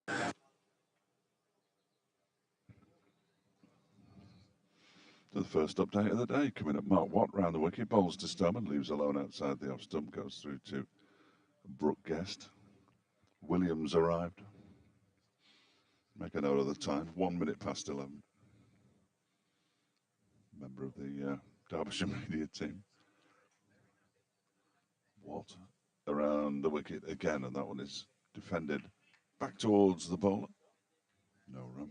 The first update of the day coming up. Mark Watt round the wicket, bowls to Stoneman, leaves alone outside the off stump, goes through to Brooke Guest. Williams arrived. Make a note of the time, 1 minute past 11. Member of the Derbyshire media team. Watt around the wicket again, and that one is defended back towards the bowler. No run.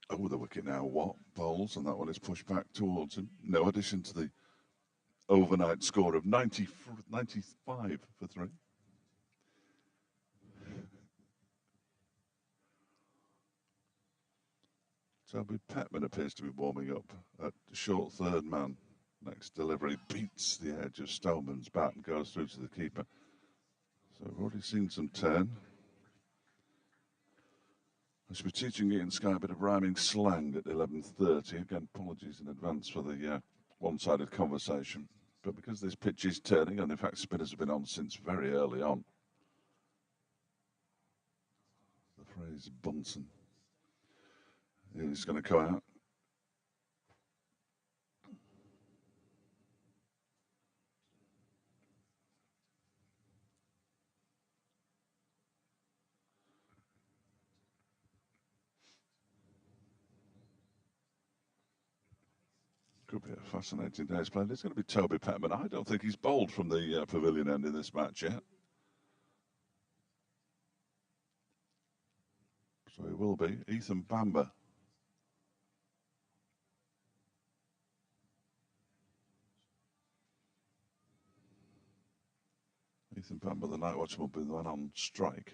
Oh, the wicket now. Watt bowls, and that one is pushed back towards him. No addition to the overnight score of 95 for 3. Toby Petman appears to be warming up at short third man. Next delivery beats the edge of Stoneman's bat and goes through to the keeper. So we've already seen some turn. I should be teaching Ian Sky a bit of rhyming slang at 11:30. Again, apologies in advance for the one-sided conversation. But because this pitch is turning, and in fact spinners have been on since very early on, the phrase Bunsen is going to come out. Could be a fascinating day's play. It's going to be Toby Petman. I don't think he's bowled from the pavilion end in this match yet. So he will be. Ethan Bamber. Ethan Bamber, the night watchman, will be the one on strike.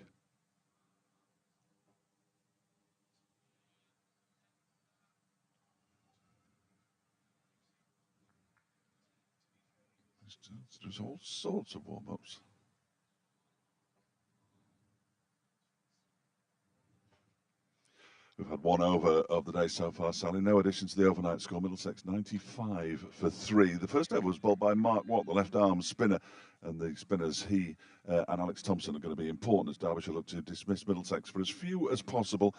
There's all sorts of warm-ups. We've had 1 over of the day so far, Sally. No addition to the overnight score. Middlesex 95 for 3. The first over was bowled by Mark Watt, the left-arm spinner. And the spinners, he and Alex Thompson, are going to be important as Derbyshire look to dismiss Middlesex for as few as possible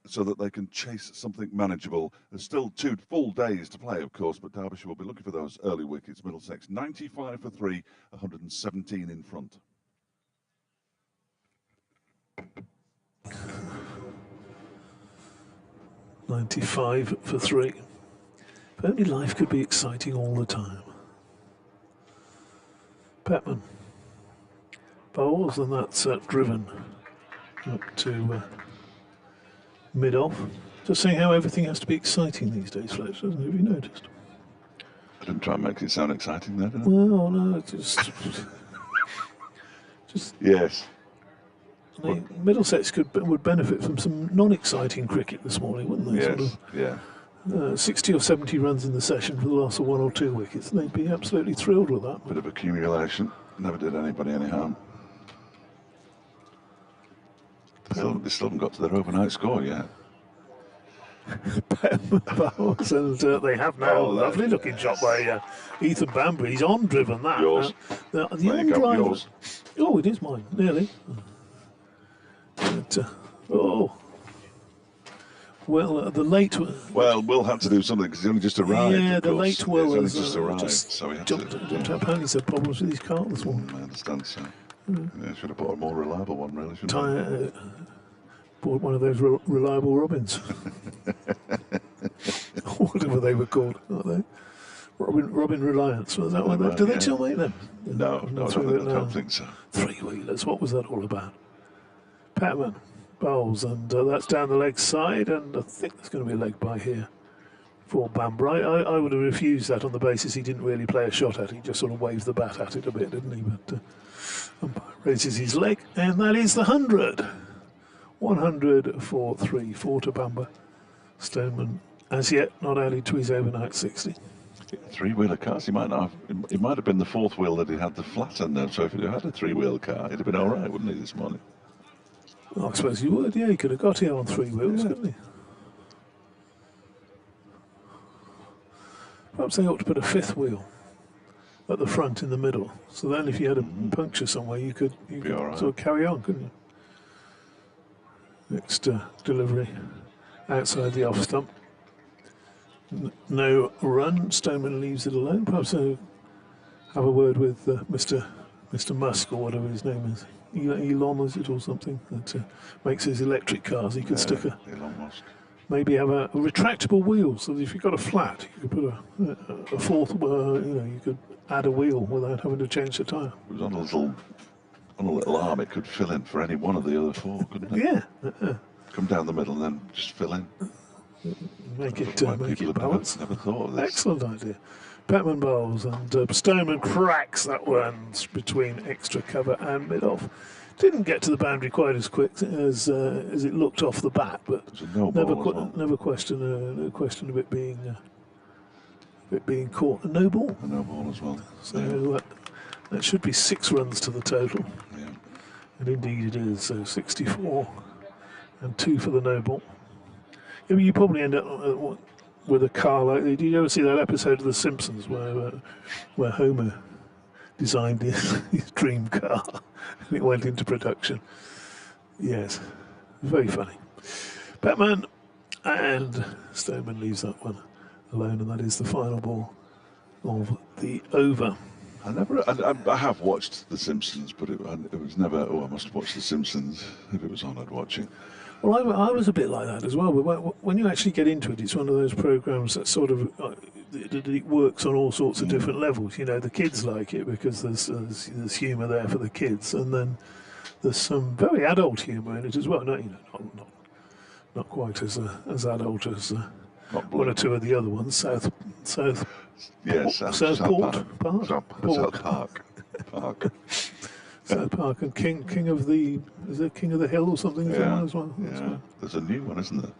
so that they can chase something manageable. There's still 2 full days to play, of course, but Derbyshire will be looking for those early wickets. Middlesex 95 for 3, 117 in front. $95 for 3. If only life could be exciting all the time. Petman bowls, and that's driven up to mid-off. Just saying how everything has to be exciting these days, Fletcher, doesn't it? Have you noticed? I didn't try and make it sound exciting there, did I? Well, no, just yes. Middlesex would benefit from some non-exciting cricket this morning, wouldn't they? Yes, sort of, yeah. 60 or 70 runs in the session for the loss of 1 or 2 wickets. They'd be absolutely thrilled with that. Bit of accumulation. Never did anybody any harm. They still haven't got to their overnight score yet. Bowles, and they have now. Lovely looking shot by Ethan Bamber. He's on driven that. Yours. The on drive. Yours. Oh, it is mine, nearly. But, well, the late. Well, Will had to do something because he only just arrived. Yeah, the late Will has just arrived, so he had jumped. Apparently, he's had problems with his car this morning. I understand so. Yeah, should have bought a more reliable one, really. Shouldn't bought one of those reliable Robins, whatever they were called, aren't they? Robin Reliance. Was that one? Do they still make them? No, I don't think so. 3-wheelers. What was that all about? Petman bowls, and that's down the leg side, and I think there's going to be a leg by here for Bamber. I would have refused that on the basis he didn't really play a shot at it. He just sort of waved the bat at it a bit, didn't he? But umpire raises his leg, and that is the 100. 100 for 3, 4 to Bamber. Stoneman, as yet, not added to his overnight 60. 3-wheeler cars, he might not have. It might have been the 4th wheel that he had the flat under. So if he had a 3-wheel car, it'd have been all right, wouldn't he, this morning? Well, I suppose he would. Yeah, he could have got here on 3 wheels, couldn't he? Perhaps they ought to put a fifth wheel at the front in the middle. So then if you had a puncture somewhere, you could all right. sort of carry on, couldn't you? Next delivery outside the off stump. No run. Stoneman leaves it alone. Perhaps have a word with Mr. Musk or whatever his name is. Elon, is it, or something, that makes his electric cars. He could stick Elon Musk. maybe have a retractable wheel, so that if you've got a flat, you could put a fourth, you could add a wheel without having to change the tyre. It was on a little arm. It could fill in for any one of the other four, couldn't it? Yeah. Come down the middle and then just fill in. Make it People balance. never thought of this. Excellent idea. Petman bowls and Stoneman cracks that one between extra cover and mid-off. Didn't get to the boundary quite as quick as it looked off the bat, but never question of it being caught. A no ball. A no ball as well. So that should be 6 runs to the total. Yeah. And indeed it is. So 64 and 2 for the no ball. Yeah, you probably end up with a car like. Did you ever see that episode of The Simpsons where Homer designed his dream car and it went into production? Yes, very funny. Batman and Stoneman leaves that one alone, and that is the final ball of the over. I have watched The Simpsons, but it was never. Oh, I must watch The Simpsons. If it was on, I'd watch it. Well, I was a bit like that as well. But when you actually get into it, it's one of those programs that sort of it works on all sorts of different levels. You know, the kids like it because there's humour there for the kids, and then there's some very adult humour in it as well. Not quite as adult as one or two of the other ones. South Park and King of the Hill or something as well. Yeah. There's a new one, isn't there?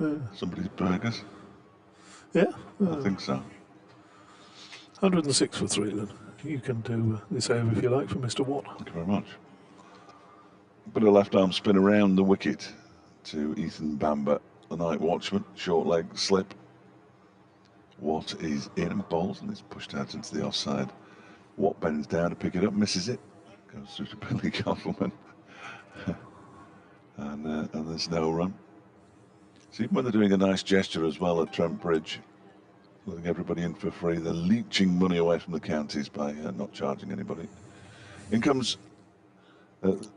Yeah. Somebody's Burgers. Yeah. I think so. 106 for 3 then. You can do this over if you like for Mr. Watt. Thank you very much. Bit of left arm spin around the wicket to Ethan Bamber, the night watchman. Short leg slip. Watt is in and bowls and it's pushed out into the offside. Watt bends down to pick it up, misses it. Goes through to Billy Castleman. and there's no run. So even when they're doing a nice gesture as well at Trent Bridge, letting everybody in for free, they're leeching money away from the counties by not charging anybody. In comes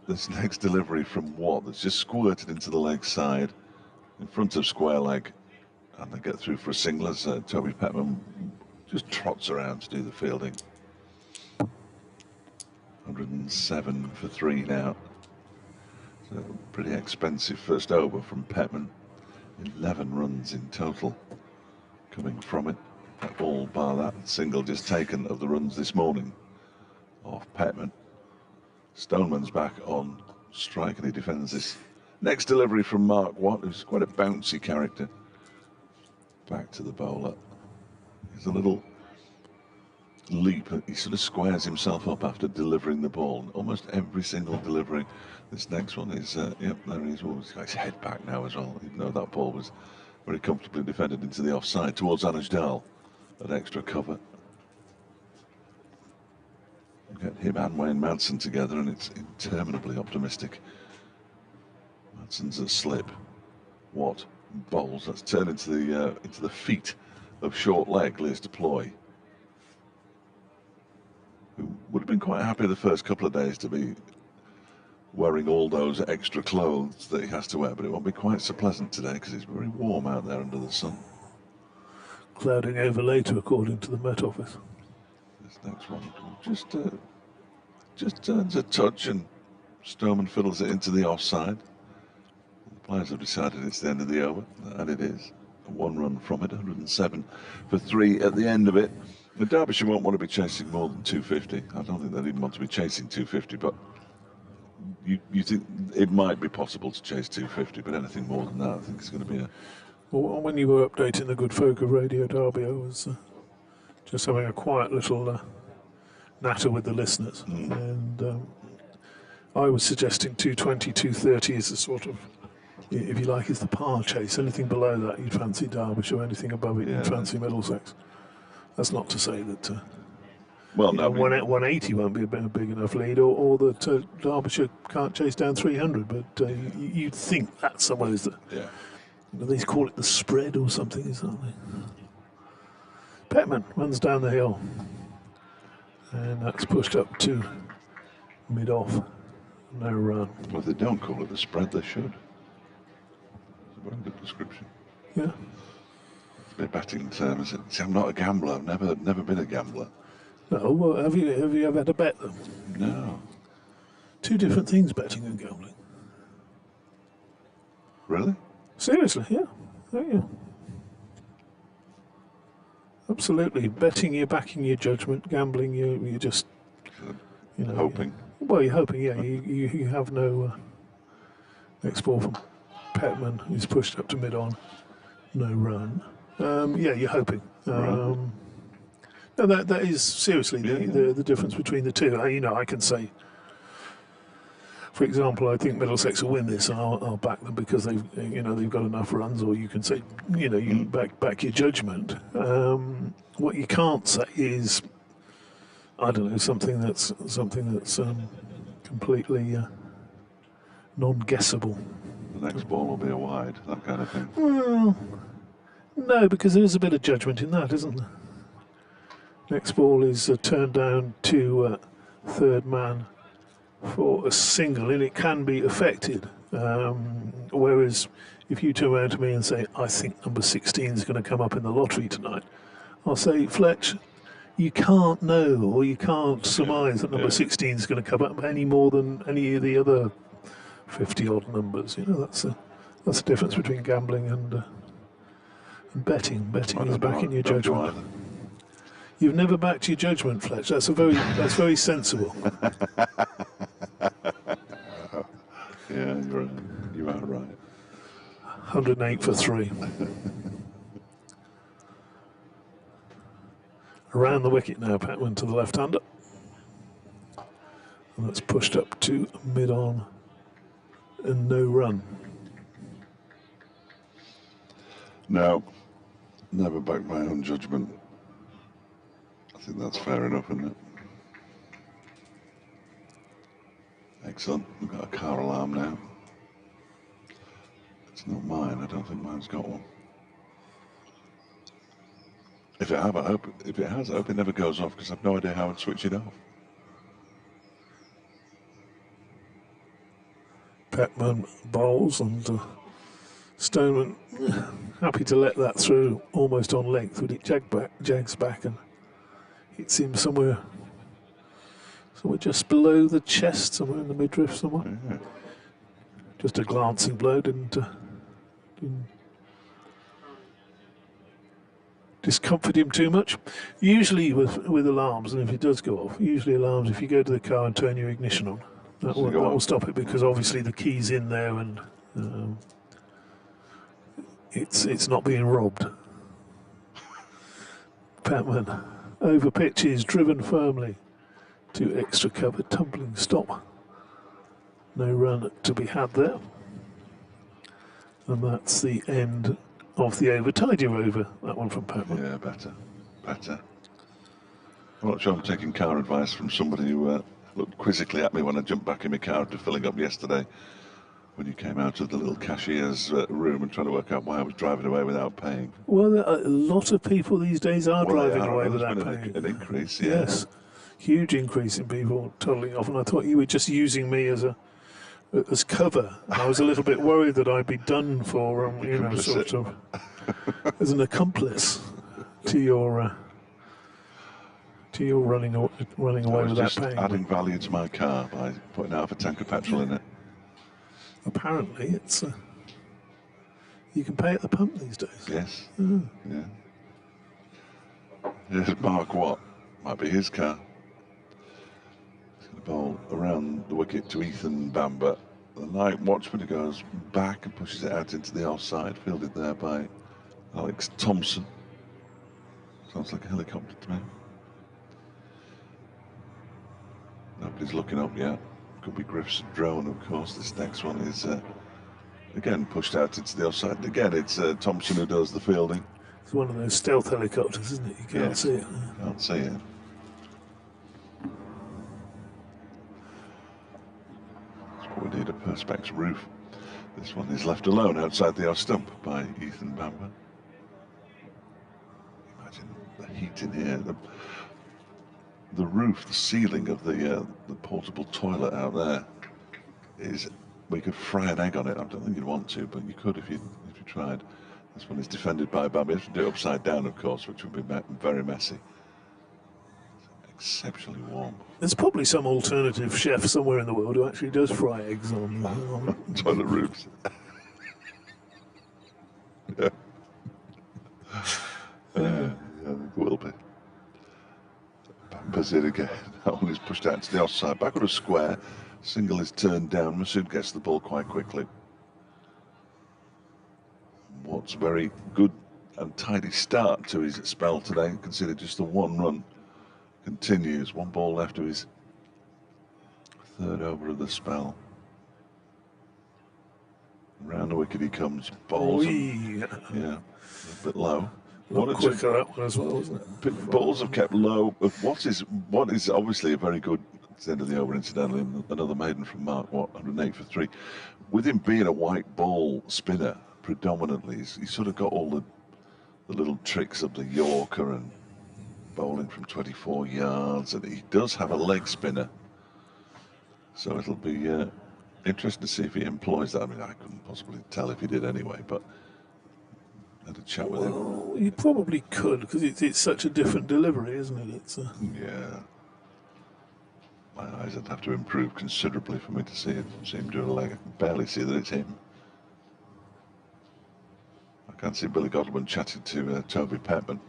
this next delivery from Watt that's just squirted into the leg side in front of square leg, and they get through for a single as Toby Petman just trots around to do the fielding. 107 for 3 now. So pretty expensive first over from Petman. 11 runs in total coming from it. All bar that single just taken of the runs this morning off Petman. Stoneman's back on strike and he defends this. Next delivery from Mark Watt, who's quite a bouncy character. Back to the bowler. He's a little leap. He sort of squares himself up after delivering the ball. Almost every single delivery. This next one is, there he is. Well, he's got his head back now as well, even though that ball was very comfortably defended into the offside towards Anujdal at extra cover. Get him and Wayne Madsen together and it's interminably optimistic. Madsen's a slip. Watt bowls. That's turned into the feet of short leg Liz Deploy, who would have been quite happy the first couple of days to be wearing all those extra clothes that he has to wear, but it won't be quite so pleasant today because it's very warm out there under the sun. Clouding over later, according to the Met Office. This next one just turns a touch and Stoneman fiddles it into the offside. The players have decided it's the end of the over, and it is. 1 run from it, 107 for 3 at the end of it. The Derbyshire won't want to be chasing more than 250. I don't think they'd even want to be chasing 250, but you think it might be possible to chase 250, but anything more than that, I think it's going to be a... Well, when you were updating the good folk of Radio Derby, I was just having a quiet little natter with the listeners, and I was suggesting 220, 230 is the sort of, if you like, is the par chase. Anything below that, you'd fancy Derbyshire. Anything above it, you'd fancy Middlesex. That's not to say that Well, no, I mean, 180 won't be a big enough lead, or that Derbyshire can't chase down 300. But you'd think that's somewhere that yeah. they call it the spread or something, isn't they? Petman runs down the hill, and that's pushed up to mid-off. No run. Well, if they don't call it the spread, they should. It's a very good description. Yeah. It's a betting term, is it? See, I'm not a gambler. I've never been a gambler. No, well, have you ever had to bet them? No. Two different things, betting and gambling. Really? Seriously, yeah. Oh, yeah. Absolutely. Betting, you're backing your judgment. Gambling, you're just, Hoping. Well, you're hoping, yeah. You have no next ball from Petman, who's pushed up to mid-on. No run. Yeah, you're hoping. Right. No, that is seriously the difference between the two. I can say, for example, I think Middlesex will win this, and I'll back them because they've got enough runs. Or you can say, you back your judgment. What you can't say is, I don't know, something that's completely non-guessable. The next ball will be a wide, that kind of thing. Well, no, because there is a bit of judgment in that, isn't there? Next ball is turned down to third man for a single, and it can be affected. Whereas if you turn around to me and say, I think number 16 is going to come up in the lottery tonight, I'll say, Fletch, you can't know, or you can't surmise that number 16 is going to come up any more than any of the other 50-odd numbers. That's the difference between gambling and betting. Betting is backing your judgment. You've never backed your judgment, Fletch. That's very sensible. Yeah, you are right. 108 for 3. Around the wicket now, Petman to the left-hander. And that's pushed up to mid-on and no run. No, never back my own judgment. I think that's fair enough, isn't it? Excellent. We've got a car alarm now. It's not mine. I don't think mine's got one. If it have, I hope it never goes off, because I've no idea how I'd switch it off. Petman bowls, and Stoneman happy to let that through almost on length, but it jags back and hits him somewhere just below the chest, somewhere in the midriff somewhere. Yeah. Just a glancing blow, didn't discomfort him too much. Usually with alarms, and if it does go off, usually alarms, if you go to the car and turn your ignition on, that will stop it, because obviously the key's in there and it's not being robbed. Petman over pitches, driven firmly to extra cover, tumbling stop. No run to be had there. And that's the end of the over. Tidier over, that one from Petman. Yeah, better. I'm not sure I'm taking car advice from somebody who looked quizzically at me when I jumped back in my car after filling up yesterday, when you came out of the little cashier's room and trying to work out why I was driving away without paying. Well, a lot of people these days are driving away without paying. An increase, yeah. Yes, huge increase in people totaling off, and I thought you were just using me as cover. I was a little bit worried that I'd be done for, sort of, as an accomplice to your running away without just paying. Adding value to my car by putting half a tank of petrol in it. Apparently, it's you can pay at the pump these days. Yes. Yeah. Here's Mark Watt. Might be his car. He's going to bowl around the wicket to Ethan Bamber. The night watchman, who goes back and pushes it out into the offside, fielded there by Alex Thompson. Sounds like a helicopter to me. Nobody's looking up yet. Could be Griff's drone, of course. This next one is again pushed out into the offside. Again, it's Thompson who does the fielding. It's one of those stealth helicopters, isn't it? You can't Yes. see it. Can't see it. That's what we need, a Perspex roof. This one is left alone outside the off stump by Ethan Bamber. Imagine the heat in here. The roof, the ceiling of the portable toilet out there is. We could fry an egg on it. I don't think you'd want to, but you could if you tried. This one is defended by Bamber. You have to do it upside down, of course, which would be very messy. Exceptionally warm. There's probably some alternative chef somewhere in the world who actually does fry eggs on toilet roofs. Yeah. Yeah, there will be. Bamber's in again. That one is pushed out to the offside. Back on a square. Single is turned down. Masood gets the ball quite quickly. Watt's very good and tidy start to his spell today. Considered just the one run. Continues. One ball left to his third over of the spell. Round the wicket he comes. Balls. Yeah, a bit low. Quicker that one as well, wasn't it? Balls have kept low. What is obviously a very good. It's the end of the over, incidentally, another maiden from Mark Watt, 108 for 3. With him being a white ball spinner predominantly, he's sort of got all the little tricks of the Yorker and bowling from 24 yards, and he does have a leg spinner. So it'll be interesting to see if he employs that. I mean, I couldn't possibly tell if he did anyway, but I had a chat with him. You probably could, because it's such a different delivery, isn't it? Yeah. My eyes would have to improve considerably for me to see him do a leg. I can barely see that it's him. I can't see Billy Godwin chatting to Toby Petman.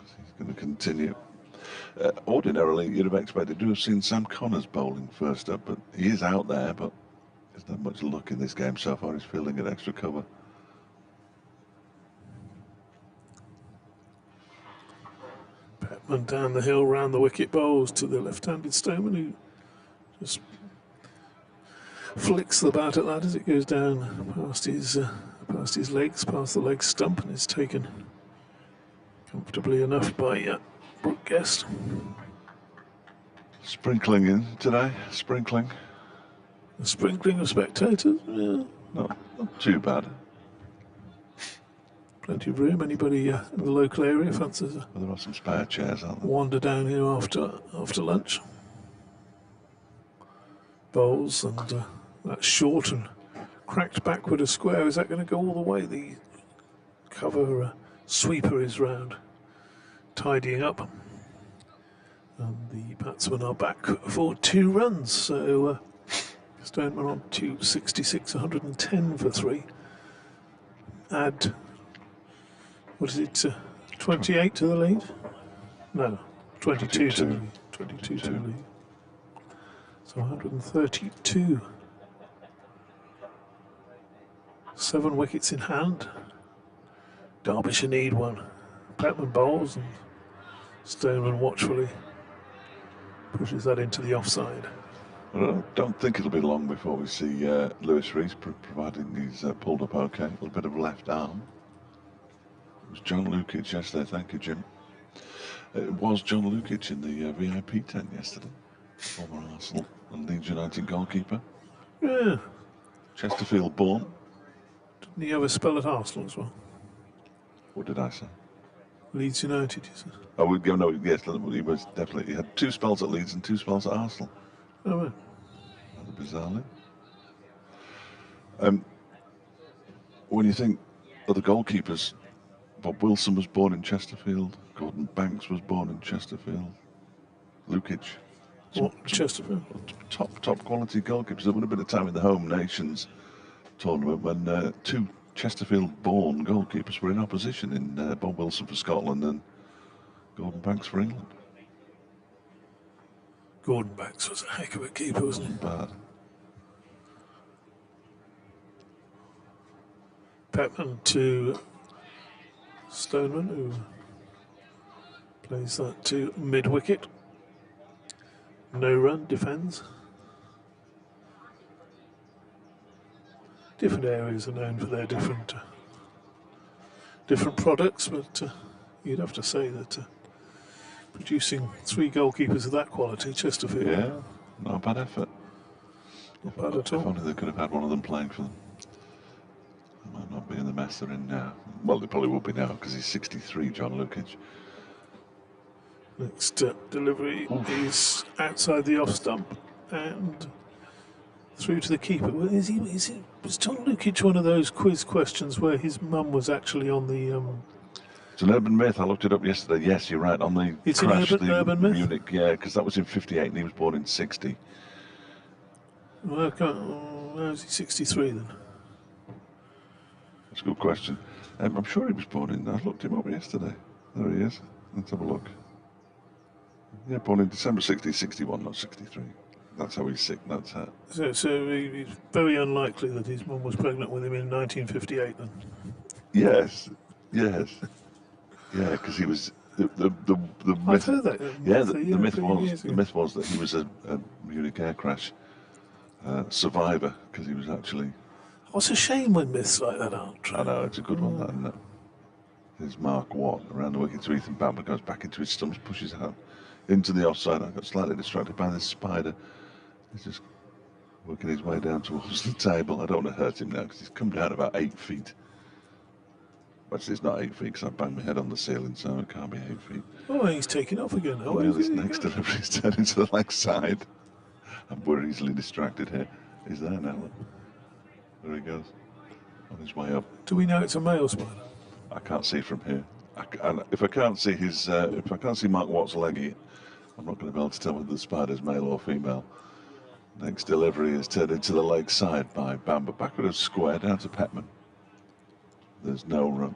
He's going to continue. Ordinarily, you'd have expected to have seen Sam Connors bowling first up, but he is out there, but there's not much luck in this game so far. He's fielding at extra cover. Petman down the hill, round the wicket, bowls to the left-handed Stoneman, who just flicks the bat at that as it goes down past his legs, past the leg stump, and is taken comfortably enough by Brooke Guest. Sprinkling in today, sprinkling. A sprinkling of spectators, yeah. Not too bad. Plenty of room. Anybody in the local area fancies There are some spare chairs, aren't there? wander down here after lunch. Bowls, and that short and cracked backward a square. Is that going to go all the way? The cover sweeper is round, tidying up. And the batsmen are back for 2 runs. So Stoneman on 266, 110 for 3. Add, what is it, 28 to the lead? No, 22 to the lead. 22 to the lead. So 132. 7 wickets in hand. Derbyshire need one. Petman bowls and Stoneman watchfully pushes that into the offside. I don't think it'll be long before we see Lewis Rees, providing he's pulled up okay. A little bit of left arm. It was John Lukic yesterday, thank you, Jim. It was John Lukic in the VIP tent yesterday. Former Arsenal and Leeds United goalkeeper. Yeah. Chesterfield born. Didn't he have a spell at Arsenal as well? What did I say? Leeds United, you said? Oh, no, yes, he was definitely. He had 2 spells at Leeds and 2 spells at Arsenal. Oh, right. Rather bizarrely. When you think of the goalkeepers, Bob Wilson was born in Chesterfield. Gordon Banks was born in Chesterfield. Lukic. Chesterfield? Top quality goalkeepers. There would have been a time in the Home Nations tournament when 2 Chesterfield-born goalkeepers were in opposition in Bob Wilson for Scotland and Gordon Banks for England. Gordon Banks was a heck of a keeper, wasn't he? Bad. Petman to Stoneman, who plays that to mid-wicket. No run, defends. different areas are known for their different products, but you'd have to say that producing 3 goalkeepers of that quality, Chesterfield, Yeah, not a bad effort. not bad at If all. only they could have had one of them playing for them. They might not be in the mess they're in now. Well, they probably will be now because he's 63, John Lukic. Next delivery is outside the off stump and through to the keeper. Was John Lukic one of those quiz questions where his mum was actually on the? It's an urban myth. I looked it up yesterday. Yes, you're right. On the It's crash, an urban myth. Munich, yeah, because that was in '58 and he was born in '60. Well, is he 63 then? That's a good question. I'm sure he was born in. I looked him up yesterday. There he is. Let's have a look. Yeah, born in December '60, 61, not 63. That's how he's sick. That's how. So it's very unlikely that his mum was pregnant with him in 1958 then. Yes. Yeah, because he was the I've myth. heard that. Yeah, the myth was that he was a Munich air crash survivor because he was actually. Oh, it's a shame when myths like that aren't true. I know, it's a good one, that, isn't it? There's Mark Watt around the wicket to Ethan Bamber, goes back into his stumps, pushes out into the offside. I got slightly distracted by this spider. He's just working his way down towards the table. I don't want to hurt him now because he's come down about 8 feet. Actually, it's not 8 feet because I banged my head on the ceiling, so it can't be 8 feet. Oh, he's taking off again now. Yeah, this next delivery's turning to the leg side. We're easily distracted here. He's there now. Look. There he goes. On his way up. Do we know it's a male spider? I can't see from here. If I can't see if I can't see Mark Watt's leggy, I'm not going to be able to tell whether the spider's male or female. Next delivery is turned into the leg side by Bamber. Backward of square down to Petman. There's no run.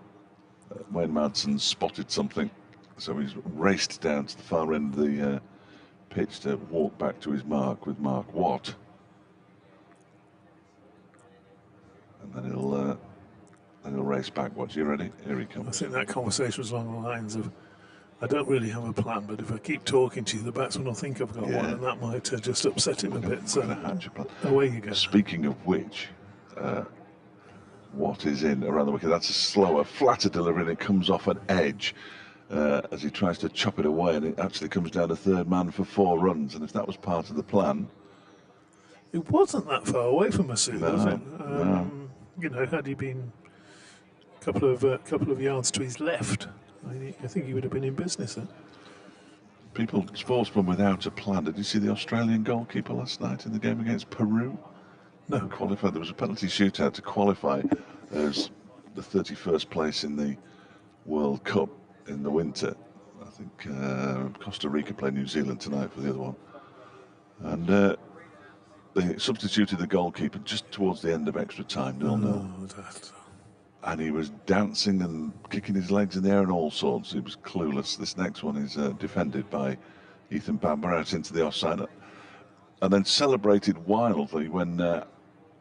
Wayne Madsen spotted something, so he's raced down to the far end of the pitch to walk back to his mark with Mark Watt. And then he'll race back. Watch, you ready? Here he comes. I think that conversation was along the lines of, I don't really have a plan, but if I keep talking to you, the batsman will think I've got one, and that might just upset him a bit. So away you go. Speaking of which, Watt is in around the wicket. That's a slower, flatter delivery, and it comes off an edge as he tries to chop it away, and it actually comes down to third man for 4 runs. And if that was part of the plan, it wasn't that far away from Masood, was it? No. You know, had he been a couple of yards to his left, I think he would have been in business then. Sportsmen without a plan. Did you see the Australian goalkeeper last night in the game against Peru? No. Qualified. There was a penalty shootout to qualify as the 31st place in the World Cup in the winter. I think Costa Rica play New Zealand tonight for the other one. And they substituted the goalkeeper just towards the end of extra time, 0-0. And he was dancing and kicking his legs in the air and all sorts. He was clueless. This next one is defended by Ethan Bamber out into the offside. And then celebrated wildly when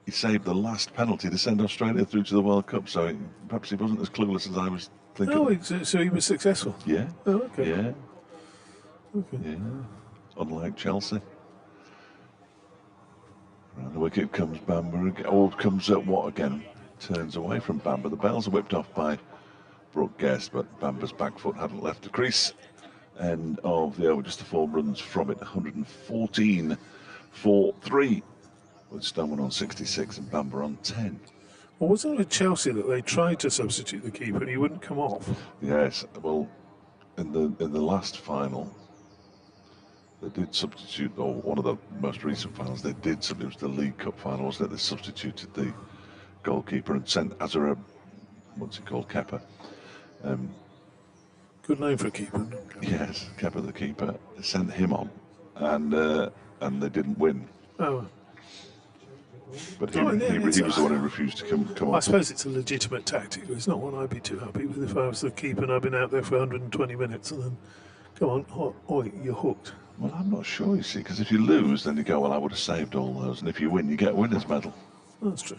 he saved the last penalty to send Australia through to the World Cup. So perhaps he wasn't as clueless as I was thinking. Oh, so he was successful? Yeah. Oh, okay. Yeah. Okay. Yeah. Unlike Chelsea. Around the wicket comes Bamber again. Or comes Watt again. Turns away from Bamber. The bails are whipped off by Brooke Guest, but Bamber's back foot hadn't left the crease. End of the over, just the 4 runs from it. 114 for 3. With Stoneman on 66 and Bamber on 10. Well, wasn't it with Chelsea that they tried to substitute the keeper and he wouldn't come off? Yes, well, in the last final, they did substitute, or one of the most recent finals, they did substitute. It was the League Cup final, wasn't it? They substituted the goalkeeper and sent Azara, what's it called, Kepa. Good name for a keeper. Yes, Kepa the keeper. They sent him on, and they didn't win. Oh. But he was the one who refused to come on. I suppose it's a legitimate tactic. It's not one I'd be too happy with if I was the keeper and I'd been out there for 120 minutes and then, come on, you're hooked. Well, I'm not sure, you see, because if you lose, then you go, well, I would have saved all those. And if you win, you get a winner's medal. That's true.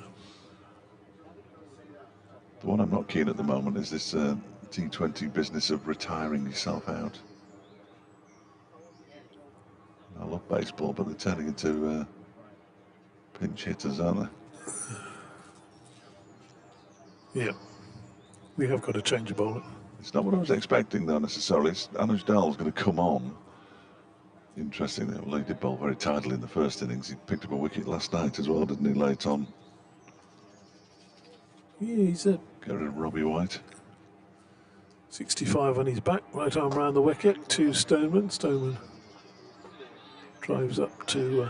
The one I'm not keen at the moment is this T20 business of retiring yourself out. I love baseball, but they're turning into pinch hitters, aren't they? Yeah, we have got to change a bowler. It's not what I was expecting, though, necessarily. Anuj Dal's going to come on. Interestingly, well, he did bowl very tidily in the first innings. He picked up a wicket last night as well, didn't he, late on? Yeah, he's a... Get rid of Robbie White. 65 on his back, right arm round the wicket to Stoneman. Stoneman drives up to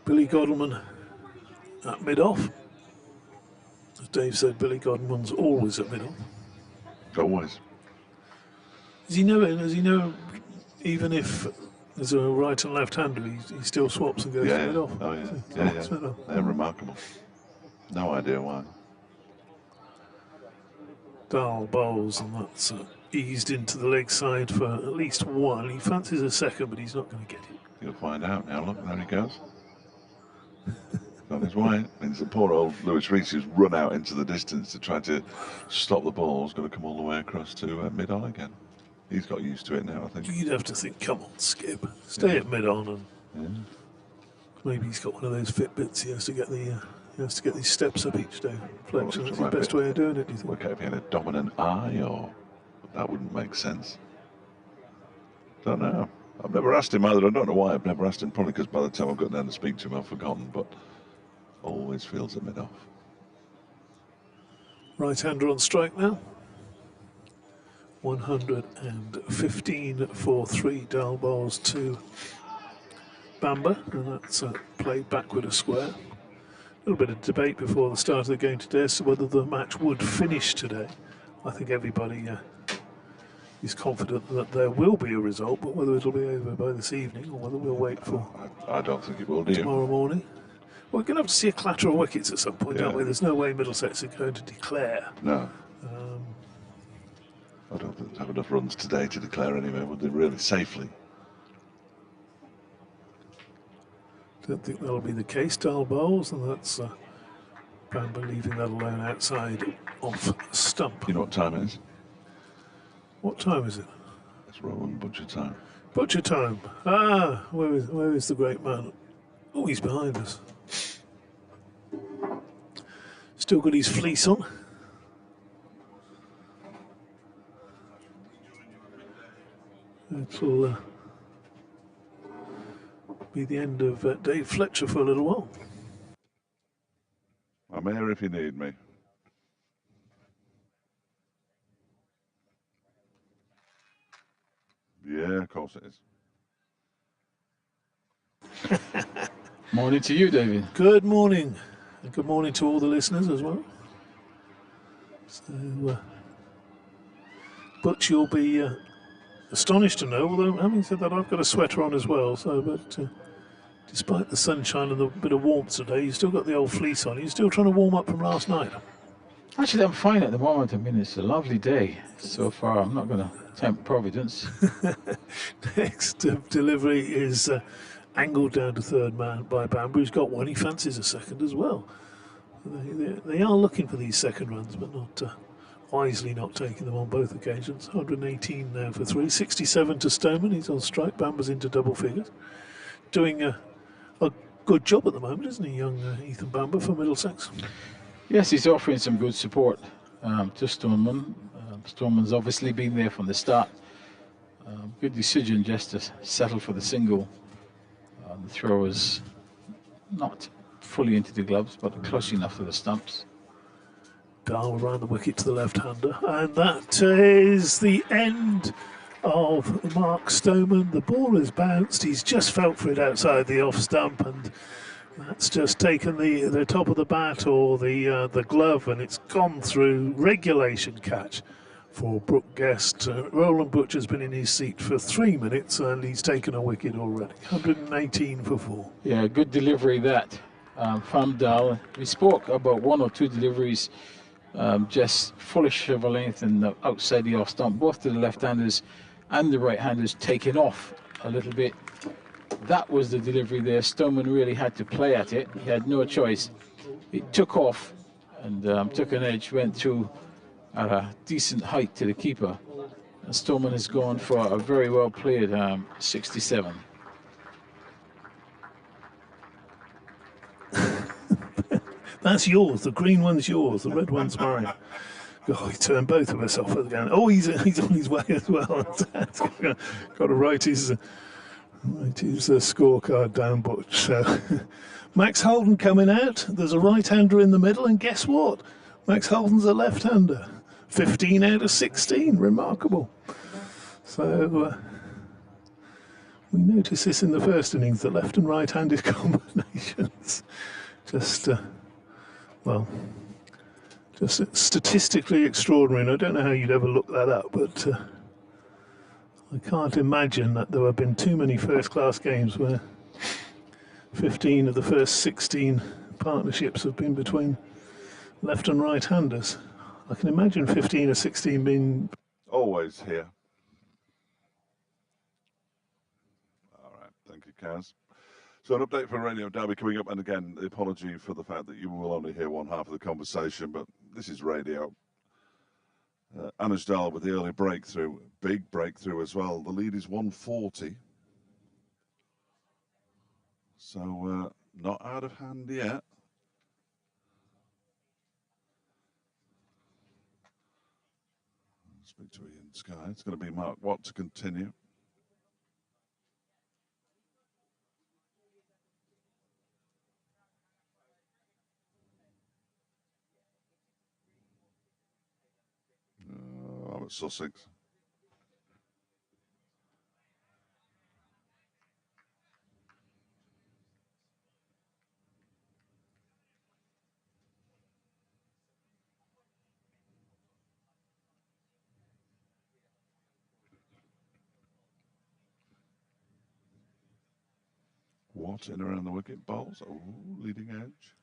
Billy Godleman at mid-off. As Dave said, Billy Godleman's always at mid-off. Always. Does he know, even if there's a right and left-hander, he still swaps and goes mid-off? Oh, yeah. So, Yeah. They're remarkable. No idea why. Dahl bowls, and that's eased into the leg side for at least one. He fancies a second, but he's not going to get it. You'll find out now. Look, there he goes. On his way. It's the poor old Lewis Rees who's run out into the distance to try to stop the ball. He's got to come all the way across to mid-on again. He's got used to it now, I think. You'd have to think, come on, Skip, stay at mid-on, and maybe he's got one of those Fitbits. He has to get these steps up each day. Flexion, that's the best way of doing it, do you think? Work out if he had a dominant eye, or that wouldn't make sense. Don't know. I've never asked him either. I don't know why I've never asked him. Probably because by the time I've got down to speak to him, I've forgotten. But always feels a mid-off. Right-hander on strike now. 115 for 3 Dahl balls to Bamber, and that's played backward a square. A little bit of debate before the start of the game today as to whether the match would finish today. I think everybody is confident that there will be a result, but whether it'll be over by this evening or whether we'll wait for I don't think it will, do you? Tomorrow morning. We're going to have to see a clatter of wickets at some point, aren't we? There's no way Middlesex are going to declare. No. I don't think they have enough runs today to declare anyway, would they, really safely? Don't think that'll be the case. Dahl bowls, and that's Bamber leaving that alone outside off stump. You know what time it is? What time is it? It's Roland Butcher time. Butcher time. Ah, where is the great man? Oh, he's behind us. Still got his fleece on. It'll be the end of Dave Fletcher for a little while. I'm here if you need me. Yeah, of course it is. Morning to you, David. Good morning. And good morning to all the listeners as well. So, Butch, you'll be astonished to know, although having said that, I've got a sweater on as well. So, but despite the sunshine and the bit of warmth today, you've still got the old fleece on. You're still trying to warm up from last night. Actually, I'm fine at the moment. I mean, it's a lovely day so far. I'm not going to tempt Providence. Next delivery is angled down to third man by Bamber, who's got one. He fancies a second as well. They are looking for these second runs, but not wisely not taking them on both occasions. 118 now for 3. 67 to Stoneman. He's on strike. Bamber's into double figures. Doing a good job at the moment, isn't he, young Ethan Bamber for Middlesex? Yes, he's offering some good support to Stoneman. Stoneman's obviously been there from the start. Good decision just to settle for the single. The throw was not fully into the gloves, but close enough to the stumps. Dahl around the wicket to the left-hander, and that is the end of Mark Stoneman. The ball has bounced. He's just felt for it outside the off stump, and that's just taken the top of the bat or the glove, and it's gone through. Regulation catch for Brooke Guest. Roland Butcher's been in his seat for 3 minutes, and he's taken a wicket already. 118 for 4. Yeah, good delivery that from Dahl. We spoke about 1 or 2 deliveries just fullish of a length and outside the off stump, both to the left-handers and the right-handers taken off a little bit. That was the delivery there. Stoneman really had to play at it. He had no choice. It took off and took an edge, went through at a decent height to the keeper. And Stoneman has gone for a very well played 67. That's yours. The green one's yours. The red one's mine. Oh, he turned both of us off again. Oh, he's on his way as well. Got to write his scorecard down, but Max Holden coming out. There's a right-hander in the middle, and guess what? Max Holden's a left-hander. 15 out of 16. Remarkable. So we noticed this in the first innings, the left and right-handed combinations. Just statistically extraordinary. And I don't know how you'd ever look that up, but I can't imagine that there have been too many first-class games where 15 of the first 16 partnerships have been between left and right-handers. I can imagine 15 or 16 being... Always here. All right, thank you, Kaz. So an update for Radio Derby coming up, and again, the apology for the fact that you will only hear one half of the conversation, but this is radio. Anashdal with the early breakthrough, big breakthrough as well. The lead is 140. So not out of hand yet. Speak to Ian Sky. It's going to be Mark Watt to continue. I'm at Sussex. Watt in around the wicket, bowls. Oh, leading edge.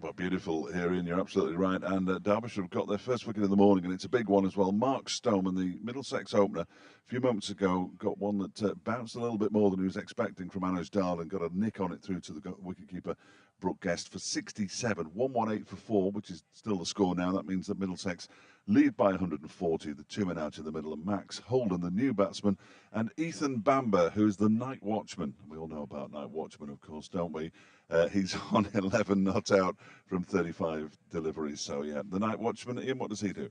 But beautiful here, Ian, you're absolutely right. And Derbyshire have got their first wicket in the morning, and it's a big one as well. Mark Stoneman, the Middlesex opener, a few moments ago, got one that bounced a little bit more than he was expecting from Anashdal and got a nick on it through to the wicketkeeper, Brooke Guest, for 67. 118 for 4, which is still the score now. That means that Middlesex lead by 140, the two men out in the middle, and Max Holden, the new batsman, and Ethan Bamber, who's the night watchman. We all know about night watchman, of course, don't we? He's on 11 not out from 35 deliveries. So, yeah, the night watchman, Ian, what does he do?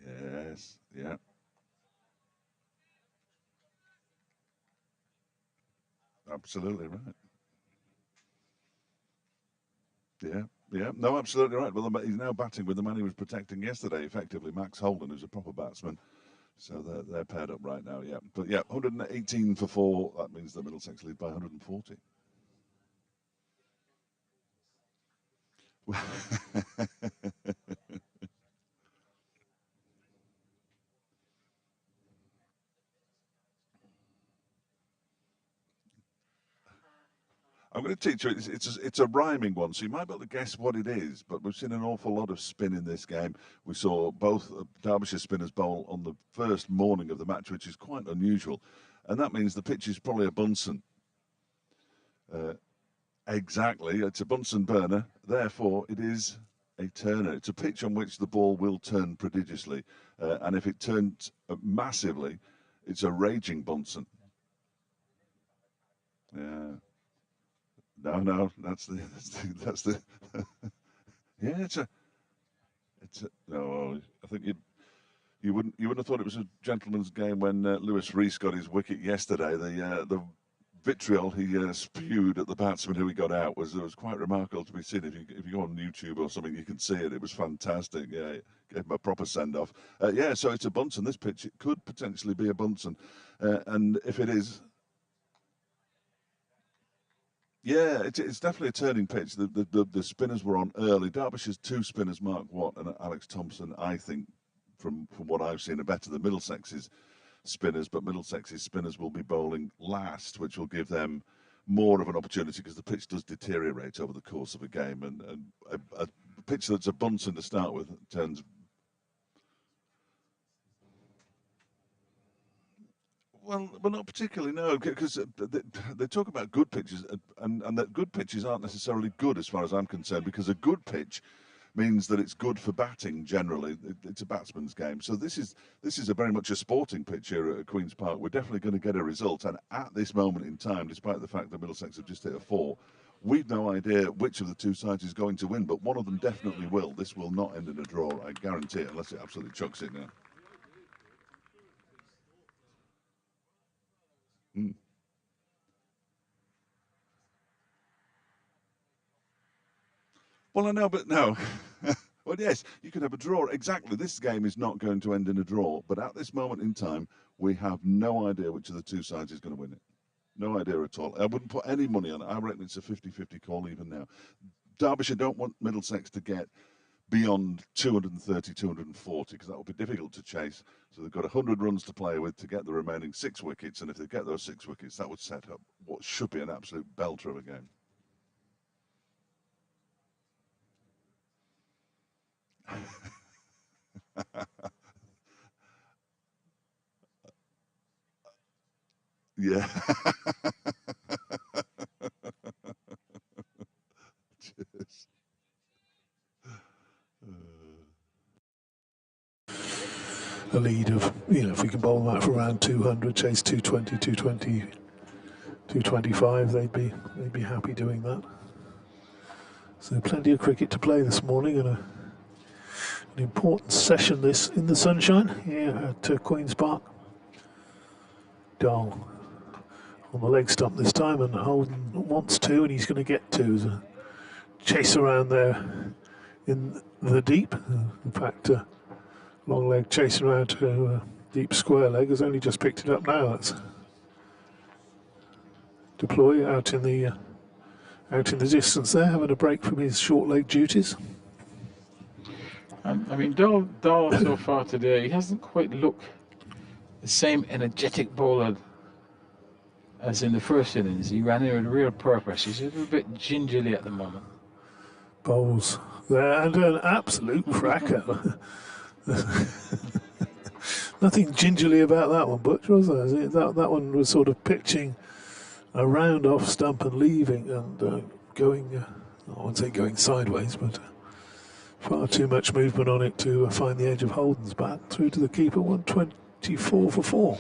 Yes, yeah. Absolutely right. Yeah, yeah, no, absolutely right. Well, he's now batting with the man he was protecting yesterday, effectively, Max Holden, who's a proper batsman. So they're paired up right now, yeah. But yeah, 118 for 4. That means the Middlesex lead by 140. I'm going to teach you. It's a rhyming one, so you might be able to guess what it is. But we've seen an awful lot of spin in this game. We saw both Derbyshire spinners bowl on the first morning of the match, which is quite unusual, and that means the pitch is probably a Bunsen. Exactly, it's a Bunsen burner. Therefore, it is a turner. It's a pitch on which the ball will turn prodigiously, and if it turns massively, it's a raging Bunsen. Yeah. No, that's the. Yeah, it's a. No, I think you wouldn't have thought it was a gentleman's game when Lewis Rees got his wicket yesterday. The vitriol he spewed at the batsman who he got out was quite remarkable to be seen. If you go on YouTube or something, you can see it. It was fantastic. Yeah, gave him a proper send off. Yeah, so it's a Bunsen. This pitch, it could potentially be a Bunsen, and if it is. Yeah, it's definitely a turning pitch. The spinners were on early. Derbyshire's two spinners, Mark Watt and Alex Thompson, I think, from what I've seen, are better than Middlesex's spinners. But Middlesex's spinners will be bowling last, which will give them more of an opportunity because the pitch does deteriorate over the course of a game. And a pitch that's a Bunsen to start with turns. Well, not particularly, no, because they talk about good pitches, and that good pitches aren't necessarily good as far as I'm concerned, because a good pitch means that it's good for batting generally. It's a batsman's game. So this is a very much a sporting pitch here at Queen's Park. We're definitely going to get a result, and at this moment in time, despite the fact that Middlesex have just hit a 4, we've no idea which of the two sides is going to win, but one of them definitely will. This will not end in a draw, I guarantee it, unless it absolutely chucks it now. Mm. Well, I know, but no. Well, yes, you could have a draw. Exactly. This game is not going to end in a draw, but at this moment in time, we have no idea which of the two sides is going to win it. No idea at all. I wouldn't put any money on it. I reckon it's a 50-50 call even now. Derbyshire don't want Middlesex to get beyond 230, 240, because that will be difficult to chase. So they've got 100 runs to play with to get the remaining 6 wickets, and if they get those 6 wickets, that would set up what should be an absolute belter of a game. Yeah. Cheers. A lead of, if we can bowl that for around 200, chase 220, 220, 225, they'd be happy doing that. So plenty of cricket to play this morning, and an important session this in the sunshine here at Queen's Park. Dahl on the leg stump this time, and Holden wants 2, and he's going to get 2. There's a chase around there in the deep. In fact, long leg chasing around to deep square leg has only just picked it up now. That's deploy out in the distance there, having a break from his short leg duties. I mean, Dahl so far today, he hasn't quite looked the same energetic bowler as in the first innings. He ran in with real purpose. He's a little bit gingerly at the moment. Bowls there, and an absolute cracker. Nothing gingerly about that one, Butch, was there? That one was sort of pitching around off stump and leaving and going, I wouldn't say going sideways, but far too much movement on it to find the edge of Holden's bat. Through to the keeper, 124 for 4.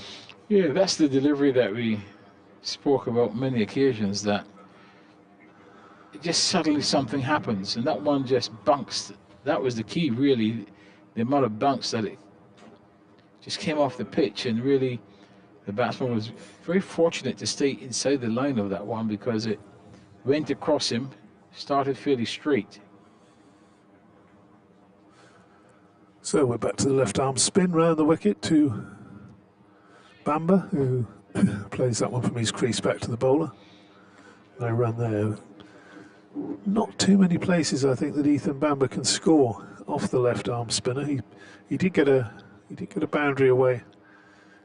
Yeah, that's the delivery that we spoke about many occasions, that just suddenly something happens, and that one just bunks. That was the key, really, the amount of bunks that it just came off the pitch, and really the batsman was very fortunate to stay inside the line of that one, because it went across him, started fairly straight. So we're back to the left arm spin round the wicket to Bamber, who plays that one from his crease back to the bowler. No run there. Not too many places, I think, that Ethan Bamber can score off the left arm spinner. He did get a boundary away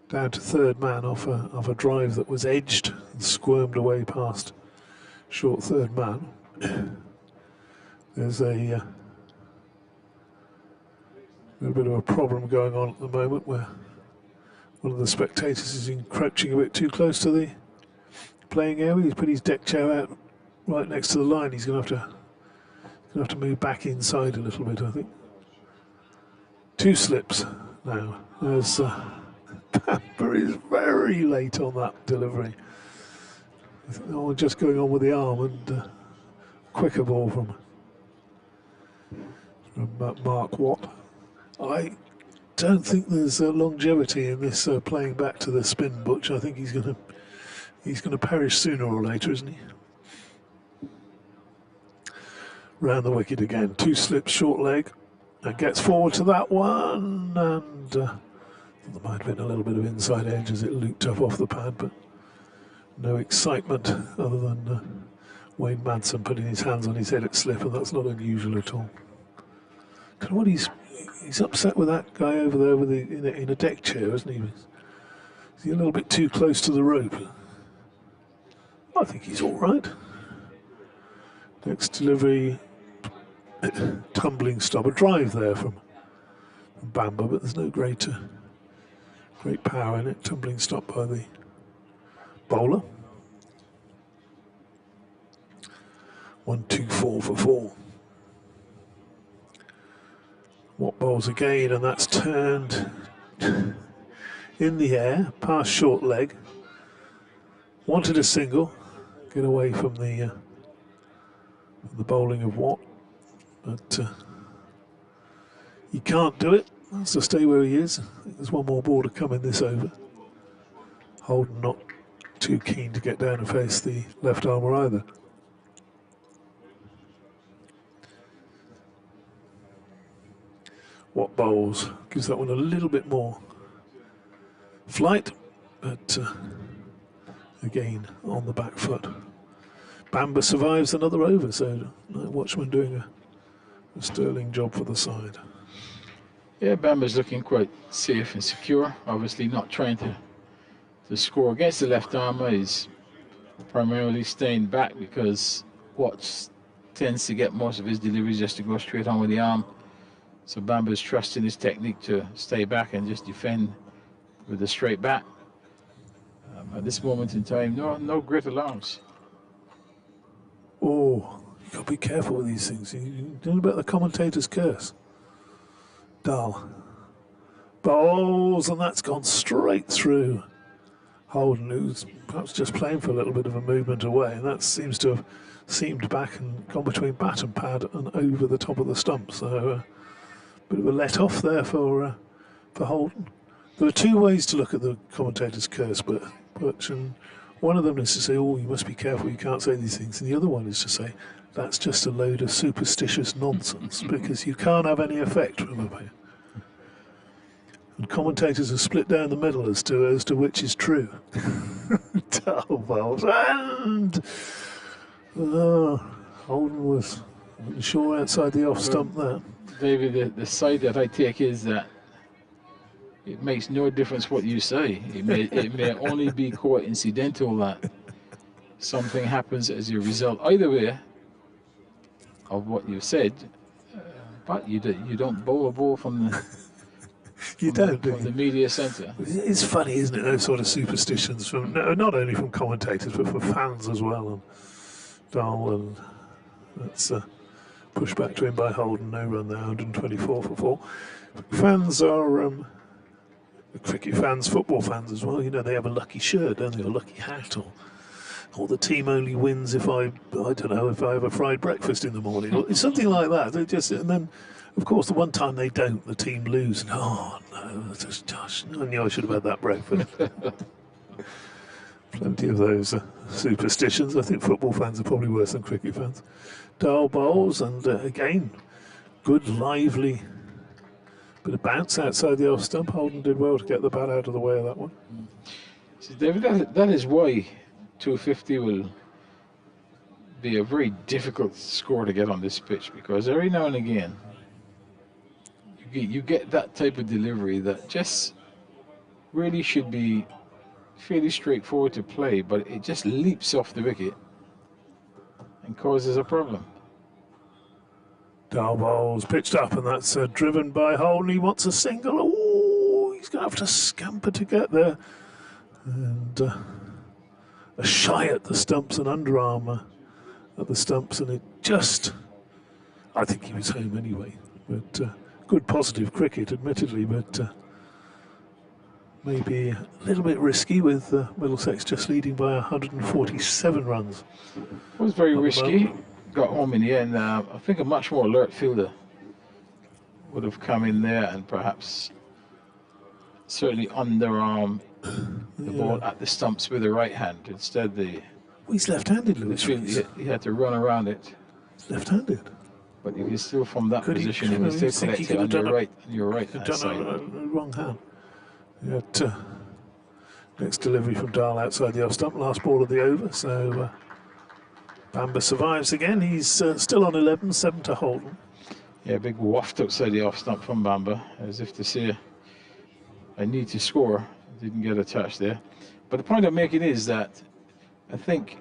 down to third man off a drive that was edged and squirmed away past short third man. There's a little bit of a problem going on at the moment where one of the spectators is encroaching a bit too close to the playing area. He's put his deck chair out right next to the line. He's going to have to move back inside a little bit, I think. 2 slips now. As Bamber is very late on that delivery. Just going on with the arm, and quicker ball from Mark Watt. I don't think there's longevity in this playing back to the spin, Butch. I think he's going to perish sooner or later, isn't he? Round the wicket again, 2 slips, short leg, and gets forward to that one, and there might have been a little bit of inside edge as it looped up off the pad, but no excitement other than Wayne Madsen putting his hands on his head at slip, and that's not unusual at all. What he's upset with that guy over there with in a deck chair, isn't he? Is he a little bit too close to the rope? I think he's all right. Next delivery, tumbling stop, a drive there from Bamber, but there's no great Great power in it. Tumbling stop by the bowler. 1-2-4 for 4. Watt bowls again, and that's turned in the air, past short leg. Wanted a single, get away from the bowling of Watt, but he can't do it. Has to stay where he is. I think there's one more ball to come in this over. Holden not too keen to get down and face the left armour either. Watt bowls, gives that one a little bit more flight, but again on the back foot. Bamber survives another over, so Watchman doing a sterling job for the side. Yeah, Bamber's looking quite safe and secure. Obviously not trying to score against the left armour. He's primarily staying back because Watts tends to get most of his deliveries just to go straight on with the arm. So Bamber's trusting his technique to stay back and just defend with a straight bat. At this moment in time, no great alarms. Oh, you got to be careful with these things. You know about the commentator's curse. Dahl bowls, and that's gone straight through Holden, who's perhaps just playing for a little bit of a movement away, and that seems to have seamed back and gone between bat and pad and over the top of the stump. So bit of a let off there for Holden. There are two ways to look at the commentator's curse, but one of them is to say, oh, you must be careful, you can't say these things, and the other one is to say, that's just a load of superstitious nonsense, because you can't have any effect from up here. And commentators are split down the middle as to which is true. And Holden was sure outside the off stump there. David, the side that I take is that it makes no difference what you say. It may only be coincidental that something happens as a result, either way, of what you've said, but you don't bowl a ball from the from the media centre. It's funny, isn't it? Those sort of superstitions from not only from commentators but from fans as well. And Dahl, and that's pushed back to him by Holden. No run there, 124 for 4. Fans are cricket fans, football fans as well. You know, they have a lucky shirt, don't they, or a lucky hat, or the team only wins if I don't know, if I have a fried breakfast in the morning, or something like that. They just, and then, of course, the one time they don't, the team lose, and oh no, gosh, I knew I should have had that breakfast. Plenty of those superstitions. I think football fans are probably worse than cricket fans. Dahl bowls, and again, good, lively bit of bounce outside the off stump. Holden did well to get the bat out of the way of that one. So David, that is why 250 will be a very difficult score to get on this pitch, because every now and again you get that type of delivery that just really should be fairly straightforward to play, but it just leaps off the wicket and causes a problem. Dahl bowls pitched up, and that's driven by Holden. He wants a single. Oh, he's going to have to scamper to get there. And a shy at the stumps, and underarm at the stumps, and it just, I think he was home anyway. But good positive cricket, admittedly, but maybe a little bit risky with Middlesex just leading by 147 runs. It was very risky. Got home in the end. I think a much more alert fielder would have come in there and perhaps certainly underarm the ball at the stumps with the right hand. Instead, he's left-handed, Lewis. He had to run around it. He's left-handed. But if he's still from that position, he was still collected on your right hand side. Wrong hand. He had next delivery from Dahl outside the off stump, last ball of the over. So Bamber survives again. He's still on 11, 7 to Holden. Yeah, big waft outside the off stump from Bamber, as if to say, I need to score. Didn't get a touch there. But the point I'm making is that I think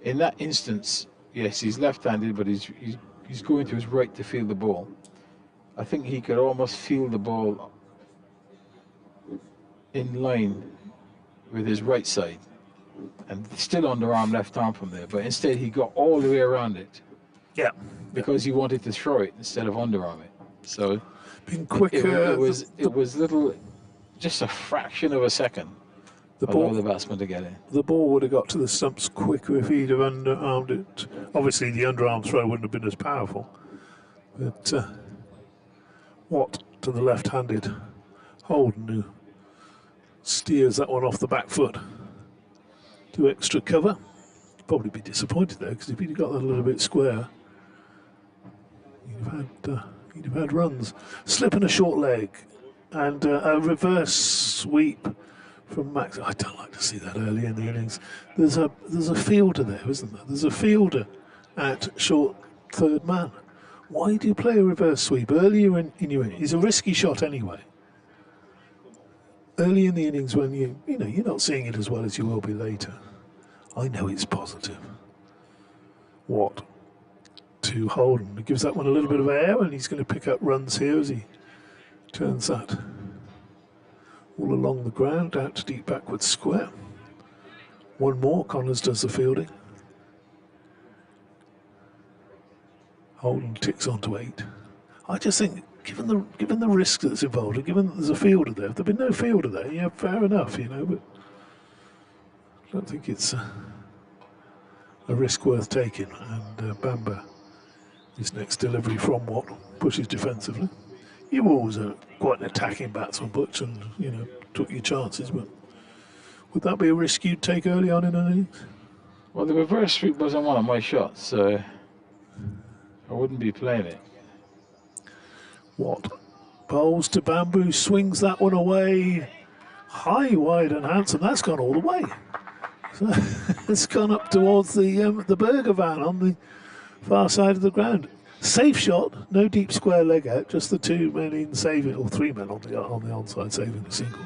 in that instance, yes, he's left-handed, but he's going to his right to field the ball. I think he could almost field the ball in line with his right side, and still underarm left arm from there. But instead, he got all the way around it Yeah. because he wanted to throw it instead of underarm it. So Been quicker. it was little, just a fraction of a second. The Allow ball, the batsman to get in. the ball would have got to the stumps quicker if he'd have underarmed it. Obviously, the underarm throw wouldn't have been as powerful. But Watt to the left-handed Holden, who steers that one off the back foot to extra cover. Probably be disappointed there, because if he'd got that a little bit square, he'd have had runs. Slip and a short leg, and a reverse sweep from Max. I don't like to see that early in the innings. There's a fielder there, isn't there? There's a fielder at short third man. Why do you play a reverse sweep earlier in your innings? It's a risky shot anyway. Early in the innings, when you're not seeing it as well as you will be later. I know it's positive. Watt to Holden. He gives that one a little bit of air, and he's going to pick up runs here as he turns that all along the ground, out to deep backward square. One more, Connors does the fielding. Holden ticks on to 8. I just think, given the risk that's involved, and given that there's a fielder there, if there'd been no fielder there, yeah, fair enough, but I don't think it's a risk worth taking. And Bamber, his next delivery from Watt, pushes defensively. You were always quite an attacking batsman, Butch, and took your chances. But would that be a risk you'd take early on in an innings? Well, the reverse sweep wasn't one of my shots, so I wouldn't be playing it. Watt bowls to Bamboo, swings that one away, high, wide, and handsome. That's gone all the way. So it's gone up towards the burger van on the far side of the ground. Safe shot, no deep square leg out, just the 2 men in saving, or 3 men on the onside saving the single.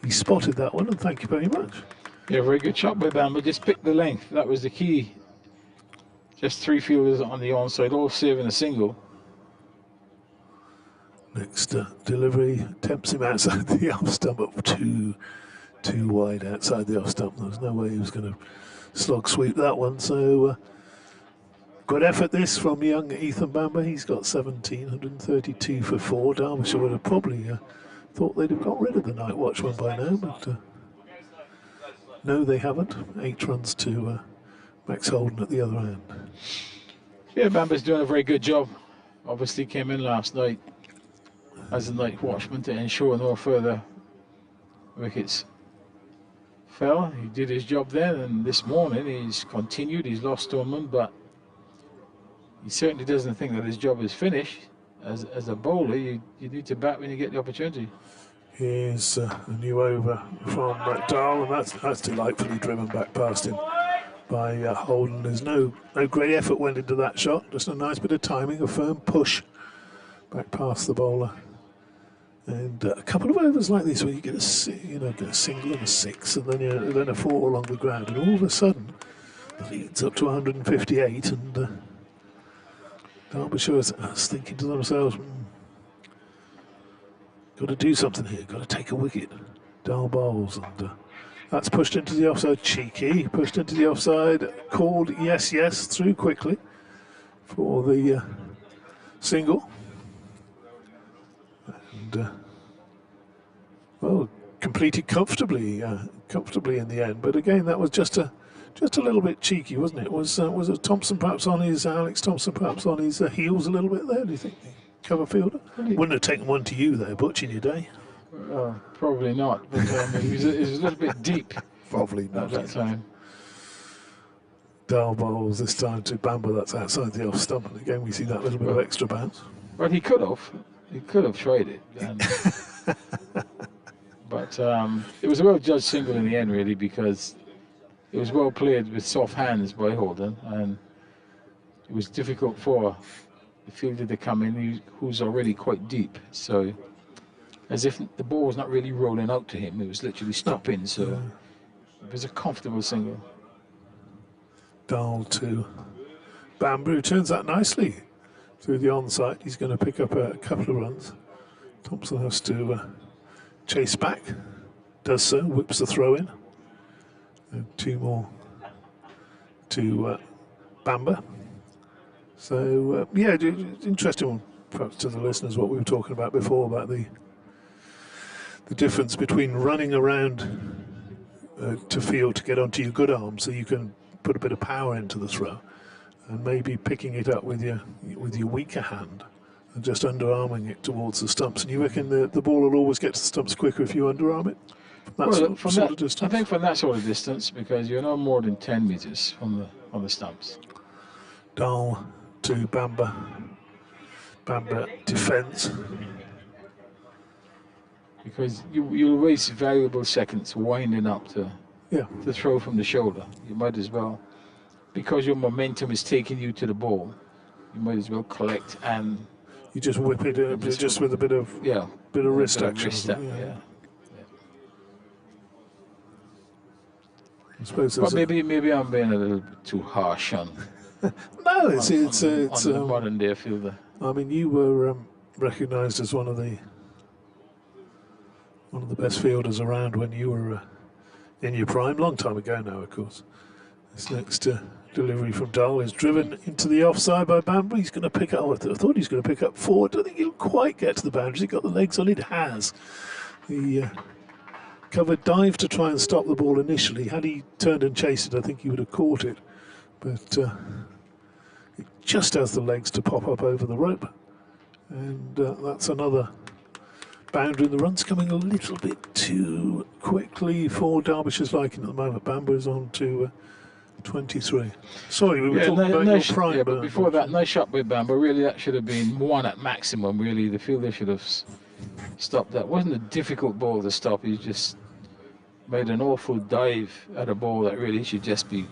He spotted that one, and thank you very much. Yeah, very good shot by Bamber. Just picked the length. That was the key. Just 3 fielders on the onside, all saving a single. Next delivery tempts him outside the off stump, up too wide outside the off stump. There was no way he was going to slog sweep that one. So good effort this from young Ethan Bamber. He's got 1,732 for 4. Derbyshire would have probably thought they'd have got rid of the night watch one by now, but no, they haven't. 8 runs to Max Holden at the other end. Yeah, Bamber's doing a very good job. Obviously came in last night as a night watchman to ensure no further wickets fell. He did his job then, and this morning he's continued. He's lost to one, but he certainly doesn't think that his job is finished. As a bowler, you need to bat when you get the opportunity. Here's a new over from Dahl, and that's delightfully driven back past him by Holden. There's no great effort went into that shot, just a nice bit of timing, a firm push back past the bowler. And a couple of overs like this where you get a single and a 6, and then a 4 along the ground, and all of a sudden the lead's up to 158, and Derbyshire is thinking to themselves, got to do something here, got to take a wicket. Dahl bowls, and that's pushed into the offside. Cheeky, pushed into the offside, called yes, through quickly for the single. And completed comfortably in the end. But again, that was just a little bit cheeky, wasn't it? Was it Thompson perhaps on his Alex Thompson perhaps on his heels a little bit there? Do you think, the cover fielder? Wouldn't have taken one to you there, Butch, in your day. Probably not. But it was a little bit deep. Probably not at that time. Dahl bowls this time to Bamber. That's outside the off stump, and again we see that little bit of extra bounce. Well, he could have tried it. But it was a well-judged single in the end, really, because it was well played with soft hands by Holden, and it was difficult for the fielder to come in who's already quite deep. So, as if the ball was not really rolling out to him, it was literally stopping. So, it was a comfortable single. Dahl to Bamber, turns that nicely through the onside. He's going to pick up a couple of runs. Thompson has to chase back. does so, whips the throw in. And 2 more to Bamber. So, yeah, interesting one, perhaps to the listeners, what we were talking about before, about the difference between running around to field to get onto your good arm so you can put a bit of power into the throw, and maybe picking it up with your weaker hand and just underarming it towards the stumps. And you reckon the ball will always get to the stumps quicker if you underarm it? From that distance? I think from that sort of distance, because you're no more than 10 metres from the stumps. Dahl to Bamber. Bamber defends. Because you'll waste valuable seconds winding up to throw from the shoulder. You might as well, because your momentum is taking you to the ball, you might as well collect and you just whip it just with a bit of wrist action. Yeah. I suppose but maybe I'm being a little bit too harsh on. No, it's a modern day fielder. I mean, you were recognised as one of the best fielders around when you were in your prime, long time ago now, of course. This next delivery from Dahl is driven into the offside by Bamber. He's going to pick up. I thought he was going to pick up forward. I don't think he'll quite get to the boundaries. He got the legs on it. Has the covered dive to try and stop the ball initially. Had he turned and chased it, I think he would have caught it. But it just has the legs to pop up over the rope, and that's another boundary. And the run's coming a little bit too quickly for Derbyshire's liking at the moment. Bamber is on to 23. Sorry, we were talking about your prime. Yeah, but before that, nice shot with Bamber. Really, that should have been 1 at maximum. Really, the fielder should have stopped that. It wasn't a difficult ball to stop. He just made an awful dive at a ball that really should just be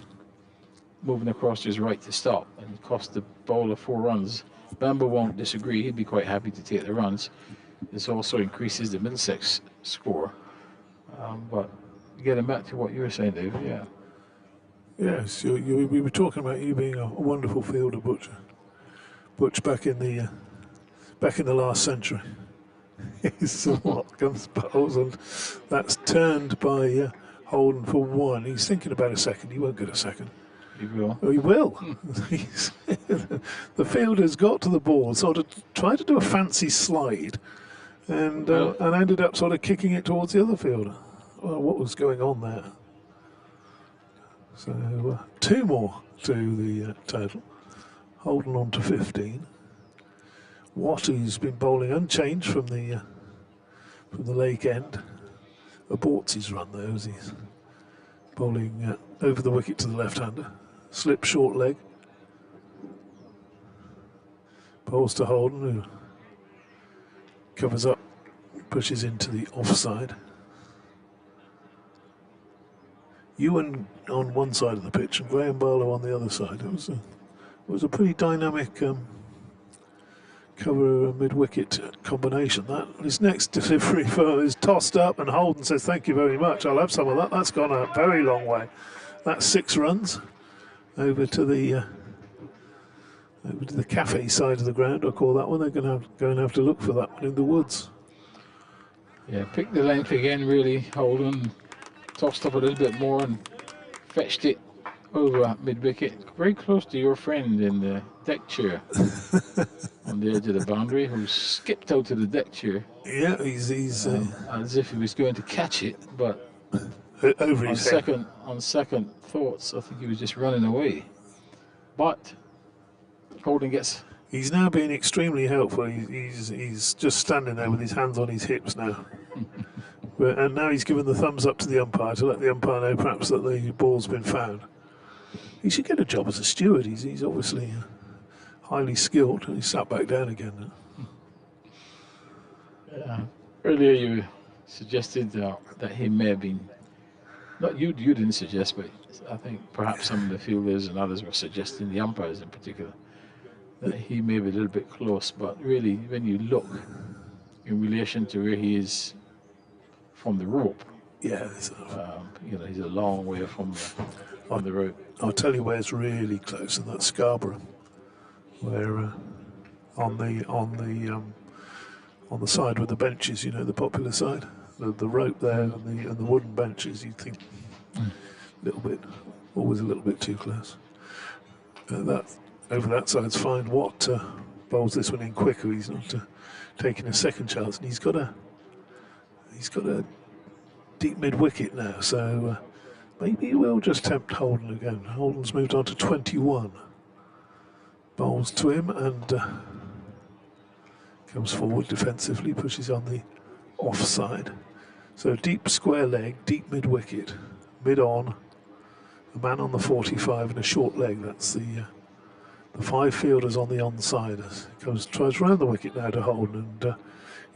moving across to his right to stop, and cost the bowler 4 runs. Bamber won't disagree. He'd be quite happy to take the runs. This also increases the Middlesex score. But getting back to what you were saying, David, Yes, we were talking about you being a wonderful fielder, Butch, back in the last century. What comes bowls, and that's turned by Holden for 1. He's thinking about a second. He won't get a second. He will. Oh, he will. The fielder's got to the ball, sort of tried to do a fancy slide, and ended up sort of kicking it towards the other fielder. Well, what was going on there? So 2 more to the total. Holden on to 15. Watt, who's been bowling unchanged from the Lake End, aborts his run though as he's bowling over the wicket to the left-hander. Slip short leg. Bowls to Holden, who covers up, pushes into the offside. Ewan on one side of the pitch and Graham Barlow on the other side. It was a pretty dynamic cover mid-wicket combination. That his next delivery is tossed up, and Holden says, "Thank you very much. I'll have some of that." That's gone a very long way. That's 6 runs over to the cafe side of the ground. I call that one. They're going to go and have to look for that one in the woods. Yeah, picked the length again. Really, Holden tossed up a little bit more and fetched it over mid-wicket, very close to your friend in the deck chair on the edge of the boundary, who skipped out of the deck chair. Yeah, he's as if he was going to catch it, but over his head. On second thoughts, I think he was just running away. But Holden gets. He's now being extremely helpful. He's just standing there with his hands on his hips now. And now he's given the thumbs up to the umpire to let the umpire know perhaps that the ball's been found. He should get a job as a steward. He's obviously highly skilled, and he's sat back down again now. Yeah. Earlier you suggested that he may have been, not you didn't suggest, but I think perhaps some of the fielders and others were suggesting, the umpires in particular, that he may be a little bit close. But really, when you look in relation to where he is from the rope, he's a long way from the rope. I'll tell you where it's really close, and that's Scarborough, where on the side with the benches, the popular side, the rope there and the wooden benches, you'd think always a little bit too close. That over that side's fine. Watt bowls this one in quicker. He's not taking a second chance, and he's got a deep mid wicket now. So maybe he will just tempt Holden again. Holden's moved on to 21. Bowls to him and comes forward defensively, pushes on the offside. So deep square leg, deep mid wicket, mid on, a man on the 45 and a short leg. That's the 5 fielders on the onside. Tries round the wicket now to Holden, and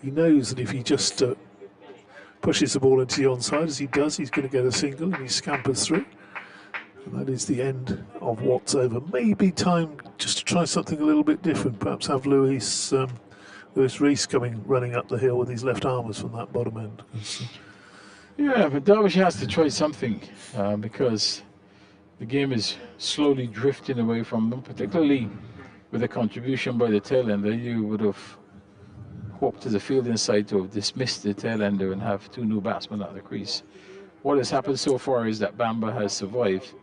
he knows that if he just pushes the ball into the onside, as he does, he's going to get a single, and he scampers through. And that is the end of Watt's over. Maybe time just to try something a little bit different. Perhaps have Lewis Rees running up the hill with his left armers from that bottom end. Yeah, but Derbyshire has to try something because the game is slowly drifting away from them, particularly with a contribution by the tail ender. You would have hoped as a fielding side to have dismissed the tail ender and have 2 new batsmen at the crease. What has happened so far is that Bamber has survived.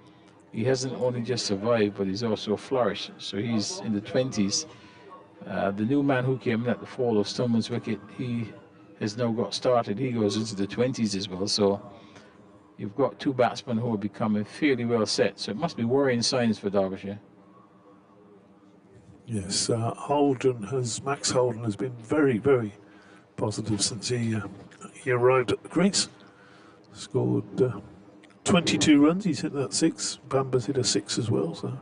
He hasn't only just survived, but he's also flourished. So he's in the 20s. The new man who came in at the fall of Stoneman's wicket, he has now got started. He goes into the 20s as well. So you've got 2 batsmen who are becoming fairly well set. So it must be worrying signs for Derbyshire. Yes, Max Holden has been very, very positive since he arrived at the crease. Scored 22 runs. He's hit that 6. Bamber's hit a 6 as well. So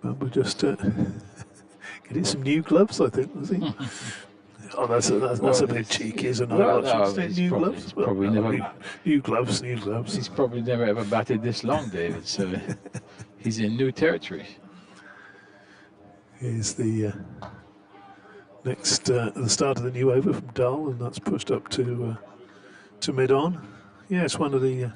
Bamber just getting some new gloves, I think, was he? Oh, that's a bit cheeky, isn't it? New gloves. Probably never. New gloves. He's probably never ever batted this long, David. So he's in new territory. Here's the the start of the new over from Dull, and that's pushed up to mid on. Yeah, it's one of the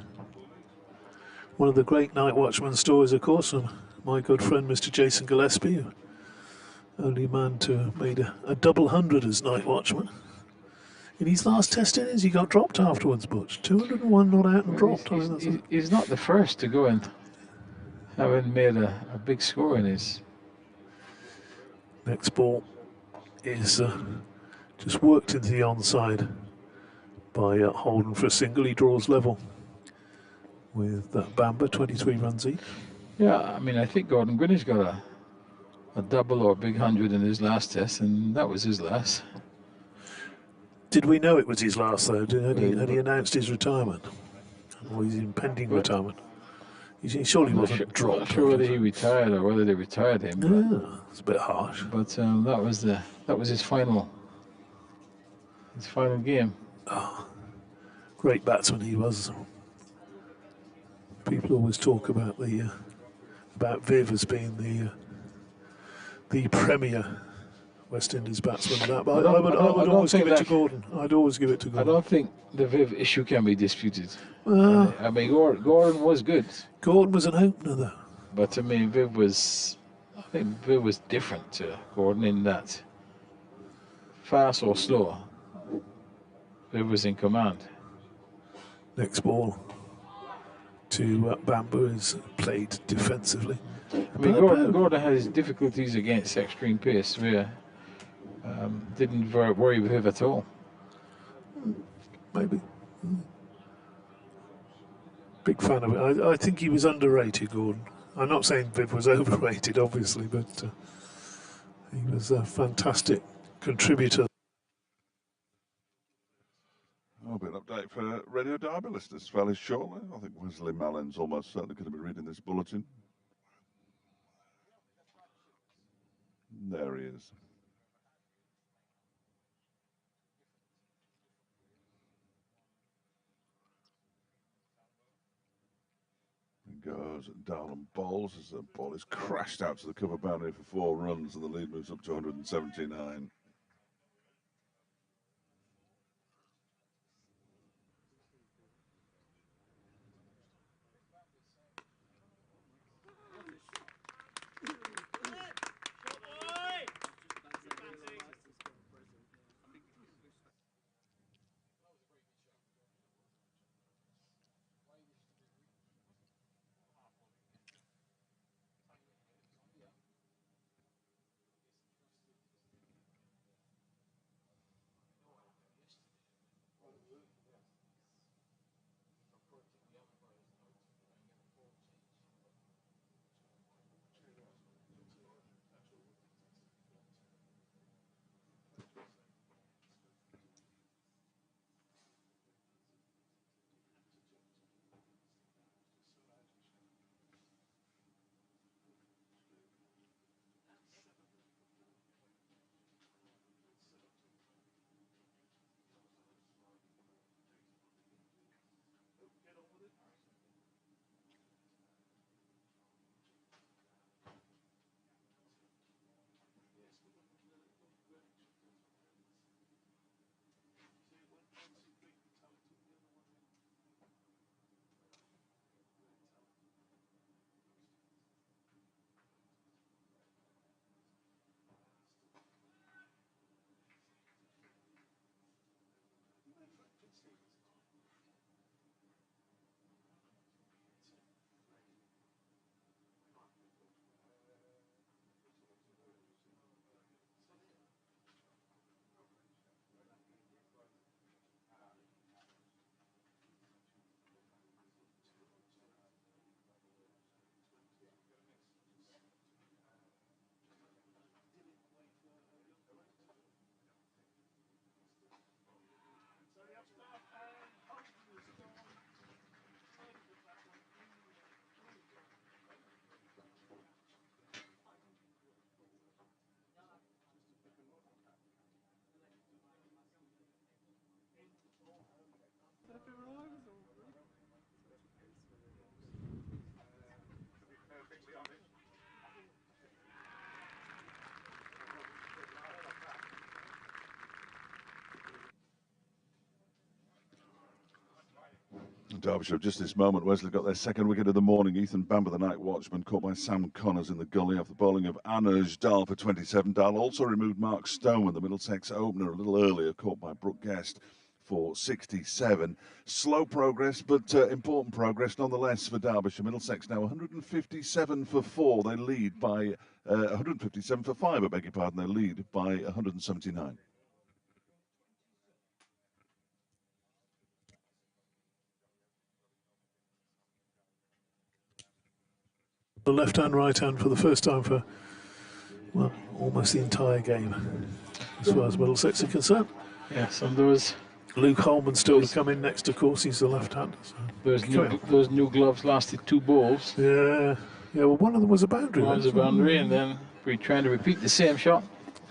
great night watchman stories, of course, from my good friend Mr. Jason Gillespie, only man to have made a double 100 as night watchman. In his last Test innings, he got dropped afterwards, Butch. 201 not out and dropped. He's not the first to go and having made a big score in his. Next ball is just worked into the onside by Holden for a single. He draws level with Bamber, 23 runs each. Yeah, I mean, I think Gordon Greenwich got a double or a big 100 in his last Test, and that was his last. Did we know it was his last, though? Had he announced his retirement? Or his impending retirement? He surely wasn't dropped. I'm not sure whether he retired or whether they retired him. Yeah, it's a bit harsh. But that was his final game. Oh, great batsman he was. People always talk about about Viv as being the premier West Indies batsman. But I would always give it to Gordon. I'd always give it to Gordon. I don't think the Viv issue can be disputed. I mean, Gordon was good. Gordon was an opener, though. But I mean, Viv was different to Gordon in that fast or slow, Viv was in command. Next ball to Bamber is played defensively. I mean, Gordon has difficulties against extreme pace where didn't worry with Viv at all. Maybe. Big fan of it. I think he was underrated, Gordon. I'm not saying Viv was overrated, obviously, but he was a fantastic contributor. A bit of update for Radio Derby listeners fairly shortly. I think Wesley Mallin's almost certainly going to be reading this bulletin. There he is. Goes down and bowls as the ball is crashed out to the cover boundary for 4 runs, and the lead moves up to 179. Derbyshire just this moment. Wesley got their second wicket of the morning. Ethan Bamber, the night watchman, caught by Sam Connors in the gully off the bowling of Anuj Dahl for 27. Dahl also removed Mark Stone, the Middlesex opener, a little earlier, caught by Brooke Guest for 67. Slow progress, but important progress nonetheless for Derbyshire. Middlesex now 157 for 4. They lead by 157 for 5, I beg your pardon. They lead by 179. The left hand, right hand for the first time for, well, almost the entire game, as far as Middlesex are concerned. Yes, and there was Luke Holman still to come in next, of course. He's the left hand. So. those new gloves lasted 2 balls. Yeah, well, one of them was a boundary. One was a boundary, and then we're trying to repeat the same shot.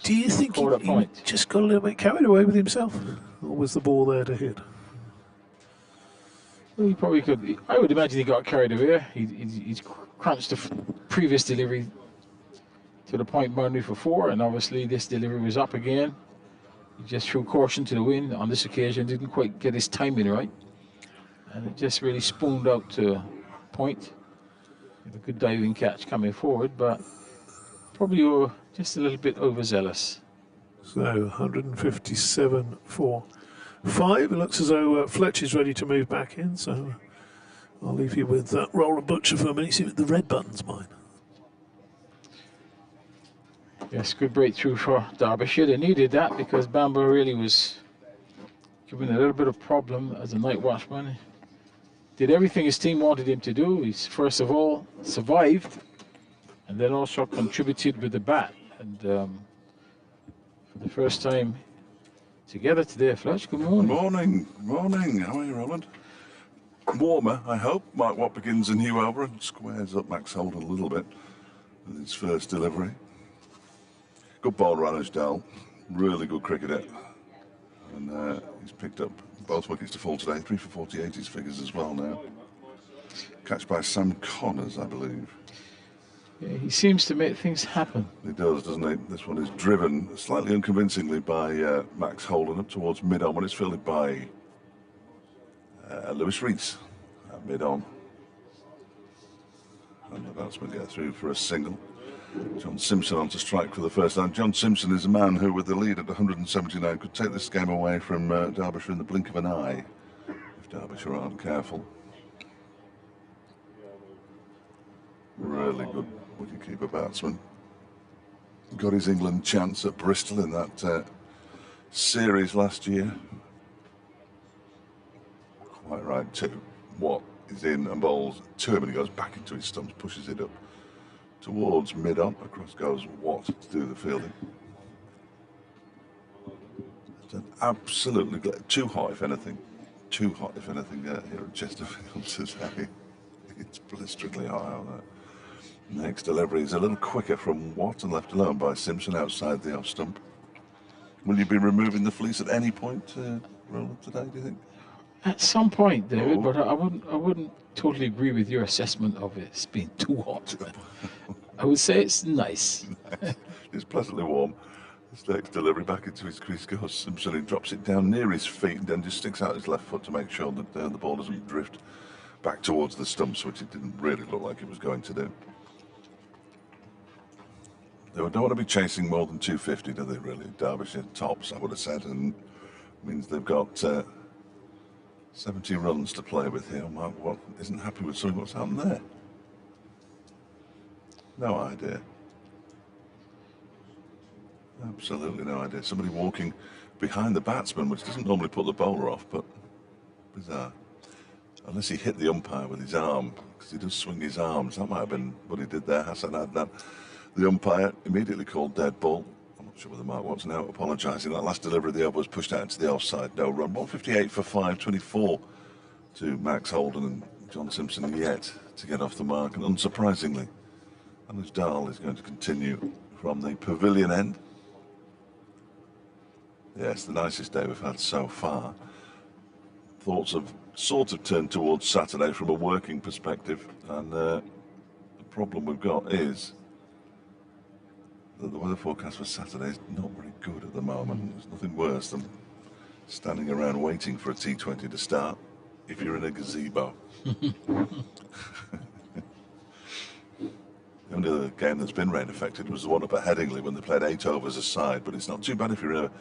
Do you think he just got a little bit carried away with himself? Or was the ball there to hit? Well, he probably could. I would imagine he got carried away. He's crunched the previous delivery to the point boundary for 4, and obviously this delivery was up again. He just threw caution to the wind on this occasion, didn't quite get his timing right, and it just really spooned out to point. A good diving catch coming forward, but probably were just a little bit overzealous. So 157 for 5. It looks as though Fletch is ready to move back in, so I'll leave you with Roland Butcher for a minute. See what the red button's mine. Yes, good breakthrough for Derbyshire. They needed that because Bamber really was given a little bit of problem as a night watchman. Did everything his team wanted him to do. He's first of all survived, and then also contributed with the bat. And for the first time together today, Fletch, good morning. Morning. How are you, Roland? Warmer, I hope. Mark Watt begins a new over and squares up Max Holden a little bit with his first delivery. Good bowler, Anuj Dahl. Really good cricketer. And he's picked up both wickets to fall today. 3 for 48 his figures as well now. Catch by Sam Connors, I believe. Yeah, he seems to make things happen. He does, doesn't he? This one is driven slightly unconvincingly by Max Holden up towards mid-on when it's fielded by Lewis Rees at mid-on. And the batsman get through for a single. John Simpson on to strike for the first time. John Simpson is a man who, with the lead at 179, could take this game away from Derbyshire in the blink of an eye, if Derbyshire aren't careful. Really good wicket-keeper batsman. Got his England chance at Bristol in that series last year. Quite right too. Watt is in and bowls to him, and he goes back into his stumps, pushes it up towards mid-on. Across goes Watt to do the fielding. It's an absolutely too hot, if anything. Too hot, if anything, here at Chesterfield today. It's blisteringly hot out there. Next delivery is a little quicker from Watt and left alone by Simpson outside the off stump. Will you be removing the fleece at any point, Roland, today, do you think? At some point, David, but I wouldn't totally agree with your assessment of it. It's being too hot. I would say it's nice. It's pleasantly warm. This next delivery back into his crease goes Simpson. He drops it down near his feet and then just sticks out his left foot to make sure that the ball doesn't drift back towards the stumps, which it didn't really look like it was going to do. They don't want to be chasing more than 250, do they, really? Derbyshire tops, I would have said, and means they've got 70 runs to play with here. Mark Watt isn't happy with something. What's happened there? No idea. Absolutely no idea. Somebody walking behind the batsman, which doesn't normally put the bowler off, but bizarre. Unless he hit the umpire with his arm, because he does swing his arms. That might have been what he did there. Hassan Adnan. The umpire immediately called dead ball. I'm not sure whether Mark Watt's now apologising. That last delivery of the over was pushed out into the offside. No run. 158 for 5, 24 to Max Holden and John Simpson yet to get off the mark. And unsurprisingly, Anuj Dahl is going to continue from the pavilion end. Yes, the nicest day we've had so far. Thoughts have sort of turned towards Saturday from a working perspective. And the problem we've got is that the weather forecast for Saturday is not very good at the moment. There's nothing worse than standing around waiting for a T20 to start if you're in a gazebo. The only other game that's been rain affected was the one up at Headingley when they played 8 overs a side, but it's not too bad if you're in a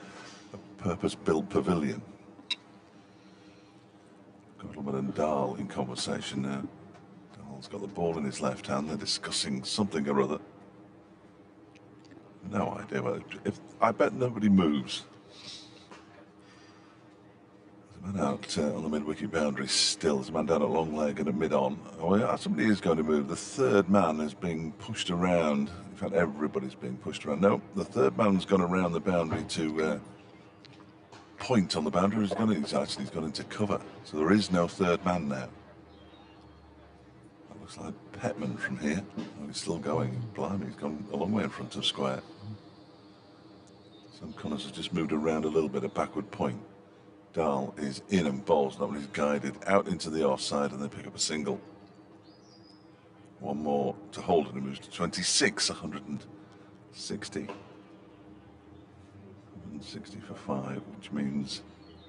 purpose-built pavilion. Gottleman and Dahl in conversation now. Dahl's got the ball in his left hand. They're discussing something or other. No idea. I bet nobody moves. There's a man out on the mid-wicket boundary still. There's a man down at long leg and at mid-on. Oh, yeah, somebody is going to move. The third man is being pushed around. In fact, everybody's being pushed around. No, the third man's gone around the boundary to point on the boundary. He's gone into cover. So there is no third man now. That looks like Petman from here. Oh, he's still going. Blimey, he's gone a long way in front of square. Sam Connors has just moved around a little bit, a backward point. Dahl is in and bowls. Nobody's guided out into the offside and they pick up a single. One more to hold and he moves to 26, 160. 160 for 5, which means,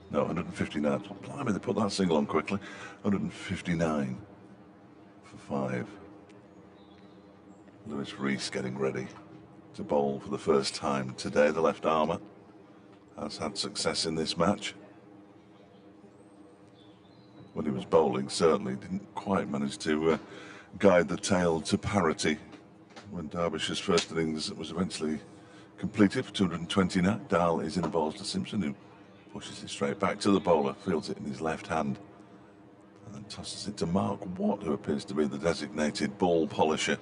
no, 159. Blimey, they put that single on quickly. 159 for 5. Lewis Rees getting ready to bowl for the first time today. The left armour has had success in this match. When he was bowling, certainly didn't quite manage to guide the tail to parity when Derbyshire's first innings was eventually completed for 229. Dahl is in the balls to Simpson, who pushes it straight back to the bowler, fields it in his left hand, and then tosses it to Mark Watt, who appears to be the designated ball polisher.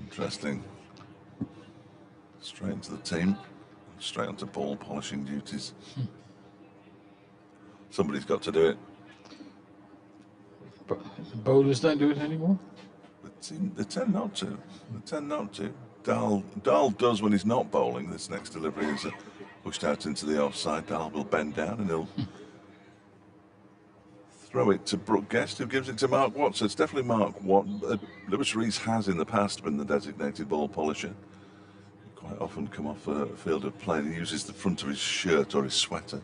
Interesting. Straight into the team, straight onto ball polishing duties. Somebody's got to do it. But the bowlers don't do it anymore? They tend not to. They tend not to. Dahl does when he's not bowling. This next delivery is pushed out into the offside. Dahl will bend down and he'll throw it to Brooke Guest, who gives it to Mark Watt. So it's definitely Mark Watt. Lewis Rees has in the past been the designated ball polisher. He quite often come off a field of play and he uses the front of his shirt or his sweater.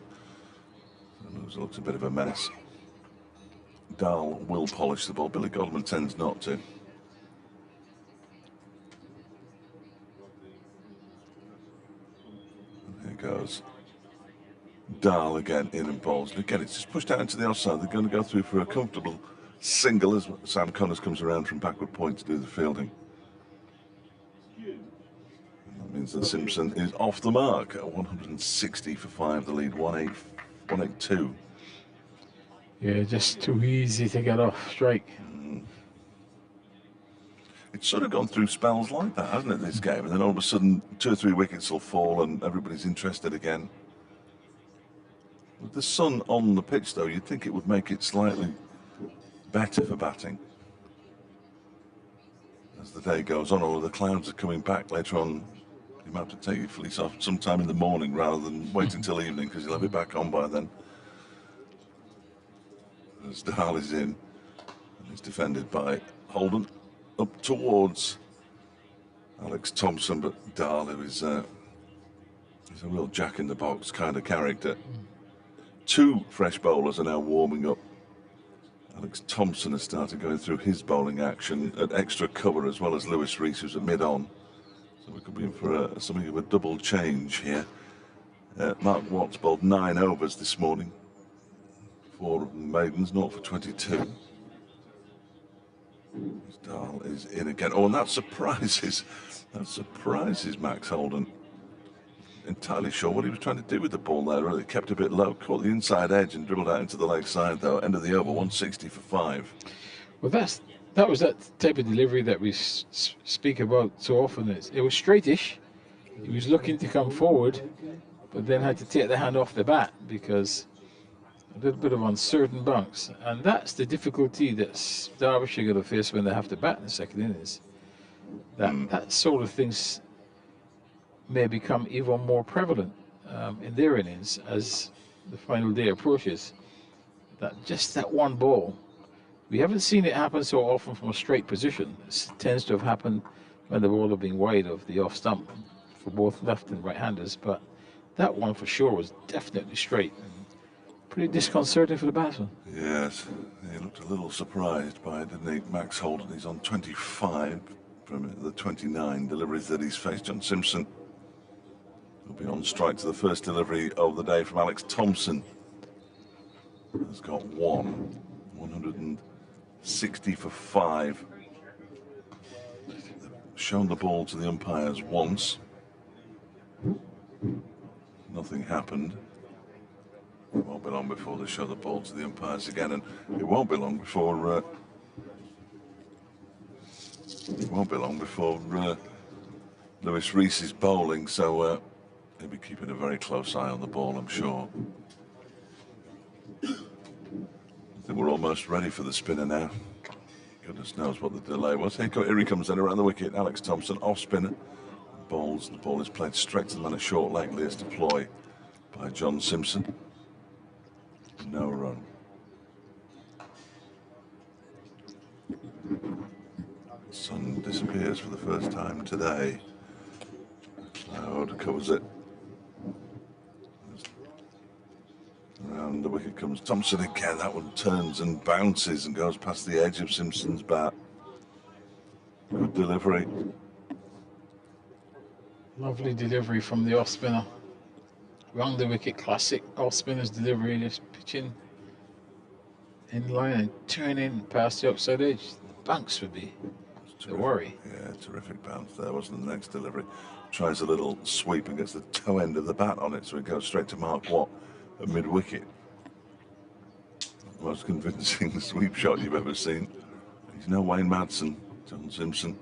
It looks a bit of a mess. Dahl will polish the ball. Billy Goldman tends not to. And here goes Dahl again in and bowls. And again, it's just pushed out into the offside. They're going to go through for a comfortable single as Sam Connors comes around from backward point to do the fielding. And that means that Simpson is off the mark at 160 for 5. The lead 182. Yeah, just too easy to get off strike. It's sort of gone through spells like that, hasn't it, this game? And then all of a sudden, 2 or 3 wickets will fall and everybody's interested again. With the sun on the pitch, though, you'd think it would make it slightly better for batting. As the day goes on, all of the clouds are coming back later on. You might have to take your fleece off sometime in the morning rather than wait until evening, because you'll have it back on by then. As Dahl is in, and he's defended by Holden up towards Alex Thompson, but Dahl, who is he's a real jack-in-the-box kind of character. 2 fresh bowlers are now warming up. Alex Thompson has started going through his bowling action at extra cover, as well as Lewis Rees, who's at mid-on. So we could be in for something of a double change here. Mark Watts bowled 9 overs this morning. 4 maidens, 0 for 22. Dahl is in again. Oh, and that surprises Max Holden. Entirely sure what he was trying to do with the ball there. Really kept a bit low, caught the inside edge and dribbled out into the leg side, though. End of the over, 160 for 5. Well, that was that type of delivery that we speak about so often. It was straightish. He was looking to come forward, but then had to take the hand off the bat because a little bit of uncertain bounce. And that's the difficulty that Derbyshire are going to face when they have to bat in the second innings. That sort of things may become even more prevalent in their innings as the final day approaches. That one ball. We haven't seen it happen so often from a straight position. It tends to have happened when the ball have been wide of the off stump for both left and right-handers, but that one for sure was definitely straight. Pretty disconcerting for the batsman. Yes, he looked a little surprised by it, didn't he? Max Holden, he's on 25 from the 29 deliveries that he's faced. John Simpson will be on strike to the first delivery of the day from Alex Thompson. Has got 160 for 5. Shown the ball to the umpires once. Nothing happened. It won't be long before they show the ball to the umpires again, and it won't be long before Lewis Rees is bowling, so he'll be keeping a very close eye on the ball, I'm sure. I think we're almost ready for the spinner now. Goodness knows what the delay was. Here he comes then around the wicket. Alex Thompson, off spinner. Bowls. The ball is played straight to the man at short leg. Leers to ploy by John Simpson. No run. Sun disappears for the first time today. Cloud covers it. Around the wicket comes Thompson again. That one turns and bounces and goes past the edge of Simpson's bat. Good delivery. Lovely delivery from the off spinner. Round the wicket, classic off spinner's delivery, just pitching in line and turning past the outside edge. Bounce would be the worry. Yeah, terrific bounce there, wasn't the next delivery. Tries a little sweep and gets the toe end of the bat on it, so it goes straight to Mark Watt at mid-wicket. Most convincing sweep shot you've ever seen. He's no Wayne Madsen, John Simpson.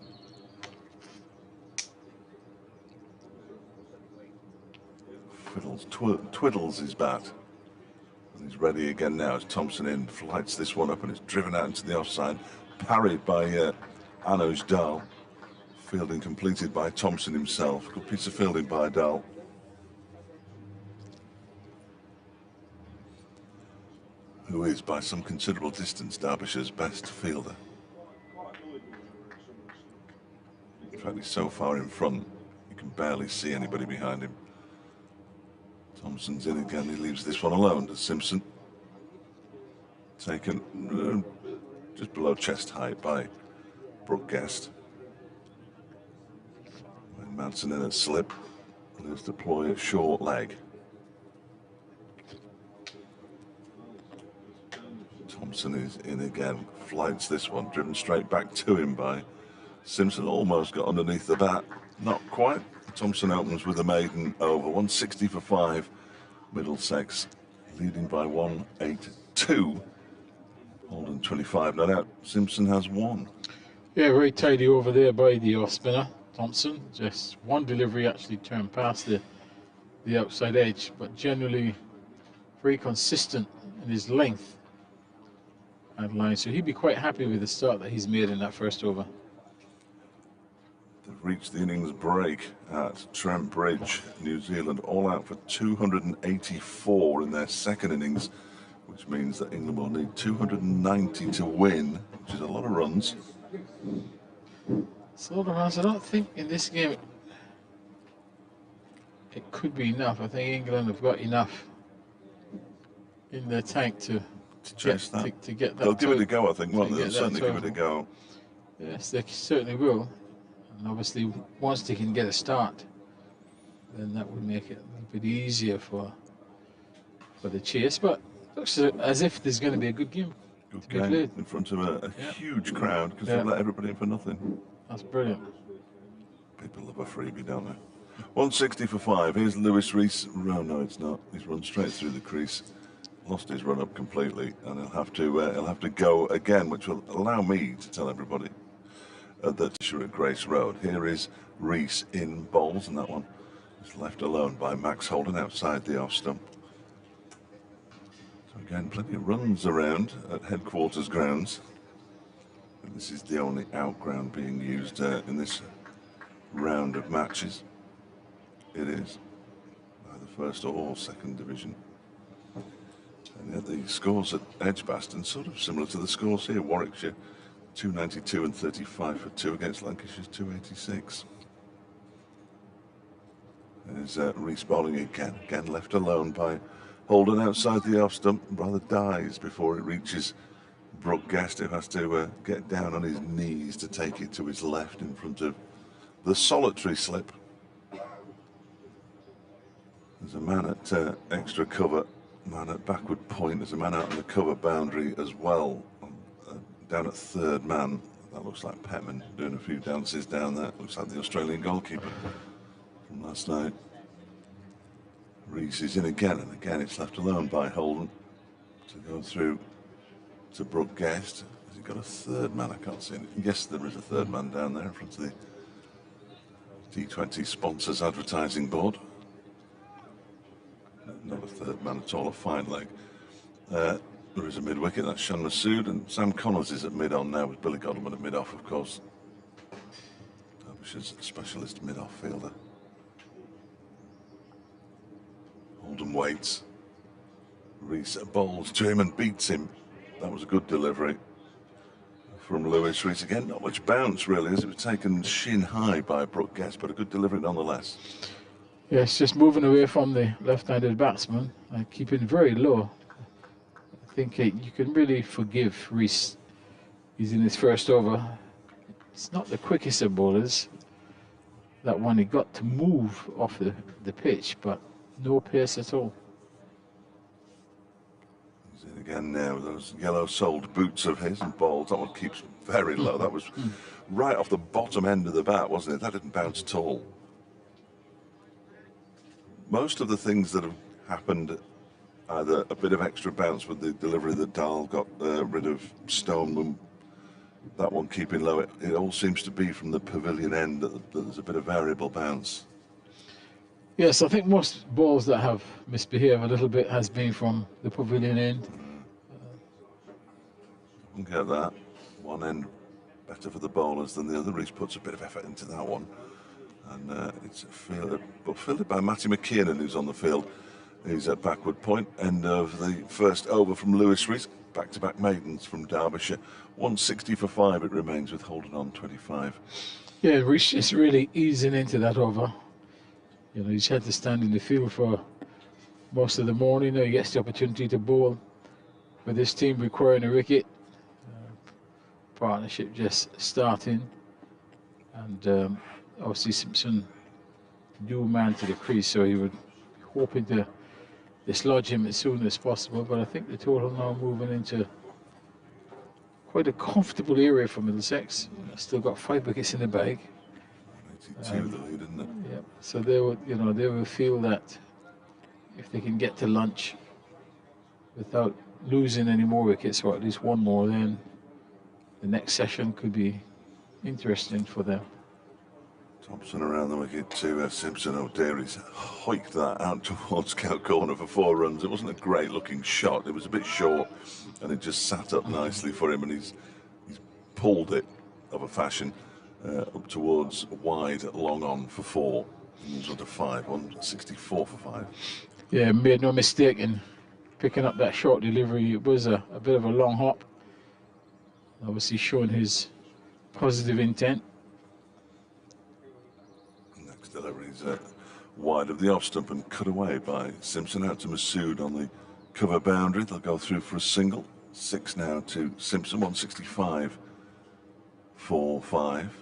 Twiddles his bat. And he's ready again now as Thompson in, flights this one up and it's driven out into the offside. Parried by Anuj Dal. Fielding completed by Thompson himself. Good piece of fielding by Dal. Who is by some considerable distance Derbyshire's best fielder. In fact, he's so far in front you can barely see anybody behind him. Thompson's in again, he leaves this one alone to Simpson. Taken just below chest height by Brooke Guest. When Madsen in a slip, let's deploy a short leg. Thompson is in again, flights this one, driven straight back to him by Simpson. Almost got underneath the bat, not quite. Thompson opens with a maiden over, 160 for 5. Middlesex leading by 182. Holden 25 not out. Simpson has 1. Yeah, very tidy over there by the off spinner Thompson. Just one delivery actually turned past the outside edge, but generally very consistent in his length at line. So he'd be quite happy with the start that he's made in that first over. They've reached the innings break at Trent Bridge, New Zealand, all out for 284 in their second innings, which means that England will need 290 to win, which is a lot of runs. It's a lot of runs. I don't think in this game it could be enough. I think England have got enough in their tank to chase that. To get that. They'll give it a go, I think, won't they? They'll certainly give it a go. Yes, they certainly will. And obviously, once they can get a start, then that would make it a little bit easier for the chase. But it looks as if there's going to be a good game. Good game in front of a huge crowd because they've let everybody in for nothing. That's brilliant. People love a freebie, don't they? 160 for 5. Here's Lewis Rees. No, it's not. He's run straight through the crease. Lost his run up completely, and he'll have to go again, which will allow me to tell everybody that Derbyshire at Grace Road. Here is Rees in bowls, and that one is left alone by Max Holden outside the off stump. So again, plenty of runs around at headquarters grounds. And this is the only out ground being used in this round of matches. It is either first or second division. And yet the scores at Edgbaston sort of similar to the scores here. Warwickshire 292 and 35 for 2 against Lancashire's 286. There's Reese bowling again. Again left alone by Holden outside the off stump. Rather dies before it reaches Brooke Guest, who has to get down on his knees to take it to his left in front of the solitary slip. There's a man at extra cover, man at backward point. There's a man out on the cover boundary as well, down at third man. That looks like Petman doing a few dances down there. Looks like the Australian goalkeeper from last night. Reese is in again, and again it's left alone by Holden to go through to Brooke Guest. Has he got a third man? I can't see it. Yes, there is a third man down there in front of the T20 sponsors advertising board. Not a third man at all, a fine leg. There is a mid-wicket, that's Shan Masood, and Sam Connors is at mid-on now with Billy Godleman at mid-off, of course. Derbyshire's specialist mid-off fielder. Holden waits. Reese bowls to him and beats him. That was a good delivery from Lewis Reese. Again, not much bounce really, as it was taken shin high by Brooke Guest, but a good delivery nonetheless. Yes, just moving away from the left-handed batsman and keeping very low. I think you can really forgive Reese. He's in his first over. It's not the quickest of bowlers. That one, he got to move off the pitch, but no pace at all. He's in again now with those yellow-soled boots of his and balls. That one keeps very low. That was right off the bottom end of the bat, wasn't it? That didn't bounce at all. Most of the things that have happened, either a bit of extra bounce with the delivery that Dahl got rid of Stoneman, that one keeping low, it all seems to be from the pavilion end that there's a bit of variable bounce. Yes, I think most balls that have misbehaved a little bit has been from the pavilion end. Get that. One end better for the bowlers than the other. Reese puts a bit of effort into that one. And it's fielded by Matty McKiernan, who's on the field. He's at backward point. End of the first over from Lewis Reese. Back-to-back maidens from Derbyshire. 160 for 5 it remains with Holden on 25. Yeah, Reese is really easing into that over. You know, he's had to stand in the field for most of the morning. Now he gets the opportunity to bowl with his team requiring a wicket. Partnership just starting. And obviously Simpson new man to the crease, so he would be hoping to dislodge him as soon as possible. But I think the total now moving into quite a comfortable area for Middlesex. Still got 5 wickets in the bag. 82 the lead, isn't it? Yeah. So they would, you know, they will feel that if they can get to lunch without losing any more wickets, or at least one more, then the next session could be interesting for them. Thompson around the wicket to Simpson. O'Deary's hoiked that out towards Scout corner for 4 runs. It wasn't a great looking shot. It was a bit short and it just sat up nicely for him, and he's pulled it of a fashion up towards wide long on for 4. He moves on to 5, 164 for 5. Yeah, made no mistake in picking up that short delivery. It was a bit of a long hop. Obviously showing his positive intent. Deliveries wide of the off stump and cut away by Simpson out to Masood on the cover boundary. They'll go through for a single. 6 now to Simpson, 165 for 5.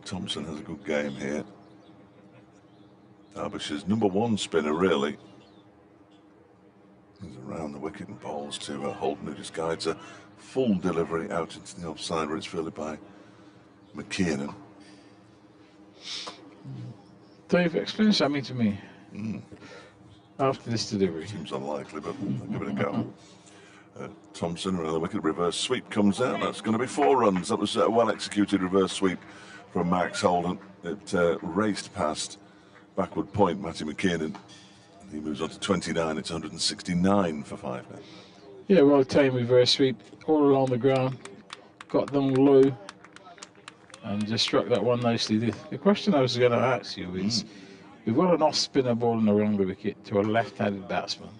Thompson has a good game here. Derbyshire's #1 spinner, really. He's around the wicket and bowls to Holden, who just guides a full delivery out into the offside where it's fielded by McKiernan. Dave, explain something to me after this delivery. Seems unlikely, but I'll give it a go. Thompson around the wicket, reverse sweep comes out. That's going to be 4 runs. That was a well-executed reverse sweep from Max Holden. It raced past backward point, Matty McKiernan. He moves on to 29. It's 169 for 5 now. Yeah, well timed reverse sweep all along the ground, got them low, and just struck that one nicely. The question I was going to ask you is, we've got an off-spinner bowling around the wicket to a left-handed batsman.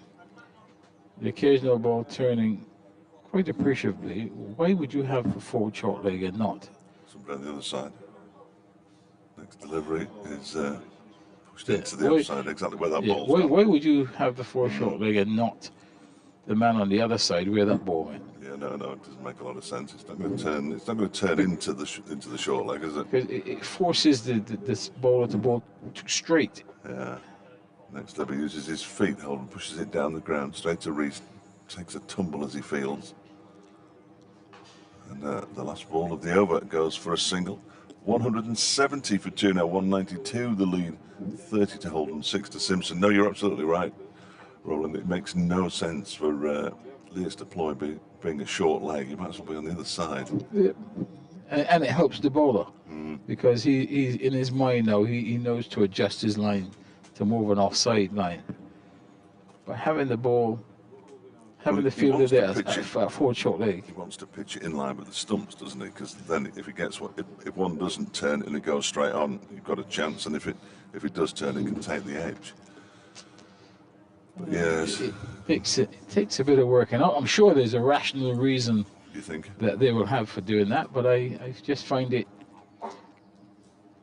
The occasional ball turning quite appreciably. Why would you have a forward short leg and not? Somebody on the other side. Next delivery is pushed Yeah, into the offside, exactly where that Yeah, ball's why, gone. why would you have the four short leg and not the man on the other side where that ball went? Yeah, no, it doesn't make a lot of sense. It's not going to turn. It's not going to turn into the short leg, is it? Because it forces this bowler to bowl too straight. Yeah. Next up, he uses his feet, Holden pushes it down the ground, straight to Reese, takes a tumble as he fields. And the last ball of the over goes for a single. 170 for 2 now, 192 the lead, 30 to Holden, 6 to Simpson. No, you're absolutely right, Roland. It makes no sense for Leas to ploy being a short leg. You might as well be on the other side. Yeah. And it helps the bowler because he's in his mind now, he knows to adjust his line to move an offside line. But having the ball, having the fielder there at forward short leg. He wants to pitch it in line with the stumps, doesn't he? Because then if he gets if one doesn't turn and it goes straight on, you've got a chance. And if it does turn, it can take the edge. But yes, It takes a bit of working out. I'm sure there's a rational reason you think that they will have for doing that, but I just find it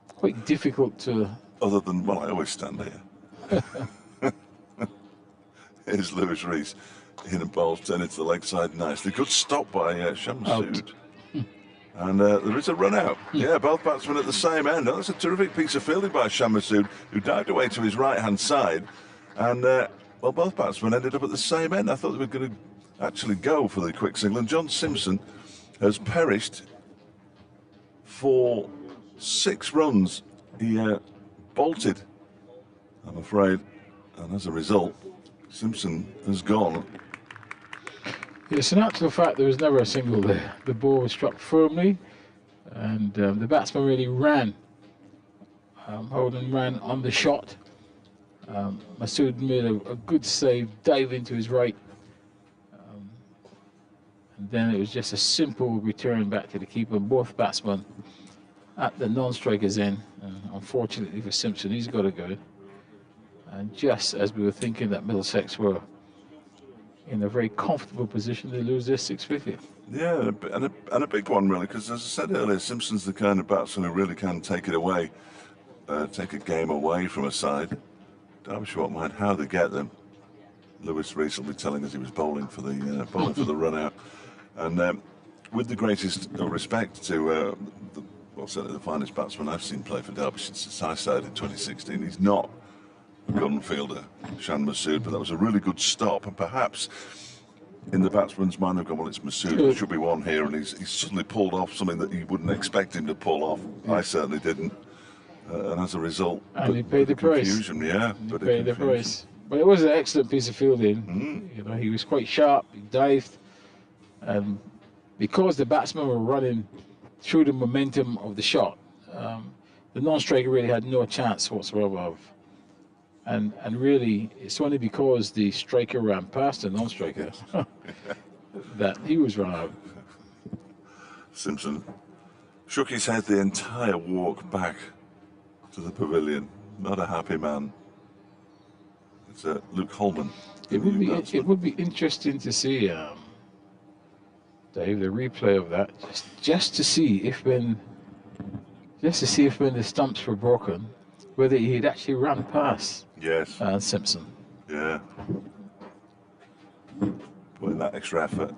quite difficult to. Other than, well, I always stand here. Here's Lewis Reese. In and bowls turn into the leg side nicely. Good stop by Shamsood. And there is a run out. Yeah, both batsmen at the same end. That's a terrific piece of fielding by Shamsood, who dived away to his right-hand side. And, well, both batsmen ended up at the same end. I thought they were going to actually go for the quick single. And John Simpson has perished for 6 runs. He bolted, I'm afraid. And as a result, Simpson has gone. Yes, in actual fact, there was never a single there. The ball was struck firmly, and the batsman really ran. Holden ran on the shot. Masood made a good save, dive into his right. And then it was just a simple return back to the keeper. Both batsmen at the non-striker's end. And unfortunately for Simpson, he's got to go. And just as we were thinking that Middlesex were in a very comfortable position, they lose their 6th wicket. Yeah, and a big one, really, because as I said earlier, Simpson's the kind of batsman who really can take it away, take a game away from a side. Derbyshire won't mind how they get them. Lewis Reese will be telling us he was bowling for the run out. And with the greatest respect to, certainly the finest batsman I've seen play for Derbyshire since I started in 2016, he's not gun fielder, Shan Masood, but that was a really good stop, and perhaps in the batsman's mind they've gone, well, it's Masood, there should be one here, and he's suddenly pulled off something that you wouldn't expect him to pull off. I certainly didn't, and as a result, and he paid the price. Yeah, he paid the price. But it was an excellent piece of fielding. You know, he was quite sharp. He dived, and because the batsmen were running through the momentum of the shot, the non-striker really had no chance whatsoever of. And really, it's only because the striker ran past the non-striker that he was run out. Simpson shook his head the entire walk back to the pavilion. Not a happy man. It's Luke Holman. It would be interesting to see, Dave, the replay of that, just to see if when the stumps were broken, whether he had actually run past. Yes. Simpson. Yeah. Putting that extra effort.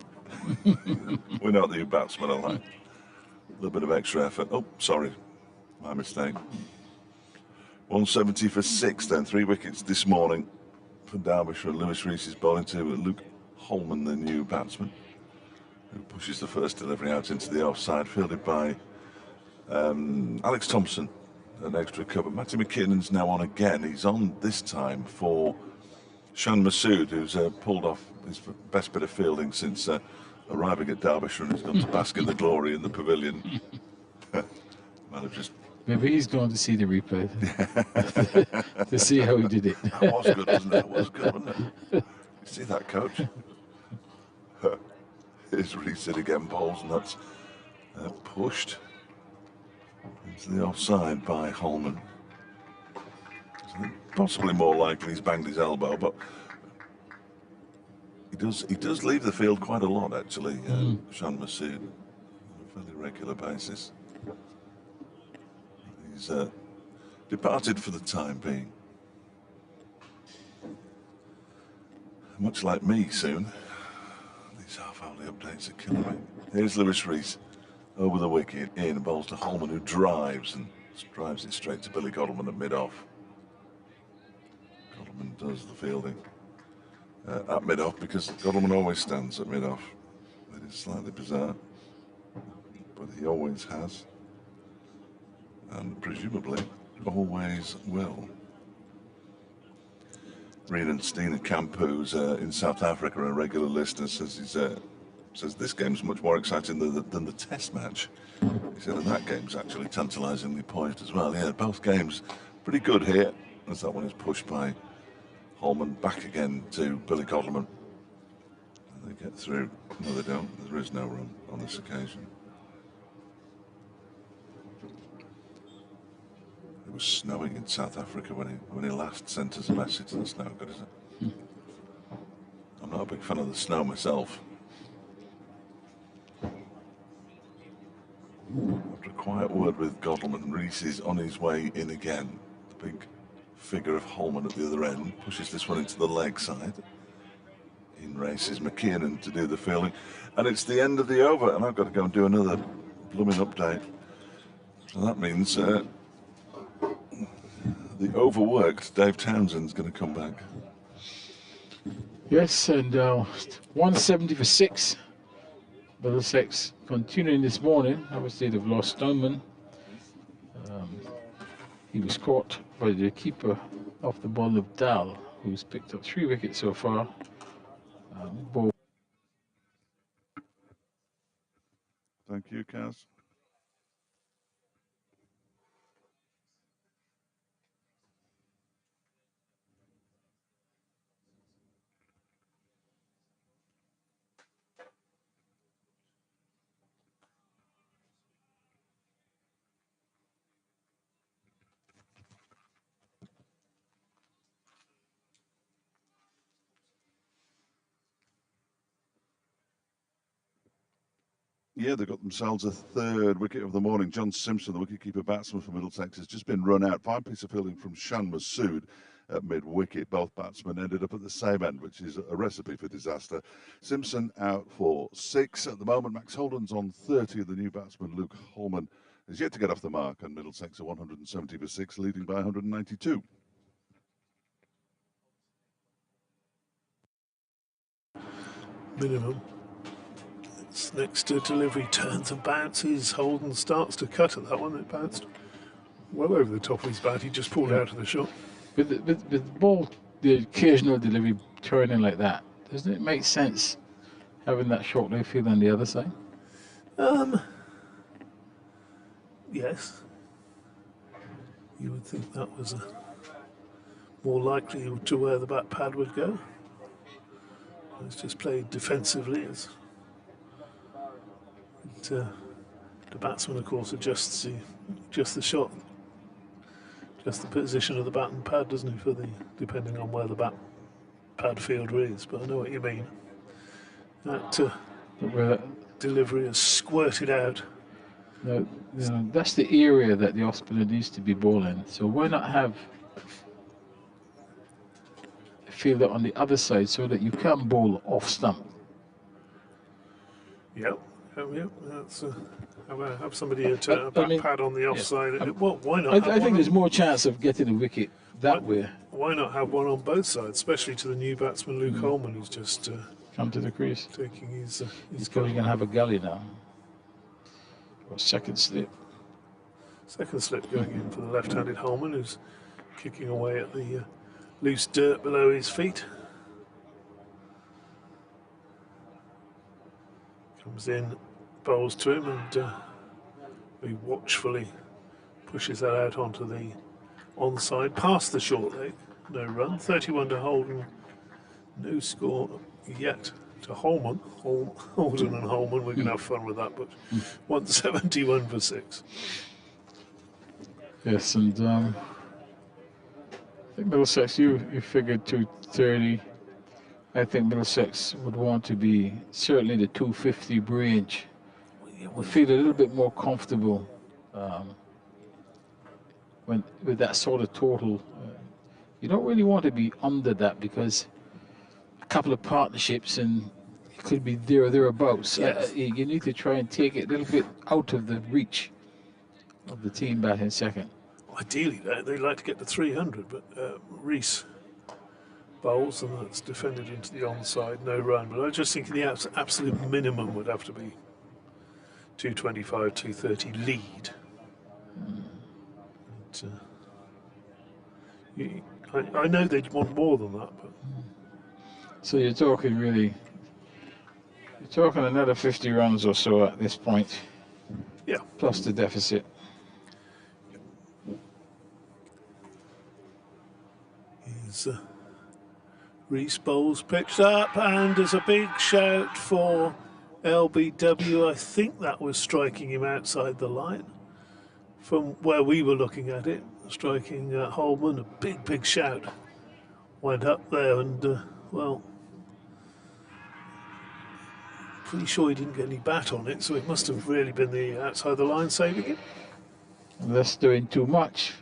We know what the batsmen are like. A little bit of extra effort. Oh, sorry. My mistake. 170 for 6 then. 3 wickets this morning for Derbyshire. Lewis Reese is bowling to Luke Holman, the new batsman, who pushes the first delivery out into the offside, fielded by Alex Thompson. An extra cover. Matty McKinnon's now on again. He's on this time for Shan Masood, who's pulled off his best bit of fielding since arriving at Derbyshire and has gone to bask in the glory in the pavilion. Maybe he's going to see the replay to see how he did it. That was good, wasn't it? That was good, wasn't it? You see that, coach? Here's Reese again, bowls, and that's pushed into the offside by Holman. Possibly more likely he's banged his elbow, but he does leave the field quite a lot, actually, Shan Masood, on a fairly regular basis. He's departed for the time being. Much like me soon. These half-hourly updates are killing me. Here's Lewis Rees over the wicket, in, bowls to Holman, who drives it straight to Billy Godalming at mid-off. Godalming does the fielding at mid-off, because Godalming always stands at mid-off. It is slightly bizarre, but he always has, and presumably always will. Rhiannon Steenkamp, who's in South Africa, a regular listener, says this game's much more exciting than the Test match. He said, and that game's actually tantalisingly poised as well. Yeah, both games pretty good here, as that one is pushed by Holman back again to Billy Godalming. And they get through. No, they don't. There is no run on this occasion. It was snowing in South Africa when he last sent us a message. That's no good, is it? I'm not a big fan of the snow myself. After a quiet word with Godalming, Rees is on his way in again. The big figure of Holman at the other end pushes this one into the leg side. In races McKiernan to do the fielding, and it's the end of the over, and I've got to go and do another blooming update. So that means the overworked Dave Townsend's going to come back. Yes, and 170 for 6. Middlesex continuing this morning. Obviously, they've lost Stoneman. He was caught by the keeper off the ball of Dal, who's picked up 3 wickets so far. Ball. Thank you, Kaz. Yeah, they've got themselves a 3rd wicket of the morning. John Simpson, the wicketkeeper batsman for Middlesex, has just been run out. Fine piece of fielding from Shan Masood at mid-wicket. Both batsmen ended up at the same end, which is a recipe for disaster. Simpson out for 6 at the moment. Max Holden's on 30. The new batsman, Luke Holman, is yet to get off the mark, and Middlesex are 170 for 6, leading by 192. Minimum. It's next to delivery, turns and bounces. Holden starts to cut at that one. It bounced well over the top of his bat. He just pulled out of the shot. With the ball, the occasional delivery turning like that, doesn't it make sense having that short leg field on the other side? Yes. You would think that was more likely to where the bat pad would go. It's just played defensively. The batsman, of course, adjusts the shot, just the position of the bat and pad, doesn't he, depending on where the bat pad fielder is. But I know what you mean. That delivery has squirted out. No, that's the area that the off-spinner needs to be bowling. So why not have a fielder on the other side so that you can bowl off stump? Yep. That's have somebody turn a back pad on the offside. Well, why not? I think there's more chance of getting a wicket that way. Why not have one on both sides, especially to the new batsman Luke Holman, who's just come to the crease, taking his. He's probably going to have a gully now. Or second slip. Second slip going in for the left-handed Holman, who's kicking away at the loose dirt below his feet. Comes in, bowls to him, and he watchfully pushes that out onto the onside, past the short leg. No run. 31 to Holden. No score yet to Holman. Holden and Holman. We can have fun with that, but 171 for 6. Yes, and I think Middlesex, you figured 230. I think Middlesex would want to be certainly the 250 range. Would feel a little bit more comfortable with that sort of total. You don't really want to be under that, because a couple of partnerships and it could be there or thereabouts. Yes. You need to try and take it a little bit out of the reach of the team batting second. Ideally, they'd like to get to 300, but Reese bowls, and that's defended into the onside, no run. But I just think the absolute minimum would have to be 225, 230 lead. But, I know they'd want more than that, but So you're talking another 50 runs or so at this point. yeah. Plus the deficit. Reese bowls, pitched up, and there's a big shout for LBW. I think that was striking him outside the line. From where we were looking at it, striking Holman, a big shout went up there, and well, pretty sure he didn't get any bat on it, so it must have really been the outside the line saving it. That's doing too much.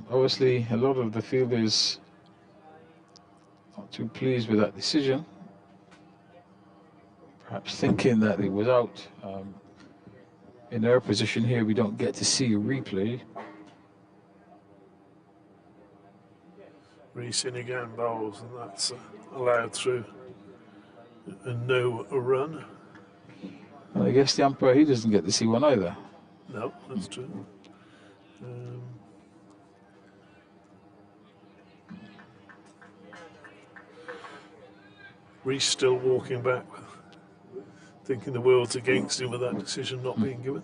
Obviously, a lot of the fielders not too pleased with that decision. Perhaps thinking that it was out. In our position here, we don't get to see a replay. Reese in again bowls, and that's allowed through. And no run. And I guess the umpire, he doesn't get to see one either. No, that's true. Reese still walking back, thinking the world's against him with that decision not being given.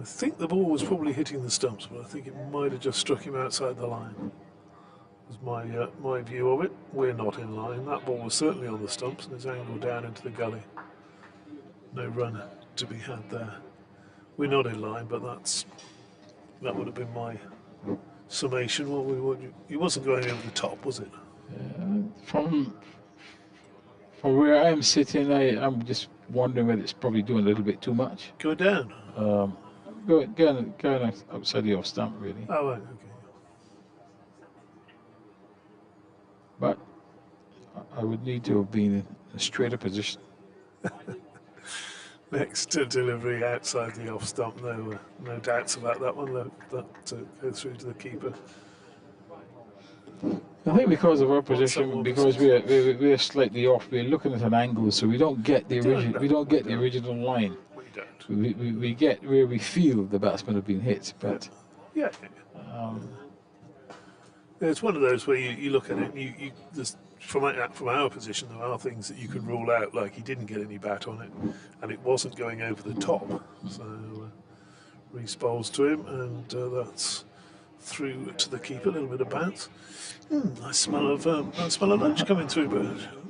I think the ball was probably hitting the stumps, but I think it might have just struck him outside the line. Was my view of it. We're not in line. That ball was certainly on the stumps and is angled down into the gully. No run to be had there. We're not in line, but that would have been my summation. Well, he wasn't going over the top, was it? From where I am sitting, I'm just wondering whether it's probably doing a little bit too much. Go down. Going outside the off stump, really. Oh, right, okay. But I would need to have been in a straighter position. Next delivery outside the off stump. No doubts about that one. That goes through to the keeper. I think because of our position, because we're slightly off, we're looking at an angle, so we don't get the original line. We don't. We get where we feel the batsmen have been hit, but yeah. It's one of those where you look at it and from our position, there are things that you could rule out, like he didn't get any bat on it and it wasn't going over the top. So Reese bowls to him, and that's through to the keeper. A little bit of bounce. I smell of lunch coming through, but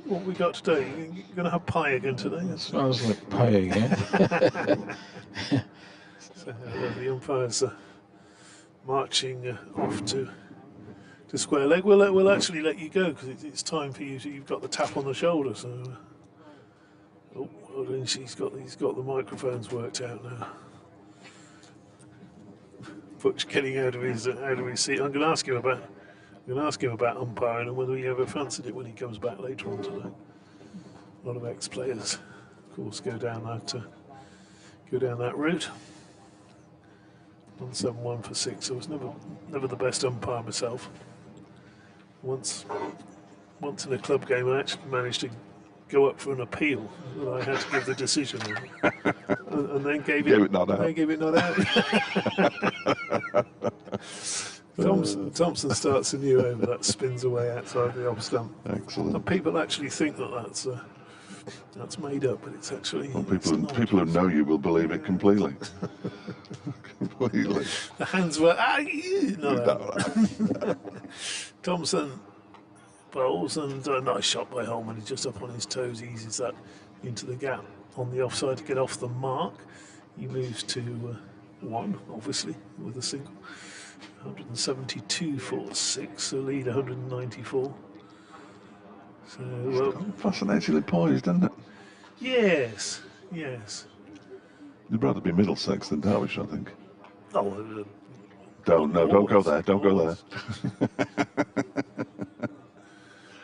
what we got today? You're going to have pie again today? It smells like pie again. So the umpires marching off to square leg. We'll actually let you go because it's time for you. You've got the tap on the shoulder. So, he's got the microphones worked out now. Butch getting out of his seat. I'm going to ask him about umpiring and whether he ever fancied it when he comes back later on today. A lot of ex-players, of course, go down that route. 171 for 6. I was never the best umpire myself. Once in a club game, I actually managed to go up for an appeal that I had to give the decision on, and then gave it not out. Thompson starts anew over that, spins away outside the off stump. Excellent. And people actually think that's made up, but it's actually. Well, people who know you will believe it completely. Completely. The hands were no. Thompson bowls, and a nice shot by Holman. He's just up on his toes, eases that into the gap on the offside to get off the mark. He moves to 1, obviously, with a single. 172 for 6, so lead 194. So Fascinatingly poised, isn't it? Yes. You'd rather be Middlesex than Derbyshire, I think. Oh, Don't go there. Don't go there.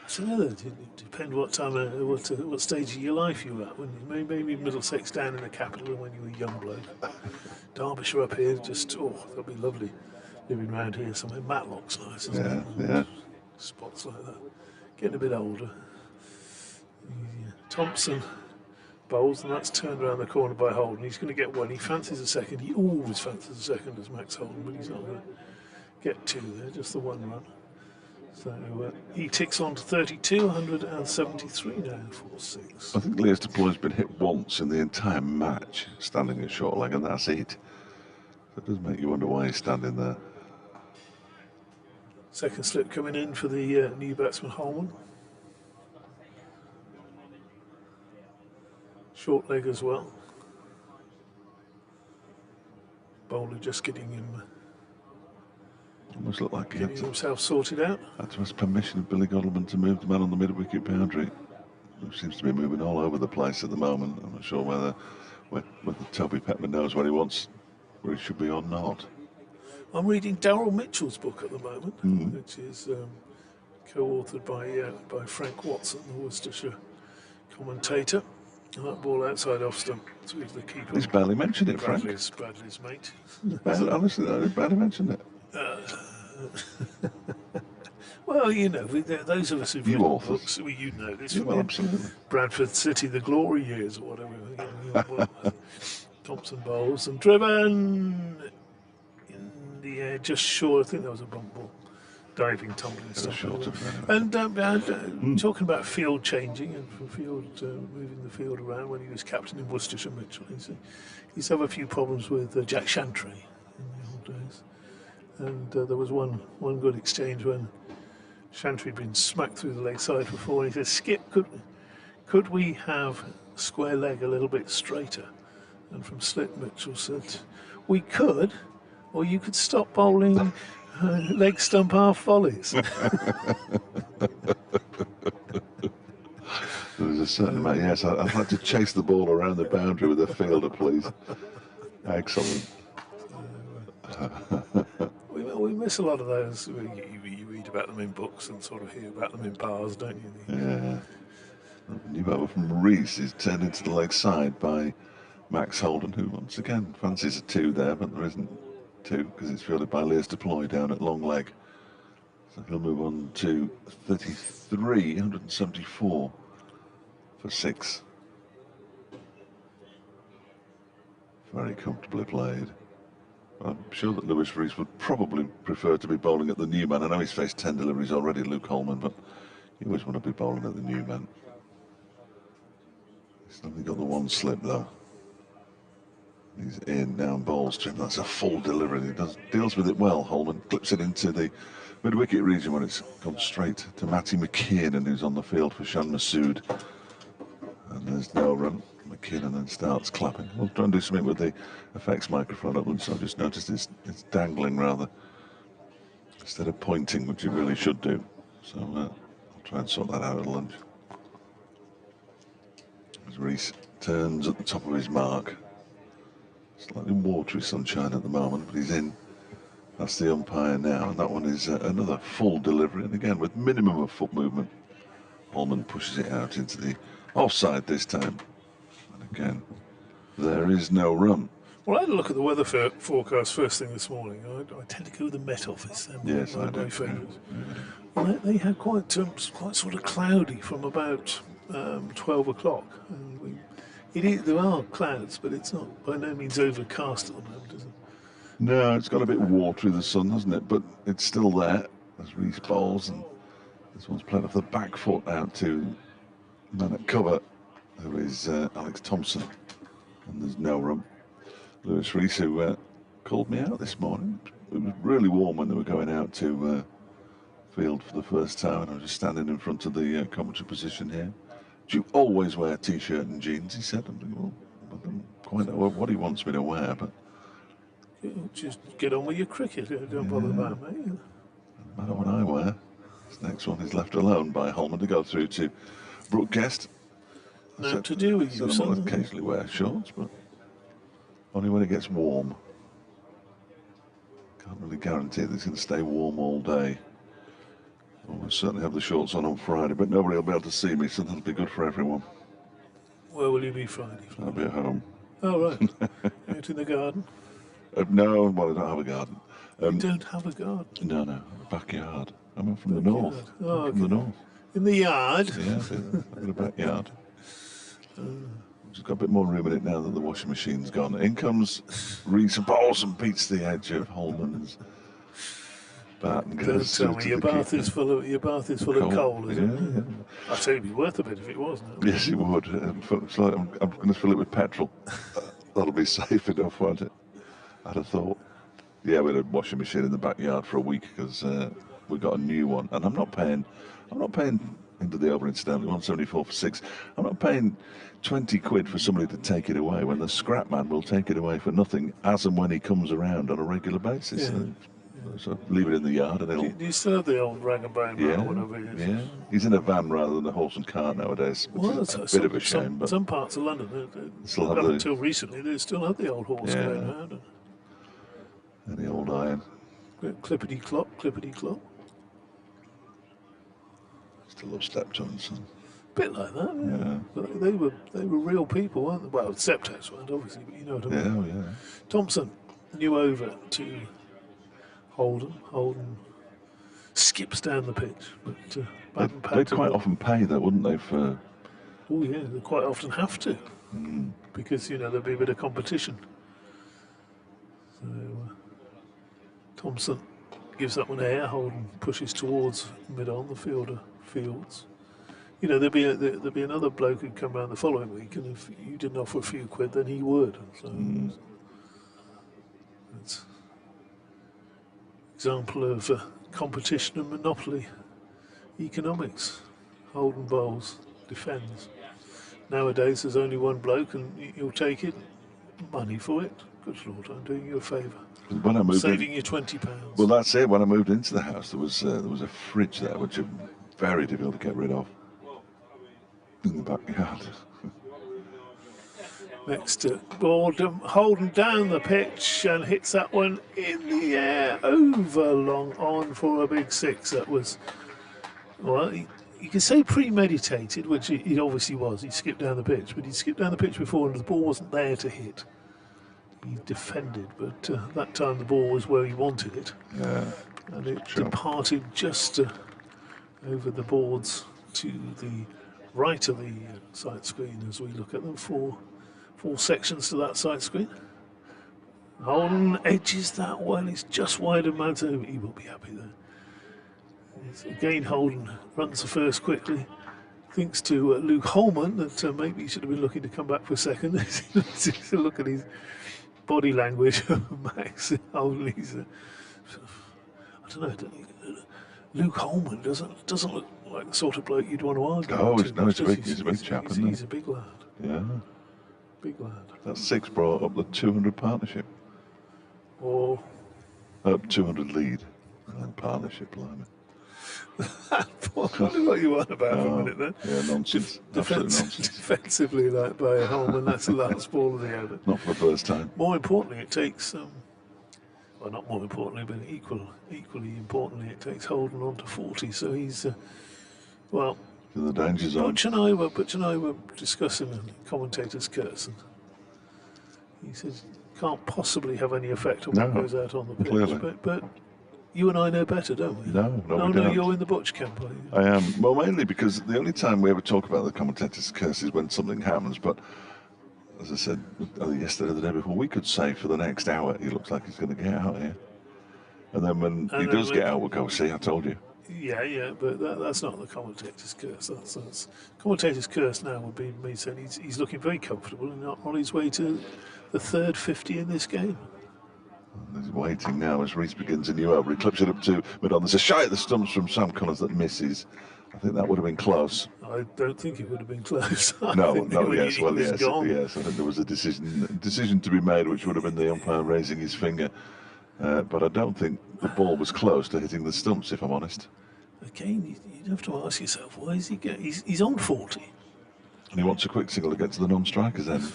So it depends what time, what stage of your life you were at. Maybe Middlesex down in the capital when you were a young bloke. Derbyshire up here, that'll be lovely. Living around here somewhere. Matlock's nice, isn't it? Yeah. Spots like that. Getting a bit older. Yeah. Thompson bowls, and that's turned around the corner by Holden. He's going to get one. He fancies a second. He always fancies a second as Max Holden, but he's not going to get two there, just the one run. So he ticks on to 32, 173 now, 4-6. I think Leas Deploy's been hit once in the entire match, standing at short leg, and that's it. So it does make you wonder why he's standing there. Second slip coming in for the new batsman Holman. Short leg as well. Bowler just getting Almost looked like he had himself sorted out. Had to ask permission of Billy Godleman to move the man on the mid-wicket boundary, who seems to be moving all over the place at the moment. I'm not sure whether Toby Petman knows where he should be or not. I'm reading Daryl Mitchell's book at the moment, which is co-authored by Frank Watson, the Worcestershire commentator. And that ball outside off stump to the keeper. He's barely mentioned it, Frank. Bradley's mate. Honestly, I barely mentioned it. Well, you know, those of us who've written books, you know this. Well, absolutely. Bradford City, the glory years, or whatever. Thompson bowls and driven in the air, just short. I think that was a bump ball. Diving, tumbling stuff. And talking about field changing and from moving the field around when he was captain in Worcestershire Mitchell, he used to have a few problems with Jack Shantry in the old days. And there was one good exchange when Shantry had been smacked through the leg side for four, and he said, "Skip, could we have square leg a little bit straighter?" And from slip, Mitchell said, "We could, or you could stop bowling leg stump half volleys." There's a certain amount, yes, I'd like to chase the ball around the boundary with a fielder, please. Excellent. We miss a lot of those. You read about them in books and sort of hear about them in bars, don't you? Yeah. New over from Rees is turned into the leg side by Max Holden, who once again fancies a two there, but there isn't two because it's fielded by Leas Deploy down at long leg. So he'll move on to 33, 174 for 6. Very comfortably played. I'm sure that Lewis Rees would probably prefer to be bowling at the new man. I know he's faced 10 deliveries already, Luke Holman, but you always want to be bowling at the new man. He's only got the one slip though. He's in now and bowls to him. That's a full delivery. He deals with it well. Holman clips it into the mid-wicket region when it's gone straight to Matty McKiernan, who's on the field for Shan Masood. And there's no run. McKinnon then starts clapping. We'll try and do something with the effects microphone at lunch. So I've just noticed it's dangling rather instead of pointing, which it really should do. So I'll try and sort that out at lunch. As Rees turns at the top of his mark. Slightly watery sunshine at the moment, but he's in. That's the umpire now, and that one is another full delivery, and again with minimum of foot movement. Holman pushes it out into the offside this time. Again, there is no run. Well, I had a look at the weather forecast first thing this morning. I tend to go with the Met Office. Yes, I do. My favourites. Well, they had quite sort of cloudy from about 12 o'clock. There are clouds, but it's not by no means overcast at the moment, is it? No, it's got a bit watery, the sun, hasn't it? But it's still there. There's Rees bowls, and this one's played off the back foot out to man at cover, who is Alex Thompson, and there's no run. Lewis Rees, who called me out this morning. It was really warm when they were going out to field for the first time, and I was just standing in front of the commentary position here. Do you always wear a t-shirt and jeans? He said. I'm thinking, well, I don't quite know what he wants me to wear, but just get on with your cricket. Don't bother about me. No matter what I wear. This next one is left alone by Holman to go through to Brooke Guest. Nothing to do with you, son. I'll occasionally wear shorts, but Only when it gets warm. Can't really guarantee that it's going to stay warm all day. I'll certainly have the shorts on Friday, but nobody will be able to see me, so that'll be good for everyone. Where will you be Friday? I'll be at home. Oh, right. Out in the garden? No, well, I don't have a garden. You don't have a garden? No, a backyard. I'm from the north. Oh, from the north. In the yard? Yeah, I've got a backyard. Just got a bit more room in it now that the washing machine's gone. In comes Reese Bowles and beats the edge of Holman's bat and goes. Don't tell me your bath is full of coal, isn't it? Yeah. I'd say it'd be worth a bit if it wasn't. Yes, it would. It's like I'm going to fill it with petrol. That'll be safe enough, won't it? I'd have thought. Yeah, we had a washing machine in the backyard for a week because we got a new one, and I'm not paying into the over incidentally 174 for 6. I'm not paying 20 quid for somebody to take it away when the scrap man will take it away for nothing as and when he comes around on a regular basis. Yeah. So leave it in the yard and it'll. Do you still have the old rag and bone Yeah, or whatever it is? yeah. He's in a van rather than a horse and cart nowadays, which is a bit of a shame. But some parts of London, still have up the- until recently, they still had the old horse Yeah. going around. and the old iron. Clippity clop, clippity clop. Still love steptones. Bit like that, yeah. Yeah. But they were real people, weren't they? Well, Septos weren't, obviously, but you know what I mean. Yeah, yeah. Thompson, new over to Holden. Holden skips down the pitch, but They'd quite often pay though, wouldn't they, for... Oh yeah, they quite often have to, because there'll be a bit of competition. So Thompson gives that one air. Holden pushes towards mid-on. The fielder fields. There'd be another bloke who'd come round the following week, and if you didn't offer a few quid, then he would. So it's an example of competition and monopoly economics. Holden bowls, defends. Nowadays, there's only one bloke, and you'll take it. Money for it. Good Lord, I'm doing you a favour. When I moved Saving you £20. Well, that's it. When I moved into the house, there was a fridge there, which is very difficult to get rid of. In the backyard. Next to Boredom, Holden down the pitch and hits that one in the air, over long on for a big 6. That was, well, you can say premeditated, which it obviously was. He skipped down the pitch, but he skipped down the pitch before and the ball wasn't there to hit. He defended, but that time the ball was where he wanted it. Yeah. And it departed just over the boards to the right of the side screen as we look at them. Four sections to that side screen. Holden edges that one. It's just wide of Manton. He will be happy there. Again, Holden runs the first quickly. Thinks to Luke Holman that maybe he should have been looking to come back for a second. Look at his body language of Max Holden. He's I don't know. Luke Holman doesn't look like the sort of bloke you'd want to argue. Oh, with. he's a big chap, isn't he? He's a big lad. Yeah. Big lad. That 6 brought up the 200 partnership. Or 200 lead. Partnership, blimey. I wonder what you want about for a minute then. Yeah, nonsense. Absolute nonsense. Defensively, like by Holman, that's the last ball of the over. Not for the first time. More importantly, it takes, well, not more importantly, but equally importantly, it takes Holden on to 40. So he's, well, The danger zone. Butch and I were discussing a commentator's curse, and he says can't possibly have any effect on what goes out on the pitch. Clearly. But you and I know better, don't we? No, we don't. You're in the Butch camp, are you? I am. Well, mainly because the only time we ever talk about the commentator's curse is when something happens. But as I said yesterday, the day before, we could say for the next hour he looks like he's going to get out here. And then when he does get out, we'll go, see, I told you. Yeah, but that's not the commentator's curse. That's commentator's curse now would be me saying he's looking very comfortable and on his way to the third 50 in this game. He's waiting now as Reese begins a new over. He clips it up to mid-on. There's a shy at the stumps from Sam Connors that misses. I think that would have been close. I don't think it would have been close. Yes. I think there was a decision to be made, which would have been the umpire raising his finger. But I don't think the ball was close to hitting the stumps, if I'm honest. Again, you'd have to ask yourself, why is he getting... He's on 40. And he wants a quick single to get to the non-strikers end.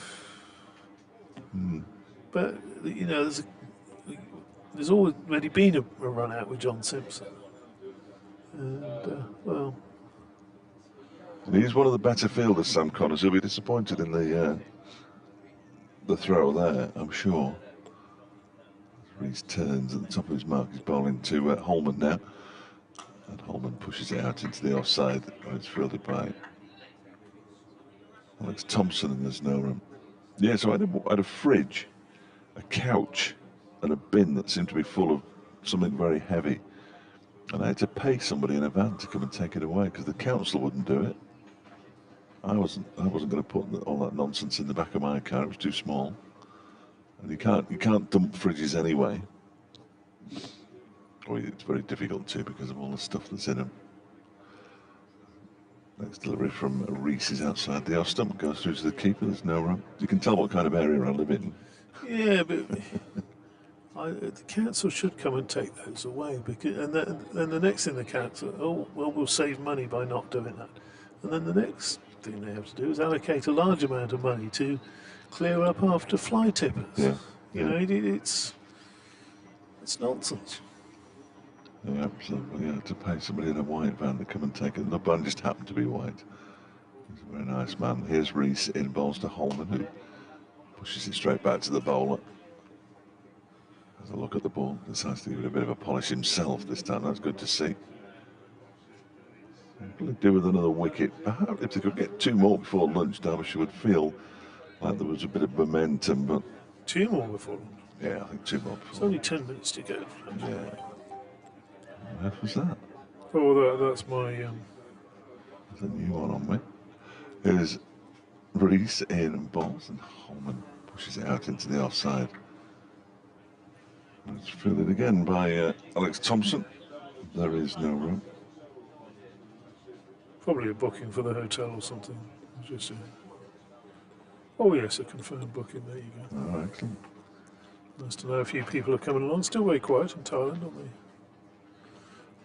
But you know, there's already been a run out with John Simpson, and well, And he's one of the better fielders, Sam Connors. He'll be disappointed in the throw there, I'm sure. Reese turns at the top of his mark. He's bowling to Holman now. And Holman pushes it out into the offside. It's fielded by Alex Thompson, and there's no room. Yeah, so I had a fridge, a couch, and a bin that seemed to be full of something very heavy. And I had to pay somebody in a van to come and take it away because the council wouldn't do it. I wasn't going to put all that nonsense in the back of my car. It was too small. And you can't dump fridges anyway. Or it's very difficult to because of all the stuff that's in them. Next delivery from Reese is outside the off stump, goes through to the keeper. There's no room. You can tell what kind of area I live in. Yeah, but the council should come and take those away because, and then the next thing the council, oh well, we'll save money by not doing that, and then the next thing they have to do is allocate a large amount of money to clear up after fly tippers. Yeah. You know, it's nonsense. Yeah, absolutely. You have to pay somebody in a white van to come and take it. The van just happened to be white. He's a very nice man. Here's Reese in bowls to Holman, who pushes it straight back to the bowler. Has a look at the ball. Decides to give it a bit of a polish himself this time. That's good to see. What will they do with another wicket? Perhaps if they could get 2 more before lunch, Derbyshire would feel like there was a bit of momentum. But 2 more before lunch? Yeah, I think 2 more before. It's only 10 minutes to go. Yeah. What was that? Oh, that's my... There's a new one on me. Here's Reese in and balls, and Holman pushes it out into the offside. It's fielded again by Alex Thompson. There is no room. Probably a booking for the hotel or something. Just oh yes, a confirmed booking. There you go. Oh, excellent. Nice to know a few people are coming along. Still very quiet in Thailand,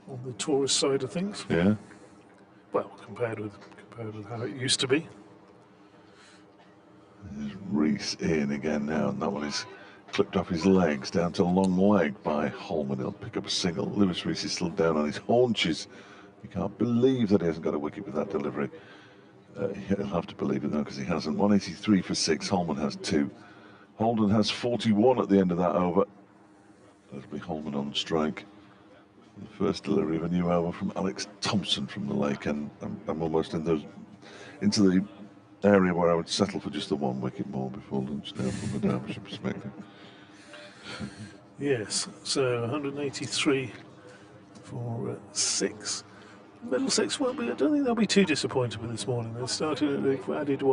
on the tourist side of things. Yeah. Well, compared with how it used to be. There's Reese in again now, and that one is clipped off his legs down to long leg by Holman. He'll pick up a single. Lewis Reese is still down on his haunches. You can't believe that he hasn't got a wicket with that delivery. He'll have to believe it though, because he hasn't. 183 for 6. Holman has 2. Holden has 41 at the end of that over. That'll be Holman on strike. The first delivery of a new over from Alex Thompson from the lake, and I'm almost into the area where I would settle for just the 1 wicket more before lunch now from the Derbyshire perspective. Yes, so 183 for 6. Middlesex won't be, I don't think they'll be too disappointed with this morning. They've added,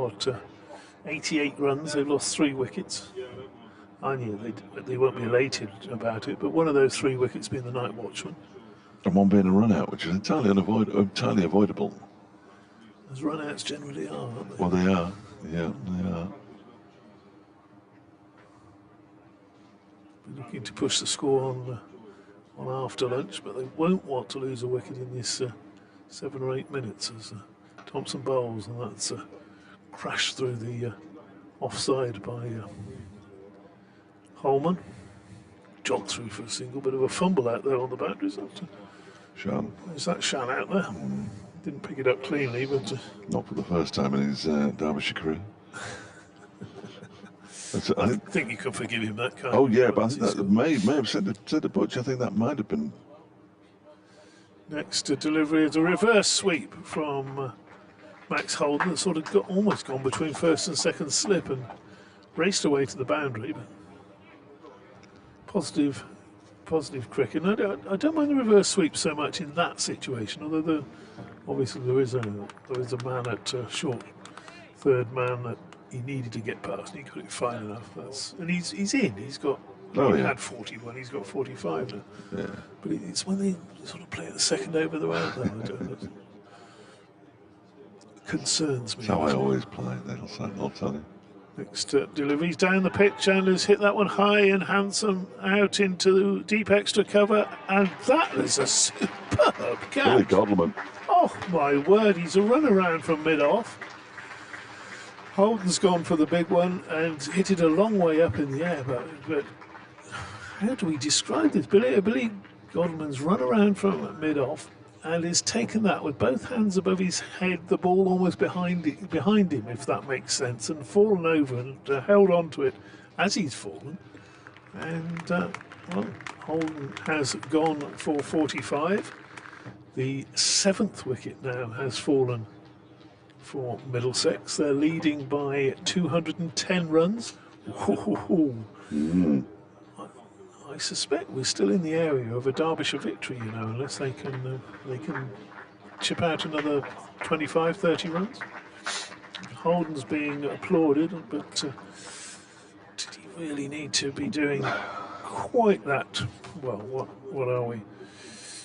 88 runs, they've lost 3 wickets. I knew they won't be elated about it, but one of those 3 wickets being the night watchman. And one being a run out, which is entirely avoidable. As run outs generally are, aren't they? Well, they are. Yeah, they are. We're looking to push the score on after lunch, but they won't want to lose a wicket in this 7 or 8 minutes as Thompson bowls, and that's crashed through the offside by Holman. Jogged through for a single, bit of a fumble out there on the boundaries. Shan. Is that Shan out there? Didn't pick it up cleanly, but... Not for the first time in his Derbyshire career. I think you could forgive him that kind. Oh yeah, but I think that may have said the butch. I think that might have been. Next delivery is a reverse sweep from Max Holden that sort of almost gone between first and second slip and raced away to the boundary. But positive cricket. And I don't mind the reverse sweep so much in that situation, although obviously there is a man at short third man that he needed to get past, and he got it fine enough. And he's in. He's got. Oh, he yeah. had 41. He's got 45 now. Yeah. But it's when they sort of play at the second over the round. That concerns me. That's how I always play. They'll tell you. Next delivery's down the pitch, and has hit that one high and handsome out into the deep extra cover, and that is a superb catch. Billy Godleman. Oh my word! He's a run around from mid off. Holden's gone for the big one and hit it a long way up in the air, but how do we describe this? Billy Godman's run around from mid-off and has taken that with both hands above his head, the ball almost behind him, if that makes sense, and fallen over and held on to it as he's fallen. And, well, Holden has gone for 45. The 7th wicket now has fallen for Middlesex. They're leading by 210 runs. I suspect we're still in the area of a Derbyshire victory, you know, unless they can chip out another 25, 30 runs. Holden's being applauded, but did he really need to be doing quite that? Well, what are we?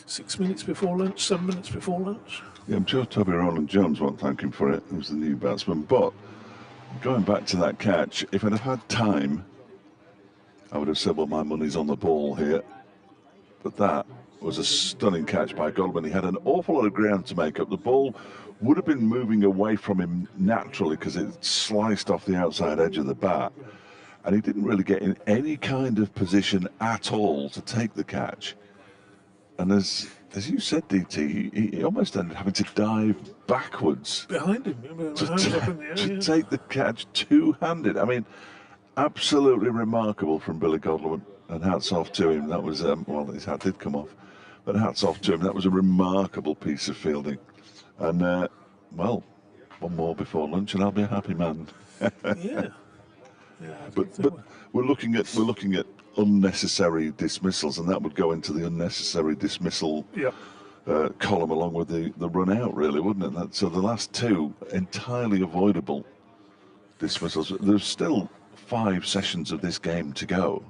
6 minutes before lunch, 7 minutes before lunch? Yeah, I'm sure Toby Rowland-Jones won't thank him for it. He was the new batsman. But going back to that catch, if I'd have had time, I would have said, well, my money's on the ball here. But that was a stunning catch by Godwin. He had an awful lot of ground to make up. The ball would have been moving away from him naturally because it sliced off the outside edge of the bat. And he didn't really get in any kind of position at all to take the catch. And as you said, DT, he almost ended up having to dive backwards behind him, to take the catch two-handed. I mean, absolutely remarkable from Billy Godwin, and hats off to him. That was, well, his hat did come off, but hats off to him. That was a remarkable piece of fielding. And, well, one more before lunch and I'll be a happy man. Yeah. But we're looking at unnecessary dismissals, and that would go into the unnecessary dismissal column along with the run out, really, wouldn't it? So the last two entirely avoidable dismissals. There's still 5 sessions of this game to go.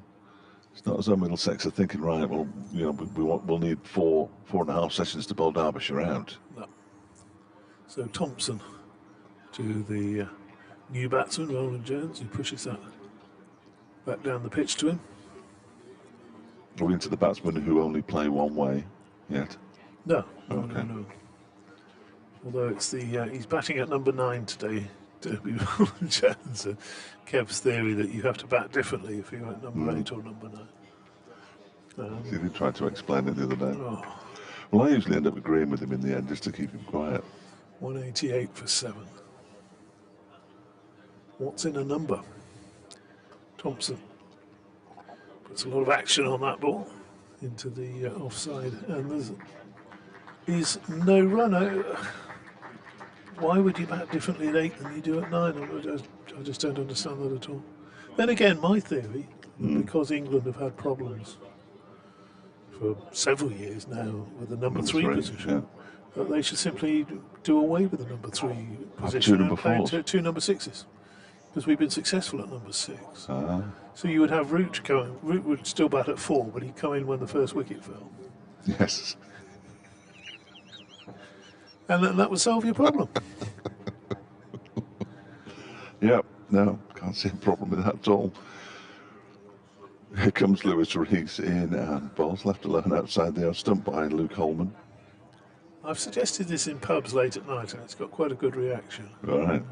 It's not as though Middlesex are thinking, right, well, you know, we'll need 4.5 sessions to bowl Derbyshire out. No. So Thompson to the new batsman, Rowland-Jones, who pushes that back down the pitch to him. Are we into the batsmen who only play one way yet? No. Okay. No. Although it's he's batting at number 9 today, Derby Rowland-Jones. Kev's theory that you have to bat differently if you're at number 8 or number 9. He did try to explain it the other day. Oh. Well, I usually end up agreeing with him in the end just to keep him quiet. 188 for 7. What's in a number? Thompson puts a lot of action on that ball into the offside, and there's no run. Why would you bat differently at 8 than you do at 9? I just don't understand that at all. Then again, my theory, because England have had problems for several years now with the number 3 position, that they should simply do away with the number 3 position and play 2 number 6s. Because we've been successful at number 6. So you would have Root going. Root would still bat at 4, but he'd come in when the first wicket fell. Yes. And then that would solve your problem. Yeah, no, can't see a problem with that at all. Here comes Lewis Rees in, and ball's left alone outside the stump by Luke Holman. I've suggested this in pubs late at night, and it's got quite a good reaction. Right.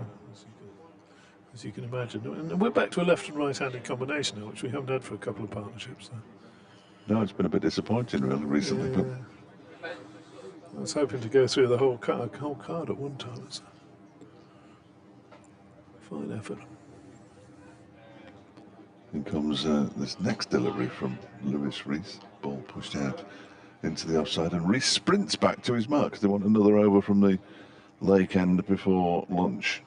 As you can imagine. And we're back to a left and right-handed combination now, which we haven't had for a couple of partnerships. So. No, it's been a bit disappointing really recently. Yeah. But I was hoping to go through the whole card at one time. It's a fine effort. In comes this next delivery from Lewis Rees. Ball pushed out into the offside, and Rees sprints back to his mark. They want another over from the lake end before lunch.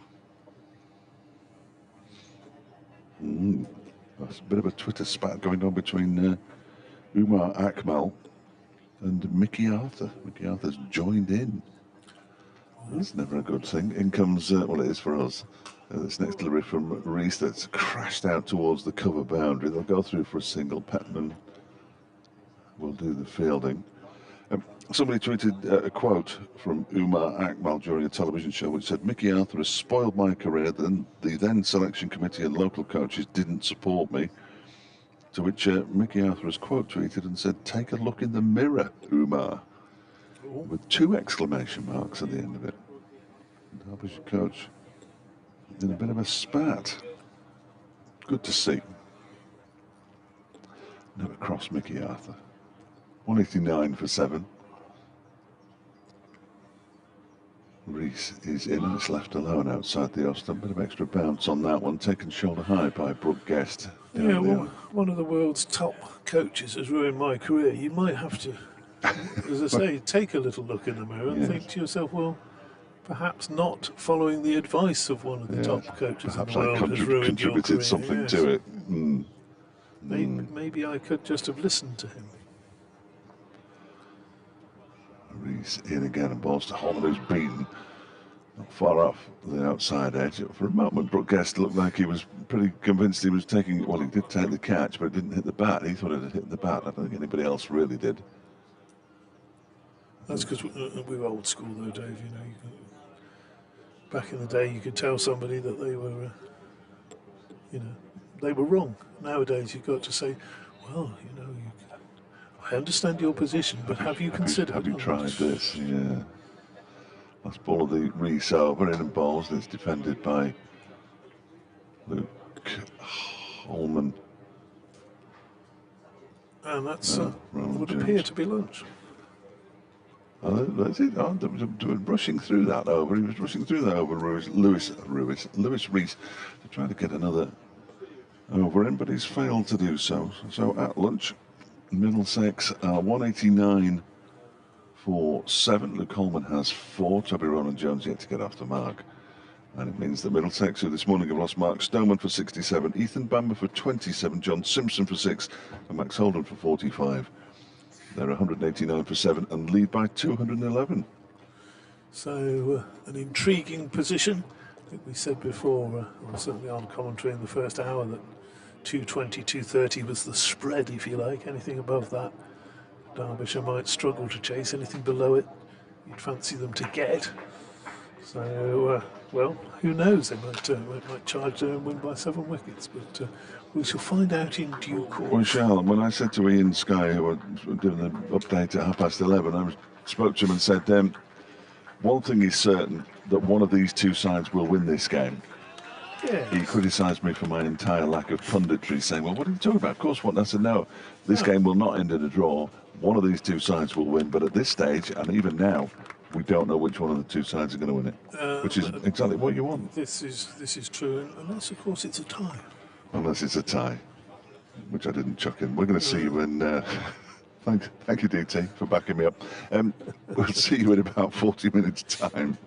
That's a bit of a Twitter spat going on between Umar Akmal and Mickey Arthur. Mickey Arthur's joined in. That's never a good thing. In comes, well, it is for us. This next delivery from Rees that's crashed out towards the cover boundary. They'll go through for a single. Petman will do the fielding. Somebody tweeted a quote from Umar Akmal during a television show which said, "Mickey Arthur has spoiled my career. Then the then selection committee and local coaches didn't support me." To which Mickey Arthur has quote tweeted and said, "Take a look in the mirror, Umar," with 2 exclamation marks at the end of it. Derbyshire coach in a bit of a spat. Good to see. Never crossed Mickey Arthur. 189 for 7. Rees is in and it's left alone outside the off stump. Bit of extra bounce on that one, taken shoulder high by Brooke Guest. Yeah, well, one of the world's top coaches has ruined my career. You might have to, as I say, take a little look in the mirror and think to yourself, well, perhaps not following the advice of one of the top coaches in the world has ruined your career. Contributed something to it. Maybe I could just have listened to him. Rees in again and balls to Holman, who's beaten. Not far off the outside edge. For a moment, Brooke Guest looked like he was pretty convinced he was taking. Well, he did take the catch, but it didn't hit the bat. He thought it had hit the bat. I don't think anybody else really did. That's because we were old school, though, Dave. You know, back in the day, you could tell somebody that they were, they were wrong. Nowadays, you've got to say, well, I understand your position, but have you considered? Have you tried this? Yeah. Last ball of the Rees over, in and balls, and it's defended by Luke Holman. And that's would appear to be lunch. That's it. Rushing through that over. He was rushing through that over Lewis Rees to try to get another over in, but he's failed to do so. So at lunch, Middlesex 189 for 7. Luke Holman has 4. Toby Rowland-Jones yet to get off the mark. And it means that Middlesex, who this morning have lost Mark Stoneman for 67, Ethan Bamber for 27, John Simpson for 6, and Max Holden for 45. They're 189 for 7 and lead by 211. So an intriguing position. I think we said before, certainly on commentary in the first hour, that 220, 230 was the spread, if you like. Anything above that, Derbyshire might struggle to chase. Anything below it, you'd fancy them to get. So, well, who knows? They might charge there and win by 7 wickets, but we shall find out in due course. We shall. When I said to Ian Sky, who were doing the update at 11:30, I spoke to him and said, one thing is certain, that one of these two sides will win this game. Yes. He criticised me for my entire lack of punditry, saying, well, what are you talking about? Of course, what? And I said, no, this game will not end in a draw. One of these two sides will win, but at this stage, and even now, we don't know which one of the two sides are going to win it, which is exactly what you want. This is true, unless, of course, it's a tie. Unless it's a tie, which I didn't chuck in. We're going to see you in... thank you, DT, for backing me up. We'll see you in about 40 minutes' time.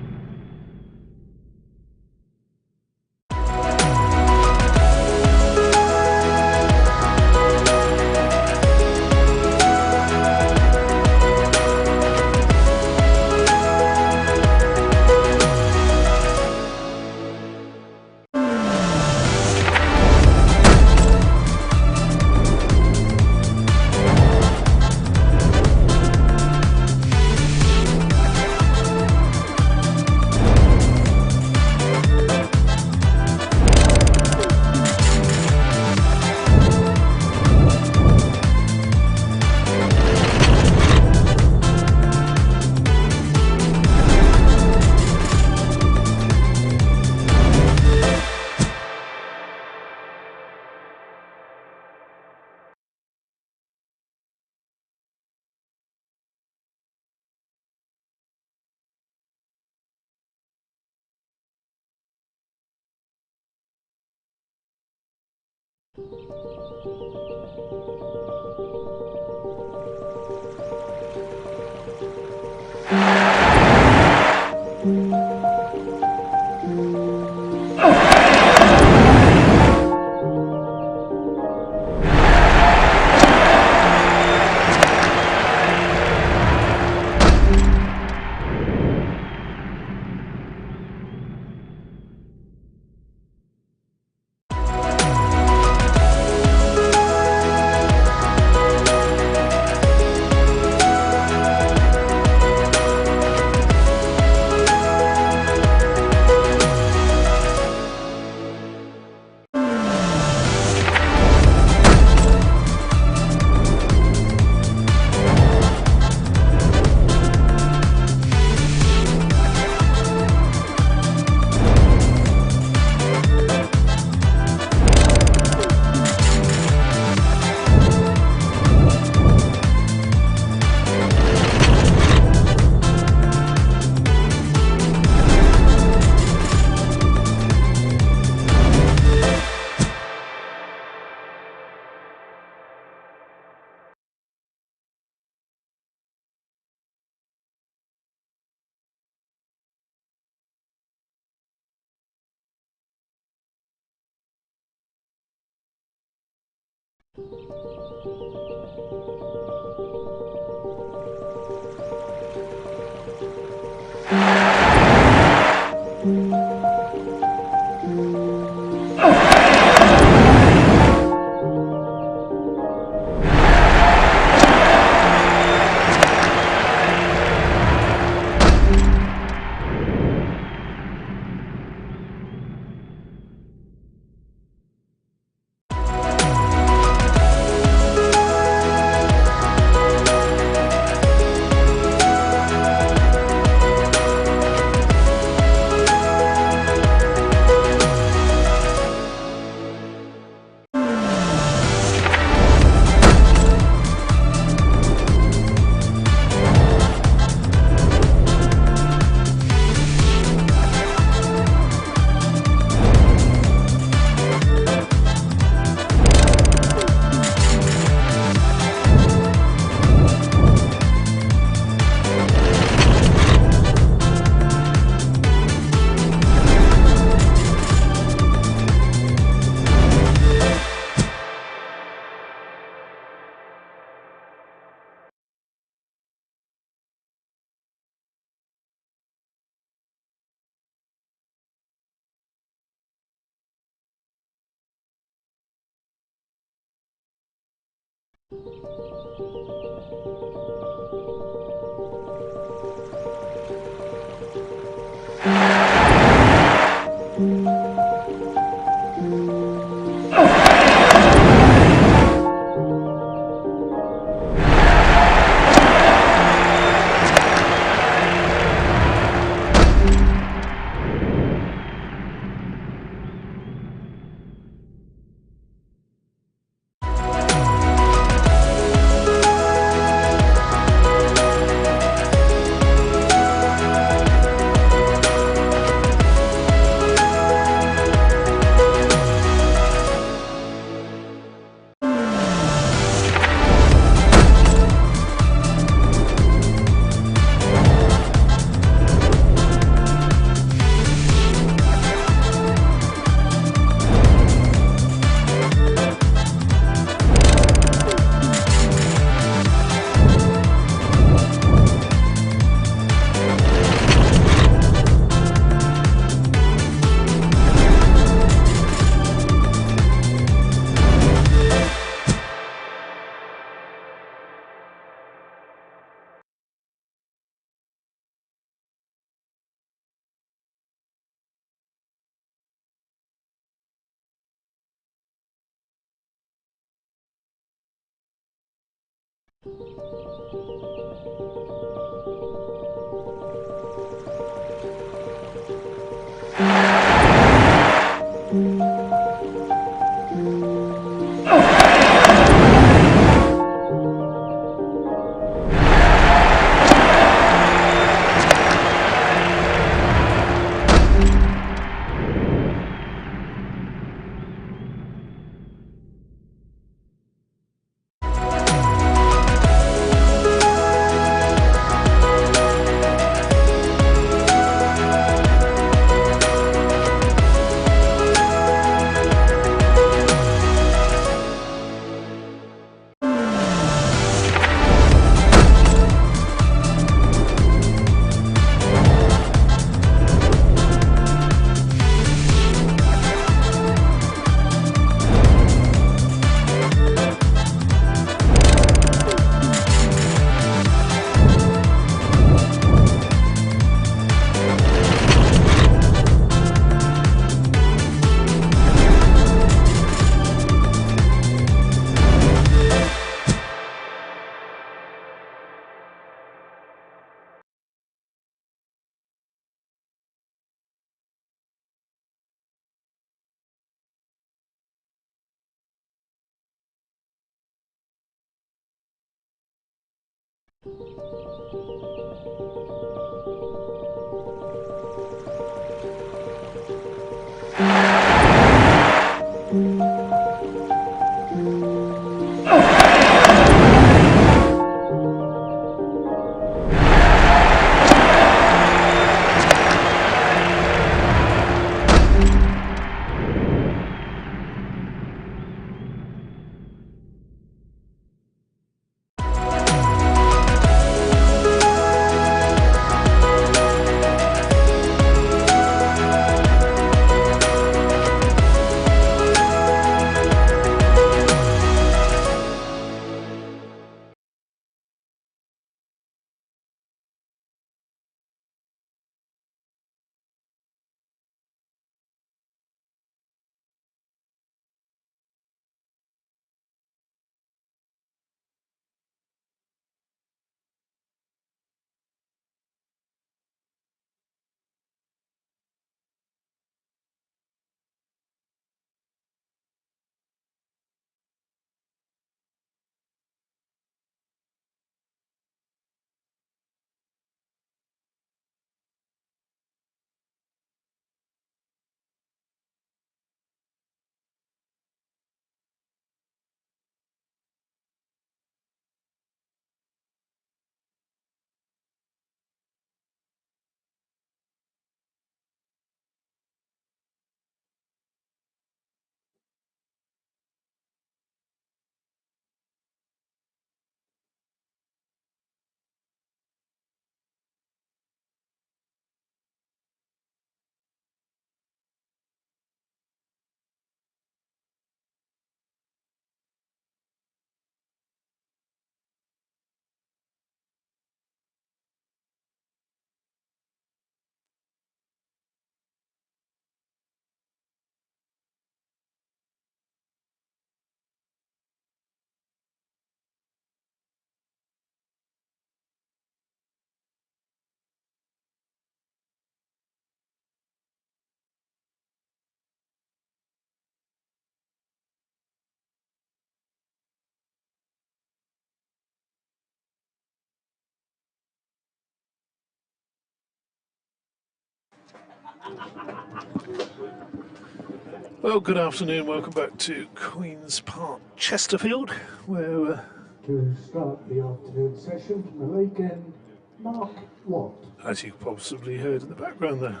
Well, good afternoon. Welcome back to Queen's Park, Chesterfield, where, to start the afternoon session from the lake end, Mark Watt. as you possibly heard in the background there,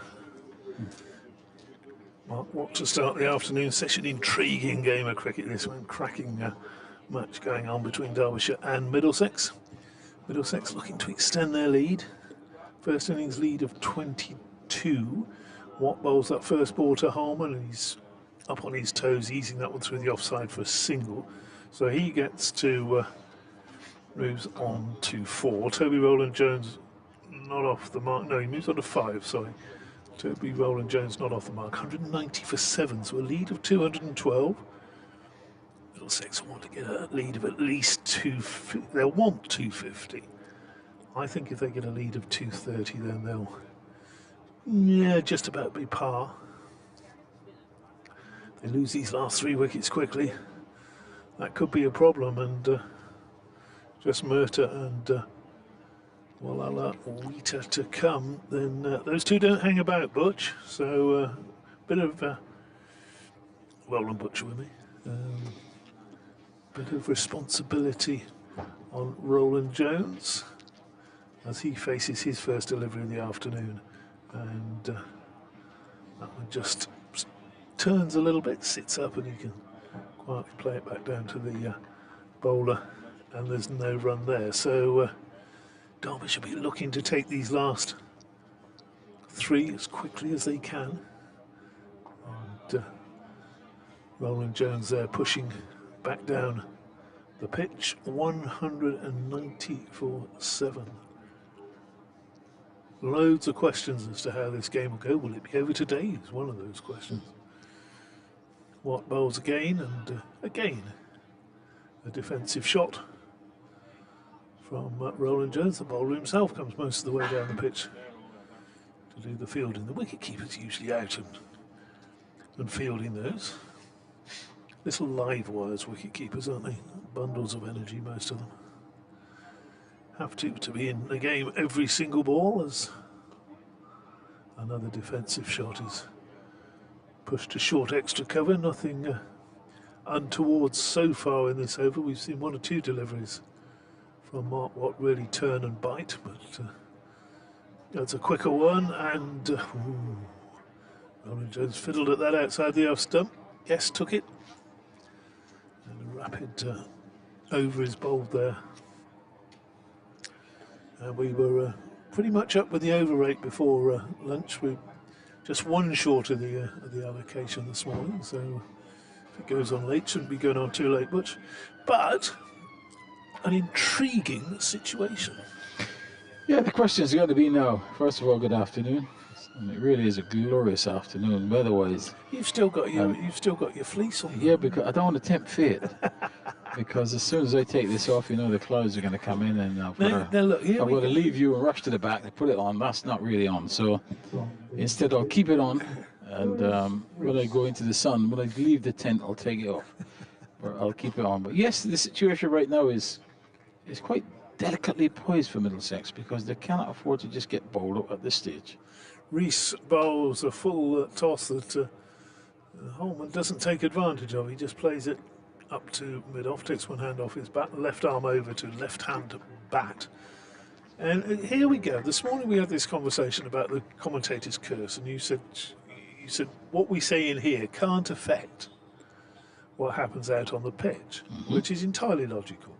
Mark Watt to start the afternoon session. Intriguing game of cricket, this one. Cracking match going on between Derbyshire and Middlesex. Middlesex looking to extend their lead. First innings lead of 22. Watt bowls that first ball to Holman, and he's up on his toes, easing that one through the offside for a single. So he gets to moves on to 4. Toby Rowland-Jones not off the mark. No, he moves on to 5. Sorry, Toby Rowland-Jones not off the mark. 190 for 7, so a lead of 212. Middlesex want to get a lead of at least 250. They'll want 250. I think if they get a lead of 230, then they'll, yeah, just about be par. They lose these last 3 wickets quickly. That could be a problem, and just Murta and Walala Wheater to come. Then those two don't hang about, Butch. So bit of well done, Butch, with me. Bit of responsibility on Roland Jones as he faces his first delivery in the afternoon, and that one just turns a little bit, sits up, and he can quietly play it back down to the bowler, and there's no run there. So Derby should be looking to take these last 3 as quickly as they can. And Roland Jones there pushing back down the pitch, 190 for 7. Loads of questions as to how this game will go. Will it be over today? Is one of those questions. Watt bowls again, and again a defensive shot from Roland Jones. The bowler himself comes most of the way down the pitch to do the fielding. The wicket keeper's usually out and fielding those. Little live wires, wicket keepers, aren't they? Bundles of energy, most of them. Have to be in the game every single ball, as another defensive shot is pushed to short extra cover. Nothing untoward so far in this over. We've seen 1 or 2 deliveries from Mark Watt really turn and bite, but that's a quicker one, and Roland Jones fiddled at that outside the off stump. Yes, took it. And a rapid over is bowled there. We were pretty much up with the over rate before lunch. We're just 1 short of the allocation this morning, so if it goes on late, shouldn't be going on too late much. But an intriguing situation. Yeah, the question is going to be now. First of all, good afternoon. And it really is a glorious afternoon weather-wise. You've still got your fleece on. Yeah, because I don't want to tempt fate. Because as soon as I take this off, you know the clouds are going to come in, and I've got to leave you and rush to the back to put it on. That's not really on. So instead, I'll keep it on, and when I go into the sun, when I leave the tent, I'll take it off, or I'll keep it on. But yes, the situation right now is quite delicately poised for Middlesex, because they cannot afford to just get bowled up at this stage. Rees bowls a full toss that Holman doesn't take advantage of. He just plays it up to mid-off, takes one hand off his bat, left arm over to left-hand bat. And here we go. This morning we had this conversation about the commentator's curse, and you said what we say in here can't affect what happens out on the pitch, which is entirely logical.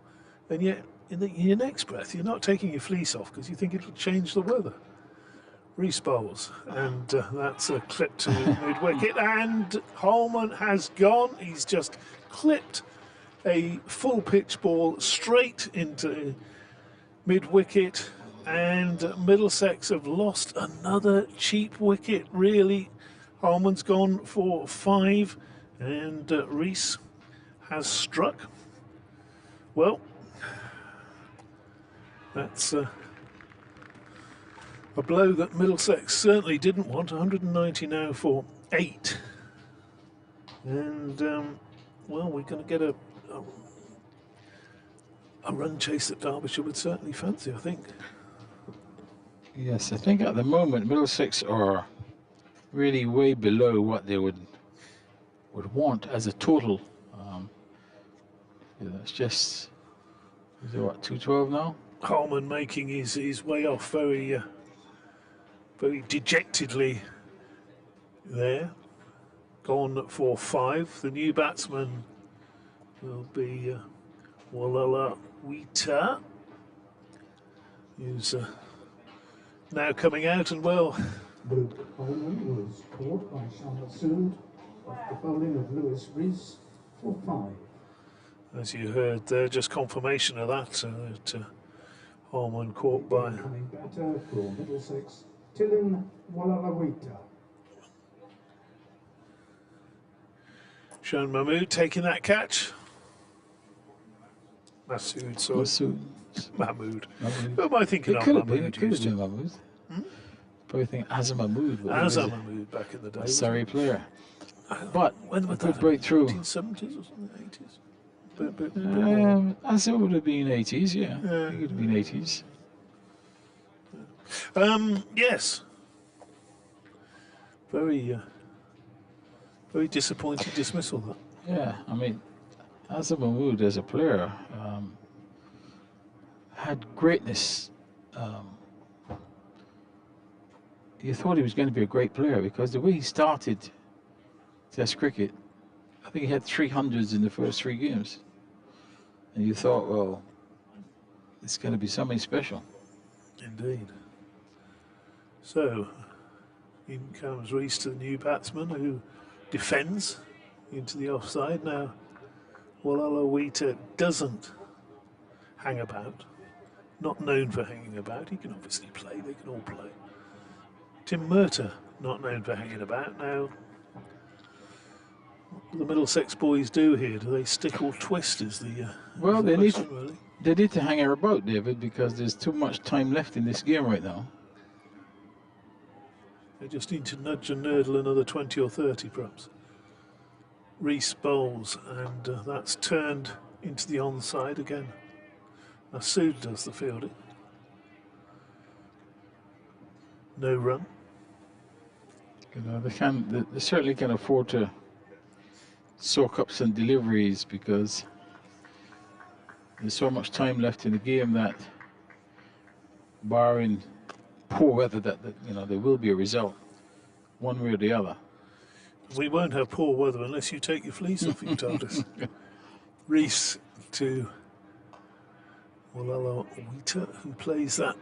And yet, in your next breath, you're not taking your fleece off because you think it'll change the weather. Rees bowls, and that's a clip to mid-wicket, and Holman has gone. He's just clipped a full pitch ball straight into mid-wicket, and Middlesex have lost another cheap wicket, really. Holman's gone for 5, and Rees has struck. Well, that's a blow that Middlesex certainly didn't want. 190 now for 8. And, well, we're going to get a run chase that Derbyshire would certainly fancy, I think. Yes, I think at the moment Middlesex are really way below what they would want as a total. It's just, is it what, 212 now? Holman making his way off very dejectedly there. Gone for 5. The new batsman will be Walala Wheater, who's now coming out, and well, Luke Holman was caught by Charlotte Sood off the bowling of Lewis Rees for 5. as you heard there, just confirmation of that Holman caught by Coming better for Middlesex, Tilin Walalawita. Sean Mahmood taking that catch. Masood, sorry. Masood. Mahmood. Mahmood. Who am I thinking It of? could have been. Mahmood It could have used to- been Mahmood. Probably think Azam Mahmood. but he was Azam Mahmood back in the day. a wasn't sorry it? player. But When a was good that? breakthrough. 1970s or something? 80s? Bit more. Azam would have been 80s, yeah. Yeah. He would have been 80s. Yes. Very, very disappointing dismissal. That. Yeah, I mean, Azam Mahmood as a player had greatness. You thought he was going to be a great player because the way he started Test cricket, I think he had 300s in the first 3 games. And you thought, well, it's going to be something special. Indeed. So, in comes Rees to the new batsman who defends into the offside. Now, Walala Wheater doesn't hang about. Not known for hanging about. He can obviously play. They can all play. Tim Murtagh, not known for hanging about. Now, what do the Middlesex boys do here? Do they stick or twist? Is the Well, the they need question, really? they need to hang her about, David, because there's too much time left in this game right now. They just need to nudge and nurdle another 20 or 30, perhaps. Rees bowls, and that's turned into the onside again. Masood does the fielding. No run. You know, they certainly can afford to soak up some deliveries because there's so much time left in the game that, barring poor weather, that you know there will be a result, one way or the other. We won't have poor weather unless you take your fleece off, you told us. Rees to Walala Wheater, who plays that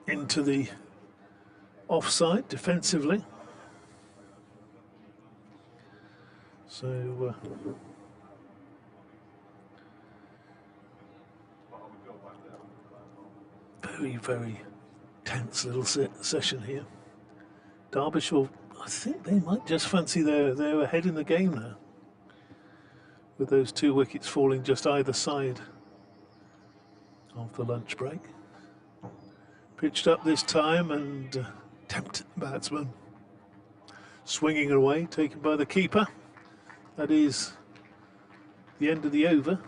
into the offside defensively. So very, very tense little session here. Derbyshire, I think they might just fancy they're ahead in the game now, with those 2 wickets falling just either side of the lunch break. Pitched up this time and tempted the batsman. Swinging away, taken by the keeper. That is the end of the over.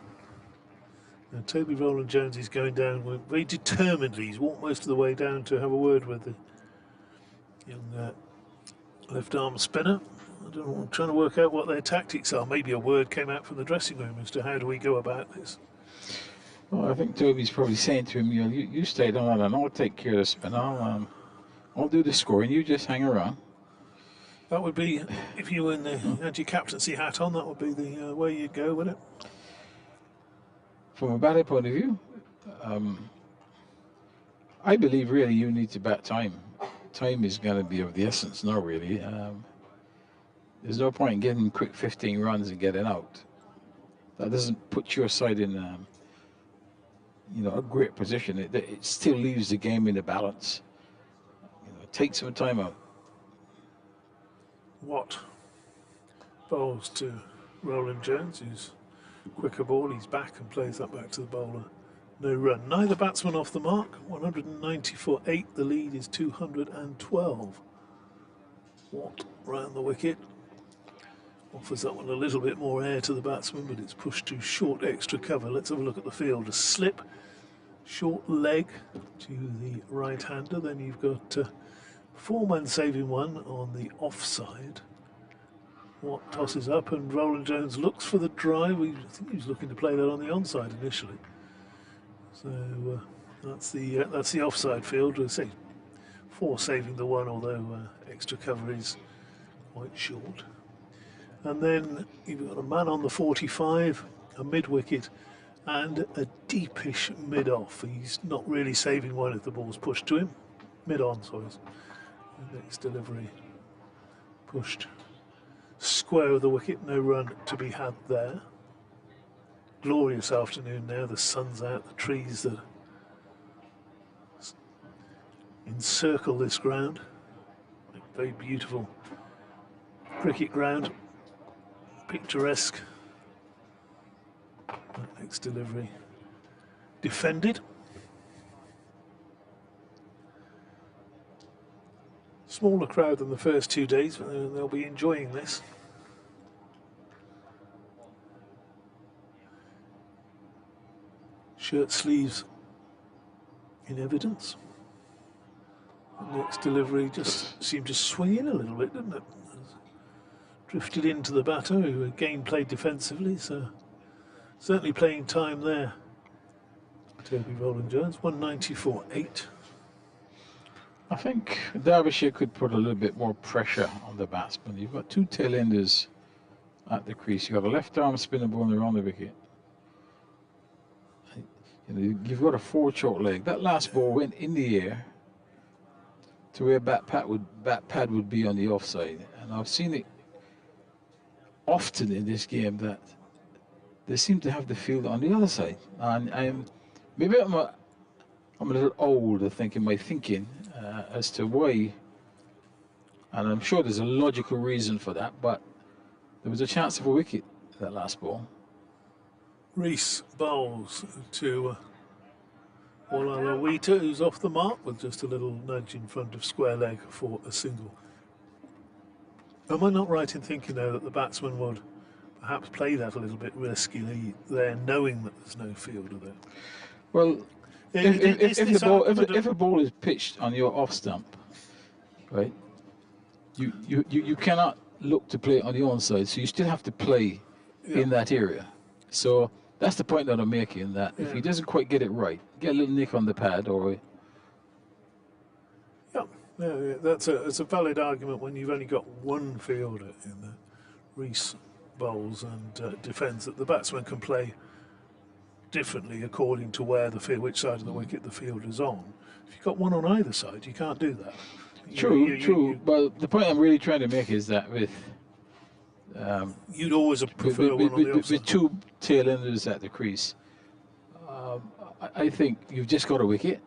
Now, Toby Rowland-Jones is going down very determinedly. He's walked most of the way down to have a word with the young left arm spinner. I don't know, I'm trying to work out what their tactics are. Maybe a word came out from the dressing room as to how do we go about this. Well, I think Toby's probably saying to him, you stay down and I'll take care of the spinner. I'll do the scoring, you just hang around. That would be, if you were in the had your captaincy hat on, that would be the way you'd go, wouldn't it? From a batting point of view, I believe really you need to bat time. Time is going to be of the essence now, really. There's no point in getting quick 15 runs and getting out. That doesn't put your side in a great position. It still leaves the game in a balance. Take some time out. Watt bowls to Rowland-Jones, who's quicker ball. He's back and plays that back to the bowler. No run. Neither batsman off the mark. 190 for 8. The lead is 212. Watt round the wicket. Offers that one a little bit more air to the batsman, but it's pushed to short extra cover. Let's have a look at the field. A slip, short leg to the right-hander. Then you've got 4-man saving one on the offside. Watt tosses up and Rowland-Jones looks for the drive. I think he was looking to play that on the onside initially. So that's the offside field. We'll say 4 saving the one, although extra cover is quite short. And then you've got a man on the 45, a mid-wicket, and a deepish mid-off. He's not really saving one if the ball's pushed to him. Mid-on, sorry. The next delivery pushed square of the wicket, no run to be had there. Glorious afternoon now, the sun's out, the trees that encircle this ground. Very beautiful cricket ground, picturesque. That next delivery defended. Smaller crowd than the first 2 days, but they'll be enjoying this. Shirt sleeves in evidence. The next delivery just seemed to swing in a little bit, didn't it? Drifted into the batter, who again played defensively, so certainly playing time there. Toby Rowland-Jones, 194.8. I think Derbyshire could put a little bit more pressure on the batsman. You've got two tail-enders at the crease. You've got a left-arm spinner bowling around the wicket. You know, you've got a forward short leg. That last ball went in the air to where bat pad would be on the offside. And I've seen it often in this game that they seem to have the field on the other side. And maybe I'm a little old, I think, in my thinking as to why. And I'm sure there's a logical reason for that, but there was a chance of a wicket that last ball. Rees bowls to Walalawita, who's off the mark with just a little nudge in front of square leg for a single. Am I not right in thinking, though, that the batsman would perhaps play that a little bit riskily there, knowing that there's no fielder there? Well, if a ball is pitched on your off stump, right, you cannot look to play it on the onside, so you still have to play in that area. So that's the point that I'm making, that if he doesn't quite get it right, get a little nick on the pad or... Yeah, it's a valid argument when you've only got one fielder in the Rees bowls and defends, that the batsman can play differently according to where which side of the wicket the fielder's on. If you've got one on either side, you can't do that. True. But the point I'm really trying to make is that with... you'd always prefer one on the offside. With two tail-enders at the crease, I think you've just got a wicket.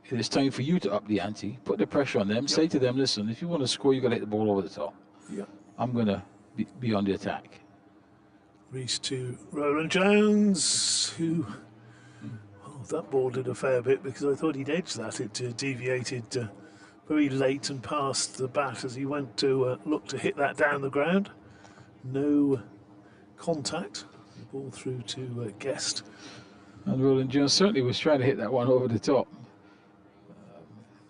It is time for you to up the ante, put the pressure on them, say to them, listen, if you want to score, you've got to hit the ball over the top. I'm going to be on the attack. Rees to Rowland-Jones, who... that ball did a fair bit, because I thought he'd edged that. It deviated very late and past the bat as he went to look to hit that down the ground. No contact. The ball through to Guest. And Rowland-Jones certainly was trying to hit that one over the top.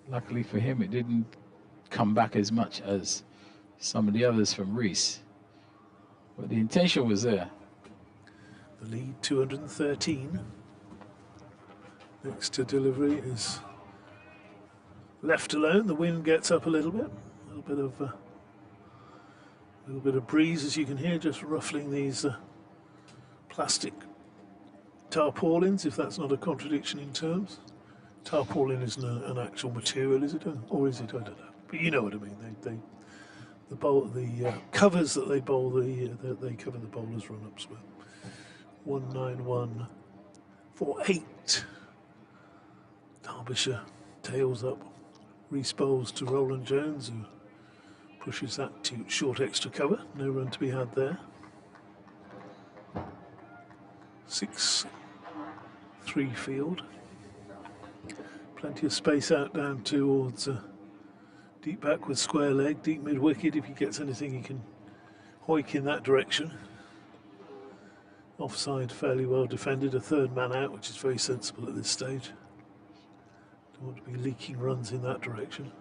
Luckily for him, it didn't come back as much as some of the others from Rees. But the intention was there. The lead, 213. Next to delivery is left alone. The wind gets up a little bit. A little bit of breeze, as you can hear, just ruffling these plastic tarpaulins, if that's not a contradiction in terms. Tarpaulin isn't an actual material, is it? Or is it? I don't know. But you know what I mean. The covers that they bowl, they cover the bowlers' run-ups with. 191.48. Derbyshire tails up. Rees bowls to Rowland-Jones, who pushes that to short extra cover. No run to be had there. 6-3 field. Plenty of space out down towards deep back with square leg, deep mid wicket. If he gets anything, he can hoik in that direction. Offside fairly well defended, a third man out, which is very sensible at this stage. Don't want to be leaking runs in that direction.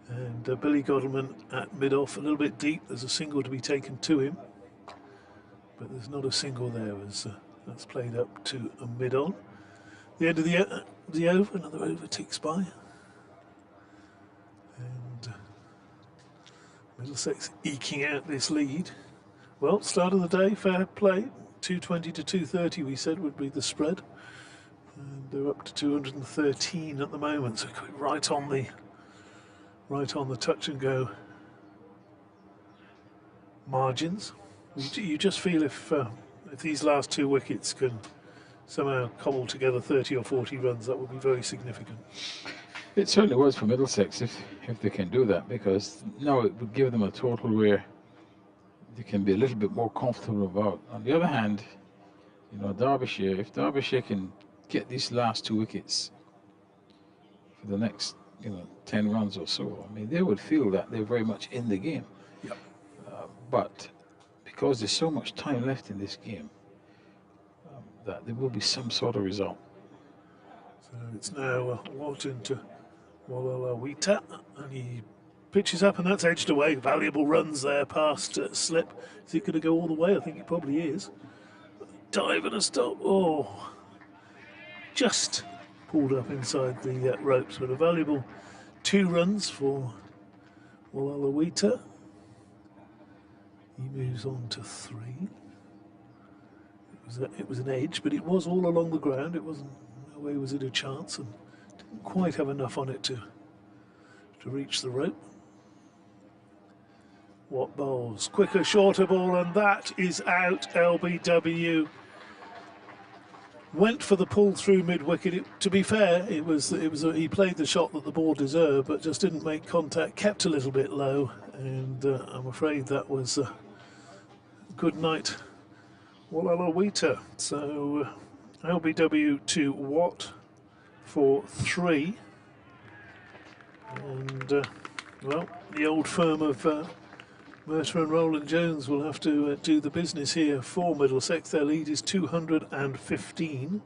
And Billy Godleman at mid-off, a little bit deep. There's a single to be taken to him, but there's not a single there as that's played up to a mid-on. The end of the over, another over ticks by. And Middlesex eking out this lead. Well, start of the day, fair play. 220 to 230 we said would be the spread. And they're up to 213 at the moment, so right on the touch and go margins. You just feel if these last two wickets can somehow cobble together 30 or 40 runs, that would be very significant. It certainly was for Middlesex if they can do that, because now it would give them a total where they can be a little bit more comfortable about. On the other hand, you know, Derbyshire, if Derbyshire can get these last 2 wickets for the next, 10 runs or so, I mean, they would feel that they're very much in the game. Yep. But because there's so much time left in this game, that there will be some sort of result. So it's now Walton to Wicket, and he pitches up, and that's edged away. Valuable runs there past slip. Is he going to go all the way? I think he probably is. Dive and a stop. Oh, just pulled up inside the ropes, but a valuable 2 runs for Wicket. He moves on to 3. It was an edge, but it was all along the ground. It wasn't. No way was it a chance, and didn't quite have enough on it to reach the rope. What bowls? Quicker, shorter ball, and that is out. LBW went for the pull through mid wicket. To be fair, he played the shot that the ball deserved, but just didn't make contact. Kept a little bit low, and I'm afraid that was good night. Wicket. So LBW to Watt for 3. And, well, the old firm of Merter and Roland Jones will have to do the business here for Middlesex. Their lead is 215.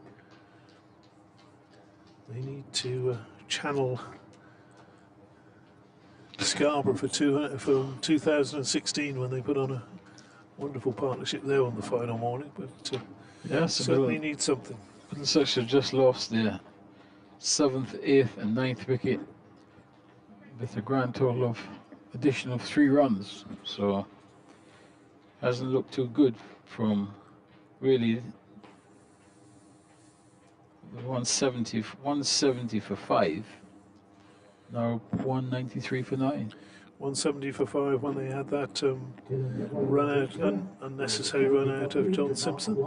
They need to channel Scarborough for 2016 when they put on a wonderful partnership there on the final morning. But Yes, certainly need something. Middlesex have just lost their 7th, 8th and 9th wicket with a grand total of addition of 3 runs, so hasn't looked too good from really the 170 for 5, now 193 for 9. 170 for 5 when they had that run out, unnecessary run out of John Simpson.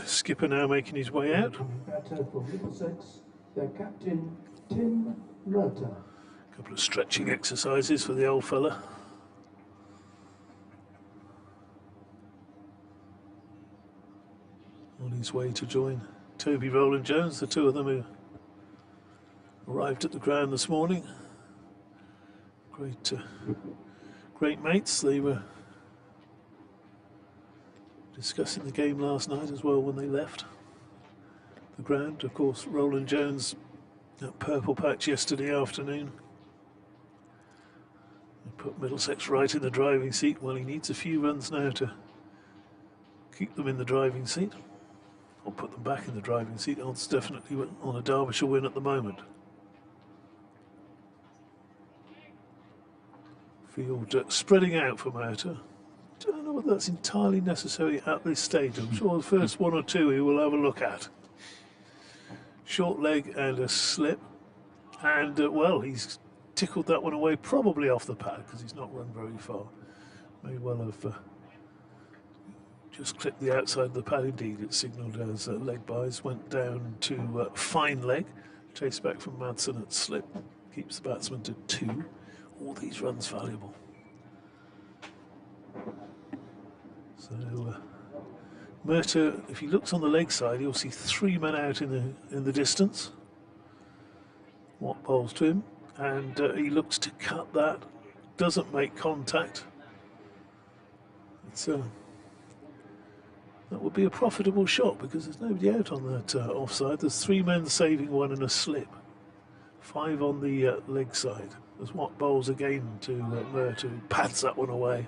Skipper now making his way out. Batter for Middlesex, their captain Tim Merter. A couple of stretching exercises for the old fella. On his way to join Toby Roland Jones, the 2 of them who arrived at the ground this morning. Great mates. They were discussing the game last night as well when they left the ground. Of course, Roland Jones at purple patch yesterday afternoon. They put Middlesex right in the driving seat. Well, he needs a few runs now to keep them in the driving seat, or put them back in the driving seat. Odds definitely on a Derbyshire win at the moment. Field spreading out for Merter. Don't know whether that's entirely necessary at this stage. I'm sure the first 1 or 2 he will have a look at. Short leg and a slip, and well, he's tickled that one away, probably off the pad because he's not run very far. May well have just clipped the outside of the pad. Indeed, it signalled as leg buys. Went down to fine leg, chase back from Madsen at slip, keeps the batsman to 2. All these runs valuable. So Merter, if he looks on the leg side, he'll see 3 men out in the distance. Watt bowls to him, and he looks to cut that. Doesn't make contact. It's that would be a profitable shot because there's nobody out on that offside. There's 3 men saving 1 in a slip. 5 on the leg side. There's Watt bowls again to Merter, who pads that one away.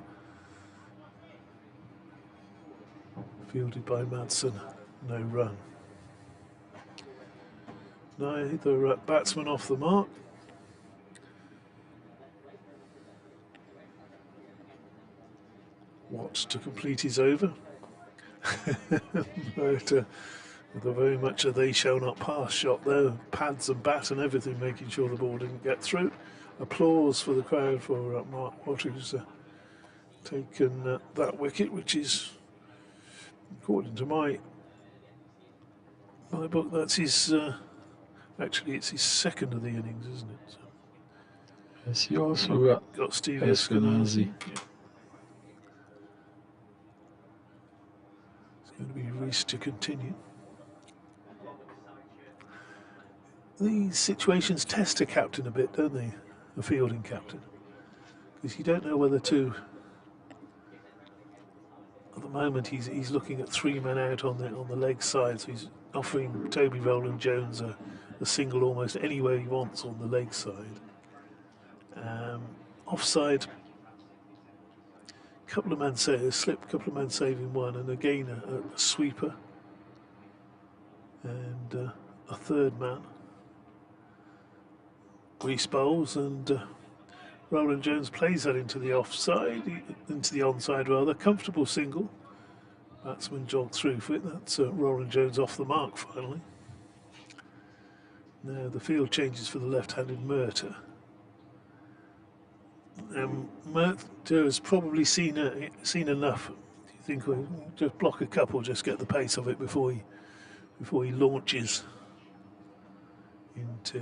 Fielded by Madsen, no run. Neither batsman off the mark. Watt to complete his over. But with a very much a they shall not pass shot there, pads and bat and everything, making sure the ball didn't get through. Applause for the crowd for Mark Watt, who's taken that wicket, which is, according to my book, that's his. Actually, it's his 2nd of the innings, isn't it? So yes, he also got Steve Eskenazi. Yeah. It's going to be Reese to continue. these situations test a captain a bit, don't they? A fielding captain, because you don't know whether to. At the moment, he's looking at 3 men out on the leg side, so he's offering Toby Rowland-Jones a single almost anywhere he wants on the leg side. Offside, couple of men say a slip, couple of men saving one, and again a sweeper and a third man. Reese bowls and Rowland-Jones plays that into the offside, into the onside rather. Comfortable single. Batsman jogged through for it. That's Rowland-Jones off the mark finally. Now the field changes for the left-handed Murtagh. Murtagh has probably seen enough. Do you think we'll just block a couple, just get the pace of it before he launches into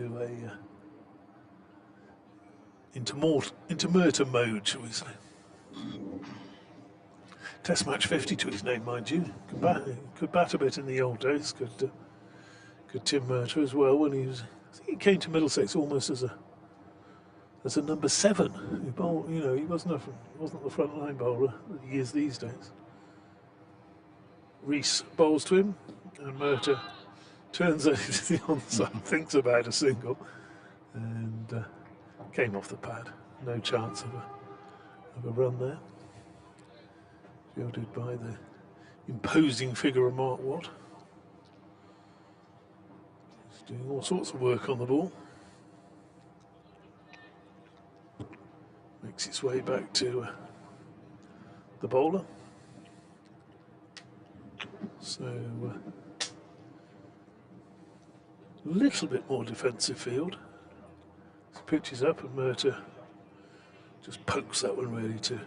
Murtagh mode, shall we say? Test match 50 to his name, mind you. Could bat a bit in the old days. Could Tim Murtagh as well when he was. I think he came to Middlesex almost as a number 7. He bowled, he wasn't the front line bowler that he is these days. Reese bowls to him, and Murtagh turns it to the onside, thinks about a single, and came off the pad. No chance of a run there. Fielded by the imposing figure of Mark Watt. He's doing all sorts of work on the ball. Makes its way back to the bowler. So a little bit more defensive field. This pitch is up and Murtagh just pokes that one really to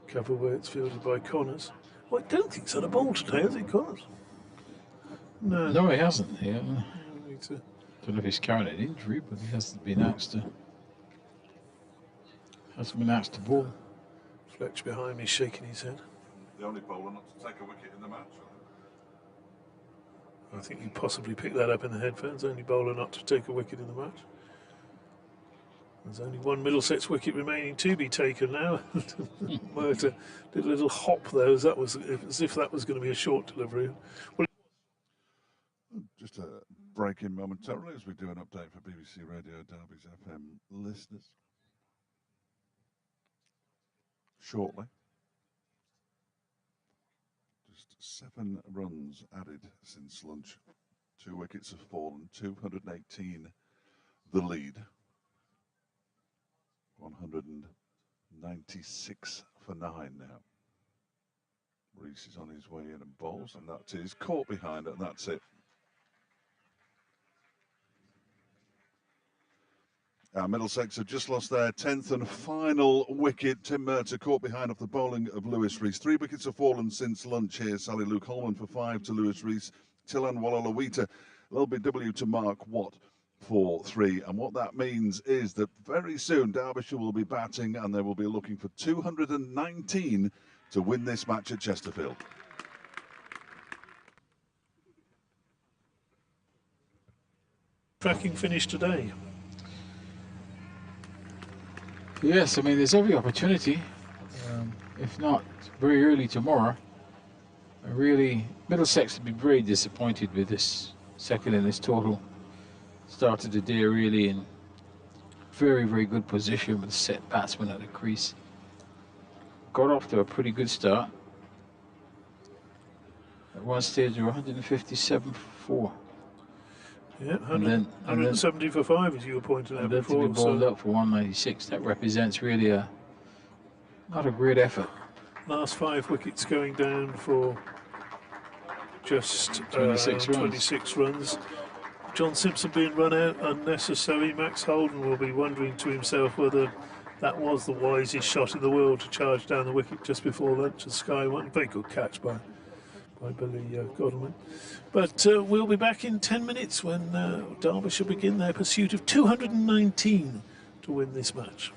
cover where it's fielded by Connors. Well, I don't think he's had a bowl today, has he, Connors? No, he hasn't. Yeah. Don't know if he's carrying an injury, but he hasn't been asked to. Bowl. Fletch behind me, shaking his head. The only bowler not to take a wicket in the match. I think you possibly picked that up in the headphones. Only bowler not to take a wicket in the match. There's only one Middlesex wicket remaining to be taken now. Murtagh did a little hop there, as if that was going to be a short delivery. Well, just a break in momentarily as we do an update for BBC Radio Derby's FM listeners. Shortly. Just 7 runs added since lunch. 2 wickets have fallen, 218 the lead. 196 for 9 now. Reese is on his way in and bowls, and that is caught behind, and that's it. Middlesex have just lost their 10th and final wicket. Tim Murtagh caught behind off the bowling of Lewis Rees. 3 wickets have fallen since lunch here. Sally Luke Holman for 5 to Lewis Rees. Tilan Walalawita, LBW to Mark Watt for 3. And what that means is that very soon Derbyshire will be batting and they will be looking for 219 to win this match at Chesterfield. Cracking finish today. Yes, I mean, there's every opportunity, if not very early tomorrow. Really, Middlesex would be very disappointed with this second in this total. Started the day really in very, very good position with a set batsman at the crease. Got off to a pretty good start. At one stage, they were 157 for 4. Yeah, 170 for 5, as you were pointing out before. And then to be bowled up for 196, that represents really not a great effort. Last 5 wickets going down for just 26 runs. John Simpson being run out unnecessary. Max Holden will be wondering to himself whether that was the wisest shot in the world to charge down the wicket just before lunch at Sky One. Very good catch by Billy Godalming. But we'll be back in 10 minutes when Derbyshire begin their pursuit of 219 to win this match.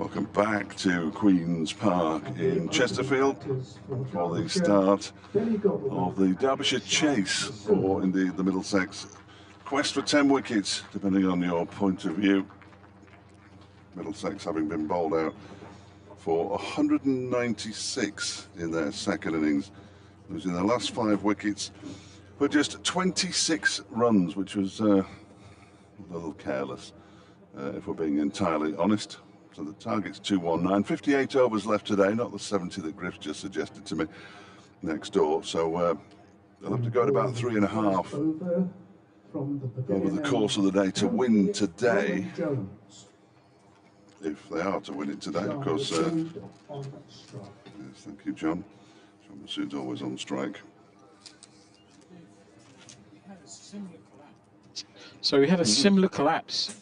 Welcome back to Queen's Park in Chesterfield for the start of the Derbyshire Chase, or indeed the Middlesex quest for 10 wickets, depending on your point of view. Middlesex having been bowled out for 196 in their second innings, losing their last 5 wickets for just 26 runs, which was a little careless, if we're being entirely honest. So the target's 219, 58 overs left today, not the 70 that Griff just suggested to me next door. So they'll have to go at about 3.5 over the course of the day to win today. If they are to win it today, of course. Yes, thank you, John. John Masood's always on strike. So we had a similar collapse.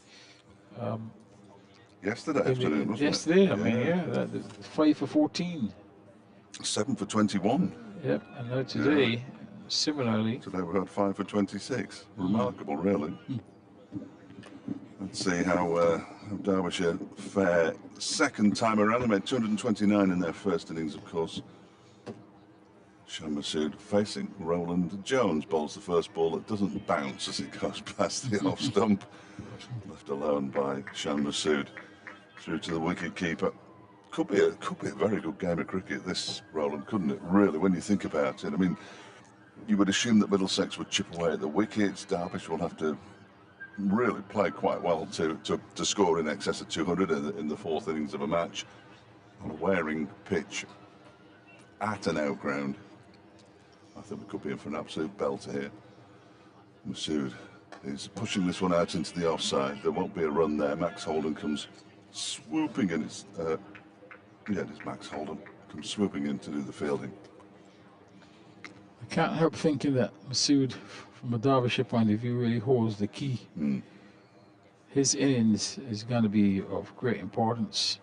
Yesterday afternoon, wasn't yesterday, it? I mean, yeah, 5 for 14. 7 for 21. Yep, and now today, similarly. Today we had 5 for 26. Remarkable, really. Let's see how Derbyshire fare second time around. They made 229 in their first innings, of course. Shan Masood facing Roland Jones. Bowls the first ball that doesn't bounce as it goes past the off stump. Left alone by Shan Masood. Through to the wicket keeper. Could be a very good game of cricket, this, Roland, couldn't it? Really, when you think about it. I mean, you would assume that Middlesex would chip away at the wickets. Derbyshire will have to really play quite well to score in excess of 200 in the fourth innings of a match on a wearing pitch at an outground. I think we could be in for an absolute belter here. Masood is pushing this one out into the offside. There won't be a run there. Max Holden comes swooping in. It's Max Holden comes swooping in to do the fielding. I can't help thinking that Masood, from a Derbyshire point of view, really holds the key. His innings is going to be of great importance.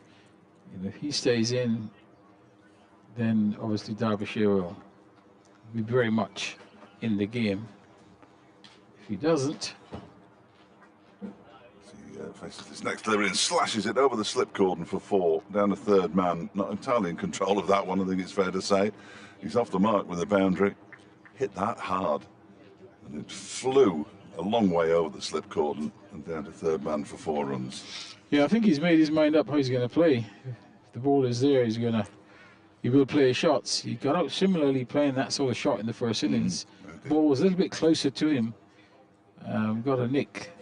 If he stays in, then obviously Derbyshire will be very much in the game. If he doesn't, faces this next delivery and slashes it over the slip cordon for 4, down to third man. Not entirely in control of that one, I think it's fair to say. He's off the mark with a boundary. Hit that hard, and it flew a long way over the slip cordon and down to third man for 4 runs. Yeah, I think he's made his mind up how he's going to play. If the ball is there, he will play his shots. He got out similarly playing that sort of shot in the first innings. The ball was a little bit closer to him. Got a nick,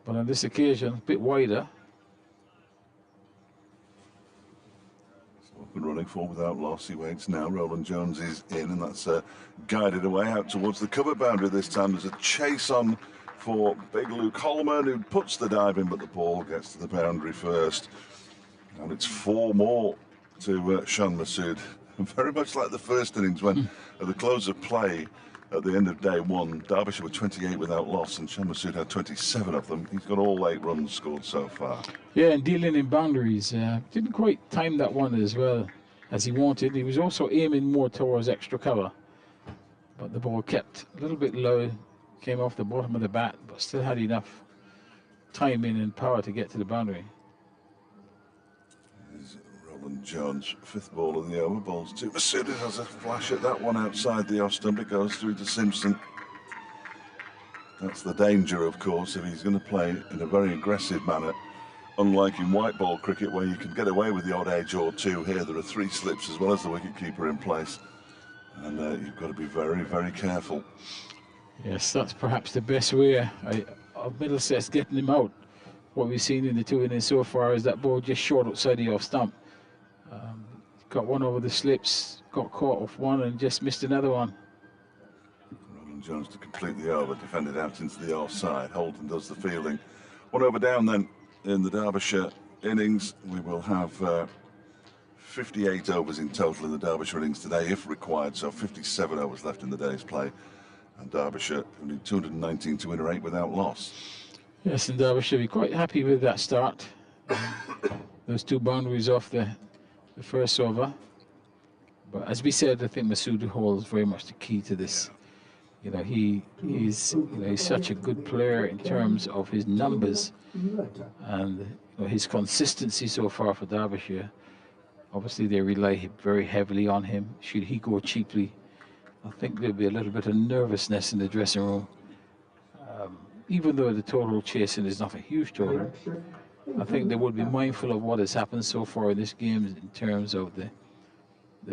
but on this occasion, a bit wider. Up and running for without loss. He waits now. Roland Jones is in, and that's guided away out towards the cover boundary this time. There's a chase on for big Luke Holman, who puts the dive in, but the ball gets to the boundary first. And it's 4 more to Shan Masood. Very much like the first innings when, at the close of play, at the end of day 1, Derbyshire were 28 without loss, and Shan Masood had 27 of them. He's got all 8 runs scored so far. Yeah, and dealing in boundaries. Didn't quite time that one as well as he wanted. He was also aiming more towards extra cover, but the ball kept a little bit low, came off the bottom of the bat, but still had enough timing and power to get to the boundary. Roland Jones, 5th ball of the over, balls to Masood, has a flash at that one outside the off stump. It goes through to Simpson. That's the danger, of course, if he's going to play in a very aggressive manner. Unlike in white ball cricket, where you can get away with the odd edge or 2, here there are 3 slips as well as the wicketkeeper in place, and you've got to be very, very careful. Yes, that's perhaps the best way of Middlesex getting him out. What we've seen in the 2 innings so far is that ball just short outside the off stump. Got one over the slips, got caught off one and just missed another one. Roland Jones to complete the over, defended out into the offside. Holden does the fielding. 1 over down then in the Derbyshire innings. We will have 58 overs in total in the Derbyshire innings today if required, so 57 overs left in the day's play. And Derbyshire only 219 to win or 8 without loss. Yes, and Derbyshire be quite happy with that start. Those 2 boundaries off the first over. But as we said, I think Masood holds very much the key to this. He's such a good player in terms of his numbers, and his consistency so far for Derbyshire. Obviously, they rely very heavily on him. Should he go cheaply, I think there'll be a little bit of nervousness in the dressing room. Even though the total chasing is not a huge total, I think they would be mindful of what has happened so far in this game in terms of the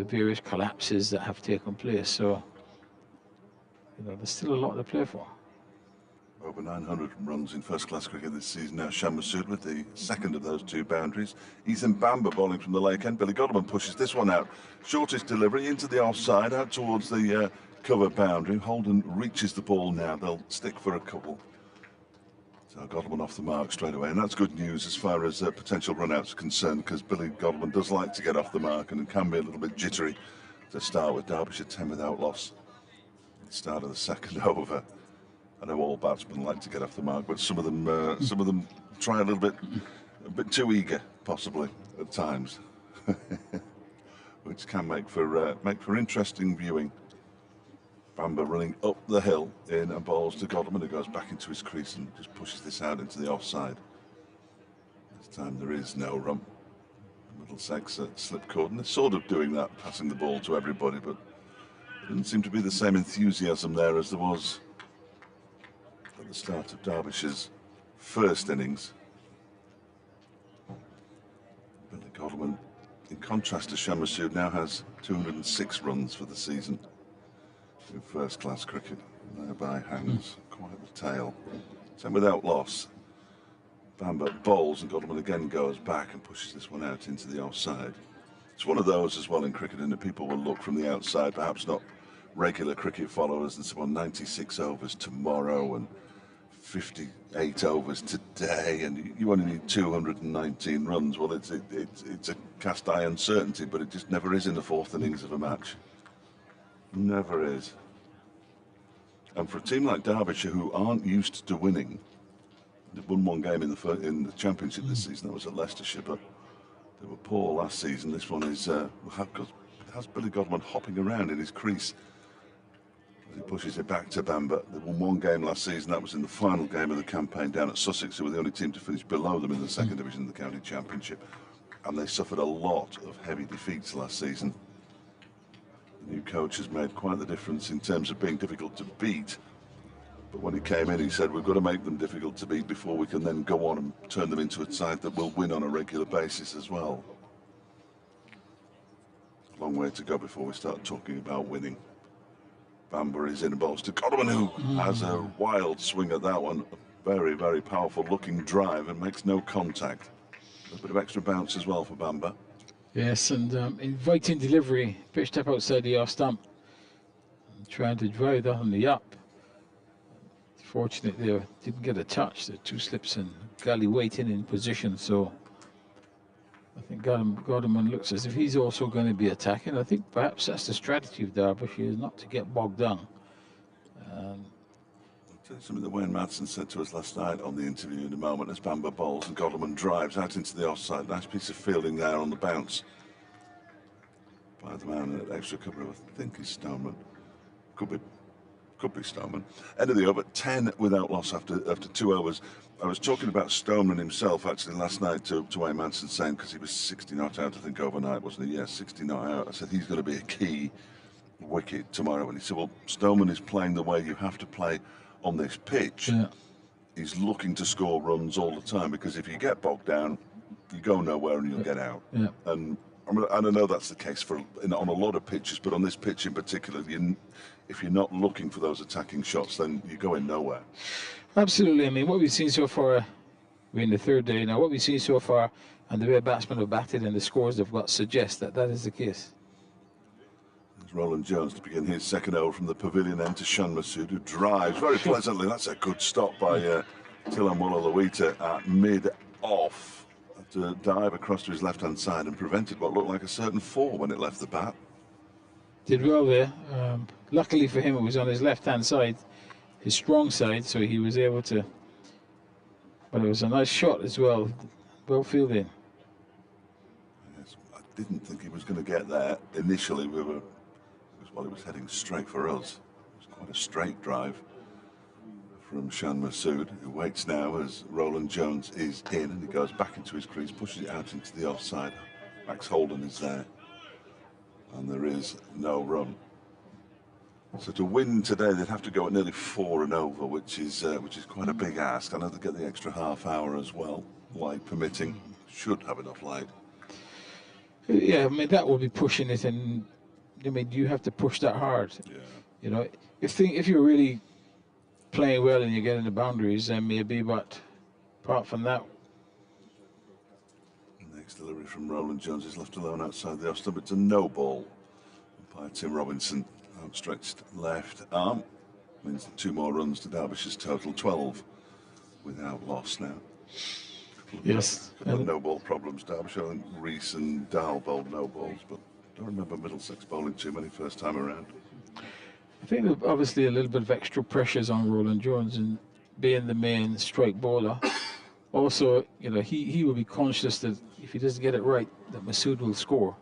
various collapses that have taken place. So, there's still a lot to play for. Over 900 runs in first-class cricket this season now. Shan Masood with the second of those two boundaries. Ethan Bamber bowling from the lake end. Billy Godleman pushes this one out. Shortest delivery into the offside, out towards the cover boundary. Holden reaches the ball now. They'll stick for a couple. So Godleman off the mark straight away. And that's good news as far as potential run-outs are concerned, because Billy Godleman does like to get off the mark and can be a little bit jittery to start with. Derbyshire 10 without loss at the start of the second over. I know all batsmen like to get off the mark, but some of them try a bit too eager, possibly at times, which can make for interesting viewing. Bamber running up the hill in and bowls to Godleman, who goes back into his crease and just pushes this out into the offside. This time there is no run. Middlesex slip cord, and they're sort of doing that, passing the ball to everybody, but there didn't seem to be the same enthusiasm there as there was at the start of Derbyshire's first innings. Billy Godleman, in contrast to Shan Masood, now has 206 runs for the season in first-class cricket, and thereby hangs quite the tail. 10 without loss. Bamber bowls, and Godleman again goes back and pushes this one out into the offside. It's one of those as well in cricket, and that people will look from the outside, perhaps not regular cricket followers, and so on. 96 overs tomorrow and 58 overs today, and you only need 219 runs. Well, it's a cast iron certainty, but it just never is in the fourth innings of a match. Never is. And for a team like Derbyshire, who aren't used to winning, they've won one game in the championship this season. That was at Leicestershire, but they were poor last season. This one is has Billy Godleman hopping around in his crease as he pushes it back to Bamber. They won one game last season. That was in the final game of the campaign down at Sussex, who were the only team to finish below them in the second division of the county championship, and they suffered a lot of heavy defeats last season. The new coach has made quite the difference in terms of being difficult to beat. But when he came in, he said, we've got to make them difficult to beat before we can then go on and turn them into a side that will win on a regular basis as well. Long way to go before we start talking about winning. Bamber is in and bowls to Godleman, who has a wild swing at that one. A very, very powerful looking drive and makes no contact. A bit of extra bounce as well for Bamber. Yes, and inviting delivery, pitched up outside the off stump, trying to drive that on the up. Fortunately, they didn't get a touch. The two slips and Galley waiting in position, so I think Godleman looks as if he's also going to be attacking. I think perhaps that's the strategy of Derbyshire, is not to get bogged down. Something that Wayne Madsen said to us last night on the interview in a moment as Bamber bowls and Godleman drives out into the offside. Nice piece of fielding there on the bounce by the man at extra cover, I think is Stoneman. Could be Stoneman. End of the over, 10 without loss after 2 overs. I was talking about Stoneman himself actually last night to Wayne Madsen, saying, because he was 60 not out I think overnight, wasn't he? Yes, 60 not out. I said he's going to be a key wicket tomorrow, and he said, well, Stoneman is playing the way you have to play on this pitch. Yeah. He's looking to score runs all the time, because if you get bogged down, you go nowhere and you'll get out. Yeah. And I know that's the case on a lot of pitches, but on this pitch in particular, if you're not looking for those attacking shots, then you're going nowhere. Absolutely. I mean, what we've seen so far, we're in the third day now, what we've seen so far and the way batsmen have batted and the scores they've got suggest that is the case. Roland Jones to begin his second over from the pavilion end to Shan Masood, who drives very pleasantly. That's a good stop by Tilamwala Lawita at mid-off to dive across to his left-hand side and prevented what looked like a certain four when it left the bat. Did well there. Luckily for him, it was on his left-hand side, his strong side, so he was able to. But it was a nice shot as well. Well fielded. Yes, I didn't think he was going to get there initially. He was heading straight for us. It was quite a straight drive from Shan Masood, who waits now as Roland Jones is in, and he goes back into his crease, pushes it out into the offside. Max Holden is there, and there is no run. So to win today, they'd have to go at nearly 4 and over, which is quite a big ask. I know they get the extra half hour as well, light permitting. Should have enough light. Yeah, I mean, that will be pushing it, and I mean, you have to push that hard. Yeah. You know, if you're really playing well and you're getting the boundaries, then maybe, but apart from that. Next delivery from Roland Jones is left alone outside the off stump. It's a no ball by Tim Robinson. Outstretched left arm means 2 more runs to Derbyshire's total, 12 without loss now. Yes. A couple of no ball problems. Derbyshire, I think Rees and Dahl bowled no balls, but I don't remember Middlesex bowling too many first time around. I think there's obviously a little bit of extra pressures on Roland Jones and being the main strike bowler. Also, you know, he will be conscious that if he doesn't get it right, that Masood will score.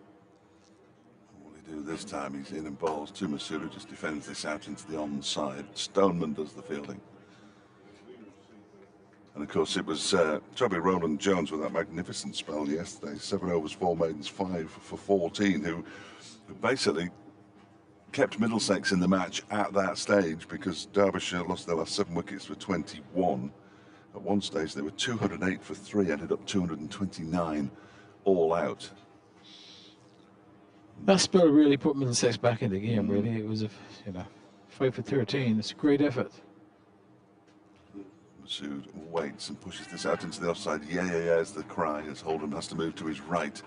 This time he's in and bowls to Masood, who just defends this out into the onside. Stoneman does the fielding. And of course it was Toby Roland Jones with that magnificent spell yesterday. 7 overs, 4 maidens, 5 for 14, who basically kept Middlesex in the match at that stage, because Derbyshire lost their last 7 wickets for 21. At one stage they were 208 for 3, ended up 229 all out. That spell really put Middlesex back in the game, really. It was, 5 for 13. It's a great effort. Masood waits and pushes this out into the offside. Yeah, is the cry as Holden has to move to his right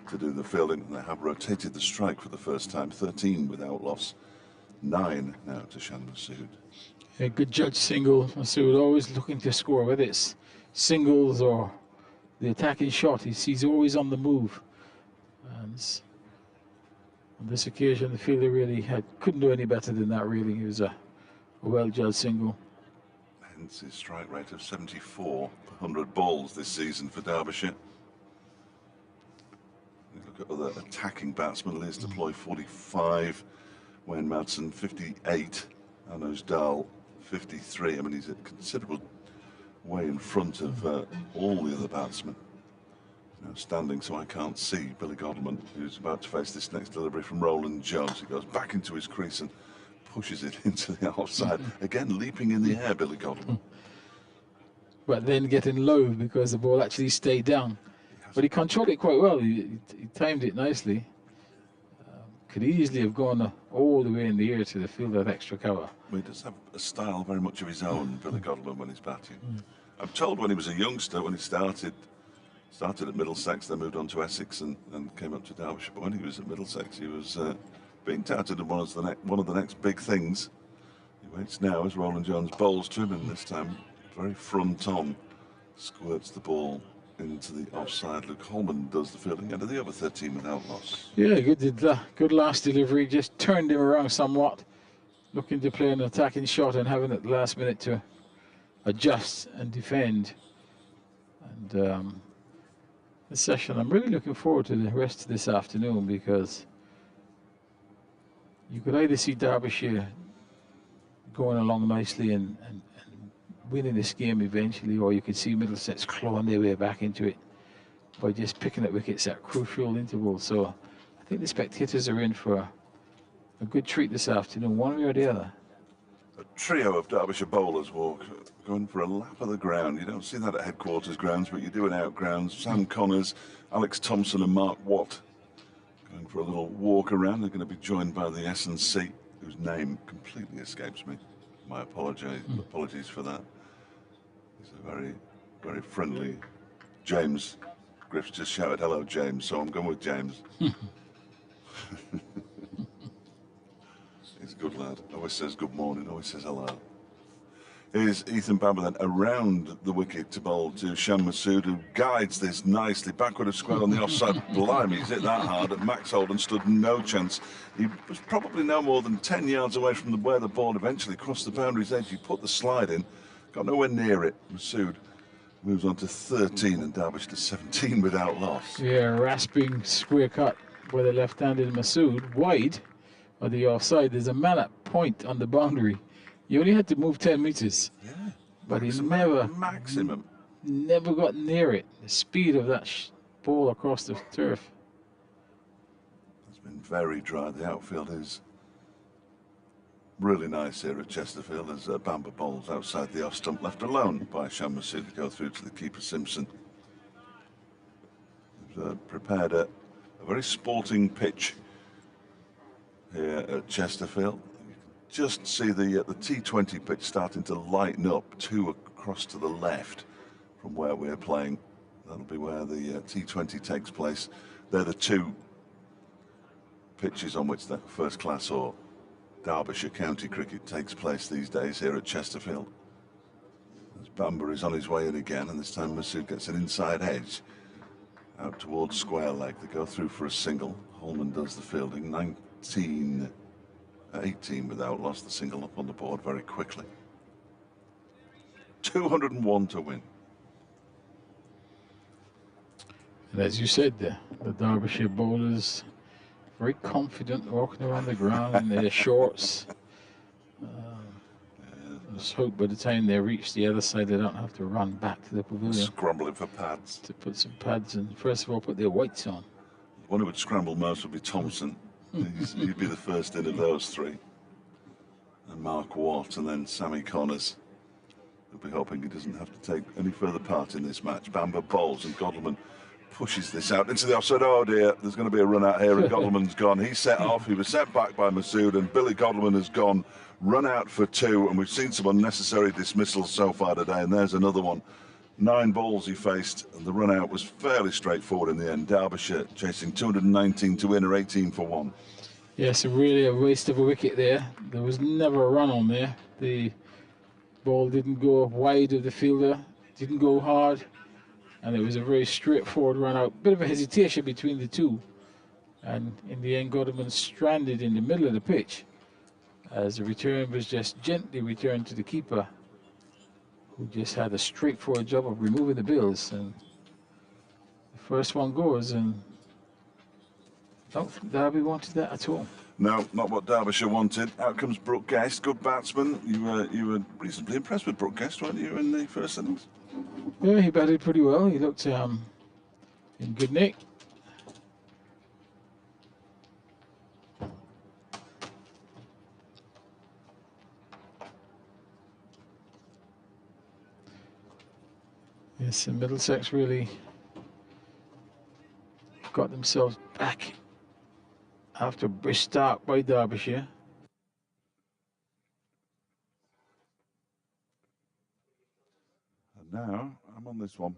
to do the fielding. And they have rotated the strike for the first time. 13 without loss. 9 now to Shan Masood. A good judge single. Masood always looking to score, whether it's singles or the attacking shot. He's always on the move. And on this occasion, the fielder really couldn't do any better than that, really. He was a well-judged single. Hence his strike rate of 74 per 100 balls this season for Derbyshire. Look at other attacking batsmen. Liz Deploy 45, Wayne Madsen 58, Anos Dahl 53. I mean, he's a considerable way in front of all the other batsmen. Now standing so I can't see Billy Godleman, who's about to face this next delivery from Roland Jones. He goes back into his crease and pushes it into the offside. Again, leaping in the air, Billy Godleman. But then getting low because the ball actually stayed down. But he controlled it quite well. He timed it nicely. Could easily have gone all the way in the air to the field of extra cover. Well, he does have a style very much of his own, Billy Godleman, when he's batting. I'm told when he was a youngster, when he started at Middlesex, then moved on to Essex and came up to Derbyshire. But when he was at Middlesex, he was being touted as one of the next big things. He waits now as Roland Jones bowls to him, and this time very front on, squirts the ball into the offside. Luke Holman does the fielding under the over 13 without loss. Yeah, good last delivery. Just turned him around somewhat, looking to play an attacking shot and having at the last minute to adjust and defend. And this session, I'm really looking forward to the rest of this afternoon, because you could either see Derbyshire going along nicely and winning this game eventually, or you could see Middlesex clawing their way back into it by just picking up wickets at crucial intervals. So I think the spectators are in for a good treat this afternoon, one way or the other. A trio of Derbyshire bowlers going for a lap of the ground. You don't see that at headquarters grounds, but you do in out grounds. Sam Connors, Alex Thompson and Mark Watt going for a little walk around. They're going to be joined by the S&C, whose name completely escapes me. My apologies for that. He's a very, very friendly James. Griff's just shouted hello, James, so I'm going with James. He's a good lad. Always says good morning, always says hello. Here's Ethan Bamber then around the wicket to bowl to Shan Masood, who guides this nicely. Backward of square on the offside. Blimey, he's hit that hard. And Max Holden stood no chance. He was probably no more than 10 yards away from where the ball eventually crossed the boundary's edge. He put the slide in, got nowhere near it. Masood moves on to 13 and Derbyshire to 17 without loss. Yeah, rasping square cut by the left-handed Masood, wide of the offside. There's a man at point on the boundary, You only had to move 10 meters, Yeah. but he Maximum. never got near it. The speed of that ball across the turf. It's been very dry. The outfield is really nice here at Chesterfield as Bamber bowls outside the off stump, left alone by Shan Masood to go through to the keeper Simpson. They've prepared a very sporting pitch here at Chesterfield. You can just see the T20 pitch starting to lighten up, two across to the left from where we're playing. That'll be where the T20 takes place. They're the two pitches on which the first class or Derbyshire County cricket takes place these days here at Chesterfield. As Bamber is on his way in again, and this time Masood gets an inside edge out towards square leg. They go through for a single. Holman does the fielding. 18 without, lost the single up on the board very quickly. 201 to win. And as you said, the Derbyshire bowlers very confident walking around the ground in their shorts. Just hope by the time they reach the other side, they don't have to run back to the pavilion. Scrambling for pads. To put some pads and first of all put their weights on. The one who would scramble most would be Thompson. He'd be the first in of those three. And Mark Watt and then Sammy Connors. He'll be hoping he doesn't have to take any further part in this match. Bamber bowls and Godleman pushes this out into the offside. Oh dear, there's going to be a run out here and Godleman's gone. He set off, he was set back by Masood and Billy Godleman has gone. Run out for two, and we've seen some unnecessary dismissals so far today, and there's another one. 9 balls he faced, and the run out was fairly straightforward in the end. Derbyshire chasing 219 to win, or 18 for 1. Yes, really a waste of a wicket there. There was never a run on there. The ball didn't go wide of the fielder, didn't go hard, and it was a very straightforward run out. Bit of a hesitation between the two, and in the end, Godleman stranded in the middle of the pitch, as the return was just gently returned to the keeper, who just had a straightforward job of removing the bills. And the first one goes, and I don't think Derby wanted that at all. No, not what Derbyshire wanted. Out comes Brooke Guest, good batsman. You were reasonably impressed with Brooke Guest, weren't you, in the first innings? Yeah, he batted pretty well. He looked in good nick. Yes, and Middlesex really got themselves back after a brisk start by Derbyshire. And now I'm on this one,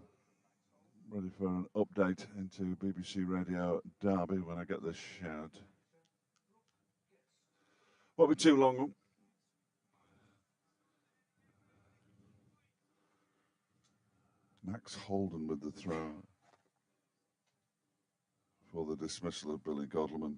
ready for an update into BBC Radio Derby when I get this shout. Won't be too long. Max Holden with the throw for the dismissal of Billy Godleman.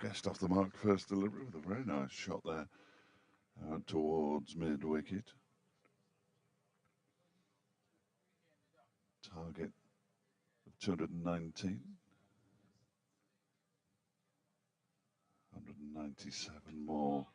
Guest off the mark, first delivery with a very nice shot there out towards mid-wicket. Target of 219. 197 more.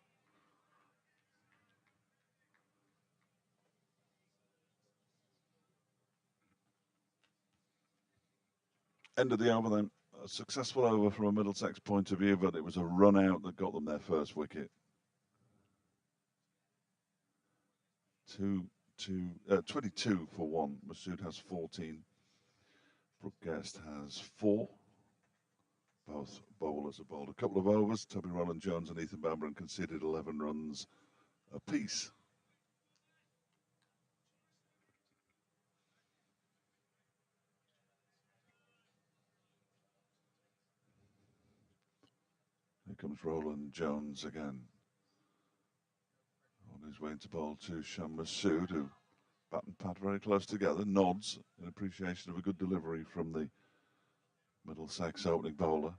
End of the over then. A successful over from a Middlesex point of view, but it was a run out that got them their first wicket. 22 for 1. Masood has 14. Brooke Guest has 4. Both bowlers have bowled a couple of overs. Toby Rowland-Jones and Ethan Bamber conceded 11 runs apiece. comes Roland Jones again. On his way to bowl to Shan Masood, who bat and pad very close together, nods in appreciation of a good delivery from the Middlesex opening bowler.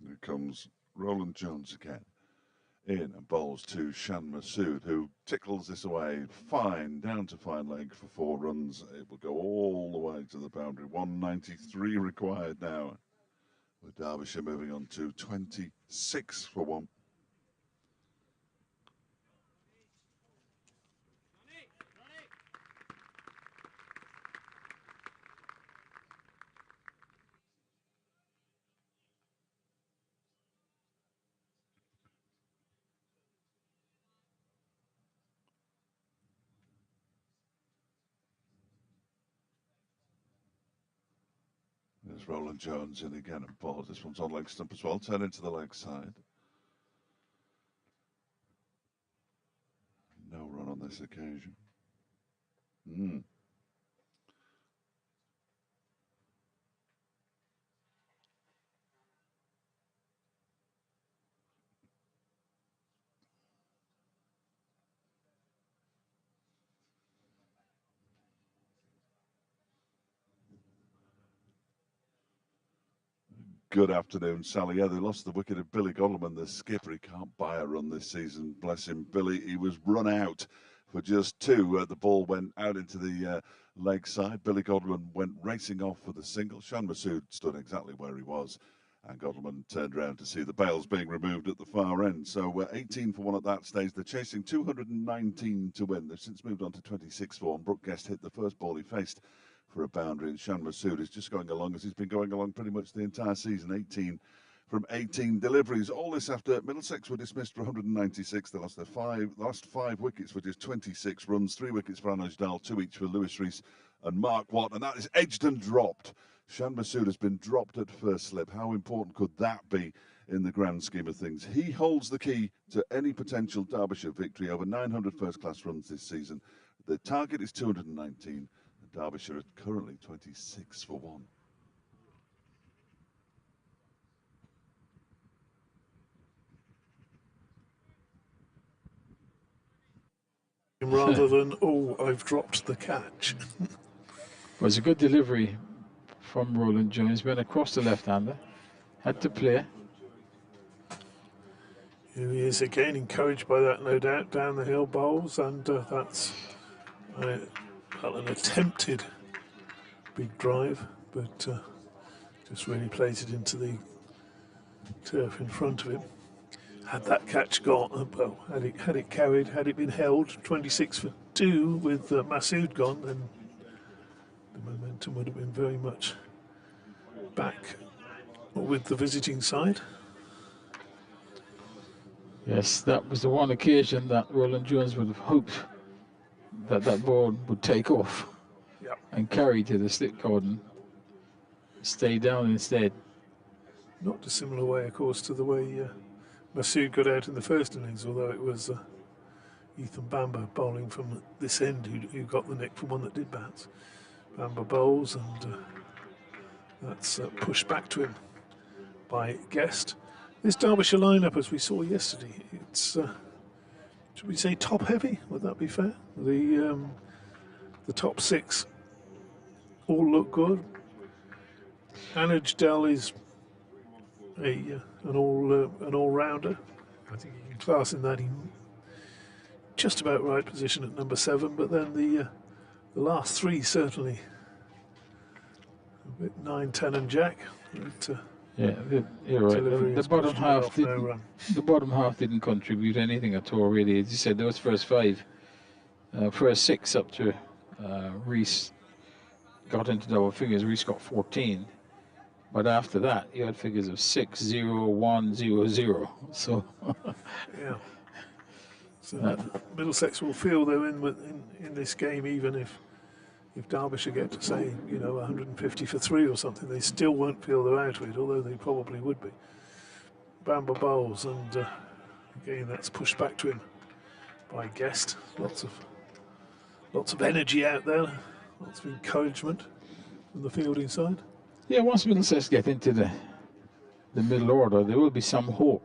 Here comes Roland Jones again. In and bowls to Shan Masood, who tickles this away fine, down to fine leg for 4 runs. It will go all the way to the boundary. 193 required now, with Derbyshire moving on to 26 for 1. There's Roland Jones in again and balls. This one's on leg stump as well. Turn into the leg side. No run on this occasion. Good afternoon, Sally. Yeah, they lost the wicket of Billy Godleman, the skipper. He can't buy a run this season. Bless him, Billy. He was run out for just 2. The ball went out into the leg side. Billy Godleman went racing off for the single. Shan Masood stood exactly where he was, and Godleman turned around to see the bails being removed at the far end. So we're 18 for 1 at that stage. They're chasing 219 to win. They've since moved on to 26 for 1. Brooke Guest hit the first ball he faced for a boundary, and Shan Masood is just going along as he's been going along pretty much the entire season. 18 from 18 deliveries. All this after Middlesex were dismissed for 196. They lost their last 5 wickets for just 26 runs. 3 wickets for Anoj Dal, 2 each for Lewis Rees and Mark Watt, and that is edged and dropped. Shan Masood has been dropped at first slip. How important could that be in the grand scheme of things? He holds the key to any potential Derbyshire victory. Over 900 first-class runs this season. The target is 219. Derbyshire are currently 26 for 1. Rather than, oh, I've dropped the catch. It was a good delivery from Roland Jones. Went across the left-hander. Had to play. Here he is again, encouraged by that, no doubt, down the hill bowls, and that's an attempted big drive, but just really plays it into the turf in front of him. Had that catch gone, well, had it carried, had it been held 26 for 2 with Masood gone, then the momentum would have been very much back with the visiting side. Yes, that was the one occasion that Roland Jones would have hoped that that ball would take off. Yep. And carry to the slip cordon, stay down instead. Not dissimilar way, of course, to the way Masood got out in the first innings, although it was Ethan Bamber bowling from this end who got the nick for one that did bats. Bamber bowls, and that's pushed back to him by Guest. This Derbyshire lineup, as we saw yesterday, it's should we say top heavy? Would that be fair? The top 6 all look good. Anoj Dal is an all-rounder. I think you can class in that in just about right position at number 7. But then the last 3 certainly a bit 9, 10, and Jack. But, yeah, you're right. The bottom half didn't contribute anything at all, really. As you said, those first 6 up to Rees got into double figures. Rees got 14, but after that, you had figures of 6, 0, 1, 0, 0. So, yeah. So Middlesex will feel they're in this game, even if if Derbyshire get to say, 150 for 3 or something, they still won't feel they're out of it, although they probably would be. Bamber bowls, and again that's pushed back to him by Guest. Lots of energy out there, lots of encouragement from the fielding side. Yeah, once Middlesex get into the middle order, there will be some hope.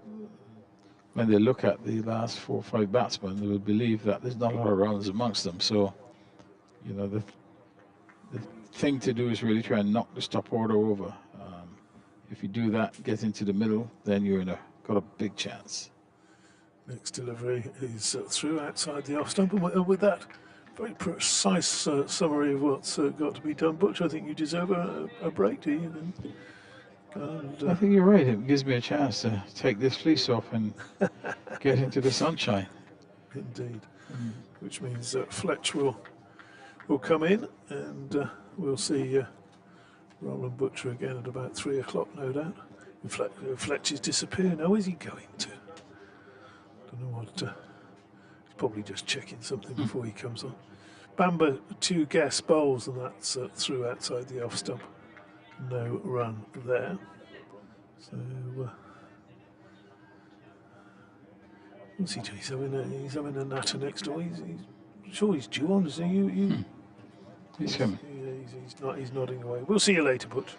When they look at the last 4 or 5 batsmen, they will believe that there's not a lot of runs amongst them. So, the thing to do is really try and knock the top order over. If you do that, get into the middle, then you're got a big chance. Next delivery is through outside the off stump, and with that very precise summary of what's got to be done, Butch, I think you deserve a break, do you? And, I think you're right. It gives me a chance to take this fleece off and get into the sunshine. Indeed. Which means Fletch will come in, and we'll see Roland Butcher again at about 3 o'clock, no doubt. Fletch is disappearing. Now, where's he going to? Don't know what. He's probably just checking something before he comes on. Bamber 2 guess bowls, and that's through outside the off stump. No run there. So what's he doing? He's having a natter next door. He's sure he's due on, isn't he? He's coming. Yeah, he's nodding away. We'll see you later, Butch.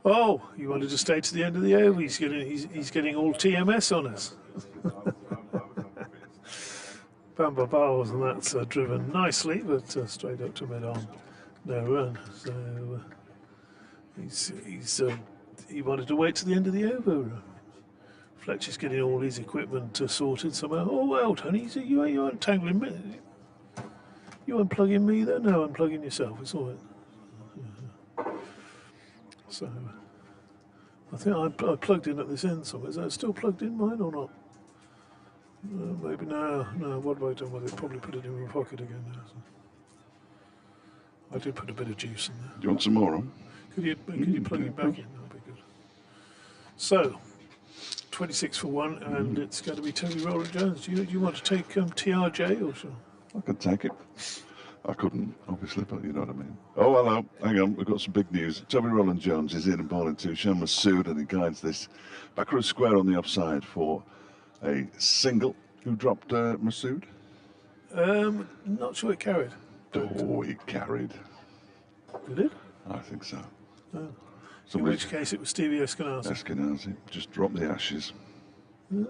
Oh, you wanted to stay to the end of the over? He's getting all TMS on us. Bamber bowls, and that's driven nicely, but straight up to mid-on, no run. So he wanted to wait to the end of the over. Fletch is getting all his equipment sorted somehow. Oh well, Tony, you untangling me. You unplugging me there? No, unplugging yourself. It's all right. So I think I plugged in at this end somewhere. Is that still plugged in, mine, or not? Maybe no. What have I done with it? Probably put it in my pocket again now. So. I did put a bit of juice in there. Do you want some more on? Could you plug it back in? That'd be good. So, 26 for 1, and it's going to be Toby Roland Jones. Do you want to take TRJ or sure? I could take it. I couldn't, obviously, but you know what I mean. Oh, hello. Hang on. We've got some big news. Toby Roland Jones is in and bowling to Shan Masood, and he guides this backward square on the offside for a single. Who dropped Masood? Not sure it carried. Oh, it carried. Did it? I think so. Oh. In which case it was Stevie Eskenazi. Eskenazi just dropped the ashes. Yeah,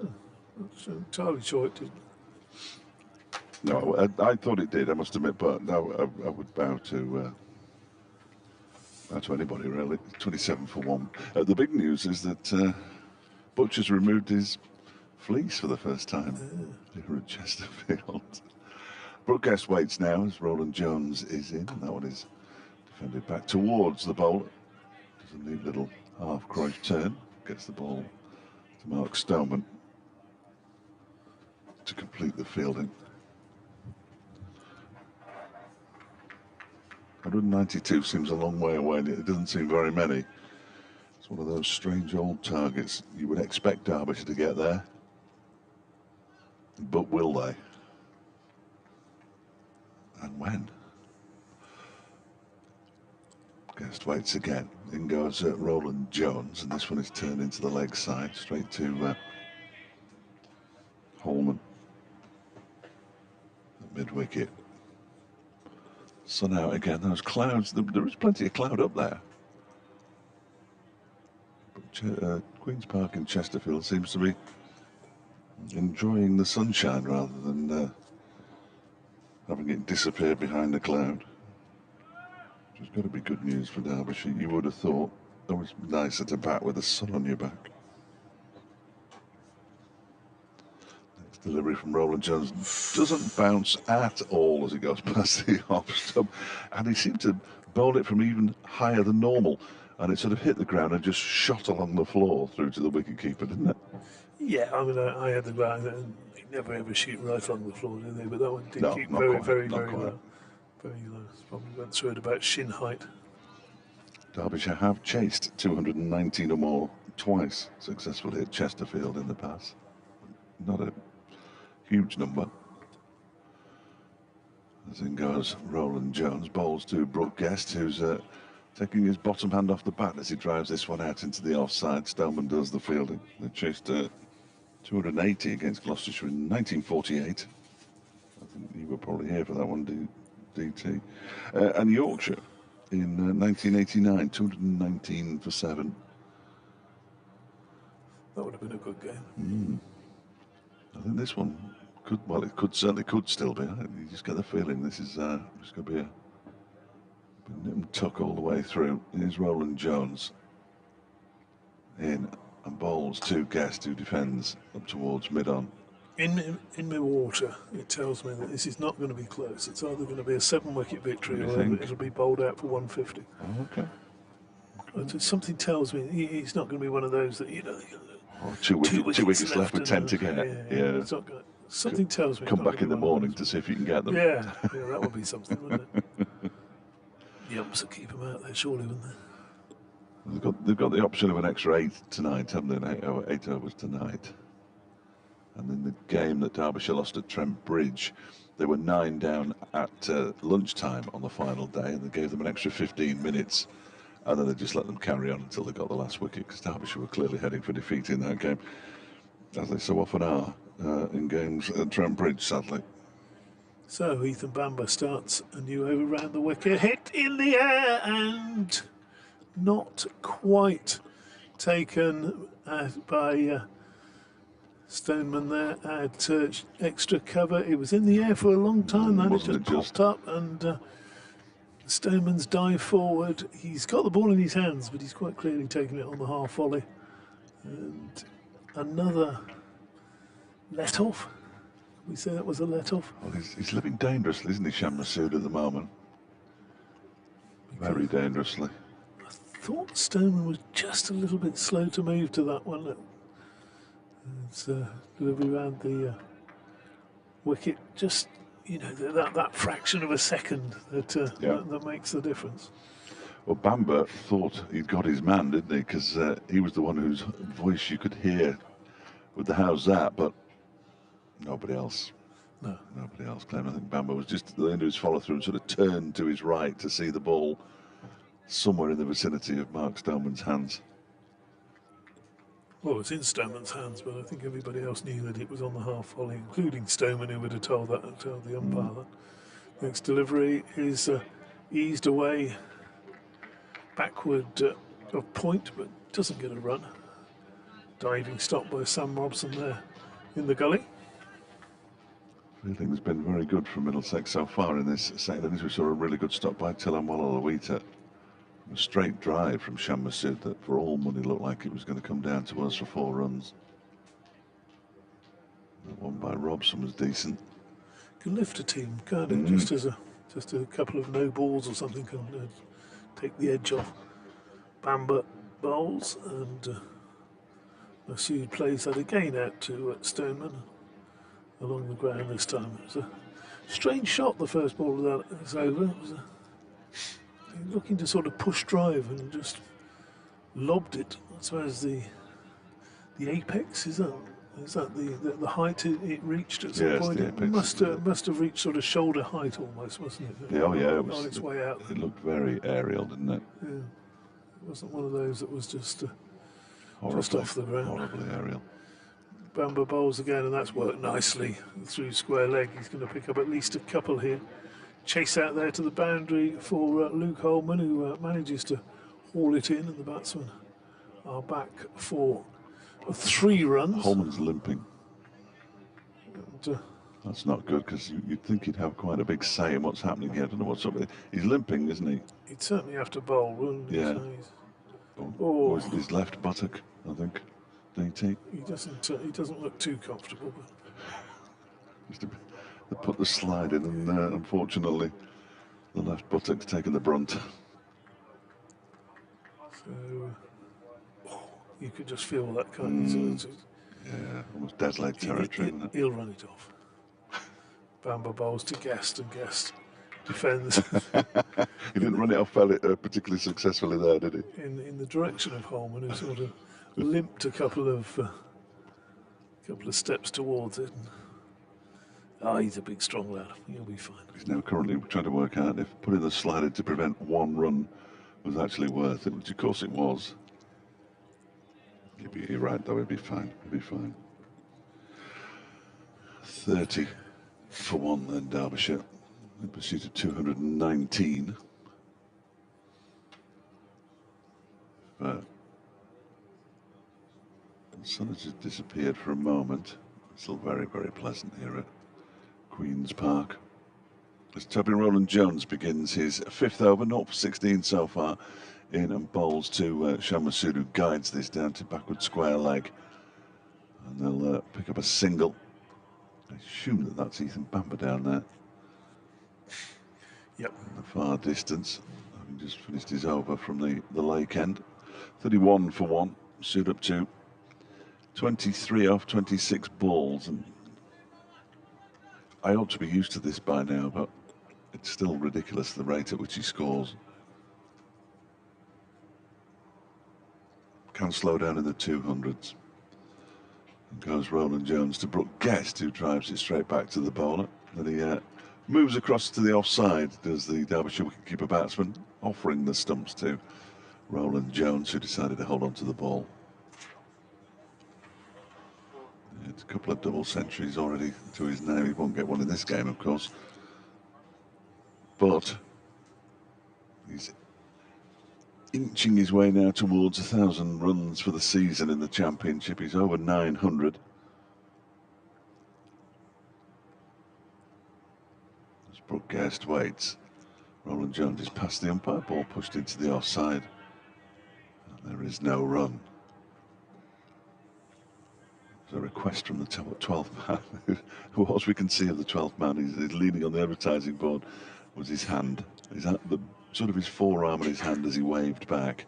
that's entirely sure it did. No, I thought it did, I must admit, but no, I would bow to anybody, really. 27 for 1. The big news is that Butcher's removed his fleece for the first time here at Chesterfield. Brooke Guest waits now as Roland Jones is in, and that one is defended back towards the bowler. Does a neat little half-croche turn, gets the ball to Mark Stoneman to complete the fielding. 192 seems a long way away, and it doesn't seem very many. It's one of those strange old targets. You would expect Derbyshire to get there, but will they? And when? Guest waits again. In goes Roland Jones, and this one is turned into the leg side, straight to Holman at mid-wicket. Sun out again. Those clouds, there is plenty of cloud up there. But Queen's Park in Chesterfield seems to be enjoying the sunshine rather than having it disappear behind the cloud. Which has got to be good news for Derbyshire. You would have thought it was nicer to bat with the sun on your back. Next delivery from Roland Jones doesn't bounce at all as it goes past the off stump, and he seemed to bowl it from even higher than normal, and it sort of hit the ground and just shot along the floor through to the wicketkeeper, didn't it? Yeah, I mean, I had the ground, and they never ever shoot right along the floor, do they? But that one did keep very low. Very low. Probably went through at about shin height. Derbyshire have chased 219 or more twice successfully at Chesterfield in the past. Not a huge number. As in goes Roland Jones, bowls to Brooke Guest, who's taking his bottom hand off the bat as he drives this one out into the offside. Stoneman does the fielding. They chased 280 against Gloucestershire in 1948. I think you were probably here for that one, DT. And Yorkshire in 1989, 219 for 7. That would have been a good game. I think this one could, well, it certainly could still be. You just get the feeling this is just going to be a nip and tuck all the way through. Here's Roland Jones in and bowls to Guest, who defends up towards mid-on. In my water, it tells me that this is not going to be close. It's either going to be a 7-wicket victory or it'll be bowled out for 150. Oh, okay. Something tells me he's not going to be one of those that, Oh, two wickets left with 10 to get. Yeah. It's not gonna, something tells me. Come back in the morning to see if you can get them. Yeah, that would be something, wouldn't it? The umps will keep them out there, surely, wouldn't they? They've got the option of an extra 8 tonight, haven't they? 8 overs tonight. And in the game that Derbyshire lost at Trent Bridge, they were 9 down at lunchtime on the final day, and they gave them an extra 15 minutes. And then they just let them carry on until they got the last wicket, because Derbyshire were clearly heading for defeat in that game, as they so often are in games at Trent Bridge, sadly. So Ethan Bamber starts a new over round the wicket, hit in the air and not quite taken by Stoneman there at extra cover. It was in the air for a long time, then it just popped up, and Stoneman's dive forward. He's got the ball in his hands, but he's quite clearly taking it on the half volley. And another let off. We say that was a let off. Well, he's living dangerously, isn't he, Shan Masood, at the moment? Very dangerously. I thought Stoneman was just a little bit slow to move to that one. It's delivery around the wicket. Just, that fraction of a second that makes the difference. Well, Bamber thought he'd got his man, didn't he? Because he was the one whose voice you could hear with the how's that, but nobody else. No. Nobody else claimed. I think Bamber was just at the end of his follow-through and sort of turned to his right to see the ball somewhere in the vicinity of Mark Stoneman's hands. Well, it's in Stoneman's hands, but I think everybody else knew that it was on the half volley, including Stoneman, who would have told the umpire that. Next delivery is eased away backward of point, but doesn't get a run. Diving stop by Sam Robson there in the gully. Fielding's been very good from Middlesex so far in this second innings. We saw a really good stop by Tilamwala Lawita. A straight drive from Shan Masood that for all money looked like it was going to come down to us for 4 runs. The one by Robson was decent. Can lift a team, can't it? Just a couple of no balls or something can take the edge off. Bamber bowls, and Masood plays that again out to Stoneman along the ground this time. It was a strange shot, the first ball of that was over. It was looking to sort of push drive and just lobbed it. I suppose the apex, is that the height it reached at some point? It must have reached sort of shoulder height almost, wasn't it? Yeah, it was on its way out. It looked very aerial, didn't it? Yeah, it wasn't one of those that was just off the ground. Horribly aerial. Bamber bowls again, and that's worked nicely through square leg. He's going to pick up at least a couple here. Chase out there to the boundary for Luke Holman, who manages to haul it in, and the batsmen are back for 3 runs. Holman's limping. And, that's not good, because you'd think he'd have quite a big say in what's happening here. I don't know what's up with it. He's limping, isn't he? He'd certainly have to bowl, wouldn't he? Yeah. So his left buttock, I think. DT. He doesn't look too comfortable. But they put the slide in, and unfortunately, the left buttock's taken the brunt. So you could just feel that kind of. Yeah, almost dead leg territory. He'll run it off. Bamber bowls to Guest, and Guest defends He didn't run it off particularly successfully there, did he? in the direction of Holman, who sort of limped a couple of steps towards it. He's a big, strong lad. He'll be fine. He's now currently trying to work out if putting the slide in to prevent one run was actually worth it, which of course it was. You're right, though. He'll be fine. He'll be fine. 30 for 1 then, Derbyshire, in pursuit of 219. But the sun has just disappeared for a moment. It's still very, very pleasant here at Queen's Park. As Toby Rowland-Jones begins his 5th over, 0 for 16 so far, in and bowls to Shan Masood, who guides this down to backward square leg. And they'll pick up a single. I assume that that's Ethan Bamber down there. Yep. In the far distance, having just finished his over from the lake end. 31 for 1, Masood up to 23 off 26 balls. And I ought to be used to this by now, but it's still ridiculous the rate at which he scores. Can slow down in the 200s. And goes Rowland-Jones to Brooke Guest, who drives it straight back to the bowler. And he moves across to the offside, does the Derbyshire wicketkeeper batsman, offering the stumps to Rowland-Jones, who decided to hold on to the ball. It's a couple of double centuries already to his name. He won't get one in this game, of course. But he's inching his way now towards 1,000 runs for the season in the Championship. He's over 900. As Brooke Guest waits, Rowland-Jones is past the umpire, ball pushed into the offside. And there is no run. There's a request from the 12th man, who, as we can see of the 12th man, he's leaning on the advertising board, was his hand. He's at the sort of his forearm and his hand as he waved back.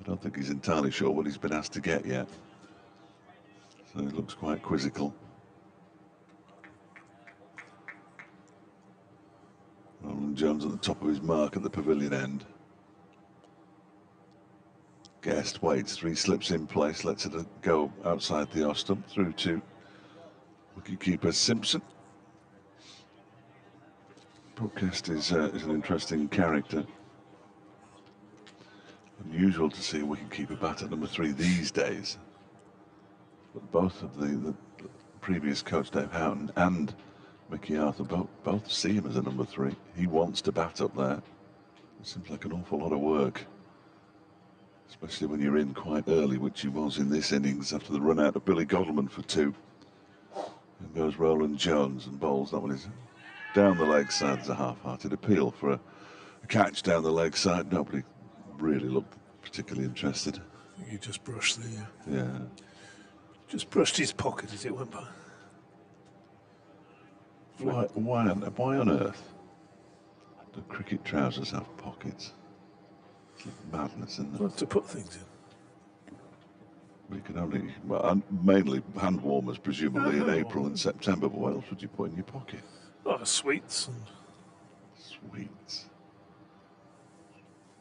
I don't think he's entirely sure what he's been asked to get yet. So it looks quite quizzical. Rowland-Jones at the top of his mark at the pavilion end. Guest waits, 3 slips in place, lets it go outside the off stump through to wicketkeeper Simpson. Brooke Guest is an interesting character. Unusual to see a wicketkeeper bat at number 3 these days. But both of the previous coach, Dave Houghton, and Mickey Arthur, both see him as a number 3. He wants to bat up there. It seems like an awful lot of work, especially when you're in quite early, which he was in this innings after the run out of Billy Godleman for 2. And goes Rowland-Jones and bowls. That one is down the leg side. There's a half-hearted appeal for a catch down the leg side. Nobody really looked particularly interested. I think he just brushed just brushed his pocket as it went by. Why on earth do cricket trousers have pockets? It's like madness, isn't it? Well, to put things in. We can only, well, mainly hand warmers, presumably in April and September. But what else would you put in your pocket? Oh, sweets and sweets.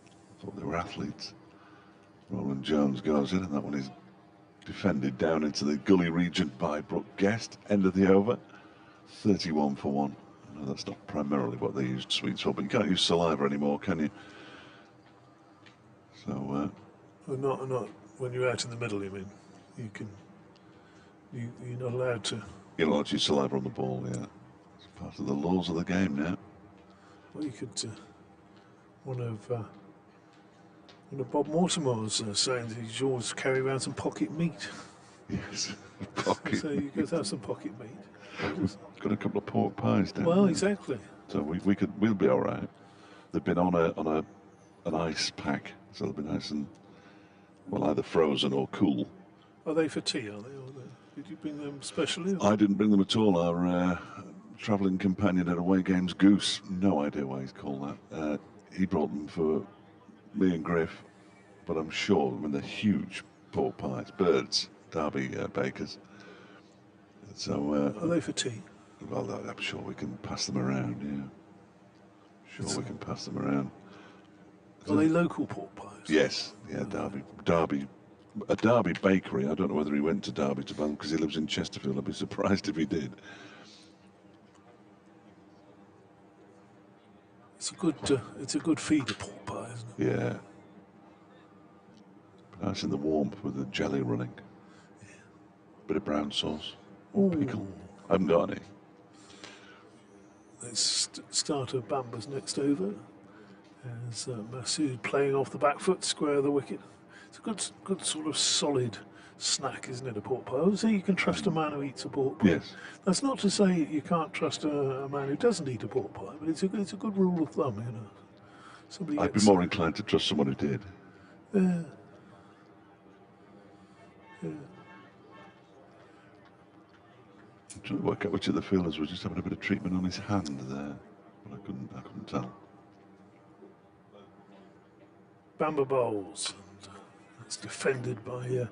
I thought they were athletes. Rowland-Jones goes in, and that one is defended down into the gully region by Brooke Guest. End of the over. 31 for 1. I know that's not primarily what they used sweets for, but you can't use saliva anymore, can you? So, not when you're out in the middle. You mean you can? You're not allowed to. You're not allowed to use saliva on the ball. Yeah, it's part of the laws of the game now. Well, you could. One of Bob Mortimer's saying that you should always carry around some pocket meat. Yes, pocket. So you could have some pocket meat. We've got a couple of pork pies down Well, there. exactly. So we'll be all right. They've been on an ice pack, so they'll be nice and, well, either frozen or cool. Are they for tea? Are they? Did you bring them specially? I didn't bring them at all. Our travelling companion at away games, Goose, no idea why he's called that. He brought them for me and Griff, but I'm sure when they're huge pork pies, birds, Derby bakers. So are they for tea? well, I'm sure we can pass them around. Yeah, Sure, we can pass them around. Are they local pork pies? Yes, yeah, Derby, a Derby bakery. I don't know whether he went to Derby to buy them because he lives in Chesterfield. I'd be surprised if he did. It's a good feed of pork pie, isn't it? Yeah. Nice in the warmth with the jelly running. Bit of brown sauce. Or pickle. I haven't got any. Let's start of Bamba's next over. As Masood playing off the back foot, square of the wicket. It's a good sort of solid snack, isn't it, a pork pie? Obviously, you can trust a man who eats a pork pie. Yes. That's not to say you can't trust a man who doesn't eat a pork pie, but it's a good rule of thumb, you know. I'd be more inclined to trust someone who did. Yeah. I'm trying to work out which of the fielders was just having a bit of treatment on his hand there, but I couldn't tell. Bamba bowls. And, it's defended by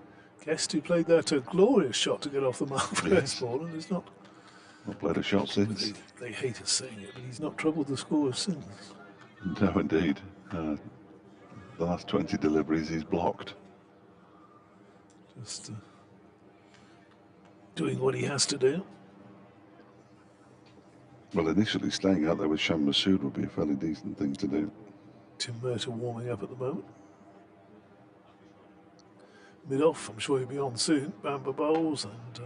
Guest, who played that a glorious shot to get off the mark first ball, and has not played a shot since. They hate us saying it, but he's not troubled the score since. No, indeed. The last 20 deliveries he's blocked. Just doing what he has to do. Well, initially staying out there with Sham Masood would be a fairly decent thing to do. Tim Murtagh warming up at the moment. Mid-off, I'm sure he'll be on soon. Bamba bowls, and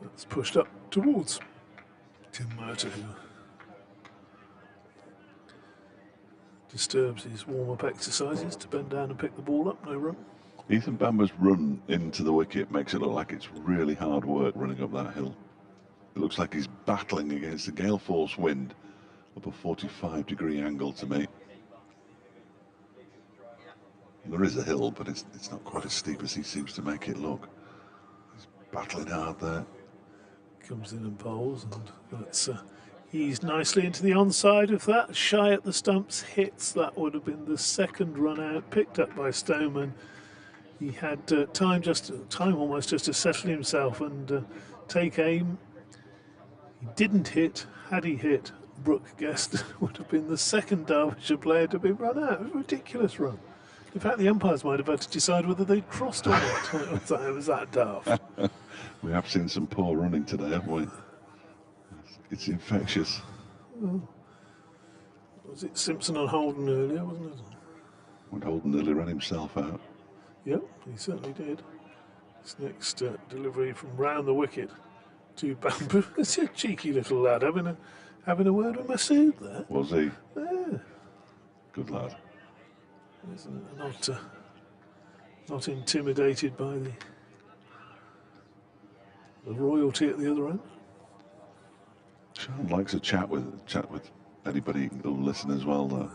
it's pushed up towards Tim Murtagh, who disturbs his warm-up exercises to bend down and pick the ball up. No room. Ethan Bamba's run into the wicket makes it look like it's really hard work running up that hill. It looks like he's battling against the gale force wind up a 45-degree angle to me. There is a hill, but it's not quite as steep as he seems to make it look. He's battling hard there. Comes in and bowls, and that's eased nicely into the onside of that. Shy at the stumps, hits. That would have been the second run out, picked up by Stoneman. He had time almost just to settle himself and take aim. He didn't hit. Had he hit, Brooke Guest would have been the second Derbyshire player to be run out. It was a ridiculous run. In fact, the umpires might have had to decide whether they'd crossed or not. It was that daft. We have seen some poor running today, haven't we? It's infectious. Well, was it Simpson and Holden earlier, wasn't it? When Holden nearly ran himself out. Yep, he certainly did. This next delivery from round the wicket to Bamboo. It's a cheeky little lad having a word with Masood there. Was he? Yeah. Good lad. Not intimidated by the royalty at the other end. Sean likes a chat with anybody who'll listen as well, though.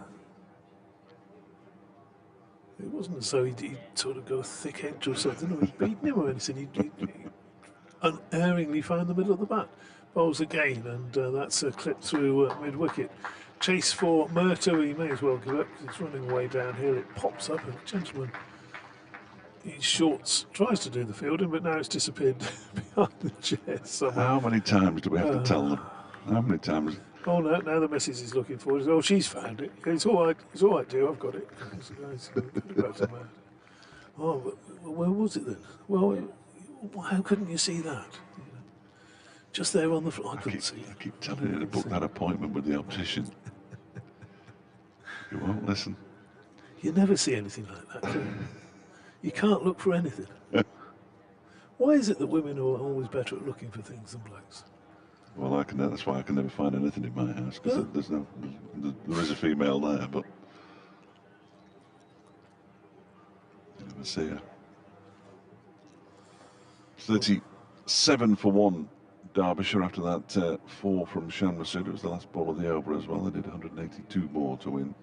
It wasn't as though he'd sort of got a thick edge or something, or he'd beaten him or anything. He unerringly found the middle of the bat. Bowls again, and that's a clip through mid-wicket. Chase for Murtagh, he may as well give up because it's running way downhill. It pops up, and the gentleman in shorts tries to do the fielding, but now it's disappeared behind the chair somewhere. How many times do we have to tell them? How many times? Oh no! Now the message he's looking for is, oh, she's found it. It's all right, dear. I've got it. Oh, but where was it then? Well, how couldn't you see that? Just there on the floor. I couldn't see it. I keep telling you to book that appointment with the optician. You won't listen. You never see anything like that. You can't look for anything. Why is it that women are always better at looking for things than blokes? Well, that's why I can never find anything in my house, because there is a female there, but you never see her. 37 for 1 Derbyshire after that 4 from Shan Masood. It was the last ball of the over as well. They did 182 more to win.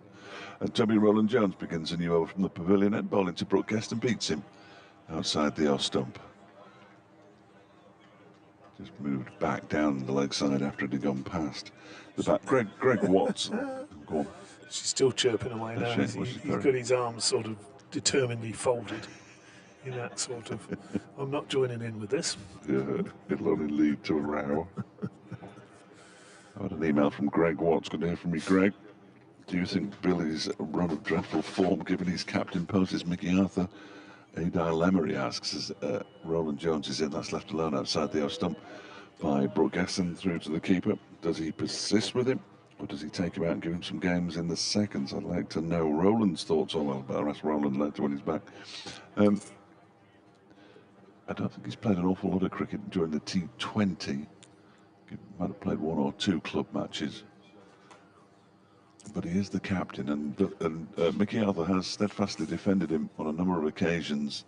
And Tommy Rowland-Jones begins a new over from the pavilion end, bowling to Brooke Guest and beats him outside the off stump. Just moved back down the leg side after it had gone past the back. Greg Watts. Go on. She's still chirping away now. He's got his arms sort of determinedly folded in that sort of, I'm not joining in with this. Yeah, it'll only lead to a row. I had an email from Greg Watts. Good to hear from you, Greg. Do you think Billy's run of dreadful form, given his captain poses Mickey Arthur a dilemma, he asks, as Roland Jones is in. That's left alone outside the off stump by Brooke Gesson through to the keeper. Does he persist with him, or does he take him out and give him some games in the seconds? I'd like to know Roland's thoughts on that, but I'll ask Roland later when he's back. I don't think he's played an awful lot of cricket during the T20. He might have played 1 or 2 club matches. But he is the captain, and Mickey Arthur has steadfastly defended him on a number of occasions.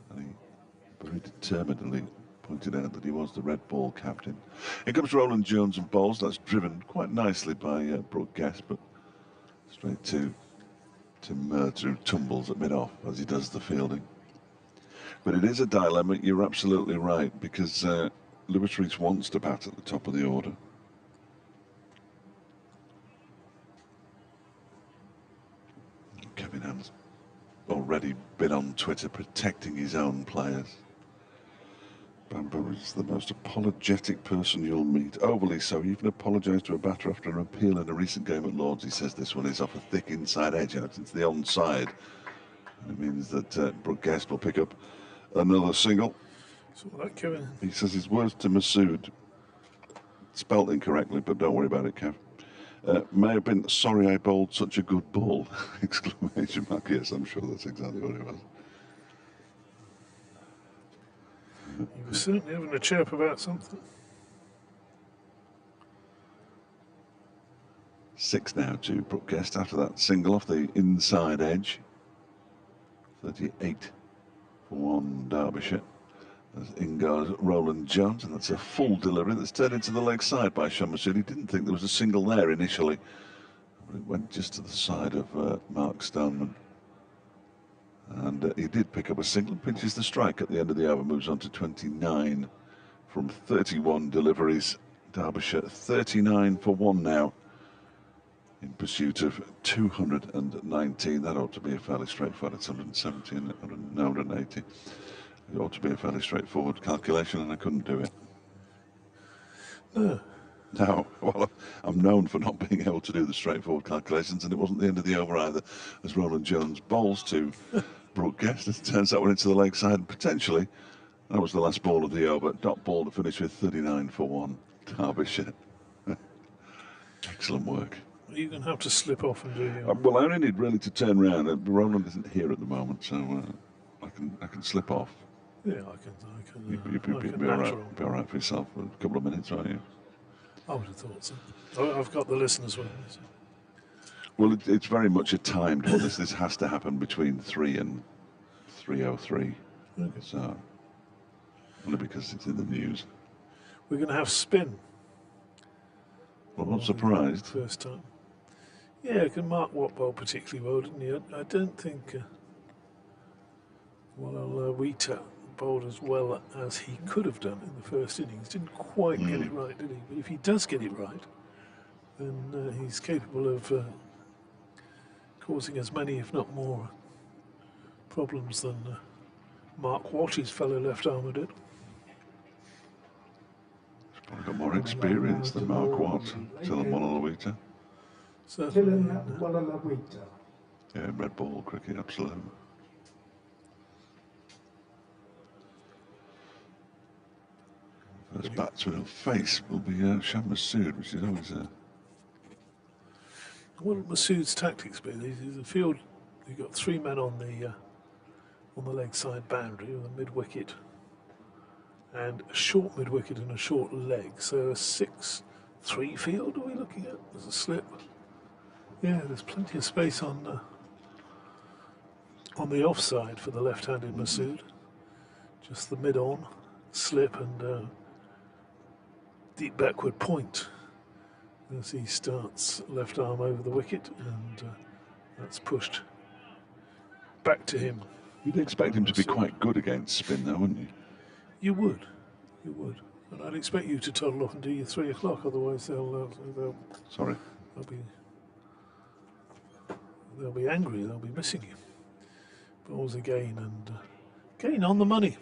And he very determinedly pointed out that he was the red ball captain. Here comes Roland Jones and bowls. That's driven quite nicely by Brooke Guest, but straight to Murtagh, who tumbles at mid-off as he does the fielding. But it is a dilemma, you're absolutely right, because Lewis Rees wants to bat at the top of the order. Kevin Ham's already been on Twitter protecting his own players. Bambo is the most apologetic person you'll meet. Overly so. He even apologised to a batter after an appeal in a recent game at Lords. He says this one is off a thick inside edge out into the onside. It means that Brooke Guest will pick up another single. So that Kevin. He says his words to Masood, spelt incorrectly, but don't worry about it, Kev. May have been sorry I bowled such a good ball! Exclamation mark. Yes, I'm sure that's exactly what it was. You were certainly having a chirp about something. 6 now to Brooke Guest after that single off the inside edge. 38 for 1 Derbyshire. As in goes Roland Jones, and that's a full delivery that's turned into the leg side by Sean Masood. He didn't think there was a single there initially, but it went just to the side of Mark Stoneman. And he did pick up a single, pinches the strike at the end of the over, moves on to 29 from 31 deliveries. Derbyshire 39 for 1 now, in pursuit of 219. That ought to be a fairly straightforward. It's 170 and 180. It ought to be a fairly straightforward calculation, and I couldn't do it. No. No, well, I'm known for not being able to do the straightforward calculations, and it wasn't the end of the over either, as Roland Jones bowls to Brooke Guest. It turns that one into the leg side, and potentially that was the last ball of the over. Dot ball to finish with 39 for 1. Derbyshire. Excellent work. You're going to have to slip off and do your... Well, I only need really to turn round. Roland isn't here at the moment, so I can slip off. Yeah, I can You'd be all right for yourself for a couple of minutes, aren't you? I would have thought so. I've got the listeners with me. So. Well, it's very much a timed one. This has to happen between 3 and 3:03. Okay. So, only because it's in the news. We're going to have spin. Well, not surprised. First time. Yeah, Mark Watt bowled particularly well, didn't he? I don't think Wicket bowled as well as he could have done in the first innings. Didn't quite get it right, did he? But if he does get it right, then he's capable of causing as many, if not more, problems than Mark Watt, his fellow left-armer, did. He's probably got more experience than Mark Watt. Tillon Wallaluita. Certainly. Yeah, red ball cricket, absolutely. First batsman he'll face will be Sean Masood, which is always a... What will Masood's tactics be? He's a field. You've got 3 men on the leg side boundary with a mid wicket and a short mid wicket and a short leg. So a 6-3 field. Are we looking at? There's a slip. Yeah, there's plenty of space on the offside for the left-handed Masood. Just the mid on, slip and deep backward point as he starts left arm over the wicket, and that's pushed back to him. You'd expect him to be quite good against spin, though, wouldn't you? You would. And I'd expect you to toddle off and do your 3 o'clock, otherwise they'll be angry, they'll be missing you. Balls again, and again on the money.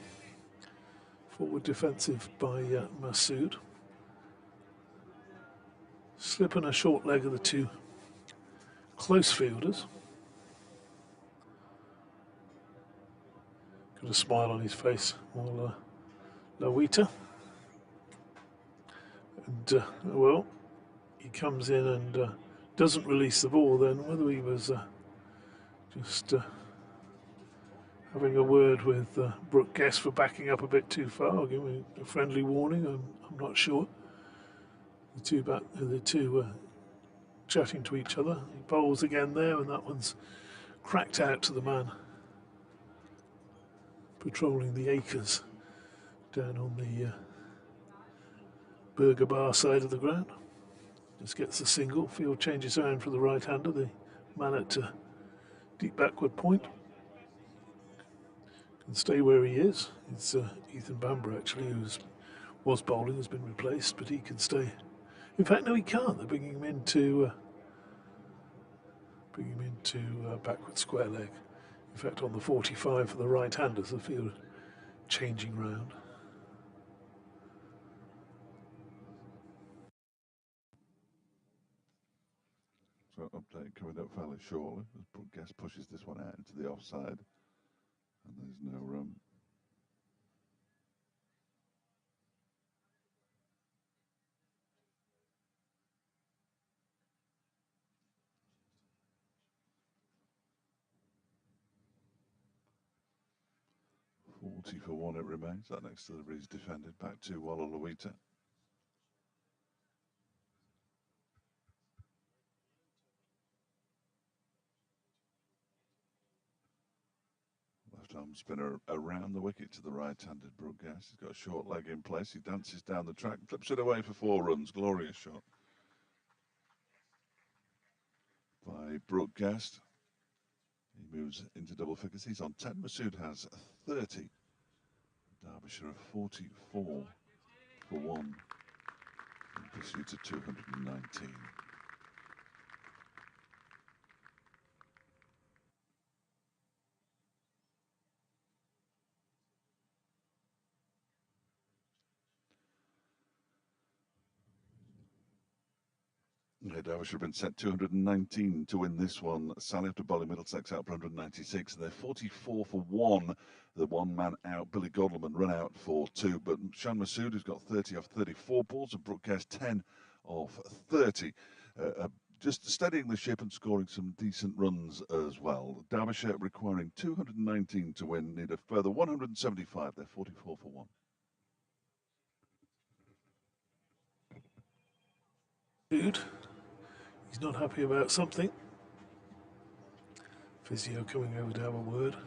Forward defensive by Masood. Slip and a short leg are the two close fielders. Got a smile on his face, while Lawita. And, well, he comes in and doesn't release the ball then, whether he was just having a word with Brooke Guest for backing up a bit too far, or giving a friendly warning, I'm not sure. The two chatting to each other. He bowls again there, and that one's cracked out to the man patrolling the acres down on the Burger Bar side of the ground. Just gets the single. Field changes around for the right-hander, the man at deep backward point. Can stay where he is. It's Ethan Bamber actually, who was bowling, has been replaced, but he can stay. In fact, no, he can't. They're bringing him into backward square leg. In fact, on the 45 for the right-handers, the field changing round. So update coming up fairly shortly as Brooke Guest pushes this one out into the offside, and there's no run. For 1 it remains. That next delivery is defended back to Walla Lawita. Left arm spinner around the wicket to the right-handed Brooke Guest. He's got a short leg in place. He dances down the track, flips it away for 4 runs. Glorious shot by Brooke Guest. He moves into double figures. He's on 10. Masood has 30. Derbyshire are 44 for 1 in pursuit of 219. Yeah, Derbyshire have been set 219 to win this one. Sally after bowling Middlesex out for 196. They're 44 for 1. The one man out, Billy Godleman, run out for 2. But Shan Masood, who's got 30 off 34 balls, and Brooke Guest 10 off 30. Just steadying the ship and scoring some decent runs as well. Derbyshire requiring 219 to win, need a further 175. They're 44 for 1. Dude, he's not happy about something. Physio coming over to have a word.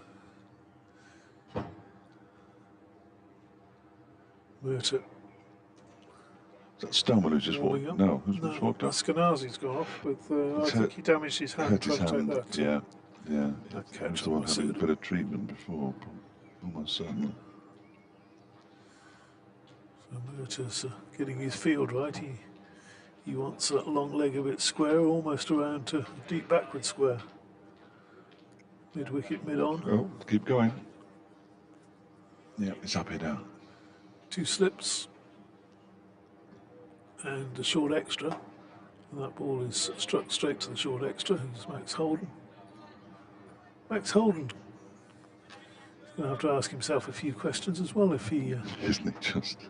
Murta. Is that Stoneman who's just walked? No, who's just walked up? Skenazi's gone off with. I think he damaged his hand trying to take that. Yeah, yeah. That He was the one having a bit of treatment before, almost certainly. So Murta's getting his field right. He wants that long leg a bit square, almost around to deep backward square. Mid wicket, mid on. Oh, keep going. Yeah, it's happy now. 2 slips and a short extra, and that ball is struck straight to the short extra. Who's Max Holden? Max Holden is going to have to ask himself a few questions as well if he. Isn't it just?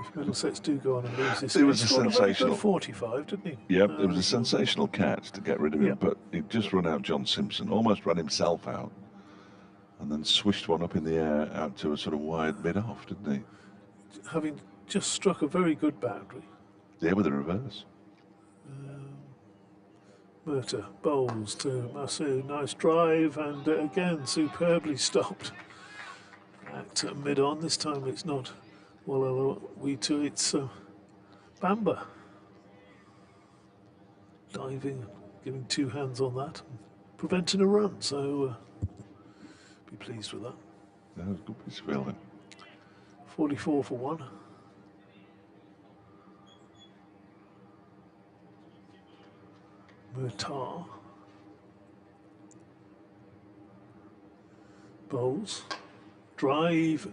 If Middlesex do go on and lose this, it was a sensational 45, didn't he? Yep, it was a sensational catch to get rid of him, but he'd just run out John Simpson, almost ran himself out, and then swished one up in the air out to a sort of wide mid-off, didn't he? Having just struck a very good boundary. Yeah, with a reverse. Murta bowls to Masood, nice drive, and again superbly stopped. Back to mid-on, this time it's not Lawita, it's Bamber. Diving, giving 2 hands on that, preventing a run, so be pleased with that. That was a good piece of fielding. 44 for 1. Murta bowls, drive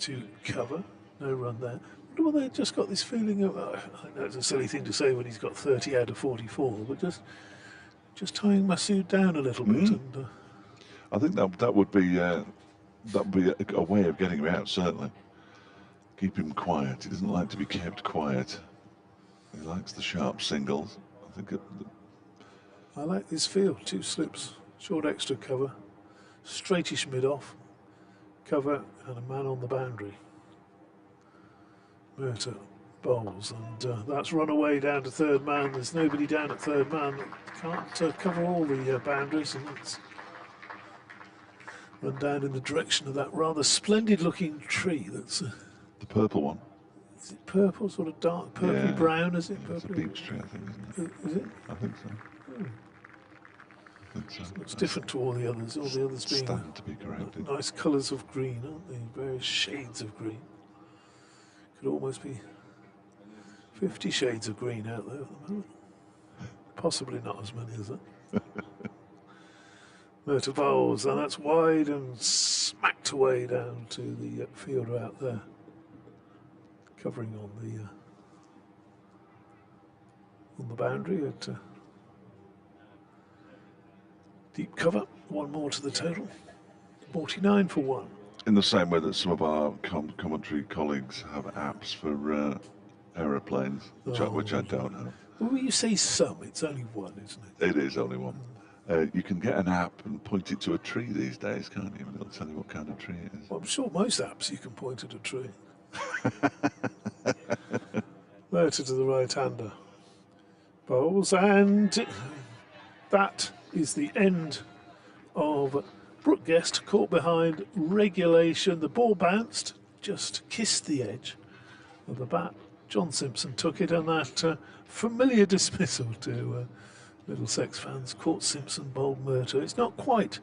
to cover, no run there. Well, they just got this feeling of, I know it's a silly thing to say when he's got 30 out of 44, but just just tying Masood down a little bit. And I think that would be a way of getting him out. Certainly, keep him quiet. He doesn't like to be kept quiet. He likes the sharp singles. I think I like this field. 2 slips, short extra cover, straightish mid-off, cover, and a man on the boundary. Murtagh bowls, and that's run away down to third man. There's nobody down at third man that can't cover all the boundaries, and it's run down in the direction of that rather splendid-looking tree. That's the purple one. Is it purple, sort of dark, purpley brown? Is it purple? It's a beech tree, I think, isn't it? Is it? I think so. I think so. It's different to all the others. All the others being stand to be corrected. Nice colours of green, aren't they? Various shades of green. Could almost be 50 shades of green out there at the moment. Possibly not as many as that. Murtagh bowls, and that's wide and smacked away down to the fielder out there, covering on the boundary at deep cover. One more to the total. 49 for 1. In the same way that some of our commentary colleagues have apps for aeroplanes, which I don't have. Well, when you say some, it's only one, isn't it? It is only one. You can get an app and point it to a tree these days, can't you? And it'll tell you what kind of tree it is. Well, I'm sure most apps you can point at a tree. Murtagh to the right-hander. Bowls, and that is the end of Brook Guest, caught behind regulation. The ball bounced, just kissed the edge of the bat. John Simpson took it, and that familiar dismissal to Middlesex fans. Caught Simpson, bowled Murtagh. It's not quite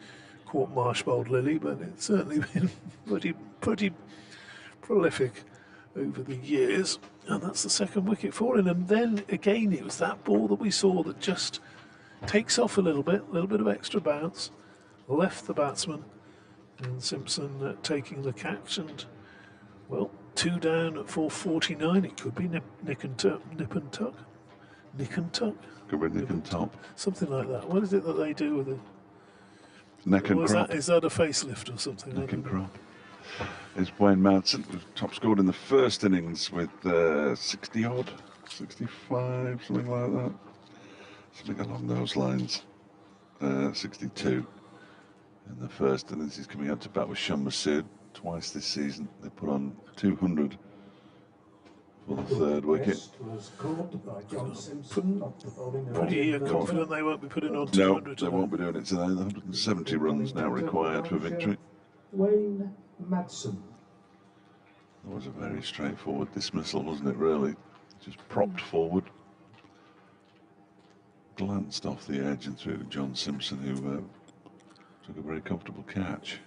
caught Marsh, bowled Lilly, but it's certainly been pretty prolific over the years. And that's the second wicket for him. And then again, it was that ball that we saw that just takes off a little bit of extra bounce, left the batsman, and Simpson taking the catch. And well, 2 down at 4:49. It could be nip and tuck. Could be nick and top. Something like that. What is it that they do with it? Neck and crop. Is that a facelift or something? Neck and crop. Is Wayne Madsen, who top scored in the first innings with 60 odd, 65, something like that. Something along those lines. 62 in the first innings. He's coming out to bat with Shan Masood twice this season. They put on 200 for the third wicket. Pretty confident they won't be putting on 200. No, they won't be doing it today. 170 runs now required for victory. Wayne Madsen. That was a very straightforward dismissal, wasn't it, really? Just propped forward. Glanced off the edge and through to John Simpson, who took a very comfortable catch.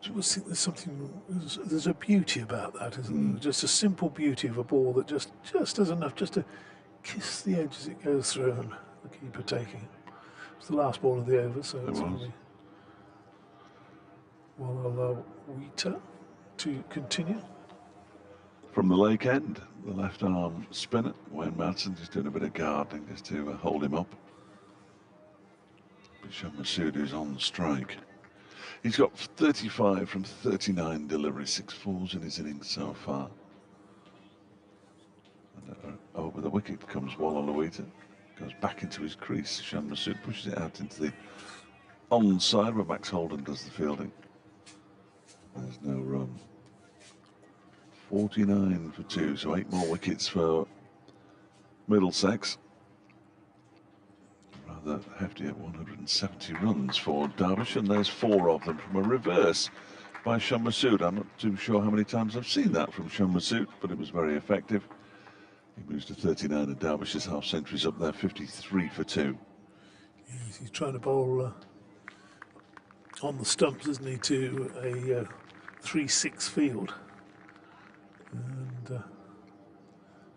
I always think there's a beauty about that, isn't there? Just a simple beauty of a ball that just does enough just to kiss the edge as it goes through, and the keeper taking it. It's the last ball of the over, so it's going to be. Well, I'll allow Wicket to continue. From the Lake End, the left arm spinner, Wayne Madsen, just doing a bit of gardening just to hold him up. Shan Masood, who's on strike. He's got 35 from 39 deliveries, 6 fours in his innings so far. And over the wicket comes Wicket. Goes back into his crease. Shan Masood pushes it out into the onside where Max Holden does the fielding. There's no run. 49 for 2, so 8 more wickets for Middlesex. Rather hefty at 170 runs for Derbyshire, and there's 4 of them from a reverse by Shan Masood. I'm not too sure how many times I've seen that from Shan Masood, but it was very effective. He moves to 39 and Derbyshire's half century's up there, 53 for 2. Yes, he's trying to bowl on the stumps, isn't he, to a 3-6 field. And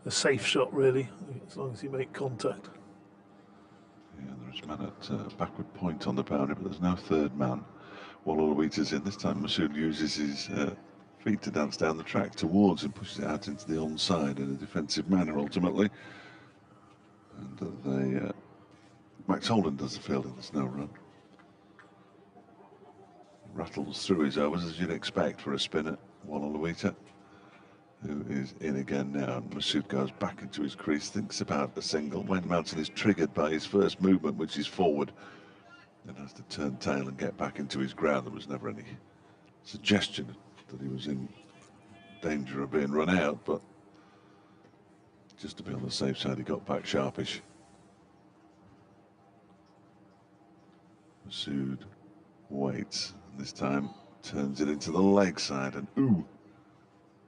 a safe shot, really, as long as you make contact. Yeah, there's a man at backward point on the boundary, but there's no third man. Wicket's in. This time Masood uses his feet to dance down the track towards and pushes it out into the onside in a defensive manner ultimately. And they Max Holden does the fielding, there's no run. Rattles through his overs as you'd expect for a spinner. Walla, who is in again now, and Masood goes back into his crease, thinks about a single. Wayne Mountain is triggered by his first movement, which is forward, and has to turn tail and get back into his ground. There was never any suggestion that he was in danger of being run out, but just to be on the safe side, he got back sharpish. Masood waits, and this time turns it into the leg side, and ooh,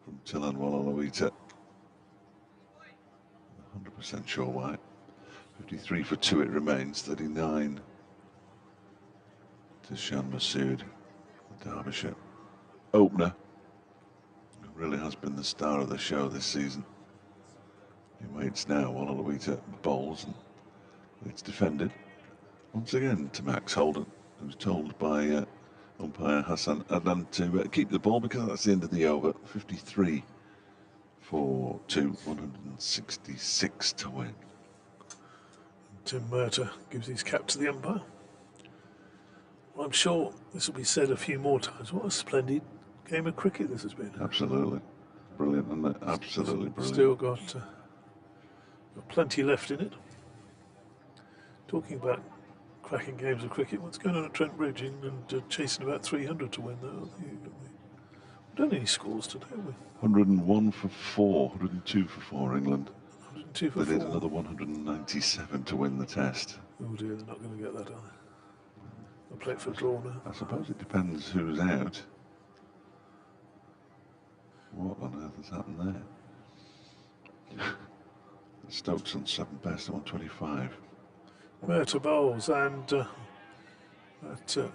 from Tilan Walla, 100% sure why. 53 for 2 it remains, 39 to Shan Masood, the Derbyshire opener, who really has been the star of the show this season. He waits now, Walla bowls, and it's defended once again to Max Holden, who's told by umpire Hassan Adnan to keep the ball because that's the end of the over. 53 for 2, 166 to win. Tim Murtagh gives his cap to the umpire. Well, I'm sure this will be said a few more times. What a splendid game of cricket this has been. Absolutely. Brilliant, isn't it? Absolutely brilliant. Still got plenty left in it. Talking about cracking games of cricket, what's going on at Trent Bridge? England chasing about 300 to win, though. We don't have any scores today, have we? 101 for 4, 102 for 4, England. 102 for 4. They did another 197 to win the test. Oh dear, they're not going to get that, are they? They'll play it for draw now. I suppose it depends who's out. What on earth has happened there? Stokes on 7 best, 125. Murtagh bowls, and that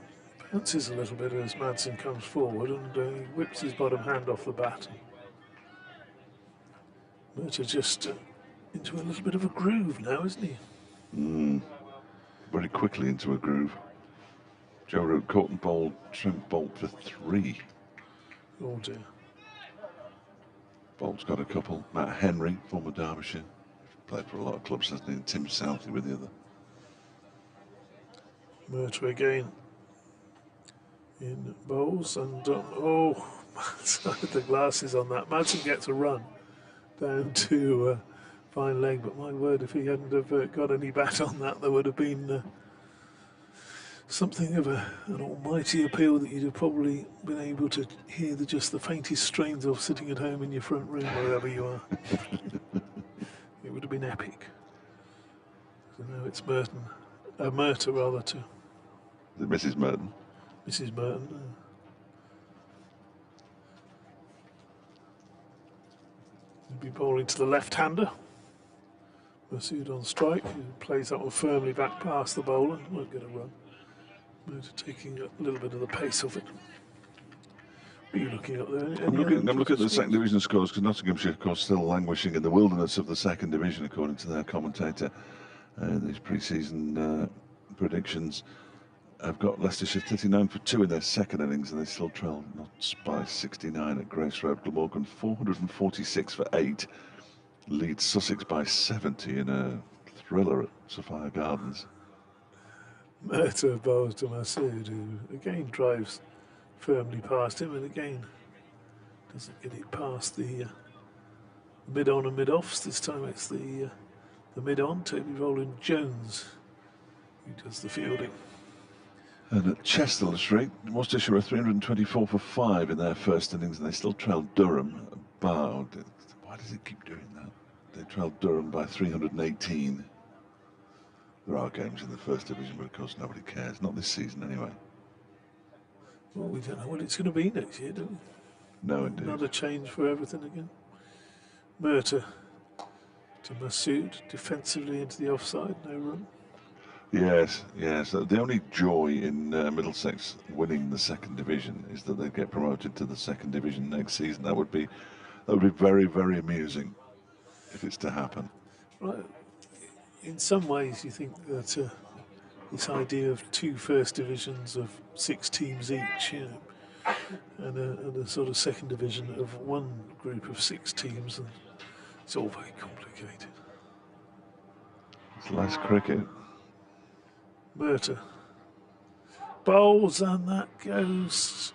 bounces a little bit as Madsen comes forward, and he whips his bottom hand off the bat. Murtagh just into a little bit of a groove now, isn't he? Very quickly into a groove. Joe Root caught and bowled Trent Bolt for 3. Oh dear. Bolt's got a couple. Matt Henry, former Derbyshire, played for a lot of clubs, hasn't he? And Tim Southey with the other. Murtagh again in bowls, and with the glasses on that. Madsen gets a run down to fine leg, but my word, if he hadn't have got any bat on that, there would have been something of an almighty appeal that you'd have probably been able to hear just the faintest strains of sitting at home in your front room, wherever you are. It would have been epic. So now it's Murtagh rather to Mrs. Merton. Mrs. Merton. He'll be bowling to the left-hander. Masood on strike, who plays that one firmly back past the bowler. Won't get a run. Murtagh taking a little bit of the pace of it. What are you looking at there? I'm looking at the second division scores, because Nottinghamshire, of course, still languishing in the wilderness of the second division, according to their commentator. These pre-season predictions have got Leicestershire 39 for 2 in their second innings, and they still trail Notts by 69 at Grace Road. Glamorgan 446 for 8, leads Sussex by 70 in a thriller at Sophia Gardens. Murtagh bowls to Masood, who again drives firmly past him, and again doesn't get it past the mid-on and mid-offs. This time it's the mid-on, Toby Rowland-Jones, who does the fielding. And at Chesterfield, Worcestershire are 324 for 5 in their first innings, and they still trail Durham by, why does it keep doing that? They trail Durham by 318. There are games in the first division, but of course nobody cares. Not this season anyway. Well, we don't know what it's going to be next year, do we? No, indeed. Another change for everything again. Murtagh to Masood, defensively into the offside, no run. Yes. The only joy in Middlesex winning the second division is that they get promoted to the second division next season. That would be very, very amusing if it's to happen. Right. In some ways, you think that this idea of 2 first divisions of 6 teams each, and a sort of second division of 1 group of 6 teams, and it's all very complicated. It's less cricket. Murta bowls, and that goes,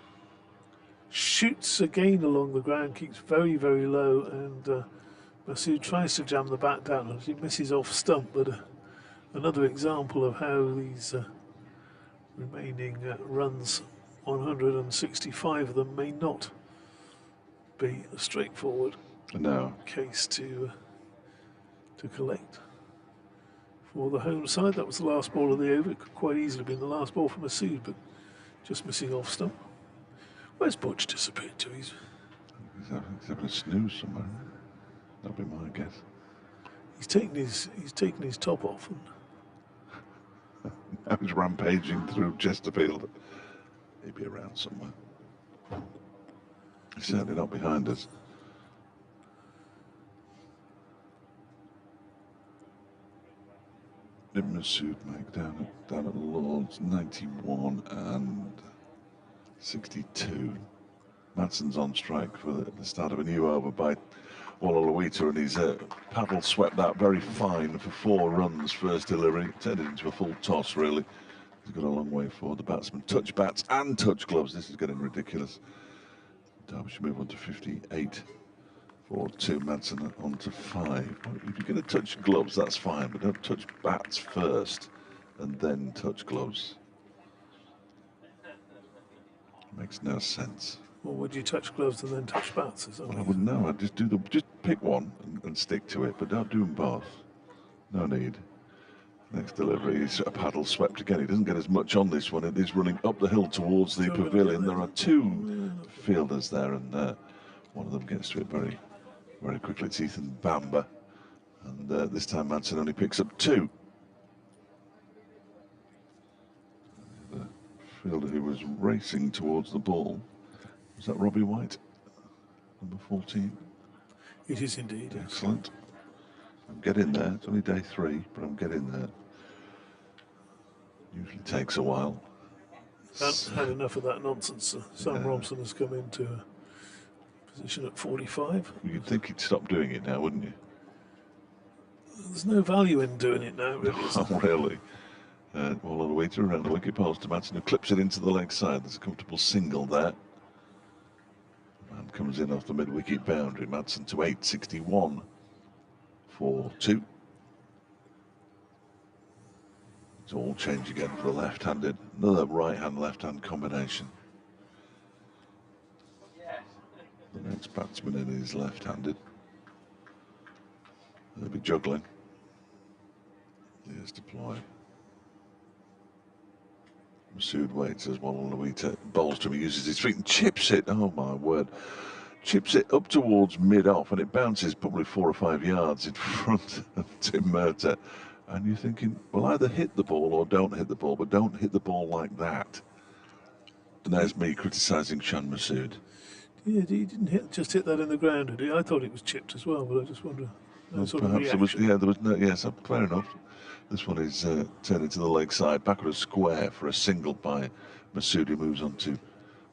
shoots again along the ground, keeps very, very low, and Masood tries to jam the bat down and he misses off stump, but another example of how these remaining runs, 165 of them, may not be a straightforward case to collect. For the home side, that was the last ball of the over. It could quite easily have been the last ball for Masood, but just missing off stump. Where's Butch disappeared to? He's having a snooze somewhere. That'll be my guess. He's taken his top off, and now he's rampaging through Chesterfield. He'd be around somewhere. He's certainly not behind us. Did Masood make down at Lord's 91 and 62. Matson's on strike for the start of a new over by Wallaluita, and he's paddle swept that very fine for 4 runs. First delivery turned it into a full toss. Really, he's got a long way forward. The batsman touch bats and touch gloves. This is getting ridiculous. Derbyshire move on to 58 for 2. Madsen on to 5. Well, if you're going to touch gloves, that's fine, but don't touch bats first and then touch gloves. Makes no sense. Well, would you touch gloves and then touch bats? Well, I wouldn't know. I'd just pick one and stick to it, but don't do them both. No need. Next delivery is a paddle swept again. He doesn't get as much on this one. It is running up the hill towards the pavilion. There are 2 fielders there, and one of them gets to it very, very quickly. It's Ethan Bamber, and this time Madsen only picks up 2. The fielder who was racing towards the ball, was that Robbie White, number 14? It is indeed. Excellent. I'm getting there. It's only day 3, but I'm getting there. Usually takes a while. Had enough of that nonsense. Sam Robson has come into a position at 45. You'd think he'd stop doing it now, wouldn't you? There's no value in doing it now, really. Oh, really? Wallaluita around the wicket post to Madsen, who clips it into the leg side. There's a comfortable single there. Man comes in off the mid-wicket boundary. Madsen to 861 for 2. It's all change again for a left-handed, another right-hand, left-hand combination. The next batsman in is left-handed. They'll be juggling. Here's deploy. Masood waits as Wallaluita bowls to him. He uses his feet and chips it. Oh my word. Chips it up towards mid-off, and it bounces probably 4 or 5 yards in front of Tim Murta. And you're thinking, well, either hit the ball or don't hit the ball, but don't hit the ball like that. And there's me criticising Shan Masood. Yeah, he didn't just hit that in the ground, did he? I thought it was chipped as well, but I just wonder. Well, perhaps there was, there was no, yes, fair enough. This one is turned into the leg side, backward a square for a single by Masood, who moves on to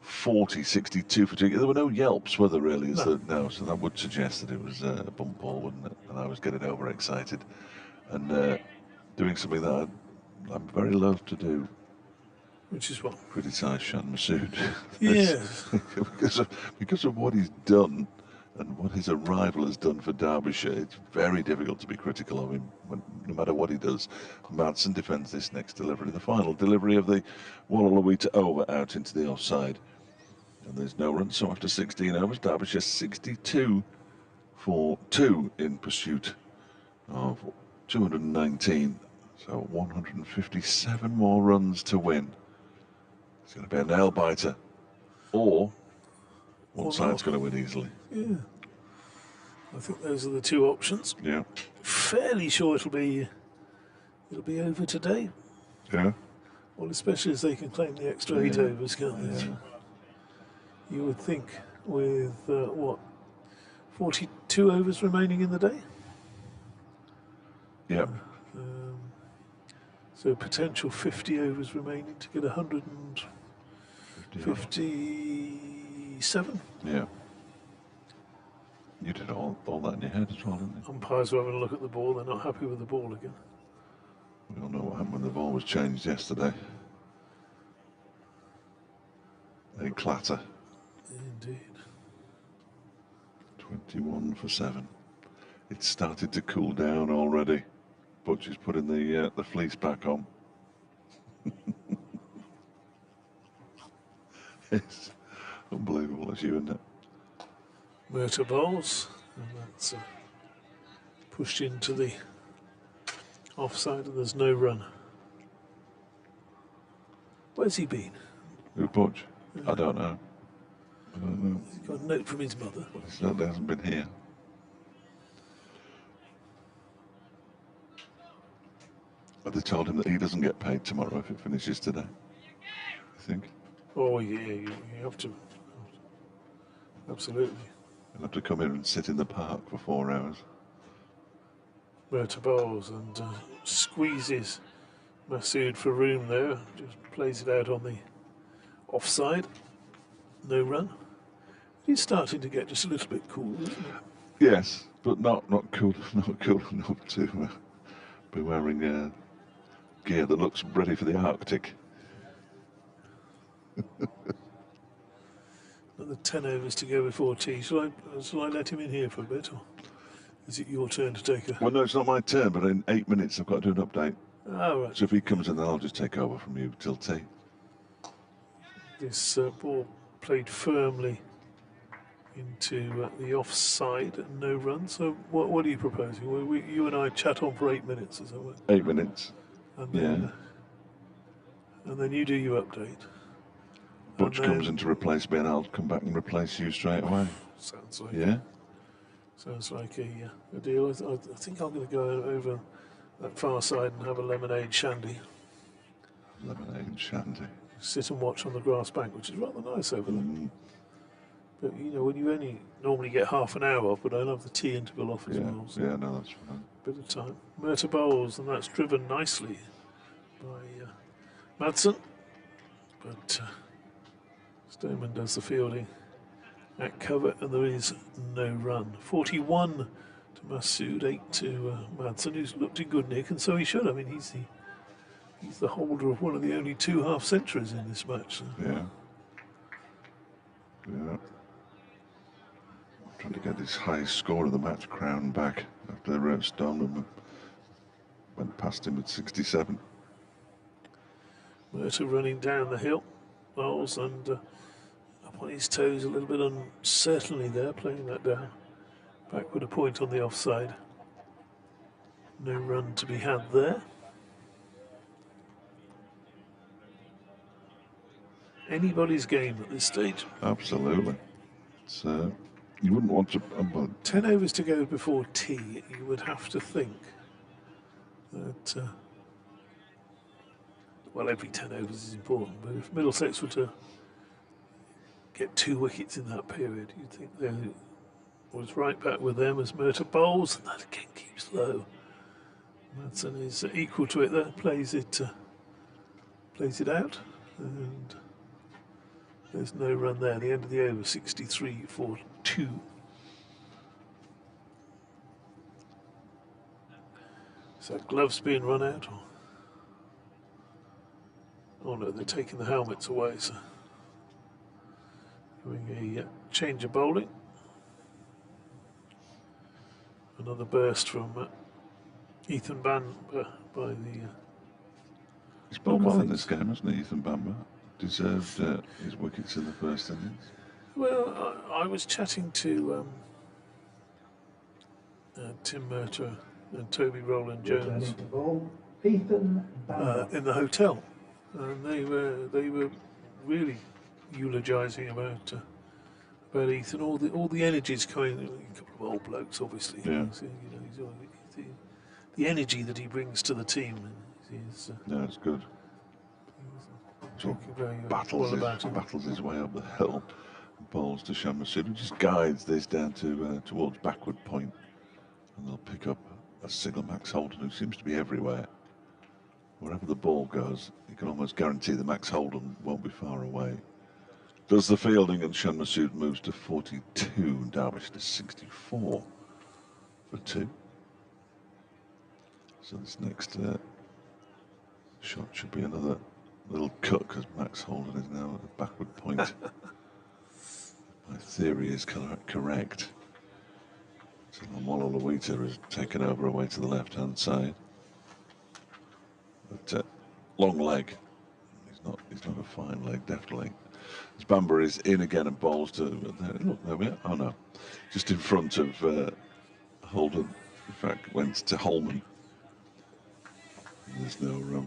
40, 62 for 2. There were no yelps, were there really? No, so that would suggest that it was a bump ball, wouldn't it? And I was getting overexcited and doing something that I'm very loath to do. Which is what? Criticise Shan Masood. Yes. because of what he's done and what his arrival has done for Derbyshire, it's very difficult to be critical of him, no matter what he does. Madsen defends this next delivery, the final delivery of the Wallaluita over out into the offside. And there's no run, so after 16 overs, Derbyshire 62 for 2 in pursuit of 219. So 157 more runs to win. It's going to be a nail-biter, or one side's going to win easily. Yeah, I think those are the 2 options. Yeah. Fairly sure it'll be over today. Yeah. Well, especially as they can claim the extra 8 overs, can't they? Yeah. You would think with 42 overs remaining in the day. Yeah. So potential 50 overs remaining to get 157. Yeah. You did all that in your head as well, didn't you? Umpires are having a look at the ball. They're not happy with the ball again. We all know what happened when the ball was changed yesterday. A clatter. Indeed. 21 for 7. It's started to cool down already. Butcher's putting the fleece back on. It's unbelievable, as you, isn't it? Murta bowls, and that's pushed into the offside, and there's no run. Where's he been? Who, Butch? I don't know. I don't know. He's got a note from his mother. He certainly hasn't been here. But they told him that he doesn't get paid tomorrow if it finishes today. I think. Oh yeah, you have to. Absolutely. He'll have to come here and sit in the park for 4 hours. Murta bowls and squeezes Masood for room there. Just plays it out on the offside. No run. He's starting to get just a little bit cool, isn't it? Yes, but not cool enough to be wearing gear that looks ready for the Arctic. Another 10 overs to go before tea. Shall I let him in here for a bit, or is it your turn to take a... Well, no, it's not my turn, but in 8 minutes I've got to do an update. Oh, right. So if he comes in, then I'll just take over from you till tea. This ball played firmly into the offside and no run. So what are you proposing? You and I chat on for 8 minutes, is that right? 8 minutes. And then, and then you do your update. Butch comes in to replace me, and I'll come back and replace you straight away. Sounds like sounds like a deal. I think I'm going to go over that far side and have a lemonade shandy. Lemonade shandy. Sit and watch on the grass bank, which is rather nice over there. But you know, when you only normally get half an hour off, but I'll have the tea interval off as well. So yeah, no, that's fine. Bit of time. Murta bowls, and that's driven nicely by Madsen. But Stoneman does the fielding at cover, and there is no run. 41 to Masood, 8 to Madsen, who's looked in good nick, and so he should. I mean, he's the holder of one of the only 2 half centuries in this match. So. Yeah. Yeah. Trying to get this highest score of the match crown back after Stoneman went past him at 67. Murta running down the hill, bowls and up on his toes a little bit uncertainly there, playing that down. Back with a point on the offside. No run to be had there. Anybody's game at this stage. Absolutely. It's, you wouldn't want to... 10 overs to go before tea, you would have to think that... well, every 10 overs is important, but if Middlesex were to get 2 wickets in that period, you'd think they was right back with them as Murta bowls, and that again keeps low. Madsen is equal to it there, plays it out, and there's no run there. The end of the over, 63 for 2. So gloves being run out, or? Oh no, they're taking the helmets away, so doing a change of bowling. Another burst from Ethan Bamber by the... He's bowled well in this game, hasn't he, Ethan Bamber? Deserved his wickets in the first innings. Well, I was chatting to Tim Murta and Toby Rowland Jones in the hotel, and they were really eulogising about Ethan. All the energy's coming. A couple of old blokes, obviously. Yeah. So, you know, the energy that he brings to the team. Yeah, it's good. Talking very Battles his way up the hill, bowls to Masood, who just guides this down to towards backward point, and they'll pick up a single Max Holden, who seems to be everywhere. Wherever the ball goes, you can almost guarantee that Max Holden won't be far away. Does the fielding, and Masood moves to 42, Derbyshire to 64 for 2. So this next Shot should be another little cut because Max Holden is now at a backward point. My theory is correct. So Mola Luita has taken over away to the left-hand side. But long leg. He's not a fine leg, definitely. As Bamber is in again and bowls to look, there we are. Oh no, just in front of Holden. In fact, went to Holman. And there's no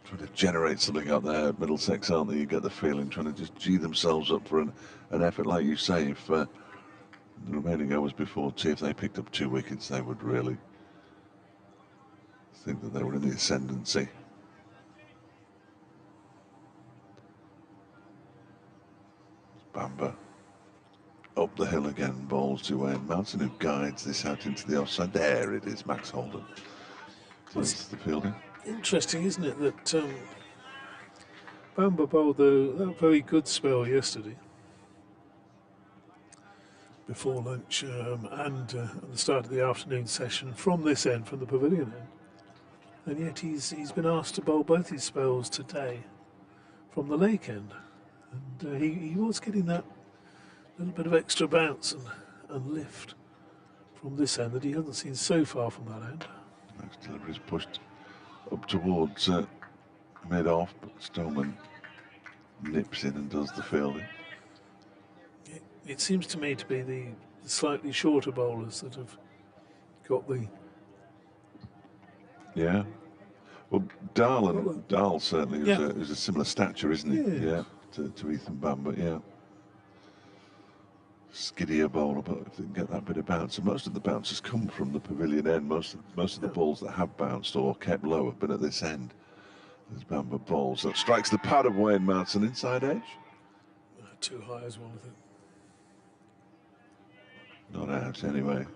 trying to generate something out there at Middlesex, aren't they? You get the feeling trying to just G themselves up for an effort, like you say. If the remaining overs before tea, if they picked up 2 wickets, they would really think that they were in the ascendancy. Bamber up the hill again, bowls to Wayne Mountain, who guides this out into the offside. There it is, Max Holden. That's the fielding. Interesting, isn't it, that Bamber bowled that very good spell yesterday before lunch and at the start of the afternoon session from this end, from the pavilion end. And yet he's been asked to bowl both his spells today from the lake end. And he was getting that little bit of extra bounce and lift from this end that he hasn't seen so far from that end. Next delivery is pushed up towards mid-off, but Stoneman nips in and does the fielding. It seems to me to be the slightly shorter bowlers that have got the... Yeah. Well, Dahl certainly is a similar stature, isn't he? Yeah. To Ethan Bamber, yeah. Skiddier bowler, but if they can get that bit of bounce, and most of the bounces come from the pavilion end. Most of the balls that have bounced or kept low have been at this end. There's Bamber bowls. That strikes the pad of Wayne Mountain inside edge. Too high as well, I think. Not out anyway.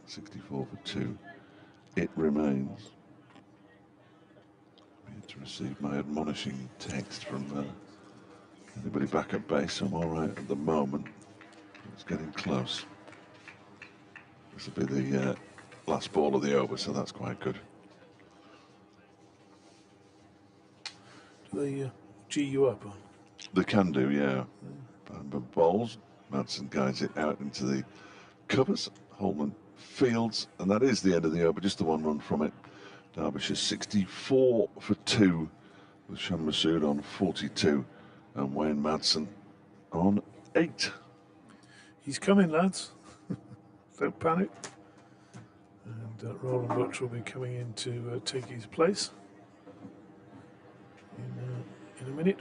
64 for 2. It remains. I need to receive my admonishing text from anybody back at base. I'm all right at the moment. It's getting close. This will be the last ball of the over, so that's quite good. Do they G you up on? They can do, yeah. Bamber bowls. Madsen guides it out into the covers. Holman fields, and that is the end of the over, just the 1 run from it. Derbyshire 64 for 2 with Shan Masood on 42 and Wayne Madsen on 8. He's coming, lads. Don't panic. And Roland Butcher will be coming in to take his place in a minute.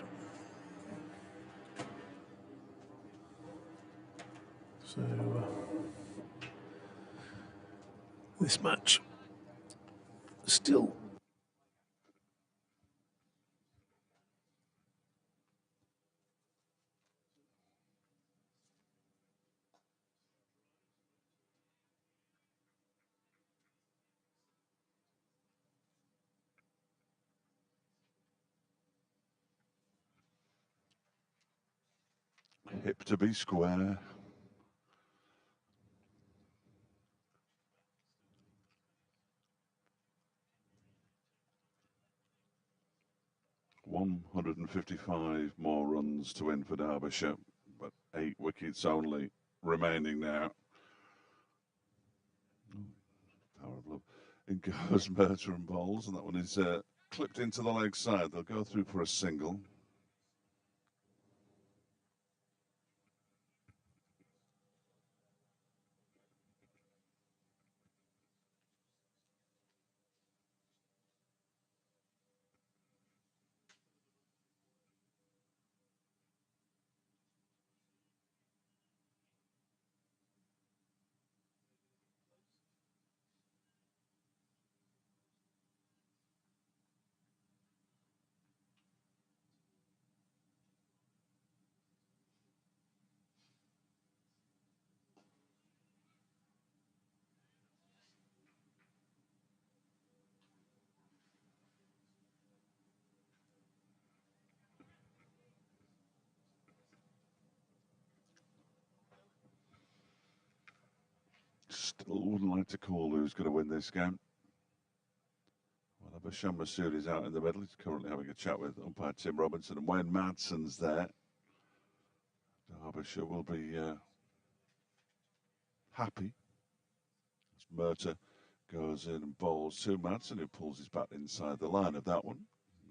So this match still Hip to be square. $155 more runs to win for Derbyshire, but 8 wickets only remaining now. Power of love. In goes Merter and bowls, and that one is clipped into the leg side. They'll go through for a single. Still wouldn't like to call who's going to win this game. Derbyshire Middlesex is out in the middle. He's currently having a chat with umpire Tim Robinson, and Wayne Madsen's there. Derbyshire will be happy as Murtagh goes in and bowls to Madsen, who pulls his bat inside the line of that one.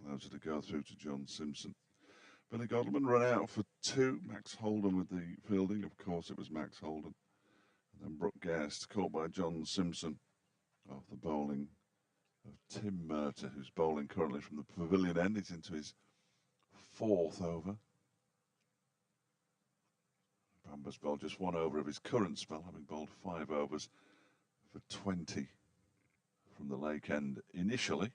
Allows it to go through to John Simpson. Billy Godleman run out for 2. Max Holden with the fielding. Of course, it was Max Holden. And then Brooke Guest caught by John Simpson off the bowling of Tim Murtagh, who's bowling currently from the pavilion end. He's into his 4th over. Bamber's bowled just 1 over of his current spell, having bowled 5 overs for 20 from the Lake End initially.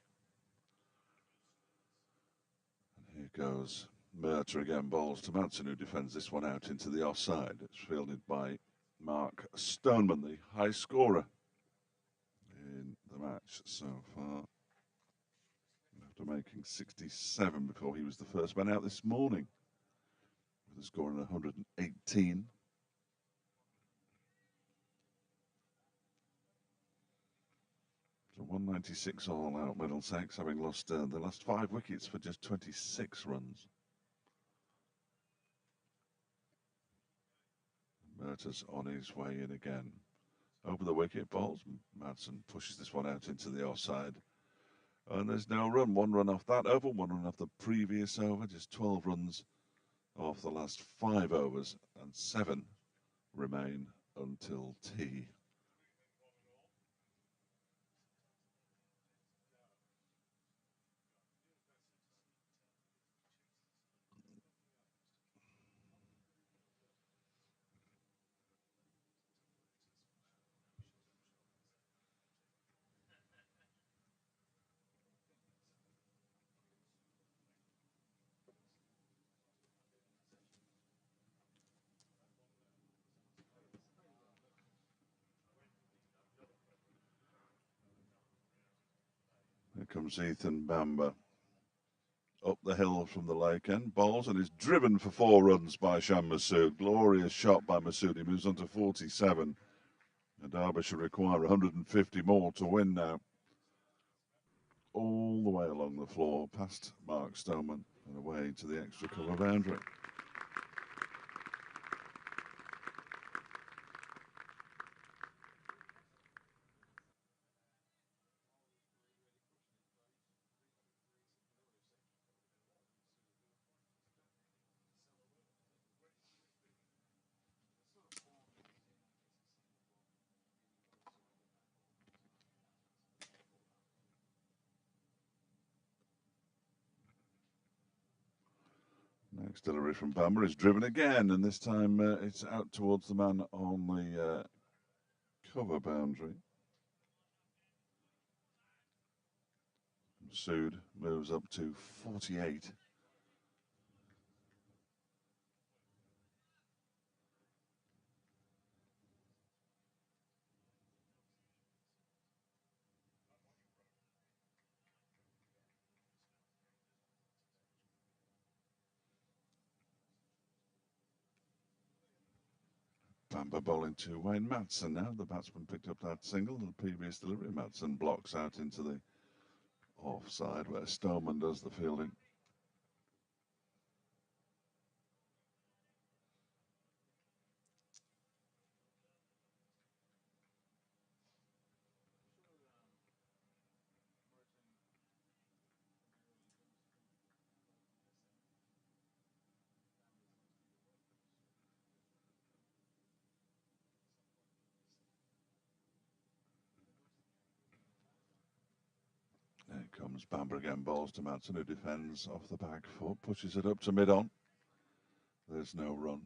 And here goes Murtagh again, bowls to Madsen, who defends this one out into the offside. It's fielded by Mark Stoneman, the high scorer in the match so far, after making 67 before he was the first man out this morning with a score of 118. So 196 all out Middlesex, having lost the last 5 wickets for just 26 runs. Murtagh's on his way in again. Over the wicket, bowls. Madsen pushes this one out into the offside. And there's no run. 1 run off that over, 1 run off the previous over. Just 12 runs off the last 5 overs, and 7 remain until tea. Here comes Ethan Bamber up the hill from the Lake End, bowls and is driven for 4 runs by Shan Masood. Glorious shot by Masood. He moves on to 47. And Derbyshire require 150 more to win now. All the way along the floor, past Mark Stoneman and away to the extra cover boundary. Next delivery from Bamber is driven again, and this time it's out towards the man on the cover boundary. Masood moves up to 48. Bamber bowling to Wayne Madsen now. The batsman picked up that single in the previous delivery. Madsen blocks out into the offside where Stoneman does the fielding. There comes Bamber again, bowls to Madsen, who defends off the back foot, pushes it up to mid-on. There's no run.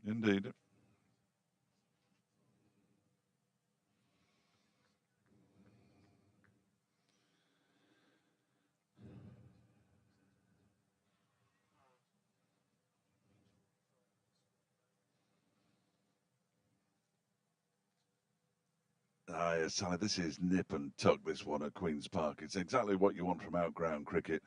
Indeed. Yes, Sally, this is nip and tuck, this one at Queen's Park. It's exactly what you want from outground cricket.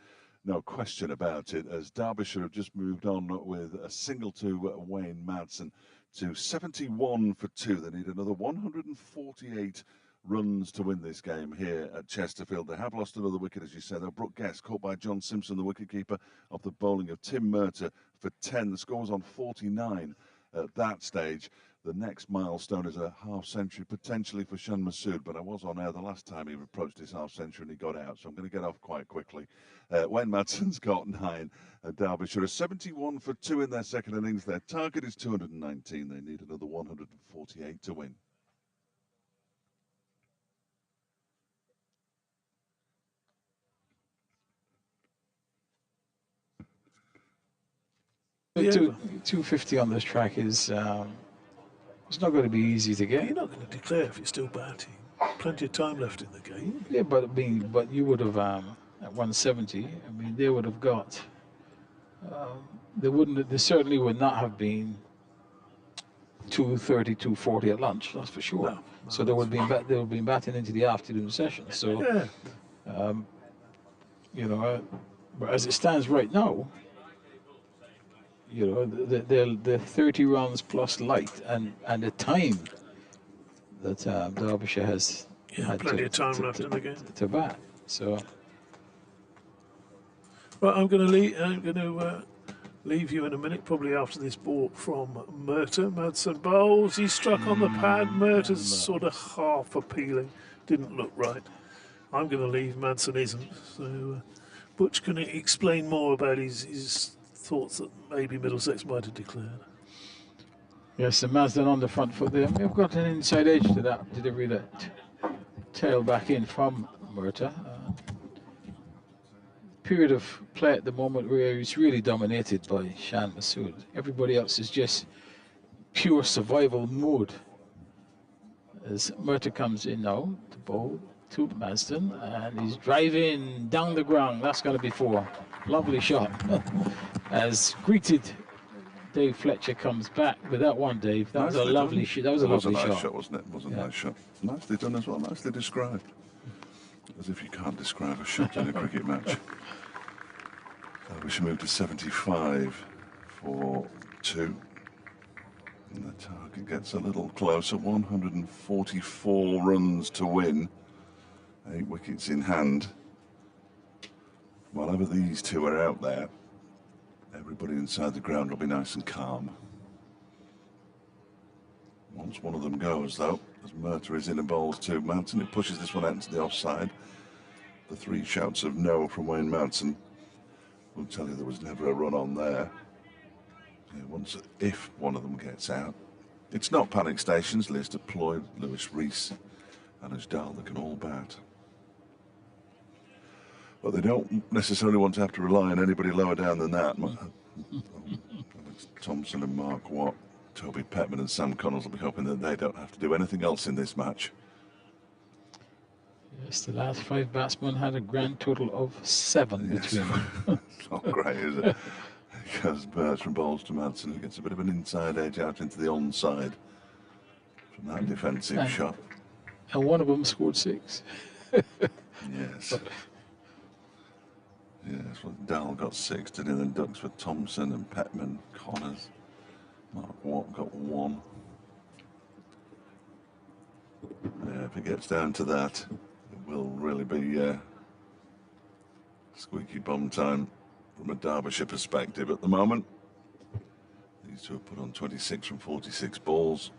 No question about it, as Derbyshire have just moved on with a single to Wayne Madsen to 71 for 2. They need another 148 runs to win this game here at Chesterfield. They have lost another wicket, as you said. Brooke Guest caught by John Simpson, the wicketkeeper, off the bowling of Tim Murtagh for 10. The score was on 49 at that stage. The next milestone is a half-century potentially for Shan Masood, but I was on air the last time he approached his half-century and he got out, so I'm going to get off quite quickly. Wayne Madsen's got 9. Derbyshire are 71 for 2 in their second innings. Their target is 219. They need another 148 to win. Yeah. 250 on this track is it's not going to be easy to get. You're not going to declare if you're still batting. Plenty of time left in the game. Yeah, but but you would have at 170. I mean, they would have got. They certainly would not have been 230, 240 at lunch. That's for sure. No, So they would have been batting into the afternoon session. So yeah. you know, but as it stands right now, you know, the 30 runs plus light and the time that Derbyshire has had plenty of time left in the game to bat. So, well, I'm going to leave you in a minute, probably after this ball from Murtagh. Madsen bowls. He struck on the pad. Murtagh's sort of half appealing. Didn't look right. I'm going to leave. Madsen isn't. So, Butch can explain more about his thoughts that maybe Middlesex might have declared. yes, the Madsen on the front foot there. We've got an inside edge to that delivery that tail back in from Murtagh. Period of play at the moment where he's really dominated by Shan Masood. Everybody else is just pure survival mode. As Murtagh comes in now to bowl to Madsen, and he's driving down the ground. That's going to be 4. Lovely shot. As greeted, Dave Fletcher comes back with that one, Dave. That was a lovely shot. That was a lovely nice shot, wasn't it? It was a nice shot. Nicely done as well. Nicely described. As if you can't describe a shot in a cricket match. We should move to 75 for 2. And the target gets a little closer. 144 runs to win. 8 wickets in hand. Whenever these two are out there, everybody inside the ground will be nice and calm. Once one of them goes, though, as Murtagh is in and bowls to Madsen, it pushes this one out into the offside. The 3 shouts of no from Wayne Madsen will tell you there was never a run on there. Yeah, if one of them gets out. It's not panic stations. Liz deployed, Lewis Rees and Ajdal, they can all bat. But they don't necessarily want to have to rely on anybody lower down than that. Alex Thompson and Mark Watt, Toby Petman and Sam Connells will be hoping that they don't have to do anything else in this match. Yes, the last 5 batsmen had a grand total of 7 between them. It's not great, is it? Because Bertram bowls to Madsen, who gets a bit of an inside edge out into the onside from that defensive shot. And one of them scored 6. Yes. Yes, well, Dal got 6, did he? Then ducks for Thompson and Petman, Connors. Mark Watt got 1. Yeah, if it gets down to that, it will really be squeaky bum time from a Derbyshire perspective at the moment. These two have put on 26 from 46 balls.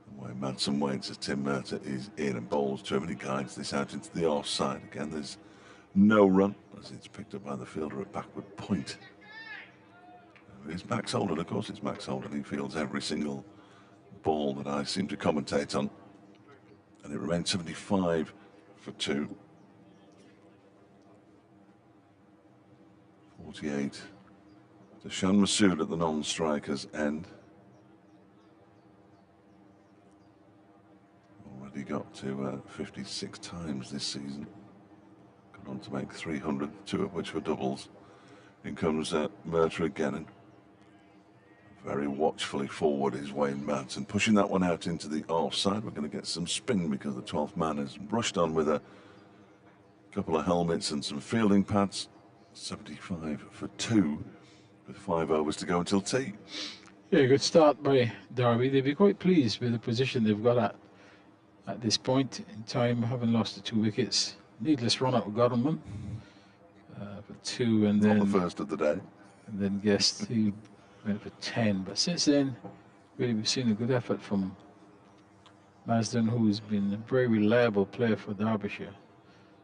And Wayne Madsen waits as Tim Murtagh is in and bowls to him, and he guides this out into the offside. Again, there's no run as it's picked up by the fielder at backward point. It's Max Holden, of course it's Max Holden. He fields every single ball that I seem to commentate on. And it remains 75 for 2. 48 to Shan Masood at the non-strikers end. Already got to 56 times this season. Gone on to make 300, 2 of which were doubles. In comes Murtagh again, and very watchfully forward is Wayne Madsen, pushing that one out into the offside. We're going to get some spin because the 12th man has rushed on with a couple of helmets and some fielding pads. 75 for 2 with 5 overs to go until tea. Yeah, good start by Derby. They'd be quite pleased with the position they've got at this point in time, having lost the 2 wickets. Needless run out with Godalming for 2, and then Not the first of the day. And then Guest, he went for 10. But since then, really, we've seen a good effort from Marsden, who's been a very reliable player for Derbyshire,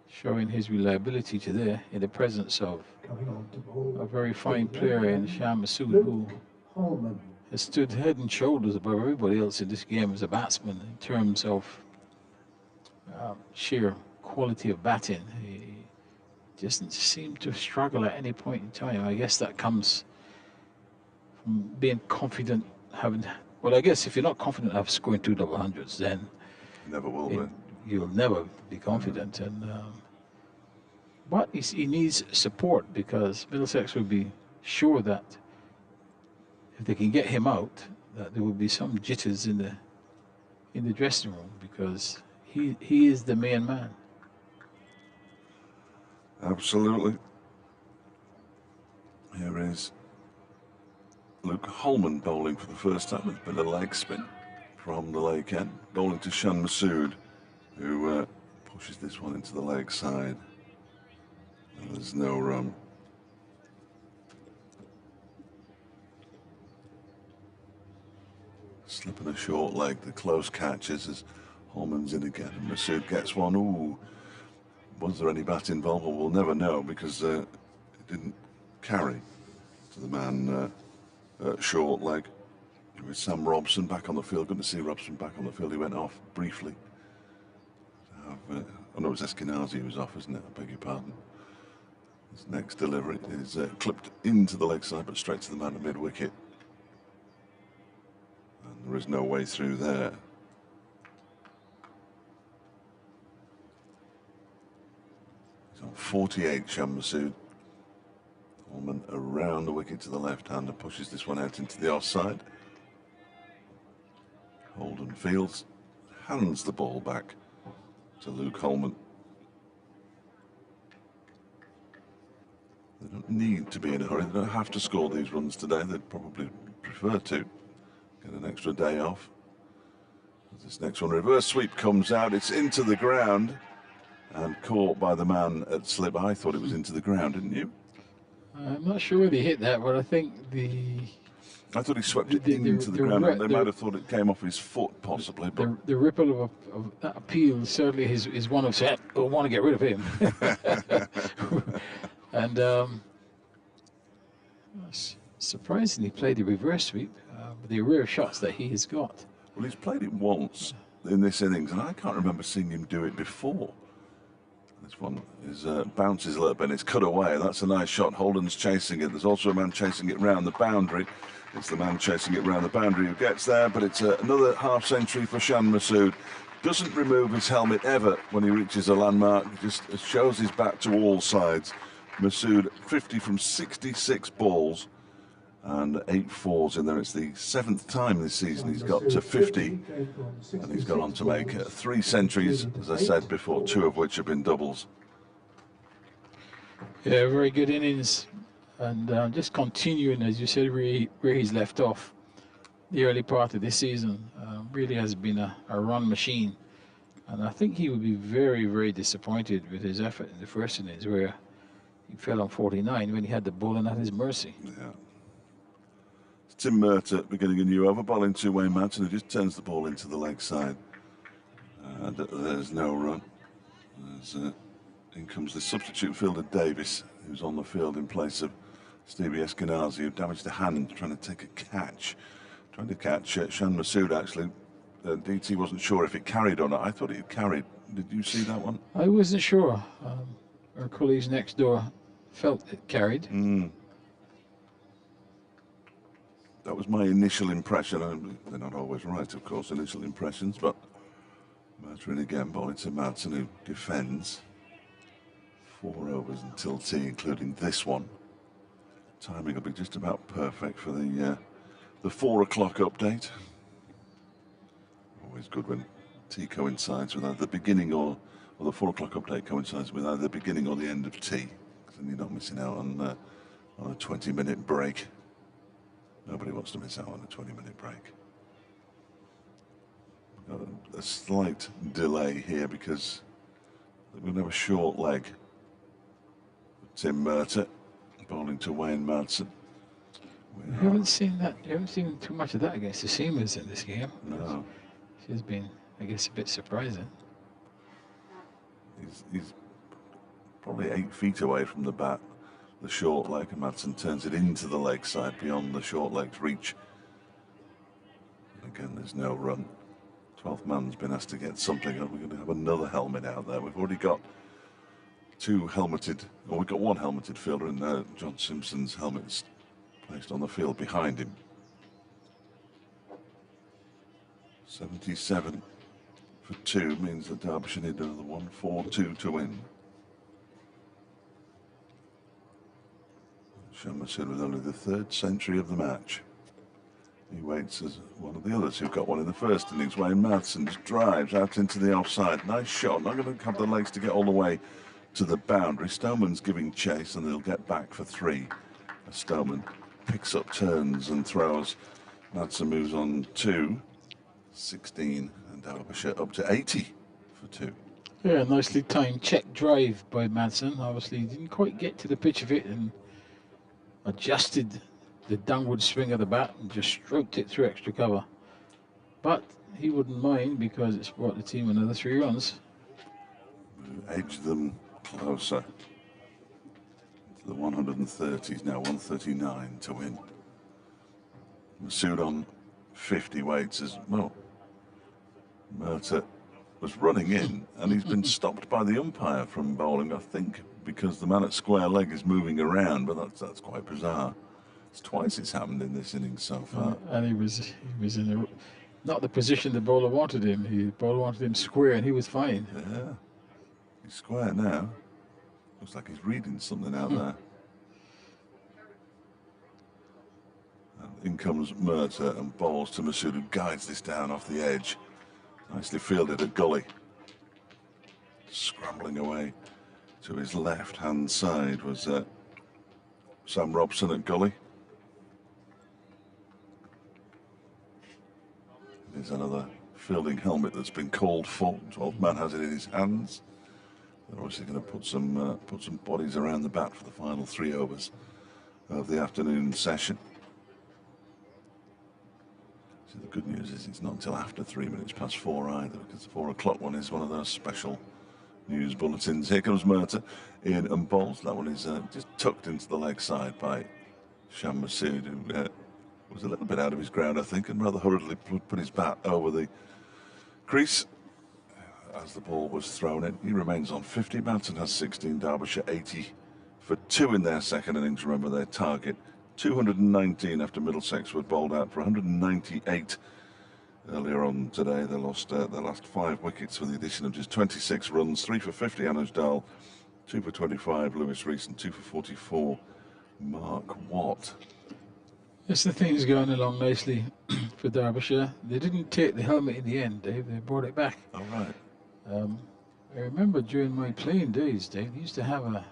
showing his reliability today in the presence of a very fine player in Shan Masood, who has stood head and shoulders above everybody else in this game as a batsman in terms of sheer quality of batting. He doesn't seem to struggle at any point in time. I guess that comes from being confident, well, I guess if you're not confident of scoring 2 double hundreds, then Never will be. you'll never be confident. And but he needs support, because Middlesex will be sure that if they can get him out, that there will be some jitters in the dressing room, because he is the main man. Absolutely. Here is Luke Holman bowling for the first time. It's been a leg spin from the leg end, bowling to Shan Masood, who pushes this one into the leg side. And there's no run. Slipping a short leg, the close catches as Holman's in again, and Masood gets one. Ooh, was there any bat involved? Well, we'll never know, because it didn't carry to the man short leg. With Sam Robson back on the field. Good to see Robson back on the field. He went off briefly. Oh no, it was Eskenazi who was off, isn't it? I beg your pardon. His next delivery is clipped into the leg side, but straight to the man at mid-wicket. And there is no way through there. He's on 48, Shan Masood. Holman around the wicket to the left-hander, pushes this one out into the offside. Holden Fields hands the ball back to Luke Holman. They don't need to be in a hurry. They don't have to score these runs today. They'd probably prefer to get an extra day off. This next one, reverse sweep, comes out. It's into the ground and caught by the man at slip. I thought it was into the ground, didn't you? I'm not sure whether he hit that, but I think I thought he swept it into the ground. They might have thought it came off his foot, possibly. But the ripple of that appeal certainly is one of saying, I want to get rid of him. And surprisingly played the reverse sweep with the array of shots that he has got. Well, he's played it once in this innings, and I can't remember seeing him do it before. This one is bounces a little bit, and it's cut away. That's a nice shot. Holden's chasing it. There's also a man chasing it round the boundary. It's the man chasing it round the boundary who gets there, but it's another half-century for Shan Masood. Doesn't remove his helmet ever when he reaches a landmark. Just shows his back to all sides. Masood 50 from 66 balls and 8 fours in there. It's the 7th time this season he's got to 50, and he's gone on to make 3 centuries, as I said before, 2 of which have been doubles. Yeah, very good innings, and just continuing, as you said, where he's left off. The early part of this season really has been a run machine, and I think he would be very, very disappointed with his effort in the first innings, where he fell on 49 when he had the bowling at his mercy. Yeah. Tim Murtagh beginning a new over, bowling to Wayne Manson, who just turns the ball into the leg side. And there's no run. In comes the substitute fielder Davis, who's on the field in place of Stevie Eskenazi, who damaged a hand trying to take a catch. Trying to catch Shan Masood, actually. DT wasn't sure if it carried or not. I thought it had carried. Did you see that one? I wasn't sure. Our colleagues next door felt it carried. That was my initial impression. They're not always right, of course, initial impressions, but Murtagh again, bowling to Madsen, who defends. 4 overs until tea, including this one. Timing will be just about perfect for the 4 o'clock update. Always good when tea coincides with either the beginning or Well, the 4 o'clock update coincides with either the beginning or the end of tea, because then you're not missing out on a 20-minute break. Nobody wants to miss out on a 20-minute break. A slight delay here because we're going to have a short leg. Tim Murtagh bowling to Wayne Madsen. We haven't seen that. You haven't seen too much of that against the seamers in this game. No. She's been, I guess, a bit surprising. He's probably 8 feet away from the bat, the short leg, and Madsen turns it into the leg side beyond the short leg's reach. Again, there's no run. 12th man's been asked to get something up. We're going to have another helmet out there. We've already got 2 helmeted, or we've got 1 helmeted fielder in there. John Simpson's helmet's placed on the field behind him. 77 for 2 means that Derbyshire need another 1-4-2 to win. Shammasood with only the 3rd century of the match. He waits as one of the others who got one in the first innings. Wayne Madsen just drives out into the offside. Nice shot. Not going to have the legs to get all the way to the boundary. Stoneman's giving chase and they'll get back for 3. As Stoneman picks up turns and throws. Madsen moves on to 16 and Derbyshire up to 80 for 2. Yeah, nicely timed check drive by Madsen. Obviously, he didn't quite get to the pitch of it and adjusted the downward swing of the bat and just stroked it through extra cover. But he wouldn't mind because it's brought the team another 3 runs. Edge them closer to the 130s now, 139 to win. Masood on 50 waits as well. Murtagh was running in and he's been stopped by the umpire from bowling, I think, because the man at square leg is moving around, but that's quite bizarre. It's twice it's happened in this innings so far. And he was in not the position the bowler wanted him. The bowler wanted him square and he was fine. Yeah, he's square now. Looks like he's reading something out there. And in comes Murtagh and bowls to Masood, who guides this down off the edge. Nicely fielded at gully. Scrambling away to his left-hand side was Sam Robson at gully. There's another fielding helmet that's been called for. 12th man has it in his hands. They're obviously going to put some bodies around the bat for the final 3 overs of the afternoon session. So the good news is it's not until after 3 minutes past 4 either, because the 4 o'clock one is one of those special news bulletins. Here comes Murtagh in and bowls. That one is just tucked into the leg side by Shammasood, who was a little bit out of his ground, I think, and rather hurriedly put his bat over the crease as the ball was thrown in. He remains on 50. Madsen has 16. Derbyshire 80 for 2 in their second innings. Remember their target 219 after Middlesex were bowled out for 198 earlier on today. They lost their last 5 wickets with the addition of just 26 runs. 3 for 50 Anuj Dal, 2 for 25 Lewis Rees, and 2 for 44 Mark Watt. Yes, the thing's going along nicely for Derbyshire. They didn't take the helmet in the end, Dave. They brought it back. All right. I remember during my playing days, Dave, they used to have a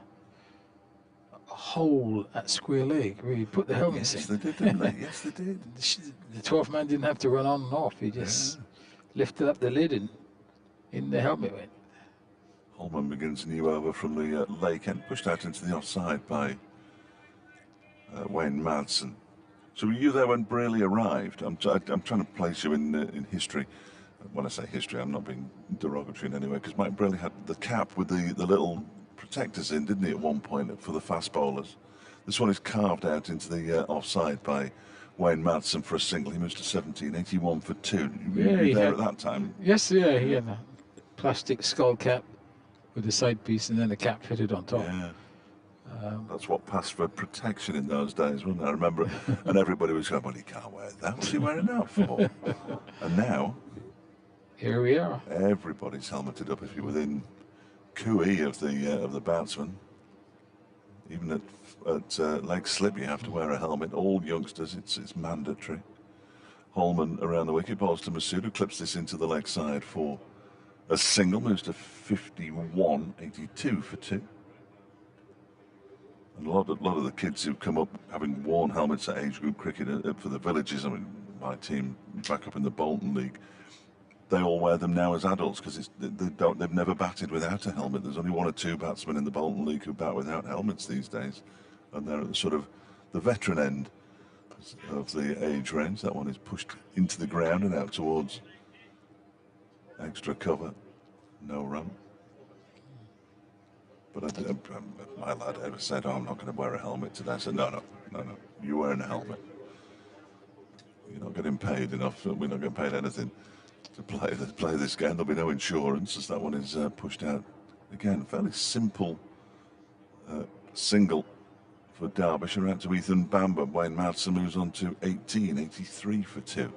hole at square leg where you put the helmets in. Yes, they did, didn't they? Yes, they did. The 12th man didn't have to run on and off. He just lifted up the lid and in the helmet went. Holman begins a new over from the lake and pushed out into the offside by Wayne Madsen. So were you there when Braley arrived? I'm trying to place you in history. When I say history, I'm not being derogatory in any way, because Mike Braley had the cap with the little protectors in, didn't he, at one point for the fast bowlers? This one is carved out into the offside by Wayne Madsen for a single. He moves to 17, 81 for 2. You were there at that time? Yes, yeah, he had a plastic skull cap with a side piece and then a cap fitted on top. Yeah. That's what passed for protection in those days, wasn't it? I remember, and everybody was going, well, he can't wear that. What's he wearing that for? And now, here we are. Everybody's helmeted up if you're within cooey of the batsman. Even at leg slip, you have to wear a helmet. All youngsters, it's mandatory. Holman around the wicket, balls to Masood, who clips this into the leg side for A single moves to 51.82 for 2. And a lot of the kids who come up having worn helmets at age group cricket for the villages, I mean, my team back up in the Bolton League, they all wear them now as adults because they've never batted without a helmet. There's only 1 or 2 batsmen in the Bolton League who bat without helmets these days, and they're at the sort of the veteran end of the age range. That one is pushed into the ground and out towards extra cover, no run. But my lad ever said, "Oh, I'm not going to wear a helmet today." I said, no, you're wearing a helmet. You're not getting paid enough. We're not getting paid anything to play this game. There'll be no insurance as that one is pushed out. Again, fairly simple single for Derbyshire out to Ethan Bamber. Wayne Madsen moves on to 18.83 for 2.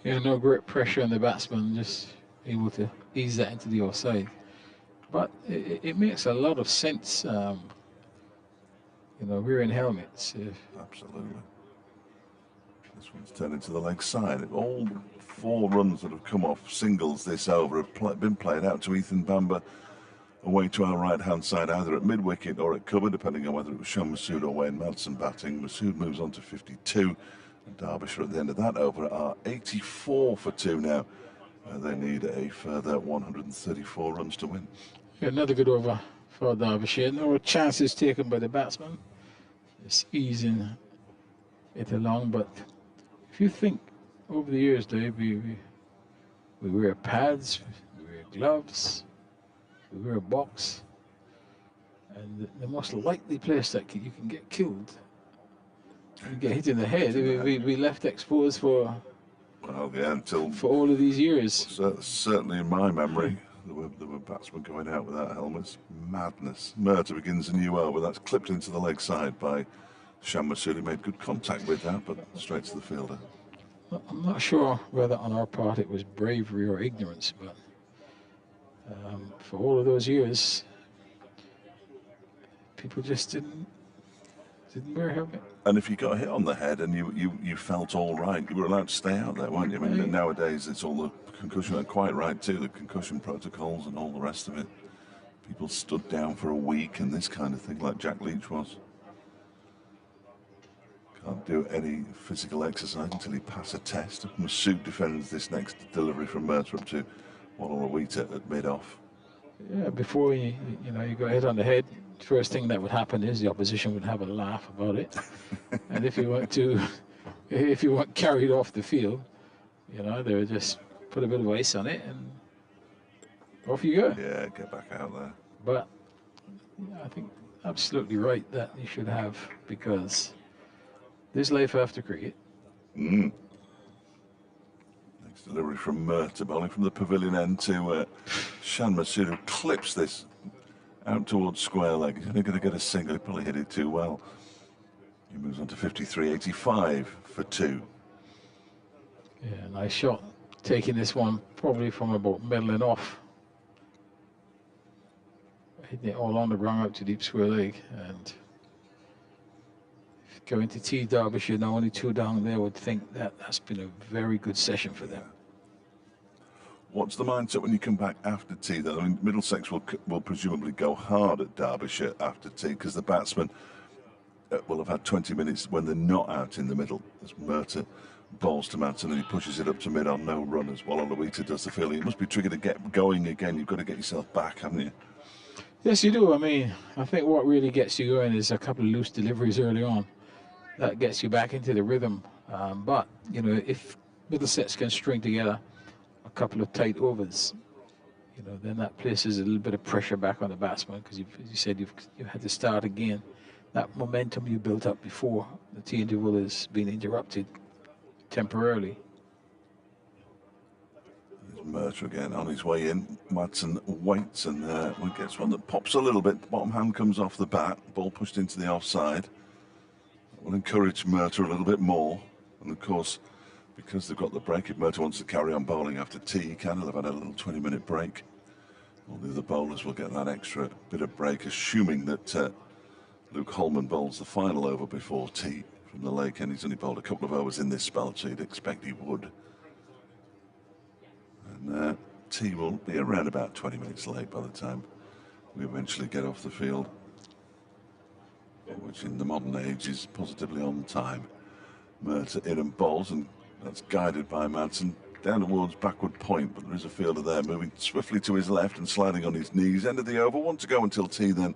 Yeah, no great pressure on the batsman, just able to ease that into the offside. But it makes a lot of sense, wearing helmets. Absolutely. This one's turned into the leg side. All 4 runs that have come off singles this over have been played out to Ethan Bamber away to our right-hand side, either at mid-wicket or at cover, depending on whether it was Sean Masood or Wayne Madsen batting. Masood moves on to 52, and Derbyshire at the end of that over are 84 for 2 now. They need a further 134 runs to win. Yeah, another good over for Derbyshire. No chances taken by the batsman. Just easing it along. But if you think over the years, Dave, we wear pads, we wear gloves, we wear a box, and the most likely place that you can get killed, you get hit in the head, we left exposed for. Well, yeah, for all of these years. Certainly in my memory, there were batsmen going out without helmets. Madness. Murtagh begins a new over. That's clipped into the leg side by Sean Masood. He made good contact with that, but straight to the fielder. I'm not sure whether on our part it was bravery or ignorance, but for all of those years, people just didn't wear a helmet. And if you got hit on the head and you felt all right, you were allowed to stay out there, weren't you? I mean, nowadays it's all the concussion, and quite right too, the concussion protocols and all the rest of it. People stood down for a week and this kind of thing, like Jack Leach was. Can't do any physical exercise until he passes a test. Masood defends this next delivery from Murtagh up to Wallawita at mid-off. Yeah, before you got hit on the head, first thing that would happen is the opposition would have a laugh about it. And if you weren't carried off the field, they would just put a bit of ice on it and off you go. Yeah, get back out there. But I think absolutely right that you should have, because there's life after cricket. Next delivery from Murtagh, bowling from the pavilion end to Sean Masood, who clips this out towards square leg. He's only going to get a single. He probably hit it too well. He moves on to 53.85 for 2. Yeah, nice shot. Taking this one probably from about middling off. Hitting it all on the ground out to deep square leg. And going to tee Derbyshire, now only 2 down there, would think that that's been a very good session for them. What's the mindset when you come back after tea, though? I mean, Middlesex will presumably go hard at Derbyshire after tea, because the batsmen will have had 20 minutes when they're not out in the middle. As Murtagh bowls to Madsen and he pushes it up to mid on no run as Wallawita does the fielding. It must be tricky to get going again. You've got to get yourself back, haven't you? Yes, you do. I mean, I think what really gets you going is a couple of loose deliveries early on. That gets you back into the rhythm. But, if Middlesex can string together a couple of tight overs, then that places a little bit of pressure back on the batsman, because as you said, you've had to start again. That momentum you built up before the tea interval has been interrupted temporarily. There's Murtagh again on his way in. Madsen waits and gets one that pops a little bit. The bottom hand comes off the bat. Ball pushed into the offside. That will encourage Murtagh a little bit more. And of course, because they've got the break, if Murtagh wants to carry on bowling after tea, he can. They've had a little 20-minute break. All the other bowlers will get that extra bit of break, assuming that Luke Holman bowls the final over before tea from the Lake End. He's only bowled a couple of overs in this spell, so you'd expect he would. And tea will be around about 20 minutes late by the time we eventually get off the field, which in the modern age is positively on time. Merta in and bowls, and that's guided by Madsen down towards backward point, but there is a fielder there moving swiftly to his left and sliding on his knees. End of the over, 1 to go until tea then,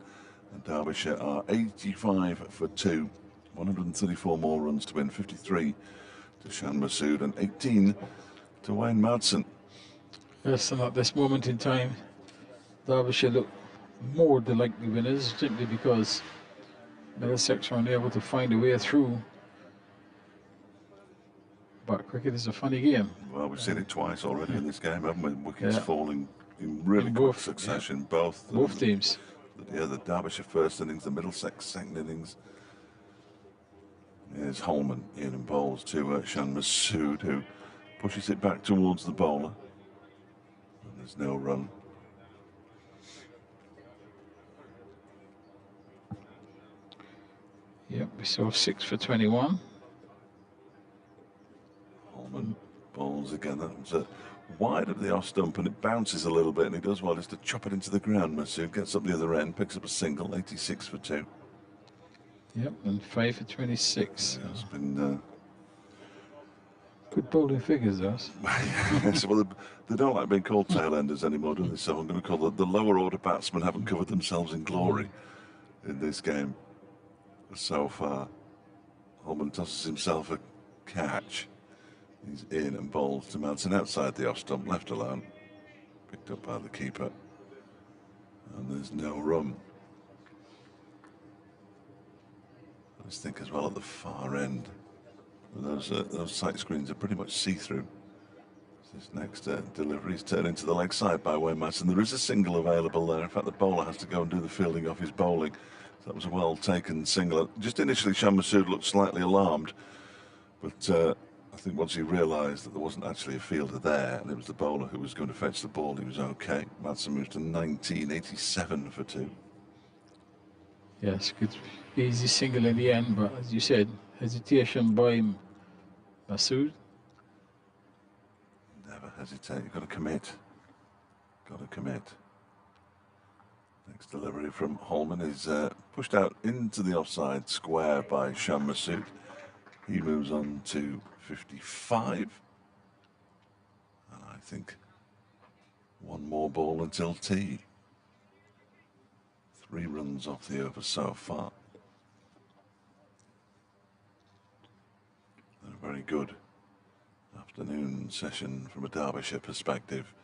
and Derbyshire are 85 for 2, 134 more runs to win, 53 to Shan Masood and 18 to Wayne Madsen. Yes, and at this moment in time, Derbyshire look more the likely winners simply because Middlesex are unable to find a way through. But cricket is a funny game. Well, we've seen it twice already in this game, haven't we? Wickets falling in really quick succession, both teams. The Derbyshire first innings, the Middlesex second innings. Here's Holman in and bowls to Shan Masood, who pushes it back towards the bowler. And there's no run. Yep, we saw 6 for 21. Holman bowls again. That's wide of the off stump, and it bounces a little bit, and he does well just to chop it into the ground. Masood gets up the other end, picks up a single, 86 for 2. Yep, and 5 for 26. Yeah, it's been good bowling figures, those. Yes, well, they don't like being called tail enders anymore, do they? So I'm going to call the lower order batsmen haven't covered themselves in glory in this game so far. Holman tosses himself a catch. He's in and bowls to Madsen outside the off stump, left alone. Picked up by the keeper. And there's no run. I just think as well at the far end, those sight screens are pretty much see-through. This next delivery is turned into the leg side by Wayne Madsen. There is a single available there. In fact, the bowler has to go and do the fielding off his bowling. So that was a well-taken single. Just initially, Shan Masood looked slightly alarmed, but I think once he realised that there wasn't actually a fielder there and it was the bowler who was going to fetch the ball, he was okay. Madsen moves to 1987 for 2. Yes, good, easy single in the end, but as you said, hesitation by Masood. Never hesitate. You've got to commit. Got to commit. Next delivery from Holman is pushed out into the offside square by Shan Masood. He moves on to 55. And I think one more ball until tea. 3 runs off the over so far. And a very good afternoon session from a Derbyshire perspective.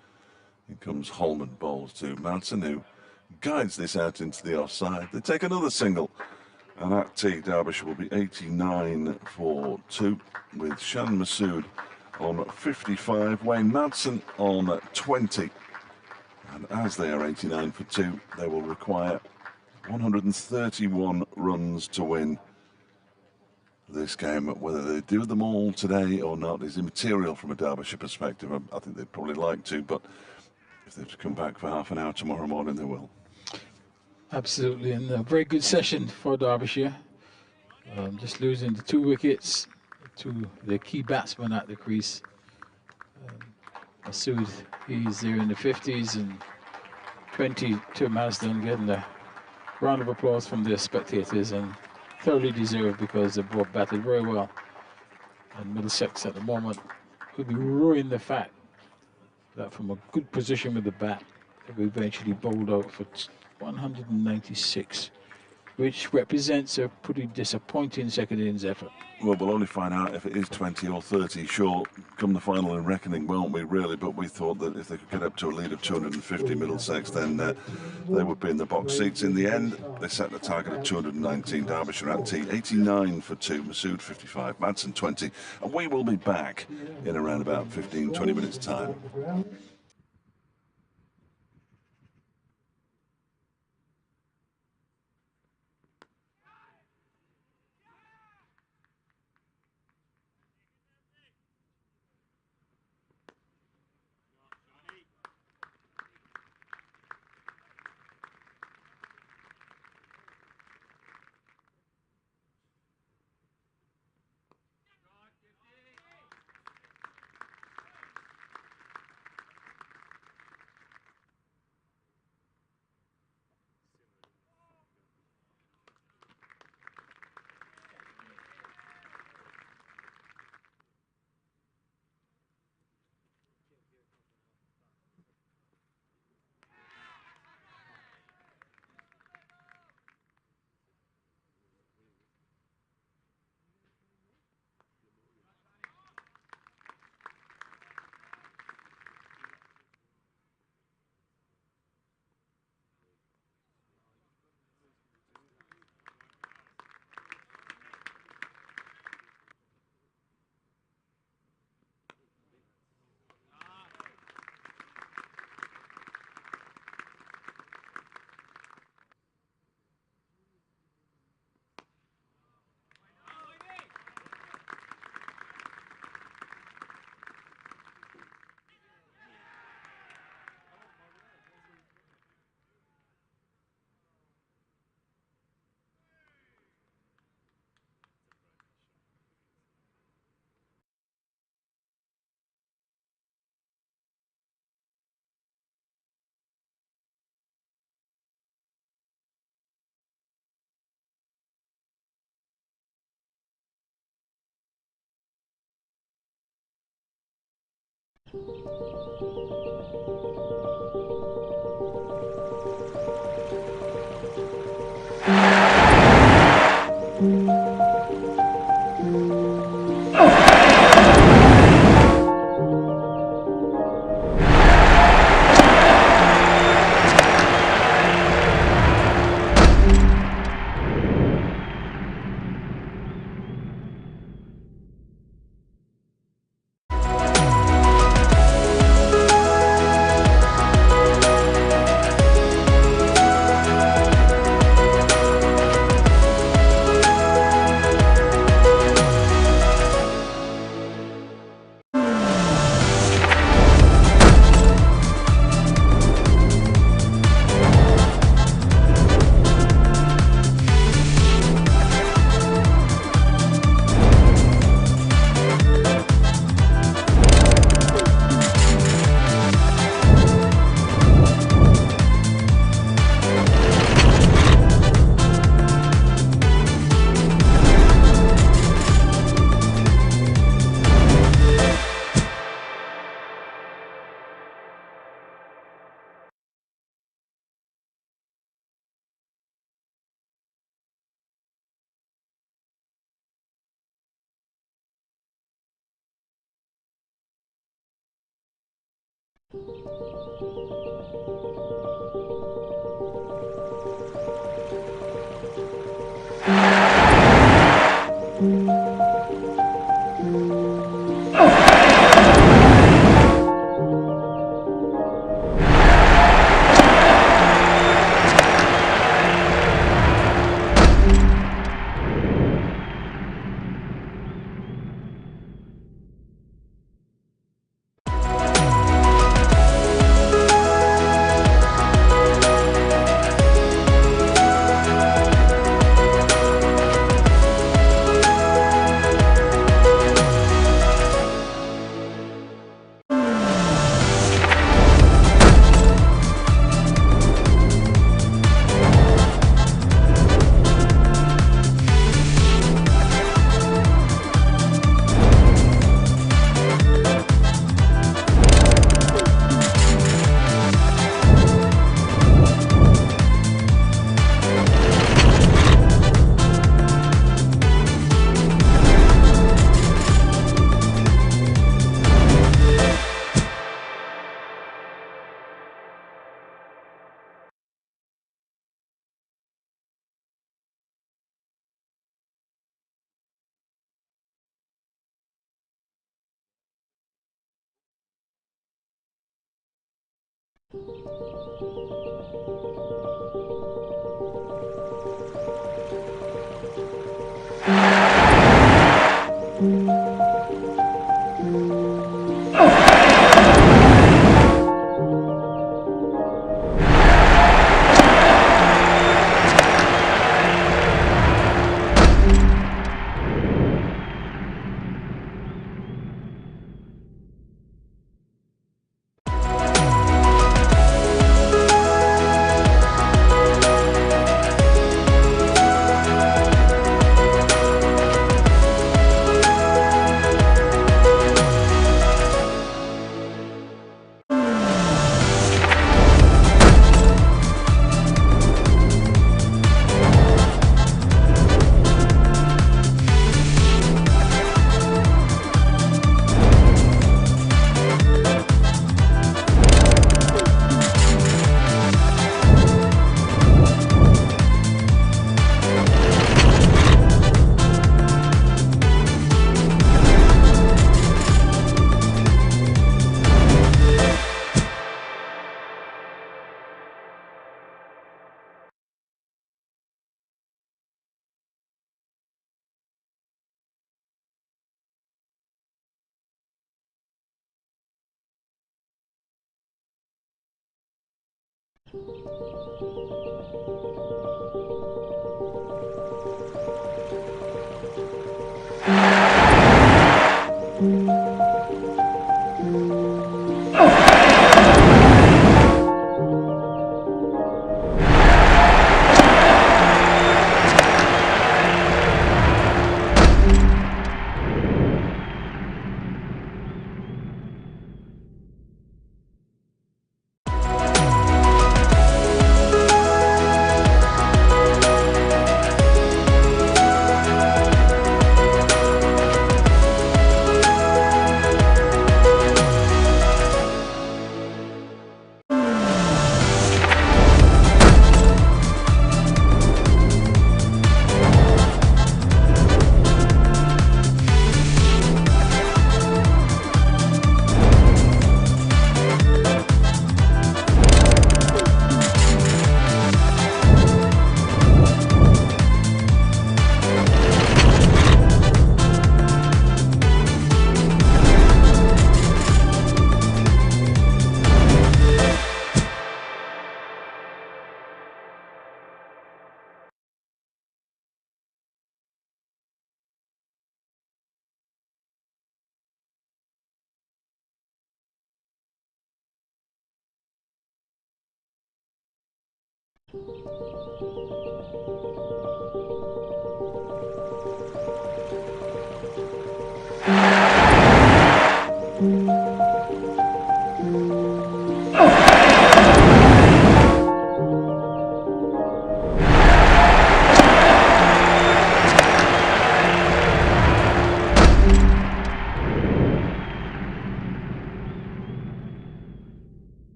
Here comes Holman, bowls to Madsen, who guides this out into the offside. They take another single, and at tea, Derbyshire will be 89 for 2, with Shan Masood on 55, Wayne Madsen on 20. And as they are 89 for 2, they will require 131 runs to win this game. Whether they do them all today or not is immaterial from a Derbyshire perspective. I think they'd probably like to, but if they have to come back for half an hour tomorrow morning, they will. Absolutely, and a very good session for Derbyshire. Just losing the 2 wickets to the key batsman at the crease. Masood, he's there in the 50s, and 20 to Marsden, getting a round of applause from the spectators, and thoroughly deserved because they both batted very well. And Middlesex at the moment could be ruining the fact that from a good position with the bat, they eventually bowled out for 196, which represents a pretty disappointing second innings effort. Well, we'll only find out if it is 20 or 30 short come the final and reckoning, won't we, really? But we thought that if they could get up to a lead of 250 Middlesex, then they would be in the box seats. In the end, they set the target of 219. Derbyshire at tea, 89 for 2, Masood 55, Madsen 20. And we will be back in around about 15-20 minutes' time.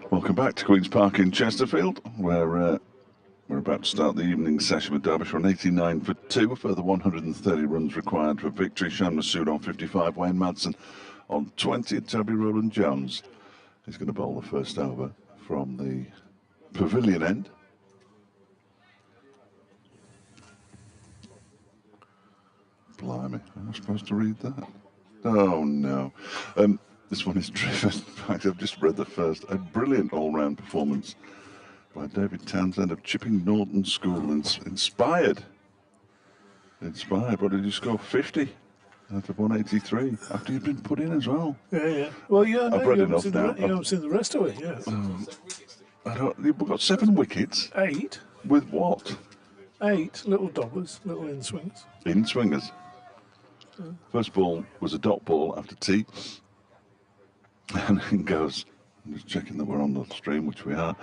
Welcome back to Queen's Park in Chesterfield, where we're about to start the evening session with Derbyshire on 89 for 2. Further 130 runs required for victory. Shan Masood on 55, Wayne Madsen on 20. Toby Rowland-Jones is going to bowl the first over from the pavilion end. Blimey, am I supposed to read that? Oh no. This one is driven. In fact, I've just read the first. A brilliant all-round performance by David Townsend of Chipping Norton School. Inspired. What did you score? 50 out of 183 after you'd been put in as well. Yeah. Well, yeah, no, I've read you enough now. You haven't seen the rest of it, yeah. We've got 7 wickets. 8. With what? 8 little dobbers, little in-swingers. In-swingers. First ball was a dot ball after tea. And then goes, I'm just checking that we're on the stream, which we are.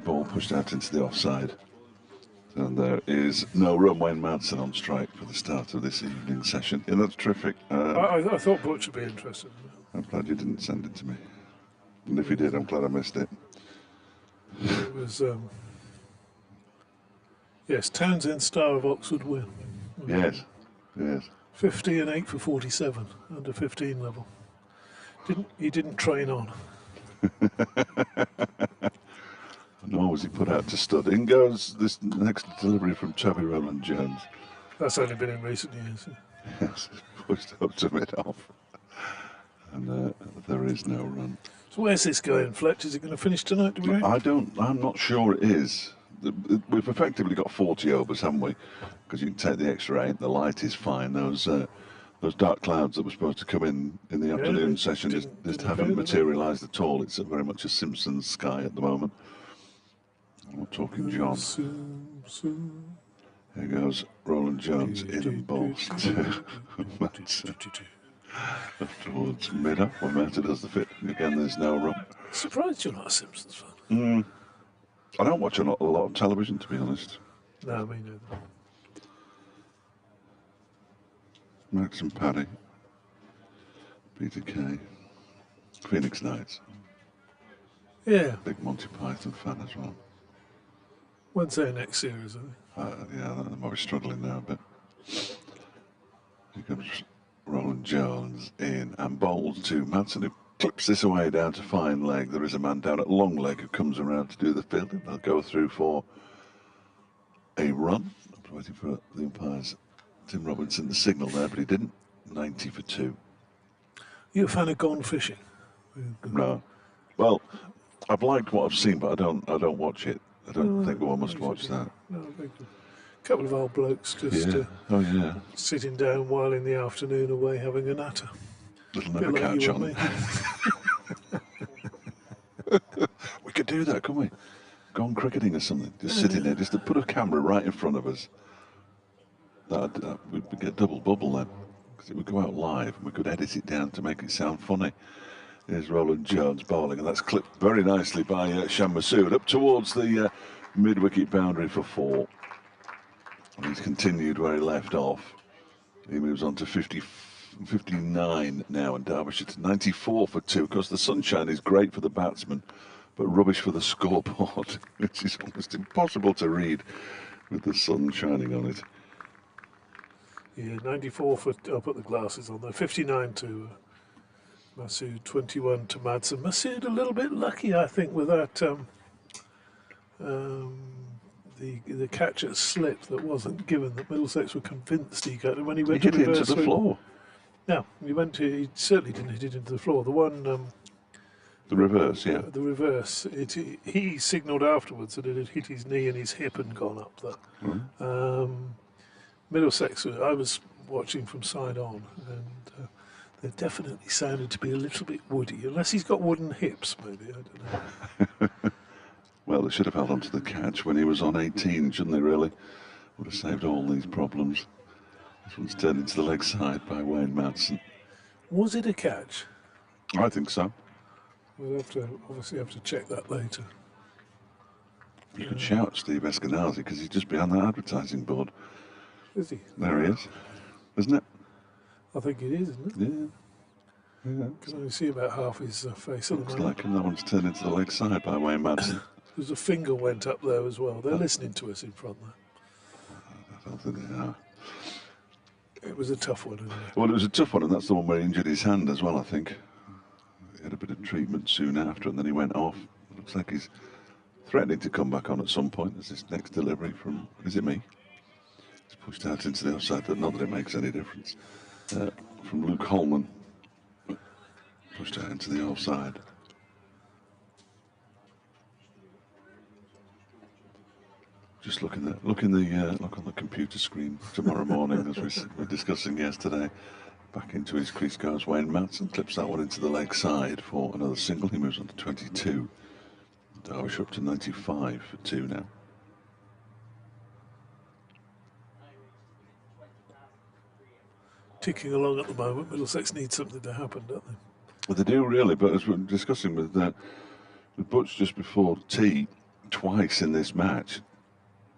Ball pushed out into the offside. And there is no run. Wayne Madsen on strike for the start of this evening session. Yeah, that's terrific. I thought Butch would be interested. I'm glad you didn't send it to me. And if you did, I'm glad I missed it. It was, yes, Townsend, Star of Oxford win. Yes. 50 and 8 for 47, under 15 level. He didn't train on. Nor was he put out to stud. In goes this next delivery from Toby Rowland-Jones. That's only been in recent years. Yes, pushed up to mid-off. And there is no run. So where's this going, Fletch? Is it going to finish tonight, do we reckon? I'm not sure it is. We've effectively got 40 overs, haven't we? Because you can take the extra 8. The light is fine. Those dark clouds that were supposed to come in the afternoon session just haven't materialised at all. It's very much a Simpsons sky at the moment. I'm not talking John. Soon. Here goes Rowland-Jones in and bowls to Madsen. Up towards mid-up when Madsen does the fit. Again, there's no run. Surprised you're not a Simpsons fan. I don't watch a lot of television, to be honest. No, me neither. Max and Paddy. Peter Kay. Phoenix Knights. Yeah. Big Monty Python fan as well. When's their next series, I think? Yeah, they might be struggling now a bit. Here comes Rowland-Jones in and bowls to Madsen, who clips this away down to fine leg. There is a man down at long leg who comes around to do the fielding. They'll go through for a run. I'm waiting for the umpires. Tim Robinson the signal there, but he didn't. 90 for 2. You a fan of Gone Fishing? No. Well, I've liked what I've seen, but I don't watch it. I don't think one must watch that. No, a couple of old blokes just sitting down while in the afternoon away having a natter. Little never catch on. We could do that, couldn't we? Go on cricketing or something. Just sitting there, just to put a camera right in front of us. We'd get double bubble then, because it would go out live and we could edit it down to make it sound funny. Here's Rowland-Jones bowling, and that's clipped very nicely by Shan Masood up towards the mid-wicket boundary for 4. And he's continued where he left off. He moves on to 59 now, and Derbyshire to 94 for 2. Of course, the sunshine is great for the batsman, but rubbish for the scoreboard, which is almost impossible to read with the sun shining on it. Yeah, 94 for, I'll put the glasses on there, 59 to Masood, 21 to Madsen. Masood a little bit lucky, I think, with that, the catch at slip that wasn't given, that Middlesex were convinced he got it when he went to reverse. Into the floor. No, he certainly didn't hit it into the floor. The one... the reverse, yeah. The reverse. He signalled afterwards that it had hit his knee and his hip and gone up there. Middlesex, I was watching from side on, and they definitely sounded to be a little bit woody, unless he's got wooden hips, maybe, I don't know. Well, they should have held on to the catch when he was on 18, shouldn't they, really? Would have saved all these problems. This one's turned into the leg side by Wayne Madsen. Was it a catch? I think so. We'll obviously have to check that later. You could shout Steve Eskenazi, because he's just behind that advertising board. Is he? There he is, isn't it? I think it is, isn't it? Yeah. Yeah. Can only see about half his face at the Looks moment. like him. That one's turned into the leg side by Wayne Madsen. There's a finger went up there as well. They're listening to us in front there. I don't think they are. It was a tough one, anyway. Well, it was a tough one, and that's the one where he injured his hand as well, I think. He had a bit of treatment soon after, and then he went off. Looks like he's threatening to come back on at some point. There's this next delivery from, is it me? He's pushed out into the offside, but not that it makes any difference. From Luke Holman. Pushed out into the offside. Just look on the computer screen tomorrow morning, as we were discussing yesterday. Back into his crease goes Wayne Madsen, clips that one into the leg side for another single. He moves on to 22. Derbyshire up to 95 for 2 now. Ticking along at the moment. Middlesex need something to happen, don't they? Well, they do really, but as we're discussing with Butch just before tea, twice in this match,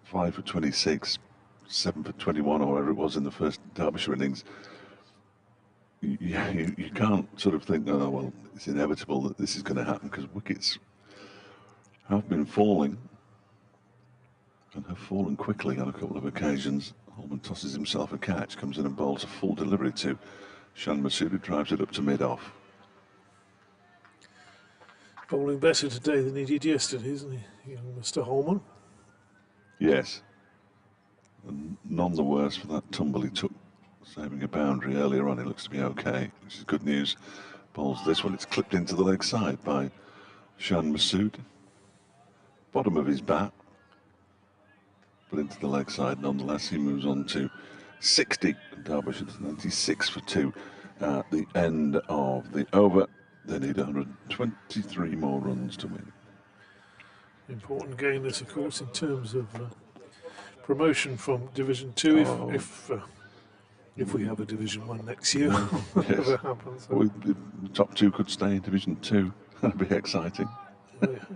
5 for 26, 7 for 21, or whatever it was in the first Derbyshire innings. You can't sort of think, oh, well, it's inevitable that this is going to happen, because wickets have been falling and have fallen quickly on a couple of occasions. Holman tosses himself a catch, comes in and bowls a full delivery to Shan Masood, drives it up to mid-off. Bowling better today than he did yesterday, isn't he, young Mr. Holman? Yes. And none the worse for that tumble he took, saving a boundary earlier on. He looks to be okay, which is good news. Bowls this one, it's clipped into the leg side by Shan Masood. Bottom of his bat, but into the leg side nonetheless. He moves on to 60. Derbyshire 96 for 2 at the end of the over. They need 123 more runs to win. Important game, this, of course, in terms of promotion from Division 2, if we have a Division 1 next year, whatever happens. Well, the top 2 could stay in Division 2. That'd be exciting.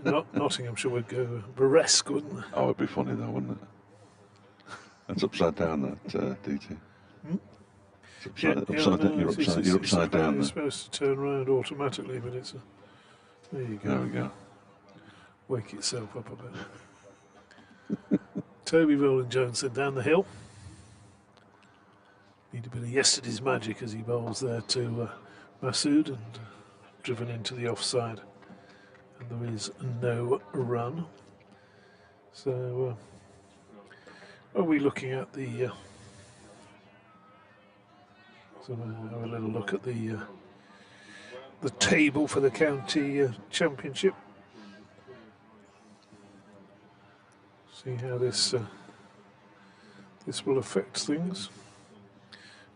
Nottinghamshire would go burlesque, wouldn't they? Oh, it'd be funny though, wouldn't it? That's upside down, that DT. It's upside, you're upside down. It's supposed to turn around automatically, but it's there you go. There we go. Wake itself up a bit. Toby Rowland-Jones down the hill. Need a bit of yesterday's magic as he bowls there to Masood, and driven into the offside. And there is no run. So, are we looking at the... so we'll have a little look at the table for the county championship. See how this will affect things.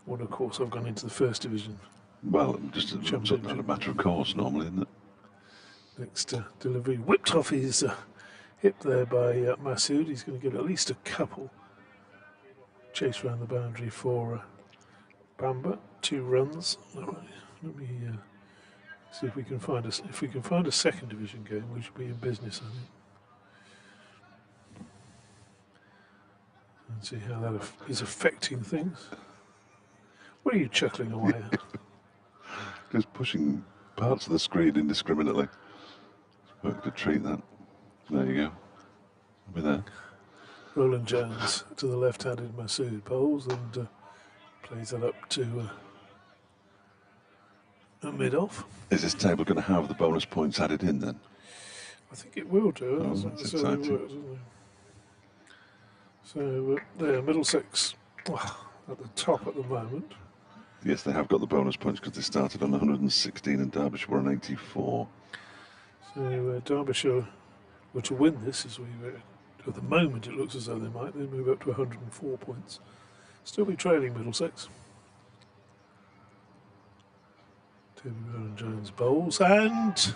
Well, of course, I've gone into the first division. Well, just a matter of course normally, isn't it? Next delivery whipped off his hip there by Masood. He's going to get at least a couple. Chase around the boundary for Bamba. 2 runs. All right, let me see if we can find a second division game. We should be in business, I think. And see how that is affecting things. What are you chuckling away at? Just pushing parts of the screen indiscriminately. Work to treat that. There you go. I'll be there. Rowland-Jones to the left-handed Masood bowls and plays that up to a mid-off. Is this table going to have the bonus points added in then? I think it will do. Oh, that's exciting. So there, Middlesex at the top at the moment. Yes, they have got the bonus points because they started on 116 and Derbyshire were on 84. So Derbyshire were to win this, as we were at the moment, it looks as though they might. They move up to 104 points. Still be trailing Middlesex. Toby Rowland-Jones bowls and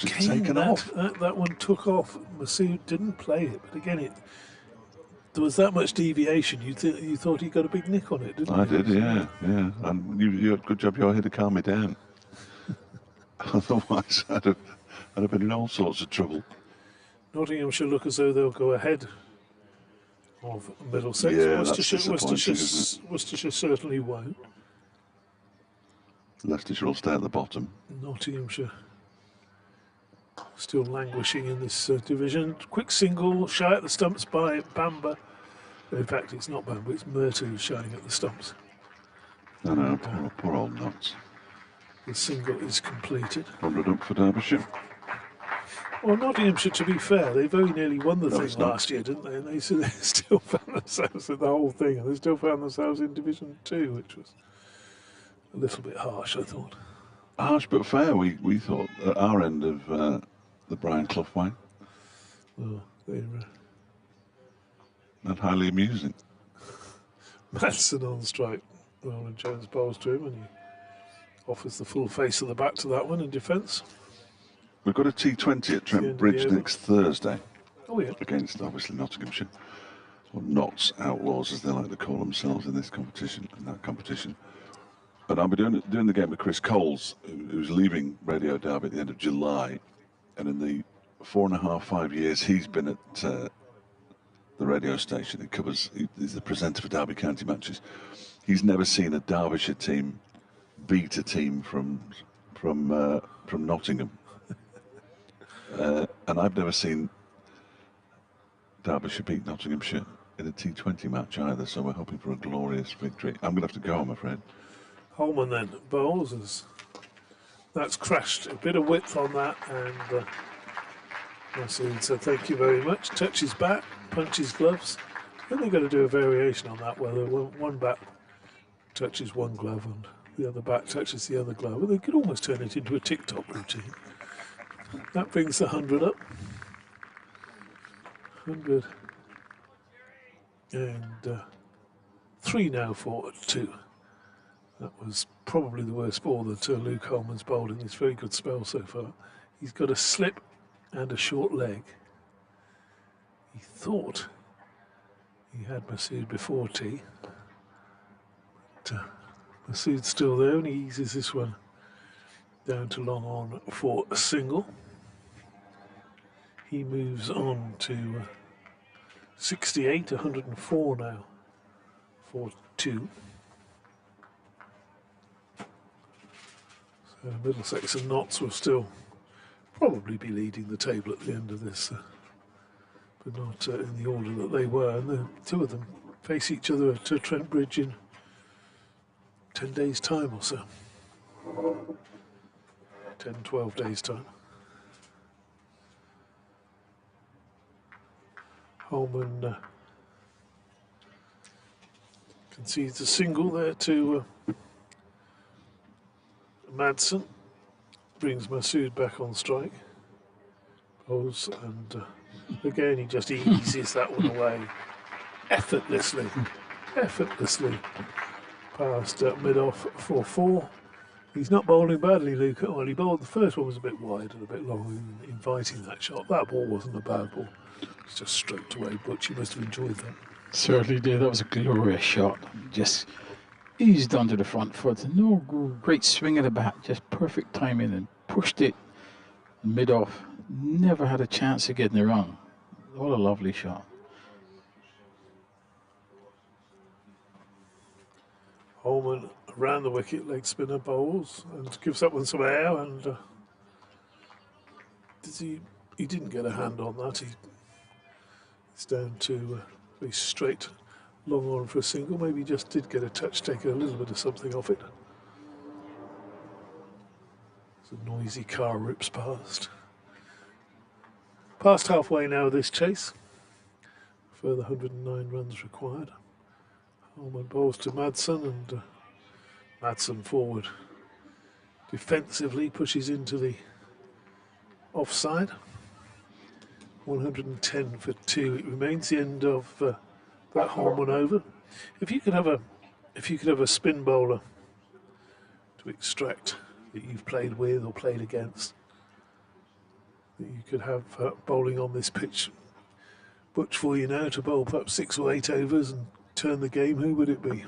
Taken off. That one took off. Masood didn't play it, but again, there was that much deviation. You thought he got a big nick on it, didn't you? I did, yeah. And you had a good job. You're here to calm me down. Otherwise, I'd have been in all sorts of trouble. Nottinghamshire look as though they'll go ahead of Middlesex. Yeah, that's disappointing, isn't Worcestershire certainly won't. Leicestershire will stay at the bottom. Nottinghamshire still languishing in this division. Quick single, shy at the stumps by Bamba. In fact, it's not Bamba, it's Murta who's shying at the stumps. I know, poor old nuts. The single is completed. 100 up for Derbyshire. Well, Nottinghamshire, to be fair, they very nearly won the thing last year, didn't they? And they still found themselves in the whole thing, and they still found themselves in Division 2, which was a little bit harsh, I thought. Harsh but fair, we thought, at our end of the Brian Clough way. Oh, they're Not highly amusing. Madsen on strike. Roland Jones bowls to him, and he offers the full face of the bat to that one in defence. We've got a T20 at Trent Bridge next Thursday. Oh, yeah. Against, obviously, Nottinghamshire. Or Notts Outlaws, as they like to call themselves in this competition, in that competition. And I'll be doing the game with Chris Coles, who's leaving Radio Derby at the end of July. And in the 5 years he's been at the radio station, he's the presenter for Derby County matches. He's never seen a Derbyshire team beat a team from Nottingham. And I've never seen Derbyshire beat Nottinghamshire in a T20 match either, so we're hoping for a glorious victory. I'm going to have to go, I'm afraid. Holman then bowls as that's crashed. A bit of width on that, and Masood said thank you very much. Touches bat, punches gloves. Then they're going to do a variation on that, where one bat touches one glove and the other bat touches the other glove. Well, they could almost turn it into a TikTok routine. That brings the 100 up. 100 and 3 now for 2. That was probably the worst ball that Luke Holman's bowled in this very good spell so far. He's got a slip and a short leg. He thought he had Masood before tea. But Masood's still there, and he eases this one down to long on for a single. He moves on to 68, 104 now for 2. So Middlesex and Notts will still probably be leading the table at the end of this, but not in the order that they were. And the two of them face each other at Trent Bridge in 10 days' time or so. 10, 12 days' time. Holman concedes a single there to Madsen. Brings Masood back on strike. Bowls, and again he just eases that one away effortlessly. Past mid-off for 4. He's not bowling badly, Luke. Well, he bowled, the first one was a bit wide and a bit long, inviting that shot. That ball wasn't a bad ball. It's just stroked away, Butch. You must have enjoyed that. Certainly did. That was a glorious shot. Just eased onto the front foot. No great swing of the bat, just perfect timing, and pushed it mid-off. Never had a chance of getting it wrong. What a lovely shot. Holman around the wicket, leg spinner bowls, and gives that one some air, and he didn't get a hand on that. It's down to very straight, long on for a single. Maybe he just did get a touch, taking a little bit of something off it. As a noisy car rips past. Past halfway now of this chase. Further 109 runs required. Holman bowls to Madsen, and Madsen forward defensively pushes into the offside. 110 for 2. It remains the end of that Holman over. If you could have a spin bowler to extract that you've played with or played against, that you could have bowling on this pitch, Butch, for you now to bowl perhaps 6 or 8 overs and turn the game, who would it be?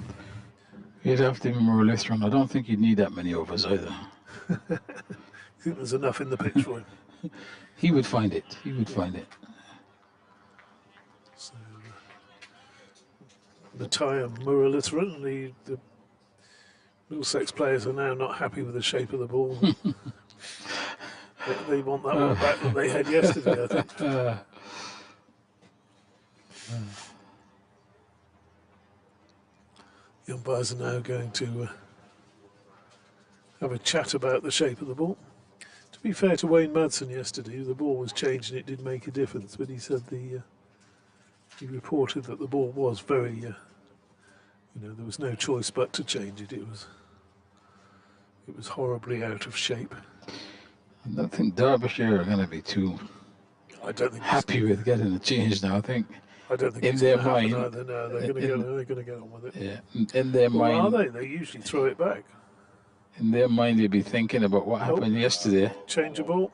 You'd have to be more Lutheran. I don't think you'd need that many overs either. You think there's enough in the pitch for him? He would find it. He would find it. So, Matthias Muralitharan, the Middlesex players are now not happy with the shape of the ball. they want that one back that they had yesterday, I think. The umpires are now going to have a chat about the shape of the ball. To be fair to Wayne Madsen yesterday, the ball was changed and it did make a difference, but he said he reported that the ball was very, there was no choice but to change it. It was horribly out of shape. I don't think Derbyshire are going to be too happy with getting it changed now. I don't think in their mind either. No, they're going to get on with it. Yeah, in their mind. Are they? They usually throw it back. In their mind, they'd be thinking about what happened yesterday. Change the ball.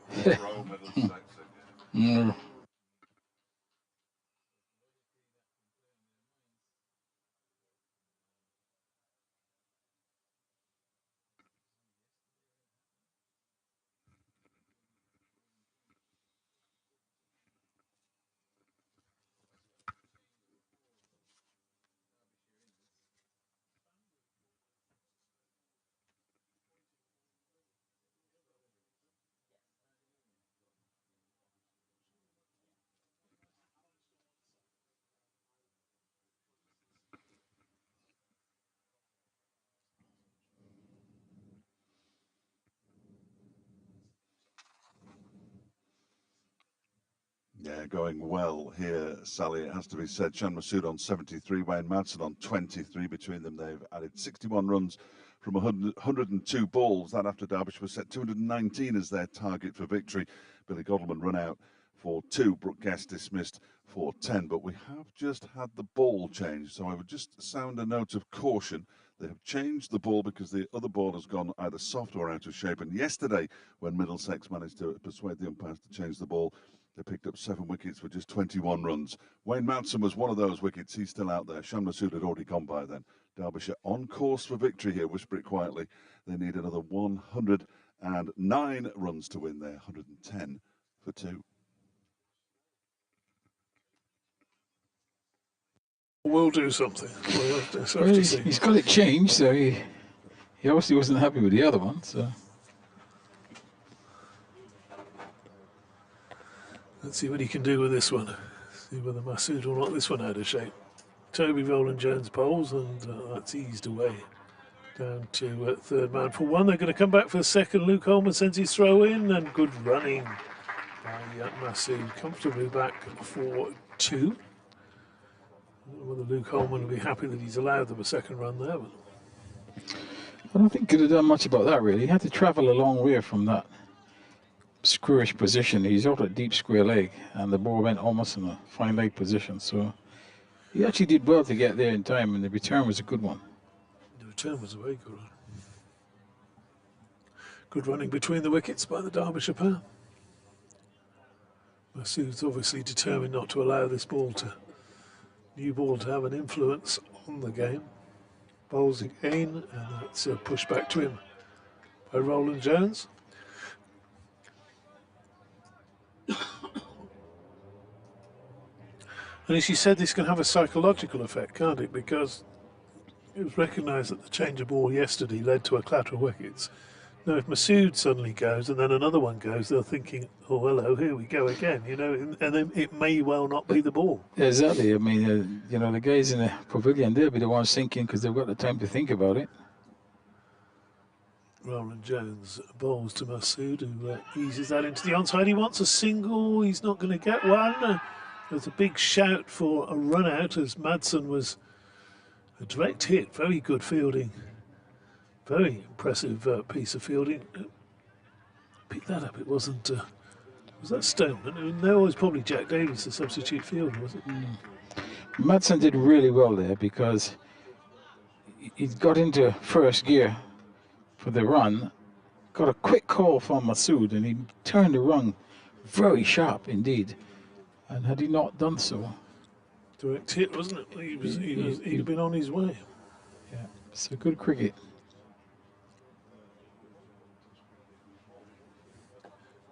Yeah, going well here, Sally, it has to be said. Shan Massoud on 73, Wayne Madsen on 23. Between them, they've added 61 runs from 102 balls. That after Derbyshire was set 219 as their target for victory. Billy Godleman run out for 2. Brooke Guest dismissed for 10. But we have just had the ball changed, so I would just sound a note of caution. They have changed the ball because the other ball has gone either soft or out of shape. And yesterday, when Middlesex managed to persuade the umpires to change the ball, they picked up 7 wickets for just 21 runs. Wayne Madsen was one of those wickets. He's still out there. Shan Massoud had already gone by then. Derbyshire on course for victory here. Whisper it quietly. They need another 109 runs to win there. 110 for 2. We'll do something. He's got it changed, so he obviously wasn't happy with the other one. So. Let's see what he can do with this one. See whether Massoud will knock this one out of shape. Toby Rowland-Jones bowls, and that's eased away down to third man for 1. They're going to come back for the second. Luke Holman sends his throw in, and good running by Massoud. Comfortably back for 2. I don't know whether Luke Holman will be happy that he's allowed them a second run there. But I don't think he could have done much about that, really. He had to travel a long way from that squarish position. He's out at deep square leg, and the ball went almost in a fine leg position. So he actually did well to get there in time, and the return was a good one. The return was a very good one. Good running between the wickets by the Derbyshire pair. Massoud's obviously determined not to allow this new ball to have an influence on the game. Bowls again, and it's pushed back to him by Rowland-Jones. And as you said, this can have a psychological effect, can't it? Because it was recognised that the change of ball yesterday led to a clatter of wickets. Now, if Massoud suddenly goes and then another one goes, they're thinking, oh, hello, here we go again, and then it may well not be the ball. Exactly. I mean, the guys in the pavilion, they'll be the ones thinking because they've got the time to think about it. Rowland-Jones bowls to Massoud, who eases that into the onside. He wants a single. He's not going to get one. There's a big shout for a run out as Madsen was a direct hit. Very good fielding. Very impressive piece of fielding. Pick that up. It wasn't. Was that Stoneman? No, it was probably Jack Davies, the substitute fielder, was it? Madsen did really well there because he got into first gear for the run, got a quick call from Massoud, and he turned the run very sharp indeed. And had he not done so, direct hit, wasn't it? He'd been on his way. Yeah, so good cricket.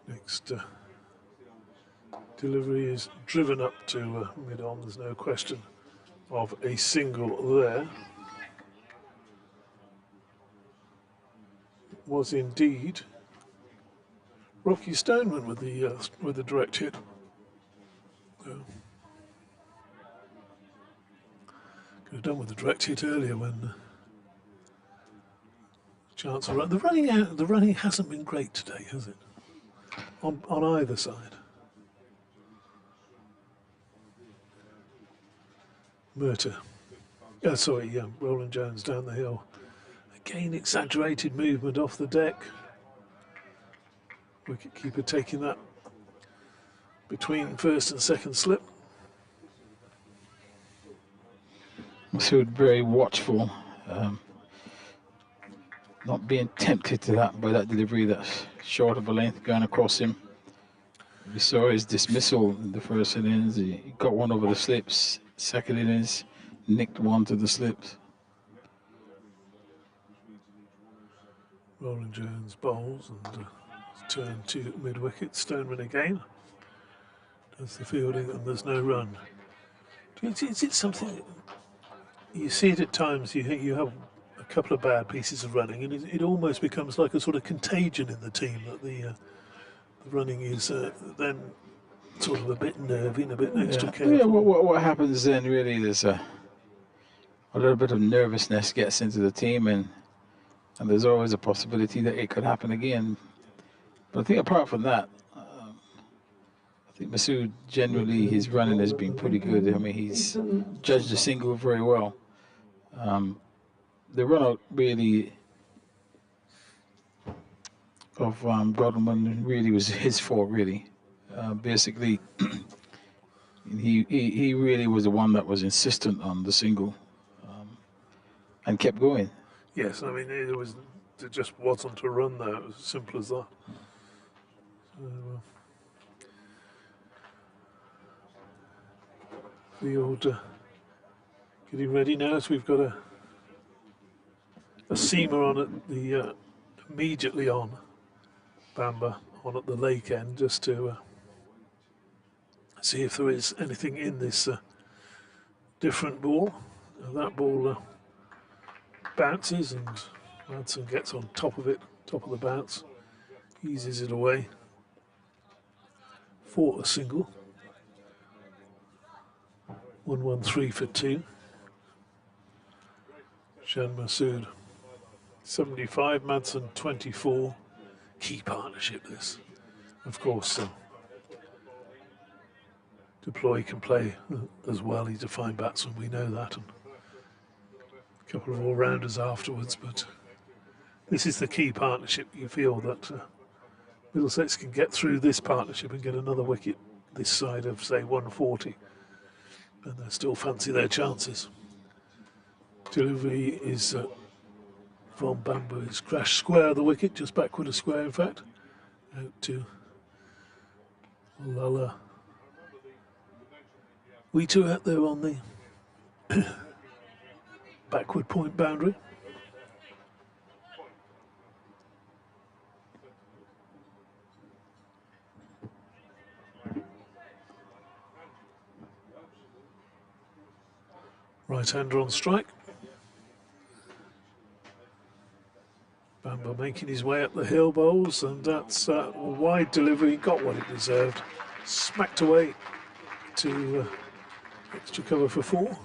Next delivery is driven up to mid-on. There's no question of a single there. was indeed Rocky Stoneman with the direct hit. So, could have done with the direct hit earlier when chance of run. The running hasn't been great today, has it? On either side. Murta. Roland Jones down the hill. Again, exaggerated movement off the deck. Wicketkeeper taking that between first and second slip. So very watchful, not being tempted to that by that delivery that's short of a length going across him. We saw his dismissal in the first innings. He got one over the slips. Second innings, nicked one to the slips. Roland Jones bowls and turn to mid-wicket. Stoneman again does the fielding, and there's no run. Is it something you see it at times? You have a couple of bad pieces of running, and it almost becomes like a sort of contagion in the team that the running is then sort of a bit nervy and a bit extra careful. Yeah, what happens then really is a little bit of nervousness gets into the team, and there's always a possibility that it could happen again. But I think apart from that, I think Masood generally his running has been pretty good. I mean, he's judged the single very well. The run out really of Godwin really was his fault, really. Basically, he really was the one that was insistent on the single and kept going. Yes, I mean it just wasn't a run there. It was as simple as that. So, field getting ready now, so we've got a seamer on at the immediately on Bamba on at the lake end, just to see if there is anything in this different ball. That ball bounces and Madsen gets on top of it, top of the bounce, eases it away for a single. 1-1-3 for 2. Shan Masood 75, Madsen 24. Key partnership this. Of course, Deploy can play as well. He's a fine batsman, we know that. And a couple of all-rounders afterwards, but this is the key partnership. You feel that Middlesex can get through this partnership and get another wicket this side of, say, 140. And they still fancy their chances. Delivery is from Bamba is crashed square of the wicket, just backward of square in fact. Out to Lala. We two out there on the backward point boundary. Right-hander on strike. Bamba making his way up the hill bowls, and that's a wide delivery, got what it deserved. Smacked away to extra cover for 4.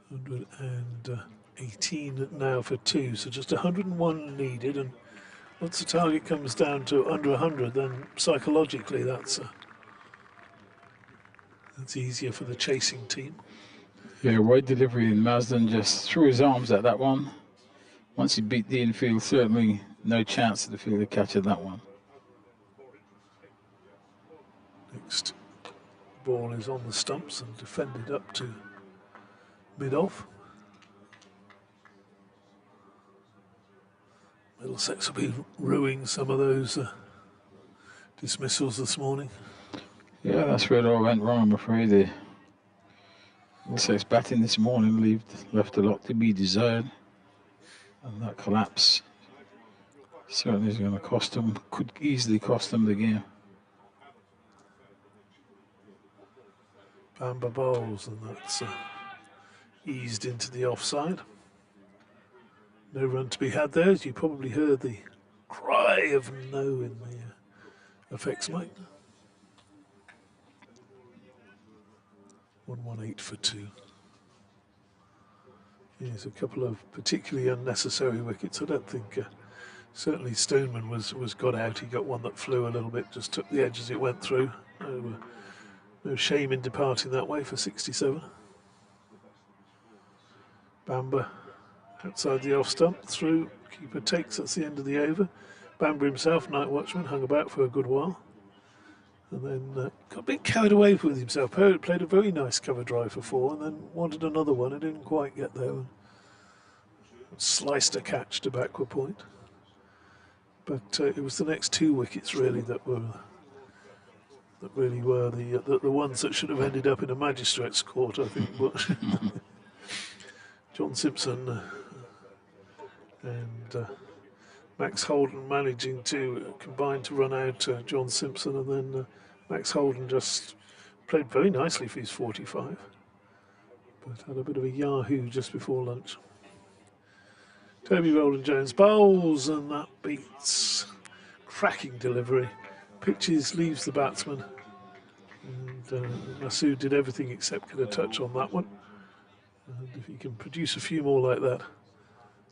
118 now for 2, so just 101 needed, and once the target comes down to under 100, then psychologically that's easier for the chasing team. Yeah, wide delivery, and Marsden just threw his arms at that one. Once he beat the infield, certainly no chance of the fielder catching that one. Next ball is on the stumps and defended up to mid-off. Middlesex will be ruining some of those dismissals this morning. Yeah, that's where it all went wrong, I'm afraid. The Middlesex batting this morning left a lot to be desired. And that collapse certainly is going to cost them, could easily cost them the game. Bamba bowls, and that's eased into the offside. No run to be had there, as you probably heard the cry of no in the effects mic. 118 for 2. Yes, a couple of particularly unnecessary wickets. I don't think, certainly Stoneman was got out. He got one that flew a little bit, just took the edge as it went through. No shame in departing that way for 67. Bamber outside the off stump, through, keeper takes, that's the end of the over. Bamber himself, night watchman, hung about for a good while. And then got a bit carried away with himself. Played a very nice cover drive for 4 and then wanted another one and didn't quite get there. And sliced a catch to backward point. But it was the next 2 wickets really that really were the ones that should have ended up in a magistrate's court, I think. But John Simpson and Max Holden managing to combine to run out John Simpson, and then Max Holden just played very nicely for his 45, but had a bit of a yahoo just before lunch. Toby Rowland-Jones bowls, and that beats. Cracking delivery. Pitches, leaves the batsman, and Masood did everything except get a touch on that one. And if he can produce a few more like that,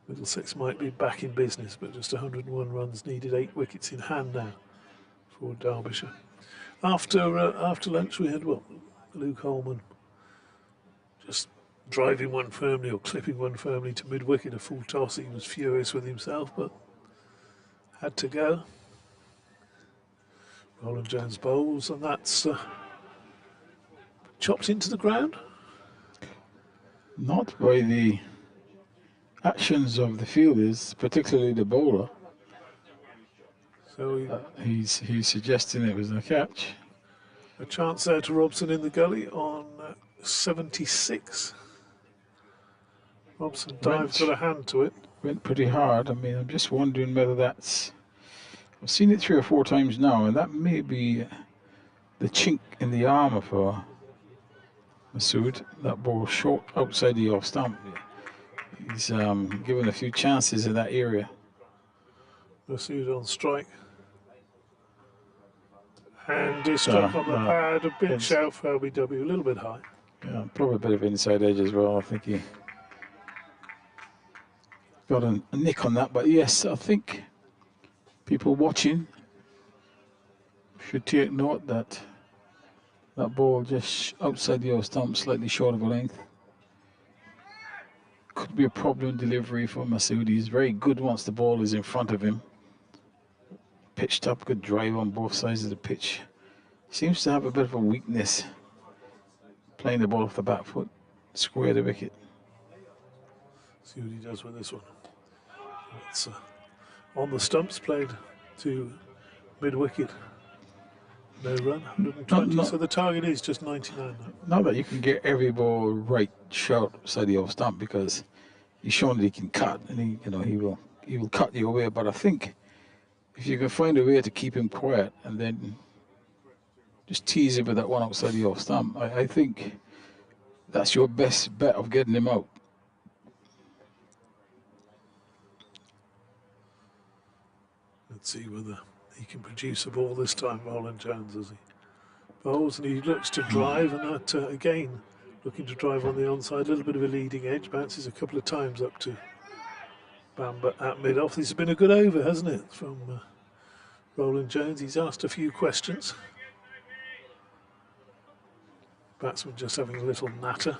Middlesex might be back in business, but just 101 runs needed, 8 wickets in hand now for Derbyshire. After lunch we had Luke Holman just driving one firmly or clipping one firmly to mid-wicket, a full toss. He was furious with himself, but had to go. Rowland-Jones bowls, and that's chopped into the ground. Not by the actions of the fielders, particularly the bowler. So he's suggesting it was a catch. A chance there to Robson in the gully on 76. Robson dived, got a hand to it. Went pretty hard. I mean, I'm just wondering whether that's... I've seen it 3 or 4 times now, and that may be the chink in the armour for Masood. That ball short outside the off stump. He's given a few chances in that area. Masood on strike. And he struck on the pad, a bit shout for LBW, a little bit high. Yeah, probably a bit of inside edge as well. I think he got a nick on that, but yes, I think people watching should take note that that ball just outside the off stump, slightly short of a length. Could be a problem delivery for Masood. He's very good once the ball is in front of him. Pitched up, good drive on both sides of the pitch. Seems to have a bit of a weakness playing the ball off the back foot, square the wicket. See what he does with this one. It's on the stumps, played to mid-wicket. No run, 120, so the target is just 99 now. Not that you can get every ball right short side the off stump, because he's shown that he can cut, and he will cut you away. But I think if you can find a way to keep him quiet and then just tease him with that one outside the off stump, I think that's your best bet of getting him out. Let's see whether he can produce a ball this time, Rowland-Jones, as he bowls, and he looks to drive, and that again looking to drive on the onside, a little bit of a leading edge, bounces a couple of times up to Bamber at mid-off. This has been a good over, hasn't it, from Rowland-Jones. He's asked a few questions. Batsman just having a little natter.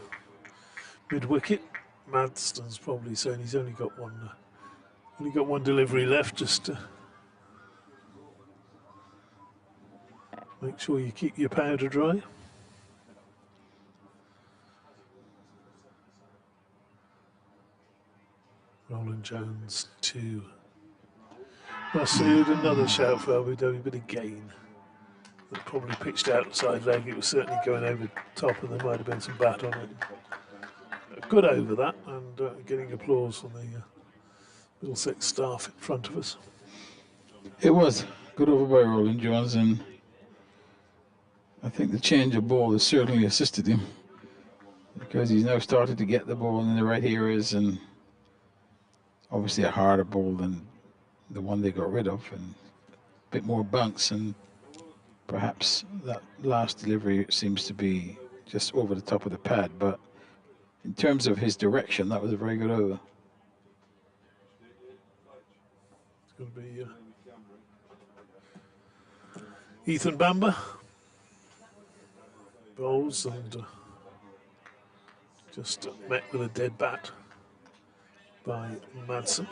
Mid-wicket, Madston's probably saying he's only got one delivery left, just to make sure you keep your powder dry. Rowland-Jones to Masood, another shout for LBW, but again, that probably pitched outside leg. It was certainly going over top, and there might have been some bat on it. A good over that, and getting applause from the Middlesex staff in front of us. It was good over by Rowland-Jones, and I think the change of ball has certainly assisted him, because he's now started to get the ball in the right areas and obviously a harder ball than the one they got rid of, and a bit more bounce, and perhaps that last delivery seems to be just over the top of the pad. But in terms of his direction, that was a very good over. It's going to be Ethan Bamber bowls and just met with a dead bat by Madsen.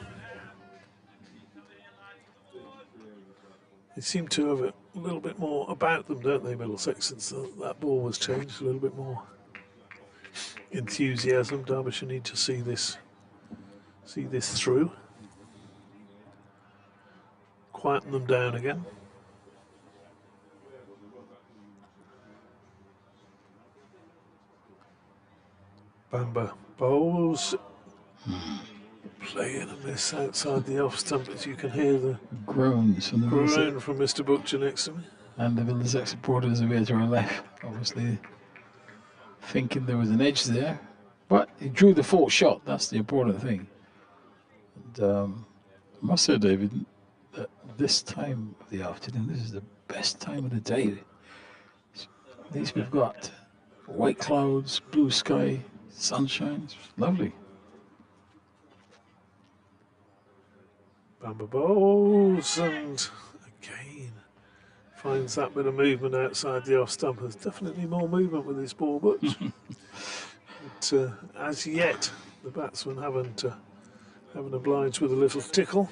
They seem to have a little bit more about them, don't they, Middlesex, since that ball was changed. A little bit more enthusiasm. Derbyshire need to see this through. Quieten them down again. Bamber bowls. Playing a miss outside the off stump, as you can hear the groans from the groan from Mr. Butcher next to me. And the Middlesex supporters are here to our left, obviously thinking there was an edge there. But he drew the full shot, that's the important thing. And I must say, David, that this time of the afternoon, this is the best time of the day. At least we've got white clouds, blue sky, sunshine. It's lovely. Bamber bowls and again finds that bit of movement outside the off stump. There's definitely more movement with this ball, but as yet the batsmen haven't obliged with a little tickle.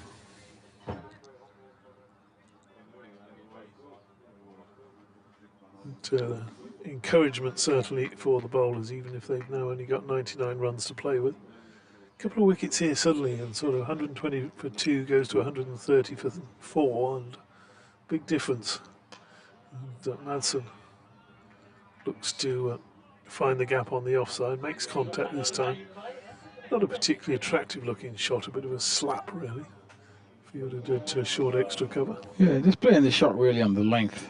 And, encouragement certainly for the bowlers, even if they've now only got 99 runs to play with. A couple of wickets here suddenly, and sort of 120 for 2 goes to 130 for 4, and big difference. And Madsen looks to find the gap on the offside, makes contact this time. Not a particularly attractive looking shot, a bit of a slap really, if you would have did to a short extra cover. Yeah, just playing the shot really on the length.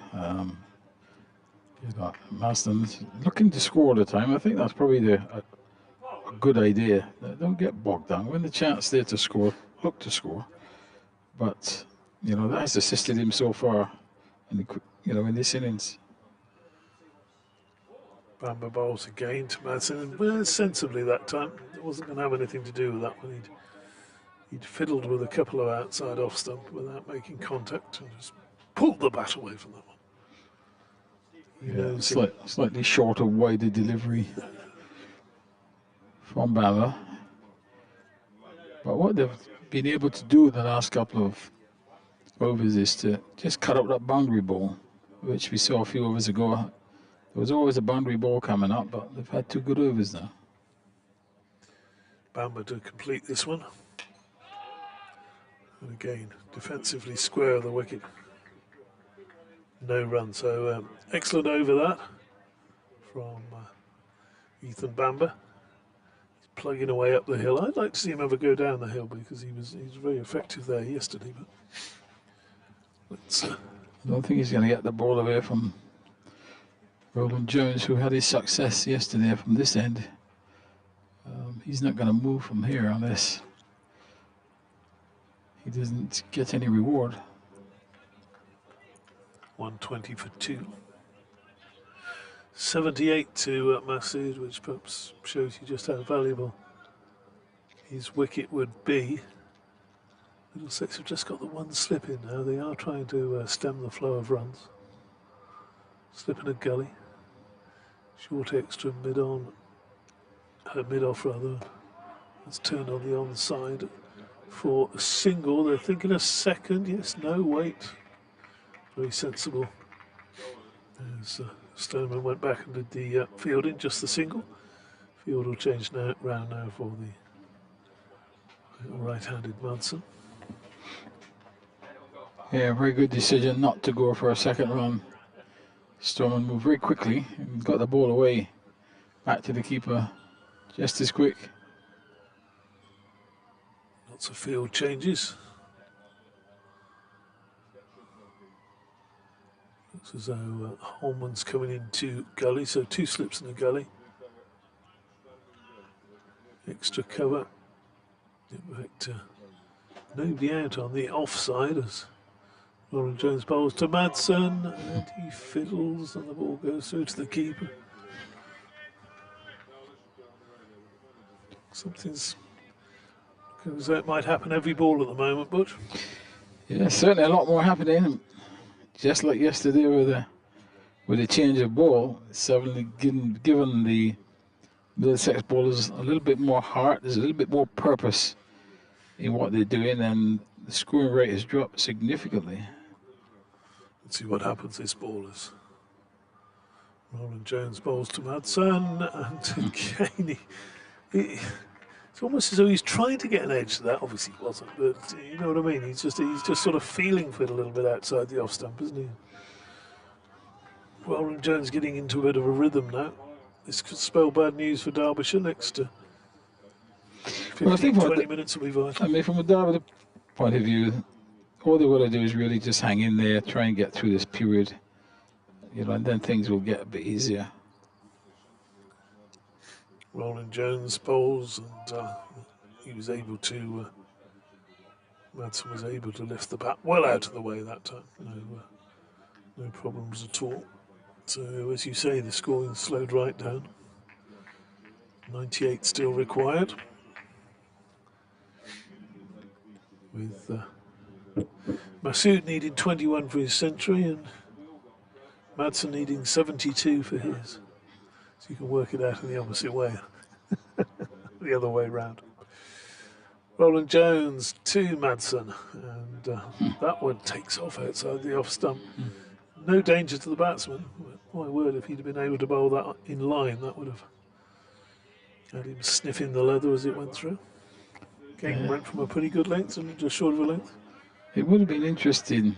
You've got Madsen looking to score all the time. I think that's probably a good idea. Don't get bogged down. When the chance there to score, look to score. But you know that has assisted him so far, in this innings. Bamber bowls again to Madsen, and sensibly that time. It wasn't going to have anything to do with that one. He'd fiddled with a couple of outside off stump without making contact and just pulled the bat away from that one. Yeah, slightly shorter, wider delivery from Bamber. But what they've been able to do in the last couple of overs is to just cut up that boundary ball, which we saw a few overs ago. There was always a boundary ball coming up, but they've had 2 good overs now. Bamber to complete this one. And again, defensively square of the wicket. No run, so excellent over that from Ethan Bamber. He's plugging away up the hill. I'd like to see him ever go down the hill because he was very effective there yesterday. But I don't think he's going to get the ball away from Roland Jones, who had his success yesterday from this end. He's not going to move from here unless he doesn't get any reward. 120 for 2. 78 to Masood, which perhaps shows you just how valuable his wicket would be. Middlesex have just got the one slip in now. They are trying to stem the flow of runs. Slip in a gully. Short extra mid-on. Mid-off rather. That's turned on the onside for a single. They're thinking a second. Yes, no, wait. Very sensible. As Stoneman went back and did the fielding, just the single. Field will change round now for the right-handed Madsen. Yeah, very good decision not to go for a second run. Stoneman moved very quickly and got the ball away back to the keeper just as quick. Lots of field changes. Looks as though Holman's coming into gully, so 2 slips in the gully. Extra cover. Get back to Nobody out on the offside as Roland Jones bowls to Madsen, and he fiddles, and the ball goes through to the keeper. Something's because that might happen every ball at the moment, but Yeah, certainly a lot more happening. Just like yesterday with a change of ball, suddenly given the Middlesex bowlers a little bit more heart. There's a little bit more purpose in what they're doing, and the scoring rate has dropped significantly. let's see what happens this ball is. Roland Jones bowls to Madsen, and again it's almost as though he's trying to get an edge to that. Obviously he wasn't, but you know what I mean. He's just sort of feeling for it a little bit outside the off stump, isn't he? Roland Jones getting into a bit of a rhythm now. This could spell bad news for Derbyshire next 15, 20 minutes will be vital. I mean, from a Derby point of view, all they've got to do is really just hang in there, try and get through this period, you know, and then things will get a bit easier. Roland Jones bowls, and he was able to. Madsen was able to lift the bat well out of the way that time. No problems at all. So, as you say, the scoring slowed right down. 98 still required. With Masood needing 21 for his century and Madsen needing 72 for his. So you can work it out in the opposite way. The other way round. Roland Jones to Madsen, and that one takes off outside the off stump. No danger to the batsman. My word, if he'd been able to bowl that in line, that would have had him sniffing the leather as it went through. Game went from a pretty good length and just short of a length. It would have been interesting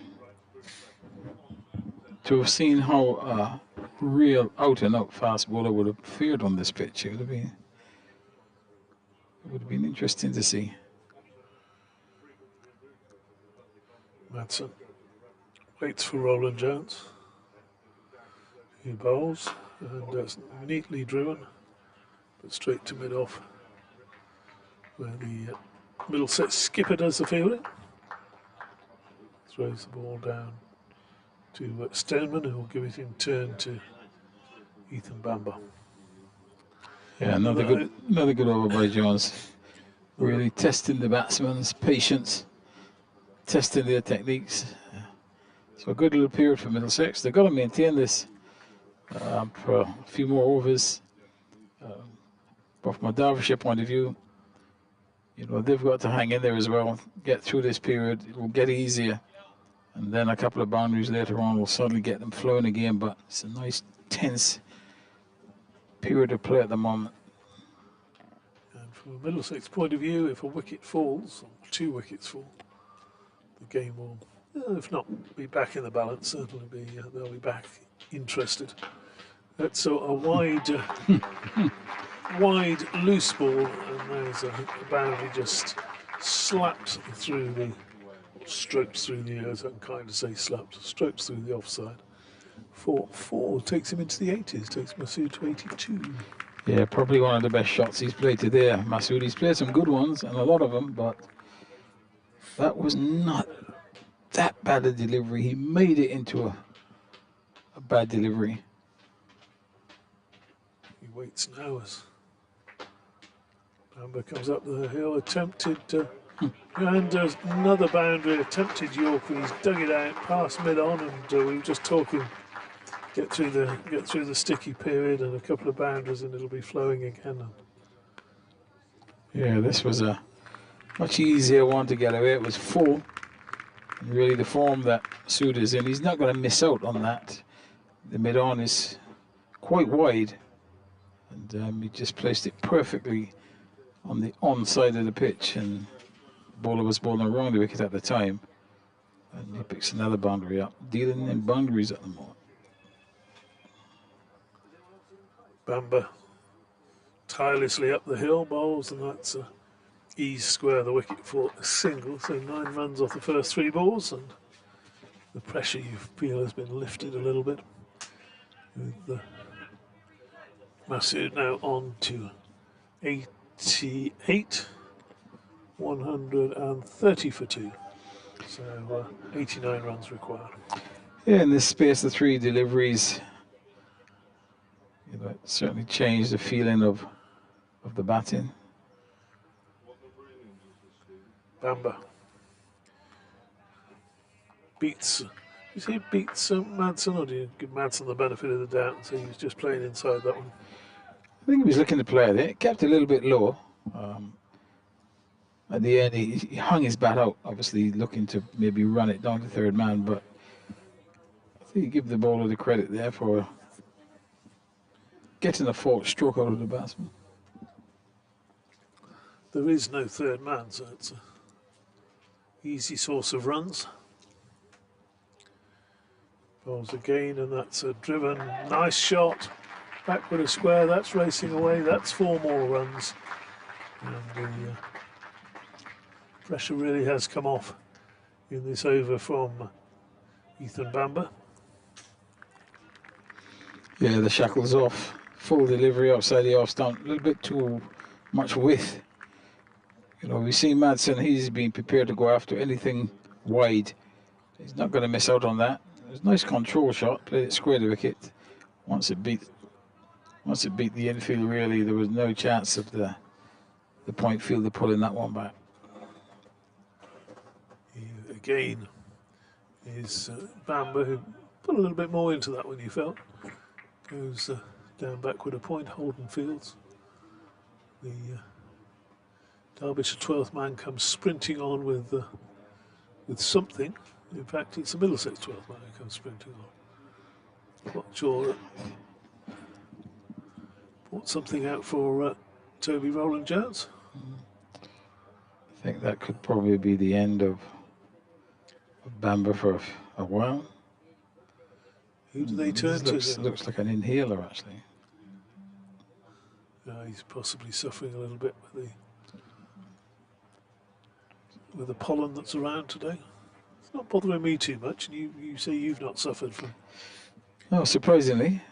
to have seen how a real out-and-out fast bowler would have fared on this pitch. It would have been interesting to see. Madsen waits for Roland Jones. He bowls and neatly driven, but straight to mid-off, where the Middlesex skipper does the fielding. Throws the ball down to Stoneman, who will give it in turn to Ethan Bamber. Yeah, another good over by Jones. Really testing the batsman's patience, testing their techniques. So a good little period for Middlesex. They've got to maintain this for a few more overs. But from a Derbyshire point of view, you know, they've got to hang in there as well, get through this period. It will get easier. And then a couple of boundaries later on will suddenly get them flowing again. But it's a nice, tense period of play at the moment. And from a Middlesex point of view, if a wicket falls, or 2 wickets fall, the game will, if not be back in the balance, certainly they'll be back interested. That's a wide loose ball, and there's a boundary just slapped through the, strokes through the, as I'm kind to say slapped, strokes through the offside. 4 takes him into the 80s, takes Masood to 82. Yeah, probably one of the best shots he's played today, Masood. He's played some good ones, and a lot of them, but that was not that bad a delivery. He made it into a bad delivery. He waits now as Bamber comes up the hill, attempted and there's another boundary, attempted Yorker. He's dug it out past mid-on, and we were just talking. Get through the sticky period and a couple of boundaries, and it'll be flowing again. Yeah, this was a much easier one to get away. It was full. And really, the form that Masood is in, he's not going to miss out on that. The mid-on is quite wide, and he just placed it perfectly on the on side of the pitch, and the bowler was bowling around the wicket at the time, and he picks another boundary up, dealing in boundaries at the moment. Bamber tirelessly up the hill, bowls, and that's ease square the wicket for a single. So 9 runs off the first 3 balls, and the pressure you feel has been lifted a little bit. With Masood now on to 88. 130 for 2. So 89 runs required. Yeah, in this space of 3 deliveries, it certainly changed the feeling of the batting. Bamber beats. You say beats Madsen, or do you give Madsen the benefit of the doubt and say he was just playing inside that one? I think he was looking to play it. It kept a little bit low. At the end, he hung his bat out, obviously looking to maybe run it down to third man, but I think you give the bowler the credit there for getting a forward stroke out of the batsman. There is no third man, so it's an easy source of runs. Bowls again, and that's a driven, nice shot. Backward a square, that's racing away, that's 4 more runs. And the pressure really has come off in this over from Ethan Bamber. Yeah, the shackles off. Full delivery outside the off stump. A little bit too much width. We've seen Madsen, he's been prepared to go after anything wide. He's not going to miss out on that. It was a nice control shot, played it square to wicket. Once it beat the infield, really, there was no chance of the point fielder pulling that one back. Again is Bamber, who put a little bit more into that one, you felt. Goes down backward a point, Holden Fields. The Derbyshire 12th man comes sprinting on with something. In fact, it's the Middlesex 12th man who comes sprinting on. Not sure. Brought something out for Toby Roland Jones. I think that could probably be the end of Bamber for a while. Who do they turn to? Looks like an inhaler, actually. He's possibly suffering a little bit with the pollen that's around today. It's not bothering me too much, and you say you've not suffered from. No, surprisingly,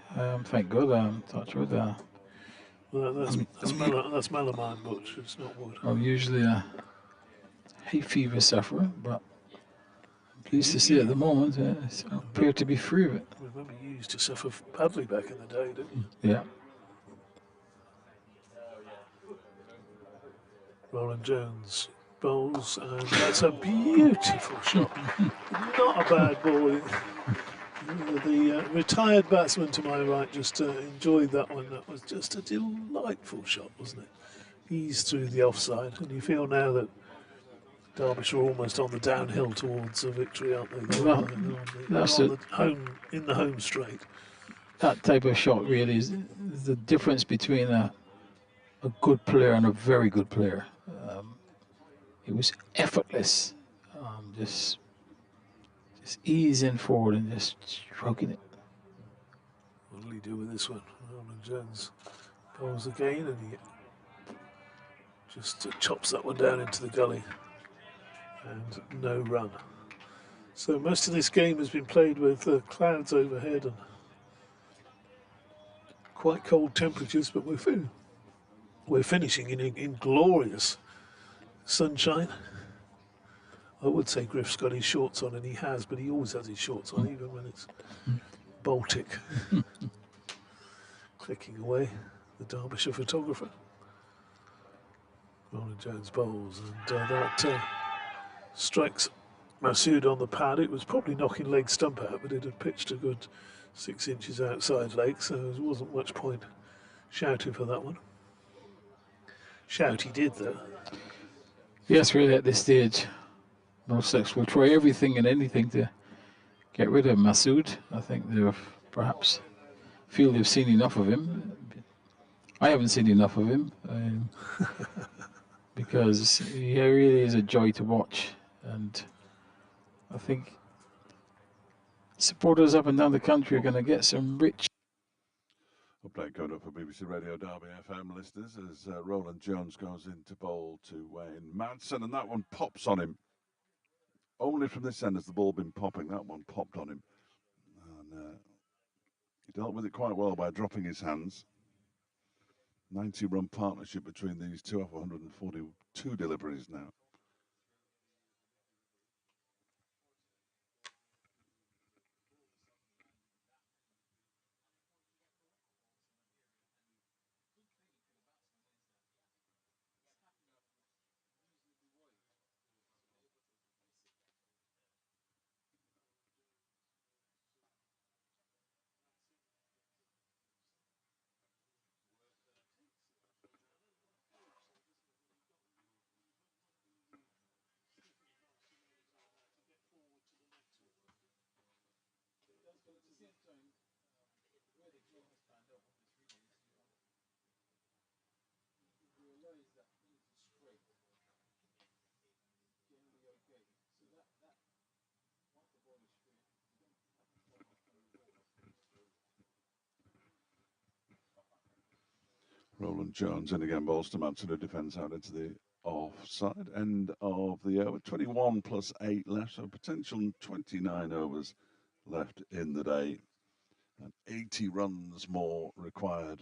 thank God. Touch wood. Well, that's melamine, but it's not wood. I'm usually a hay fever sufferer, but I'm pleased to see at the moment I appear to be free of it. I remember you used to suffer badly back in the day, didn't you? Yeah. Roland Jones bowls, and that's a beautiful shot. Not a bad ball. The retired batsman to my right just enjoyed that one. That was just a delightful shot, wasn't it? Eased through the offside, and you feel now that Derbyshire are almost on the downhill towards a victory, aren't they? In the home straight. That type of shot really is the difference between a good player and a very good player. It was effortless, just easing forward and just stroking it. What will he do with this one? Roland Jones bowls again, and he just chops that one down into the gully, and no run. So most of this game has been played with clouds overhead and quite cold temperatures, but we're finishing in glorious sunshine. I would say Griff's got his shorts on, and he has, but he always has his shorts on, even when it's Baltic. Clicking away, the Derbyshire photographer. Roland Jones bowls, and that strikes Masood on the pad. It was probably knocking leg stump out, but it had pitched a good 6 inches outside leg, so there wasn't much point shouting for that one. Shout he did, though. Yes, really, at this stage, Middlesex will try everything and anything to get rid of Masood. I think they've perhaps feel they've seen enough of him. I haven't seen enough of him because he really is a joy to watch, and I think supporters up and down the country are going to get some rich. Update going up for BBC Radio Derby FM listeners as Roland Jones goes into bowl to Wayne Madsen, and that one pops on him. Only from this end has the ball been popping. That one popped on him. And he dealt with it quite well by dropping his hands. 90-run partnership between these two off 142 deliveries now. Roland Jones in again, balls to Manson, who defends out into the offside end of the over. 21 plus 8 left, so potential 29 overs left in the day, and 80 runs more required.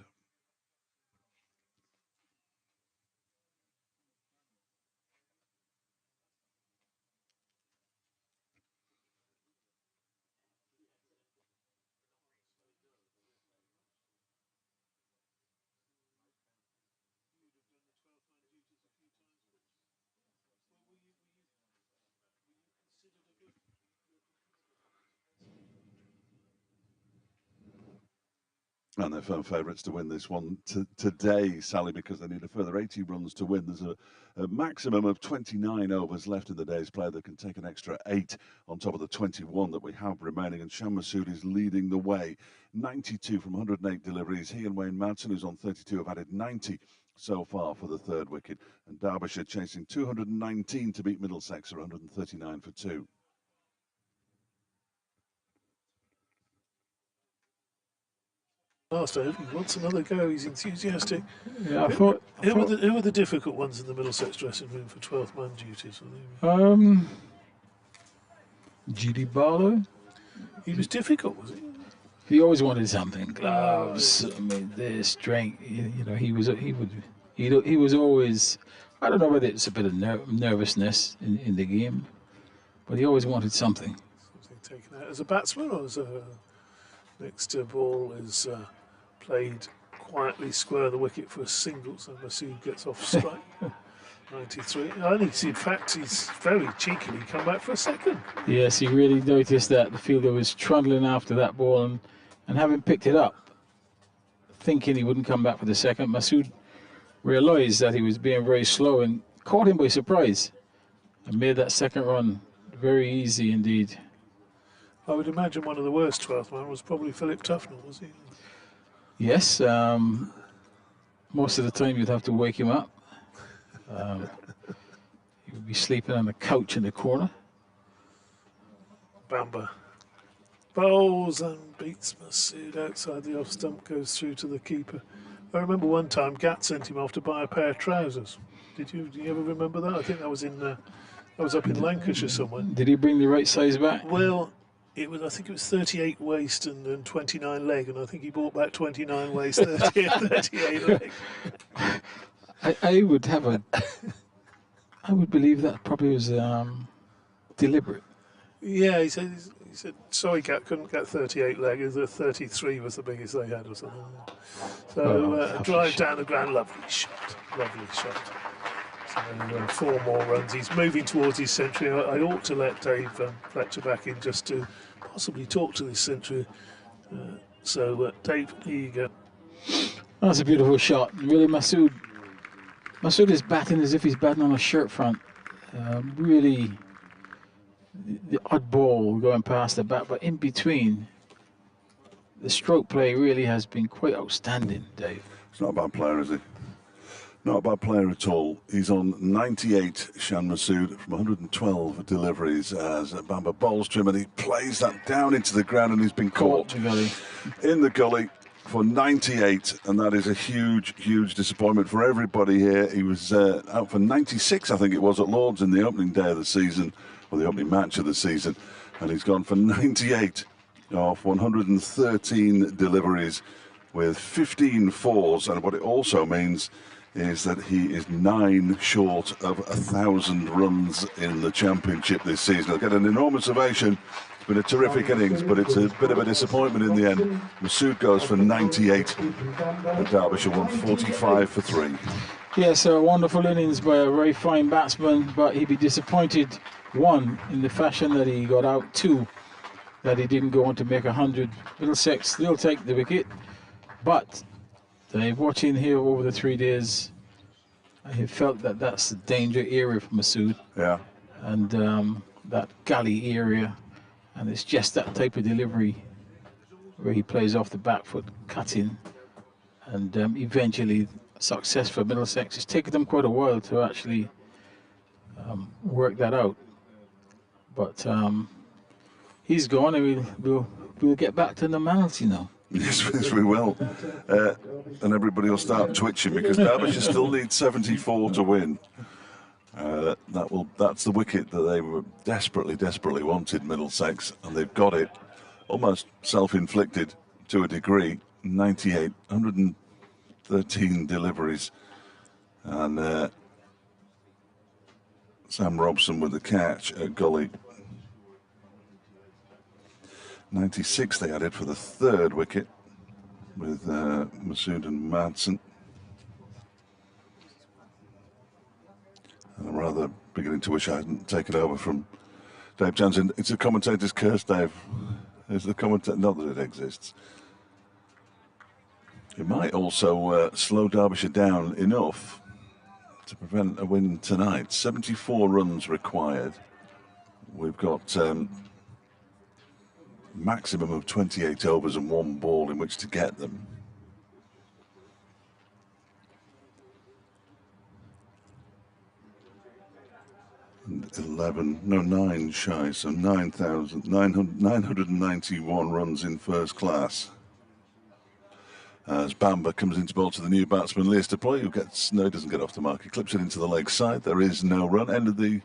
And they're firm favourites to win this one today, Sally, because they need a further 80 runs to win. There's a maximum of 29 overs left in the day's play. They can take an extra 8 on top of the 21 that we have remaining. And Shan Masood is leading the way. 92 from 108 deliveries. He and Wayne Madsen, who's on 32, have added 90 so far for the third wicket. And Derbyshire chasing 219 to beat Middlesex, or 139 for 2. Last over, he wants another go, he's enthusiastic. Yeah, Who are the difficult ones in the Middlesex dressing room for 12th man duties? G.D. Barlow. He was difficult, was he? He always wanted something. Gloves, I mean, this, drink. You know, he was always. I don't know whether it's a bit of nervousness in the game, but he always wanted something. Something taken out as a batsman, or as a next ball is played quietly square the wicket for a single, so Masood gets off strike. 93. In fact, he's very cheekily come back for a second. Yes, he really noticed that the fielder was trundling after that ball, and having picked it up, thinking he wouldn't come back for the second, Masood realised that he was being very slow and caught him by surprise and made that second run very easy indeed. I would imagine one of the worst 12th man was probably Philip Tufnell, was he? Yes, most of the time you'd have to wake him up. He would be sleeping on a couch in the corner. Bamber bowls and beats Masood outside the off stump, goes through to the keeper. I remember one time Gat sent him off to buy a pair of trousers. Do you ever remember that? I think that was up in Lancashire somewhere. Did he bring the right size back? Well, I think it was 38 waist and 29 leg, and I think he brought back 29 waist, 38 leg. I would believe that probably was deliberate. Yeah, he said, sorry, Cat, couldn't get 38 leg. 33 was the biggest they had or something. So drive down the ground, lovely shot. So 4 more runs. He's moving towards his century. I ought to let Dave Fletcher back in just to possibly talk to this century. Dave, here you go. That's a beautiful shot. Really, Masood is batting as if he's batting on a shirt front. Really, the odd ball going past the bat, but in between, the stroke play really has been quite outstanding, Dave. He's not a bad player, is he? Not a bad player at all. He's on 98, Shan Masood, from 112 deliveries as Bamber bowls to him, and he plays that down into the ground, and he's been caught in the gully for 98, and that is a huge disappointment for everybody here. He was out for 96, I think it was, at Lord's in the opening day of the season, or the opening match of the season, and he's gone for 98 off 113 deliveries. with 15 fours, and what it also means is that he is 9 short of 1,000 runs in the championship this season. He'll get an enormous ovation. It's been a terrific innings, but it's a bit of a disappointment in the end. Masood goes for 98, and Derbyshire won 45 for 3. Yes, a wonderful innings by a very fine batsman, but he'd be disappointed, one, in the fashion that he got out, two, that he didn't go on to make 100. Middlesex still take the wicket, but they've watching here over the 3 days. I felt that that's the danger area for Masood. Yeah. And that gully area, and it's just that type of delivery where he plays off the back foot, cutting, and eventually success for Middlesex. It's taken them quite a while to actually work that out, but he's gone, and we'll get back to normality now. Yes, we will. And everybody will start twitching because Derbyshire still needs 74 to win. That's the wicket that they were desperately wanted, Middlesex, and they've got it. Almost self-inflicted to a degree. 98, 113 deliveries. And Sam Robson with the catch at gully. 96 they added for the 3rd wicket with Masood and Madsen. And I'm rather beginning to wish I hadn't taken over from Dave Jansen. It's a commentator's curse, Dave. It's the commentator, not that it exists. It might also slow Derbyshire down enough to prevent a win tonight. 74 runs required. We've got maximum of 28 overs and 1 ball in which to get them. And 9 shy, so 991 runs in first class. As Bamber comes into ball to the new batsman, Leicester Play, who doesn't get off the mark. He clips it into the leg side. There is no run. End of the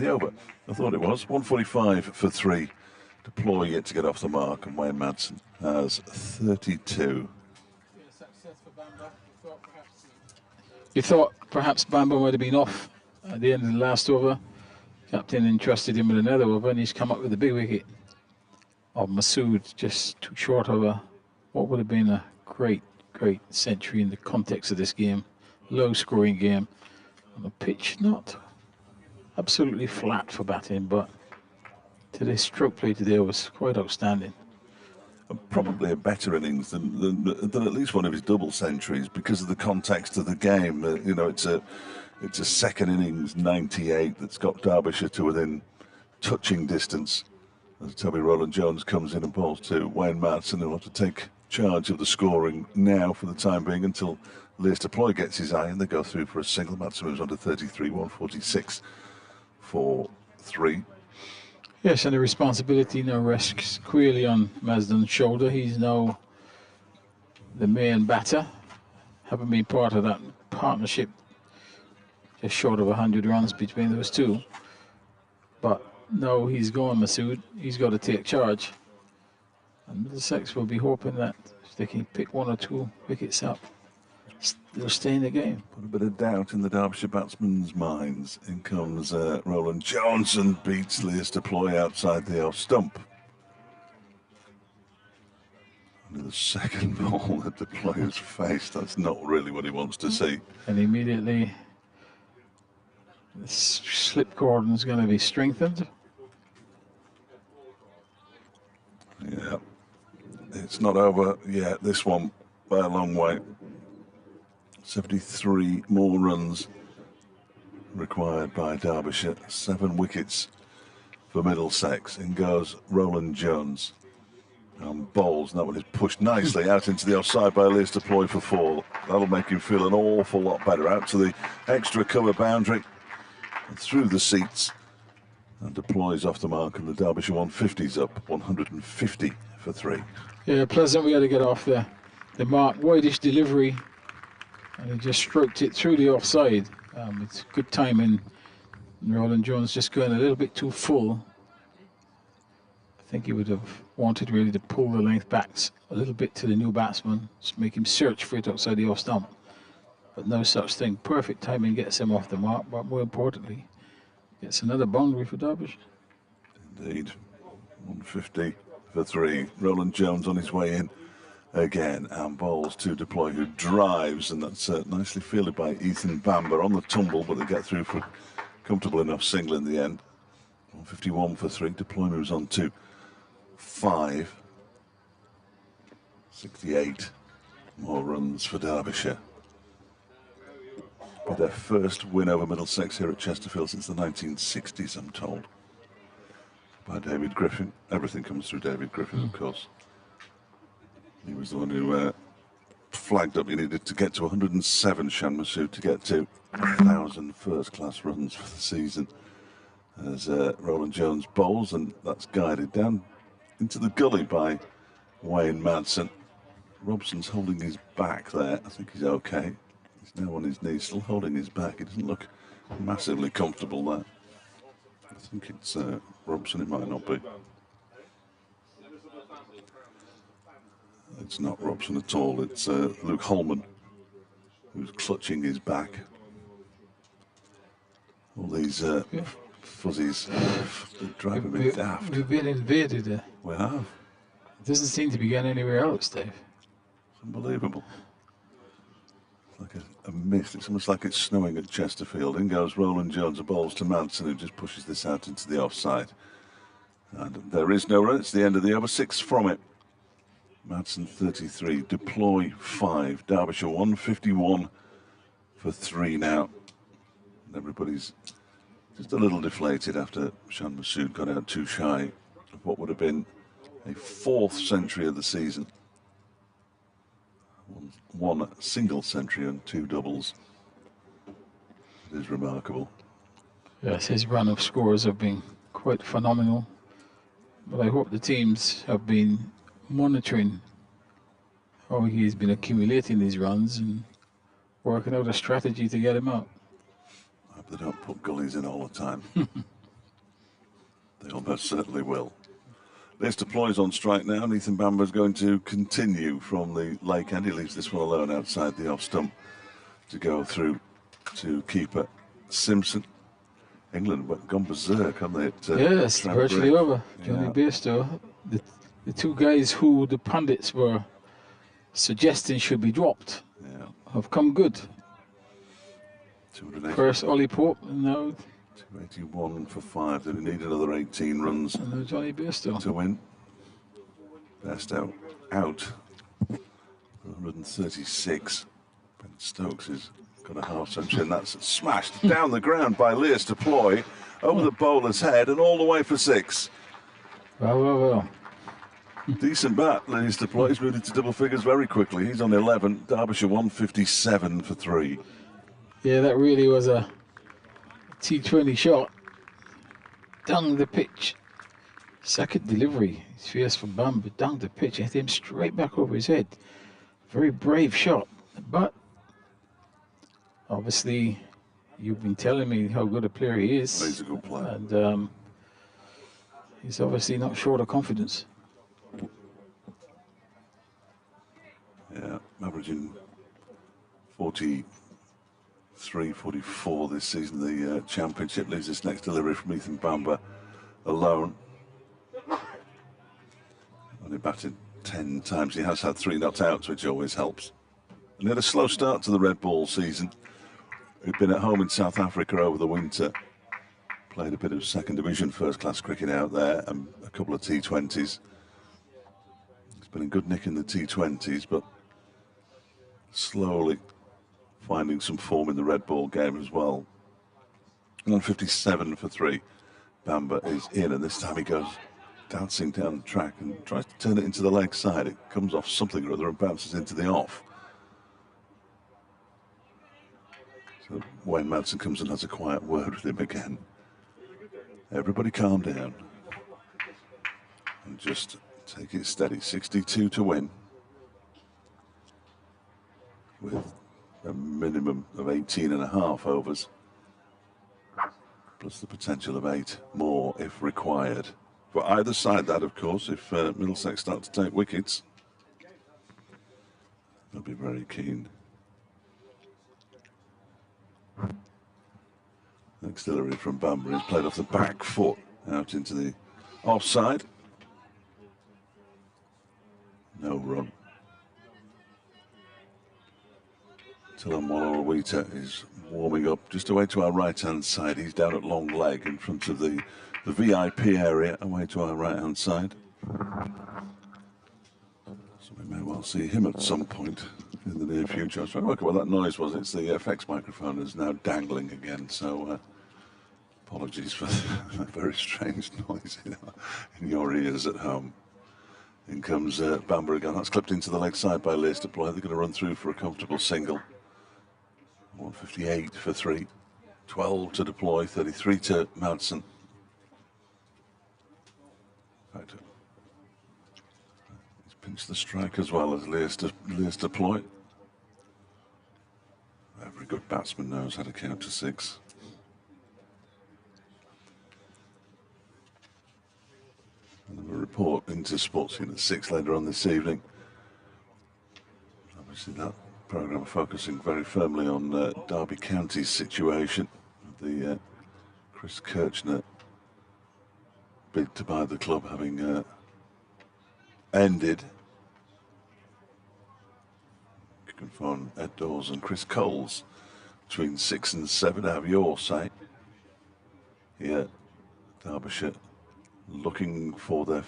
over. I thought it was 145 for 3. Deploy yet to get off the mark, and Wayne Madsen has 32. You thought perhaps Bamber might have been off at the end of the last over. Captain entrusted him with another over, and he's come up with a big wicket. Of Masood, just too short of what would have been a great century in the context of this game. Low-scoring game. On the pitch, not absolutely flat for batting, but today's stroke play today was quite outstanding. Probably a better innings than at least one of his double centuries because of the context of the game. It's a second innings 98 that's got Derbyshire to within touching distance. As Toby Rowland-Jones comes in and bowls to Wayne Madsen, who'll have to take charge of the scoring now for the time being until Leicester Ploy gets his eye and they go through for a single. Madsen moves on to 33, 146 for 3. Yes, and the responsibility now rests squarely on Madsen's shoulder. He's now the main batter, having been part of that partnership, just short of 100 runs between those two. But no, he's gone, Masood. He's got to take charge. And Middlesex will be hoping that if they can pick 1 or 2 wickets up, they'll stay in the game. Put a bit of doubt in the Derbyshire batsmen's minds. In comes Rowland-Jones and beats Leicester Ploy outside the off stump. And the second ball that the players face, that's not really what he wants to see. And immediately the slip cordon is going to be strengthened. Yeah, it's not over yet, this one, by a long way. 73 more runs required by Derbyshire. 7 wickets for Middlesex. In goes Rowland-Jones. And bowls, and that one is pushed nicely out into the offside by Leicester Ploy for 4. That'll make him feel an awful lot better. Out to the extra cover boundary and through the seats. And deploys off the mark, and the Derbyshire 150's up, 150 for 3. Yeah, pleasant. We had to get off the mark. Whitish delivery, and he just stroked it through the offside. It's good timing. Rowland-Jones just going a little bit too full. I think he would have wanted really to pull the length back a little bit to the new batsman, just make him search for it outside the off stump. But no such thing. Perfect timing gets him off the mark, but more importantly, gets another boundary for Derbyshire. Indeed. 150 for 3. Roland Jones on his way in again, and bowls to deploy, who drives, and that's nicely fielded by Ethan Bamber on the tumble, but they get through for comfortable enough single in the end. 151 for 3. Deploy moves on to 5. 68 more runs for Derbyshire. Be their first win over Middlesex here at Chesterfield since the 1960s, I'm told. By David Griffin. Everything comes through David Griffin, of course. He was the one who flagged up. He needed to get to 107, Shan Masood, to get to 1,000 first-class runs for the season. As Roland Jones bowls, and that's guided down into the gully by Wayne Madsen. Robson's holding his back there. I think he's okay. He's now on his knees, still holding his back. He doesn't look massively comfortable there. I think it's Robson, it might not be. It's not Robson at all, it's Luke Holman, who's clutching his back. All these fuzzies driving me daft. We've been invaded. We have. It doesn't seem to be getting anywhere else, Dave. It's unbelievable. It's like a mist. It's almost like it's snowing at Chesterfield. In goes Roland Jones, a bowls to Madsen, who just pushes this out into the offside. And there is no run. It's the end of the over. 6 from it. Madsen 33, deploy 5. Derbyshire 151 for 3 now. And everybody's just a little deflated after Shan Masood got out too shy of what would have been a 4th century of the season. One single century and 2 doubles. It is remarkable. Yes, his run of scores have been quite phenomenal. But I hope the teams have been monitoring how he's been accumulating these runs and working out a strategy to get him out. I hope they don't put gullies in all the time. They almost certainly will. This deploys on strike now, and Ethan Bamber's going to continue from the lake end. He leaves this one alone outside the off stump to go through to keeper Simpson. England went gone berserk, haven't they? Yes, virtually over. Johnny Bairstow, the 2 guys who the pundits were suggesting should be dropped, have come good. First Ollie Pope, and now 281 for 5. They need another 18 runs and now Johnny Bairstow to win. Bairstow out 136. Ben Stokes has got a half century, and that's smashed down the ground by Lewis Deploy over the bowler's head and all the way for 6. Well. Decent bat, Lewis Deploy. He's moved into double figures very quickly. He's on 11. Derbyshire 157 for 3. Yeah, that really was a T20 shot. Down the pitch. Second delivery. It's fierce for Bamber. Down the pitch. Hit him straight back over his head. Very brave shot. But obviously, you've been telling me how good a player he is. He's a good player. And he's obviously not short of confidence. Yeah, averaging 43, 44 this season. The championship leaves this next delivery from Ethan Bamber alone. Only batted 10 times. He has had 3 not outs, which always helps. And he had a slow start to the red ball season. He'd been at home in South Africa over the winter. Played a bit of second division first class cricket out there and a couple of T20s. He's been in good nick in the T20s, but slowly finding some form in the red ball game as well. 157 for 3. Bamber is in, and this time he goes dancing down the track and tries to turn it into the leg side. It comes off something or other and bounces into the off. So Wayne Madsen comes and has a quiet word with him again. Everybody calm down and just take it steady. 62 to win, with a minimum of 18.5 overs, plus the potential of 8 more if required. For either side, that, of course, if Middlesex start to take wickets, they'll be very keen. Next delivery from Bambury is played off the back foot out into the offside. No run. Tilamwala Awita is warming up just away to our right-hand side. He's down at long leg in front of the VIP area away to our right-hand side. So we may well see him at some point in the near future. I was trying to work out what that noise was. It's the FX microphone is now dangling again, so apologies for that very strange noise in your ears at home. In comes Bambury again. That's clipped into the leg side by Leicester Ploy. They're going to run through for a comfortable single. 158 for 3. 12 to deploy, 33 to Madsen. Right. He's pinched the strike as well as Leicester Ploy. Every good batsman knows how to count to 6. A report into Sports Unit 6 later on this evening. Obviously that programme focusing very firmly on Derby County's situation. The Chris Kirchner bid to buy the club having ended. You can phone Ed Dawes and Chris Coles between 6 and 7 have your say. Here, Derbyshire looking for their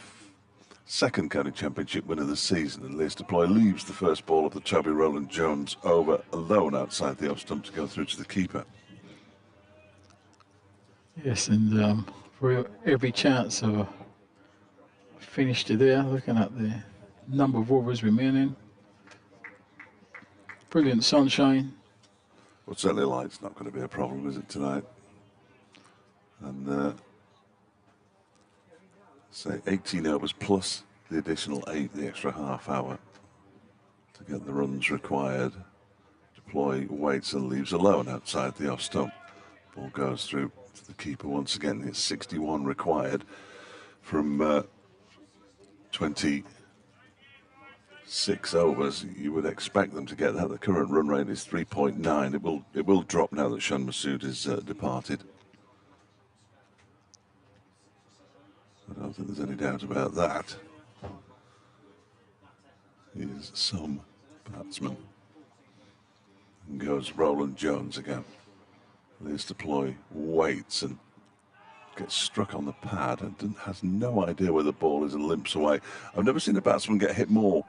second county championship win of the season, and Leicester Ploy leaves the first ball of the Toby Rowland-Jones over alone outside the off stump to go through to the keeper. Yes, and for every chance of a finish to there, looking at the number of overs remaining. Brilliant sunshine. Well, certainly light's not going to be a problem, is it, tonight? And say 18 overs plus the additional 8, the extra half hour to get the runs required. Deploy waits and leaves alone outside the off stump. Ball goes through to the keeper once again. It's 61 required from 26 overs. You would expect them to get that. The current run rate is 3.9. It will drop now that Shan Masood is departed. I don't think there's any doubt about that. He is some batsman. And goes Rowland-Jones again. Leicester Ploy waits and gets struck on the pad and has no idea where the ball is and limps away. I've never seen a batsman get hit more,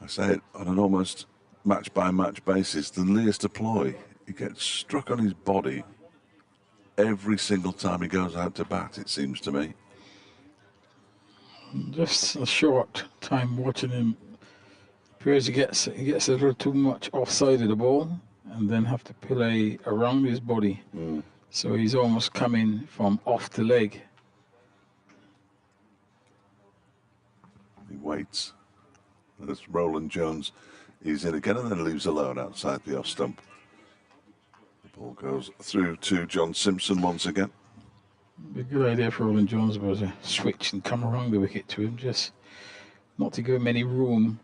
I say it on an almost match-by-match basis, than Leicester Ploy. He gets struck on his body every single time he goes out to bat, it seems to me. Just a short time watching him. Appears he gets a little too much offside of the ball and then have to play around his body. So he's almost coming from off the leg. He waits. As Rowland-Jones is in again and then leaves alone outside the off stump. The ball goes through to John Simpson once again. Be a good idea for Rowland-Jones was to switch and come around the wicket to him, just not to give him any room.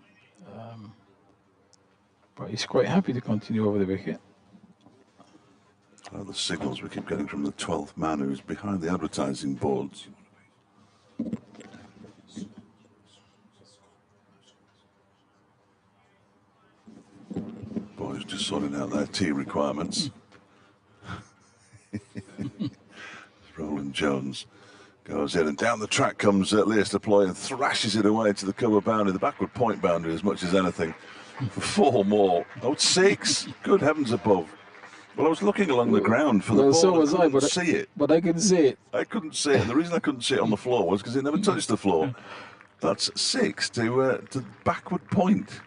But he's quite happy to continue over the wicket. The signals we keep getting from the 12th man who's behind the advertising boards. Boys just sorting out their tea requirements. Rowland-Jones goes in and down the track comes Leicester Ploy and thrashes it away to the cover boundary, the backward point boundary as much as anything. For 4 more. Oh, 6. Good heavens above. Well, I was looking along the ground for the ball. So was I, but see it. But I couldn't see it. I couldn't see it. And the reason I couldn't see it on the floor was because it never touched the floor. That's 6 to backward point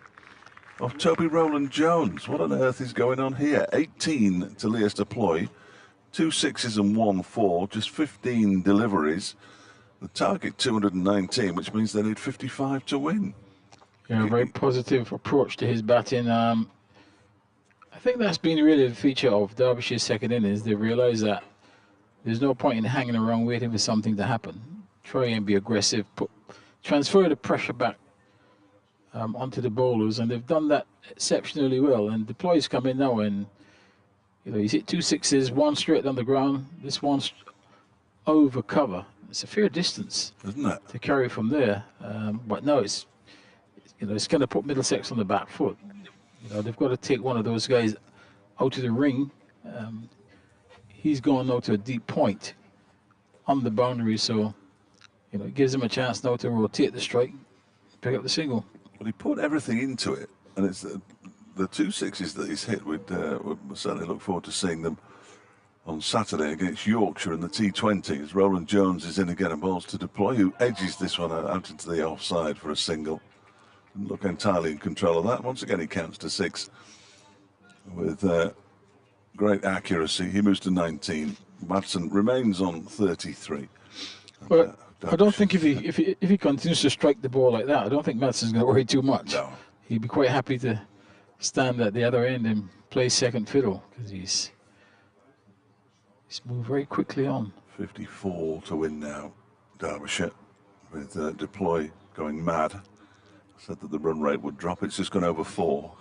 of Toby Rowland-Jones. What on earth is going on here? 18 to Leicester Ploy. 2 6s and 1 4. Just 15 deliveries. The target 219, which means they need 55 to win. Yeah, a very positive approach to his batting. I think that's been really the feature of Derbyshire's second innings. They realised that there's no point in hanging around waiting for something to happen. try and be aggressive, transfer the pressure back onto the bowlers, and they've done that exceptionally well. And Deploy's come in now, and he's hit 2 sixes, one straight down the ground, this one's over cover. It's a fair distance, isn't it, to carry from there. But no, it's going to put Middlesex on the back foot. They've got to take one of those guys out of the ring. He's gone now to a deep point on the boundary, so it gives him a chance now to rotate the strike, pick up the single. Well, he put everything into it, and it's the 2 sixes that he's hit. We'd certainly look forward to seeing them on Saturday against Yorkshire in the T20, as Roland Jones is in again and bowls to Deploy, who edges this one out into the offside for a single. Didn't look entirely in control of that. Once again, he counts to 6 with great accuracy. He moves to 19. Madsen remains on 33. Well, I don't think if he continues to strike the ball like that, I don't think Madsen's going to worry too much. No. He'd be quite happy to stand at the other end and play second fiddle, because he's moved very quickly on. 54 to win now, Derbyshire, with Deploy going mad. I said that the run rate would drop. It's just gone over 4.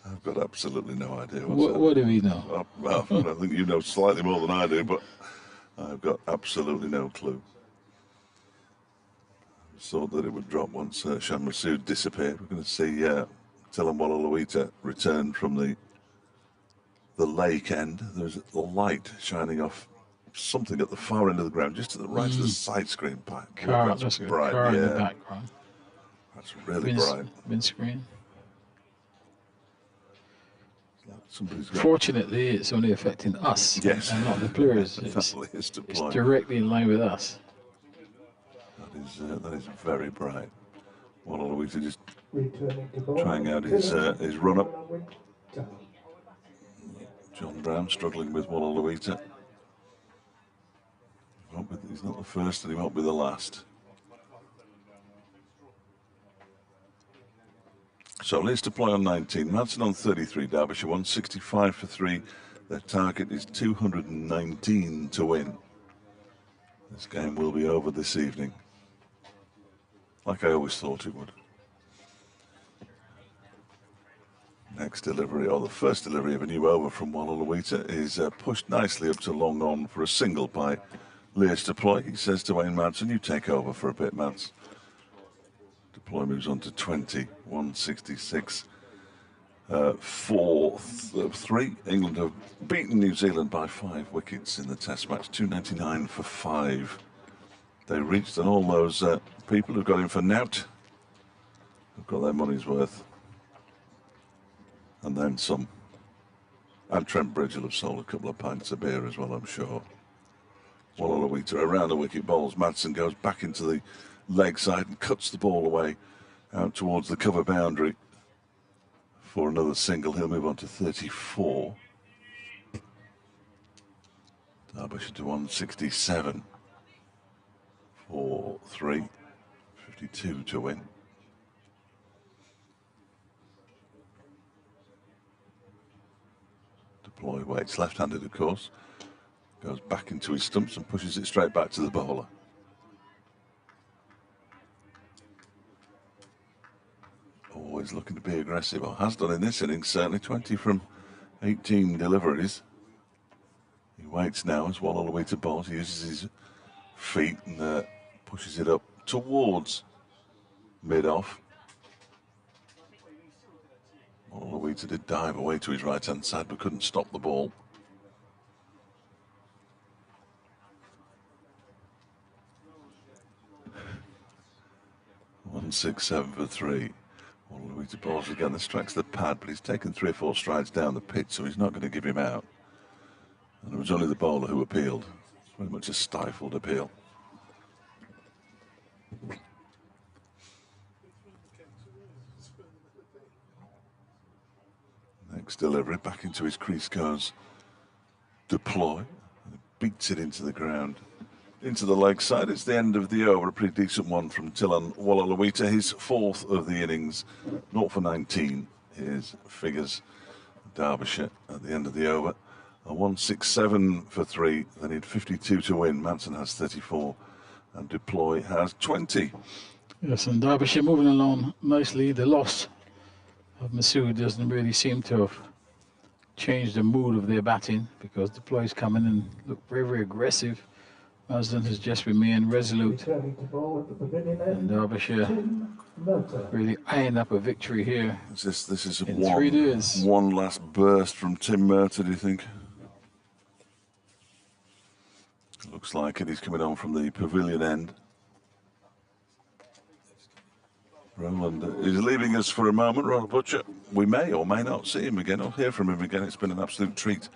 I've got absolutely no idea. What do we know? Well, I think you know slightly more than I do, but I've got absolutely no clue. I thought that it would drop once Shan Masood disappeared. We're going to see Tilan Walla return from the lake end. There's a light shining off something at the far end of the ground, just to the right of the side screen. That's bright. Car in the background. That's really bright. Windscreen. Got... Fortunately, it's only affecting us, yes, and not the players. It's directly in line with us. That is very bright. Walla just trying out his run-up. John Brown struggling with Walla. He's not the first and he won't be the last. So Leeds to play on 19. Madsen on 33. Derbyshire 165 for 3. Their target is 219 to win. This game will be over this evening, like I always thought it would. Next delivery, or the first delivery of a new over from Walla, is pushed nicely up to long on for a single by Lears Deploy. He says to Wayne Madsen, "You take over for a bit, Mads." Deploy moves on to 20, 166 for 3. England have beaten New Zealand by 5 wickets in the Test match, 299 for 5. They reached, and all those people who got in for Nout have got their money's worth. And then some. And Trent Bridge will have sold a couple of pints of beer as well, I'm sure. Walla around the wicket bowls. Madsen goes back into the leg side and cuts the ball away out towards the cover boundary for another single. He'll move on to 34. Derbyshire to 167 for 3. 52 to win. Deploy waits, left-handed of course. Goes back into his stumps and pushes it straight back to the bowler. Always looking to be aggressive, or has done in this innings, certainly. 20 from 18 deliveries. He waits now as Walla bowls. He uses his feet and pushes it up towards mid-off. Walla did dive away to his right-hand side but couldn't stop the ball. One 6-7 for 3. Walla balls again. This strikes the pad, but he's taken 3 or 4 strides down the pitch, so he's not going to give him out. And it was only the bowler who appealed. It's very much a stifled appeal. Next delivery, back into his crease goes Deploy. And beats it into the ground, into the leg side. It's the end of the over. A pretty decent one from Tilan Walla, his 4th of the innings. 0 for 19. His figures. Derbyshire at the end of the over A 167 for 3. They need 52 to win. Manson has 34, and Deploy has 20. Yes, and Derbyshire moving along nicely. The loss of Masood doesn't really seem to have changed the mood of their batting, because Deploy's come in and look very, very aggressive. Marsden has just remained resolute, Returning to bowl at the pavilion and end, Derbyshire Tim Murtagh. really eyeing up a victory here. This is In 3 days. one last burst from Tim Murtagh, do you think? Looks like it. He's coming on from the pavilion end. Roland is leaving us for a moment, Ronald Butcher. We may or may not see him again or hear from him again. It's been an absolute treat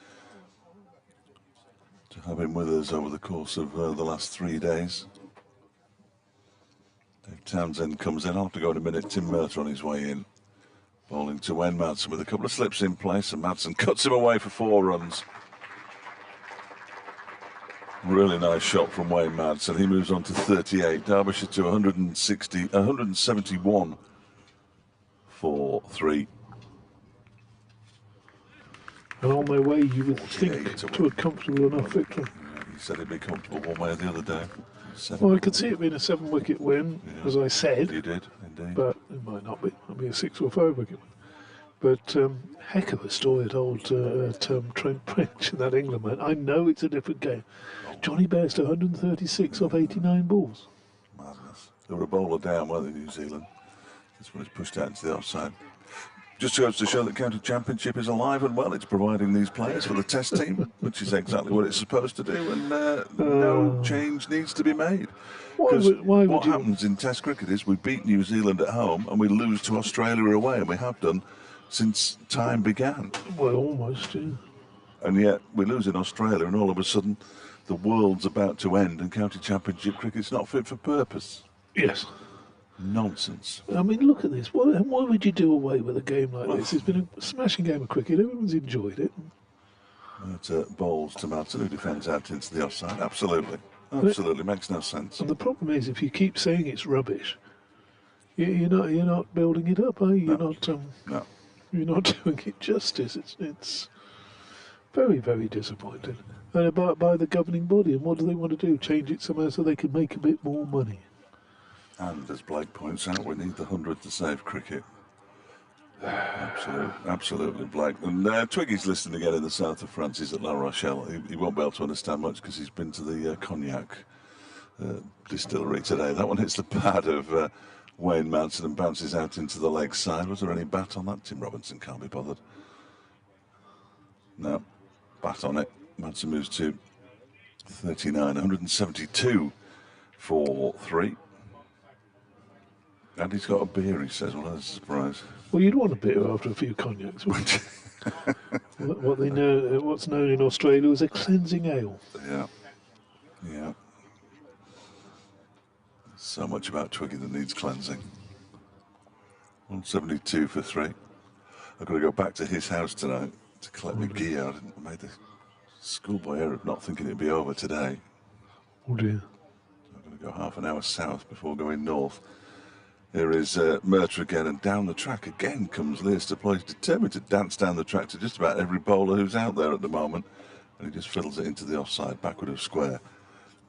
to have him with us over the course of the last 3 days. Dave Townsend comes in. I'll have to go in a minute. Tim Murtagh on his way in. Bowling to Wayne Madsen with a couple of slips in place, and Madsen cuts him away for 4 runs. Really nice shot from Wayne Madsen. He moves on to 38. Derbyshire to 171 for 3. And on their way, you would think, to a comfortable enough victory. Yeah, he said it'd be comfortable one way or the other day. Well, I could see it being a 7-wicket win, as I said. You did, indeed. But it might not be. It might be a 6 or 5-wicket win. But heck of a story at old Trent Bridge in that England man. I know it's a different game. Johnny Bairstow, 136 off 89 balls. Madness. They were a bowler down, weren't they, New Zealand? This one is pushed out into the offside. Just goes to show that County Championship is alive and well. It's providing these players for the Test team, which is exactly what it's supposed to do, and no change needs to be made. Because what happens in Test cricket is we beat New Zealand at home and we lose to Australia away, and we have done since time began. Well, almost, yeah. And yet we lose in Australia, and all of a sudden the world's about to end, and County Championship cricket's not fit for purpose. Yes. Nonsense. I mean, look at this. Why would you do away with a game like this? It's been a smashing game of cricket. Everyone's enjoyed it. But bowls to Madsen, who defends out into the offside. Absolutely. Absolutely. Makes no sense. And the problem is, if you keep saying it's rubbish, you're not building it up, are you? You're not. No. You're not doing it justice. It's very, very disappointing. And by the governing body. And what do they want to do? Change it somehow so they can make a bit more money. And as Blake points out, we need the 100 to save cricket. Absolutely, Blake. And Twiggy's listening again in the south of France. He's at La Rochelle. He won't be able to understand much because he's been to the cognac distillery today. That one hits the pad of Wayne Madsen and bounces out into the leg side. Was there any bat on that? Tim Robinson can't be bothered. No, bat on it. Madsen moves to 39, 172 for 3. And he's got a beer, he says. Well, that's a surprise. Well, you'd want a beer after a few cognacs, wouldn't you? What's known in Australia as a cleansing ale. Yeah. Yeah. So much about Twiggy that needs cleansing. 172 for 3. I've got to go back to his house tonight to collect my gear. I made the schoolboy error of not thinking it'd be over today. Oh dear. I'm going to go half an hour south before going north. Here is Murtagh again, and down the track again comes Lewis Deploy. He's determined to dance down the track to just about every bowler who's out there at the moment. And he just fiddles it into the offside, backward of square.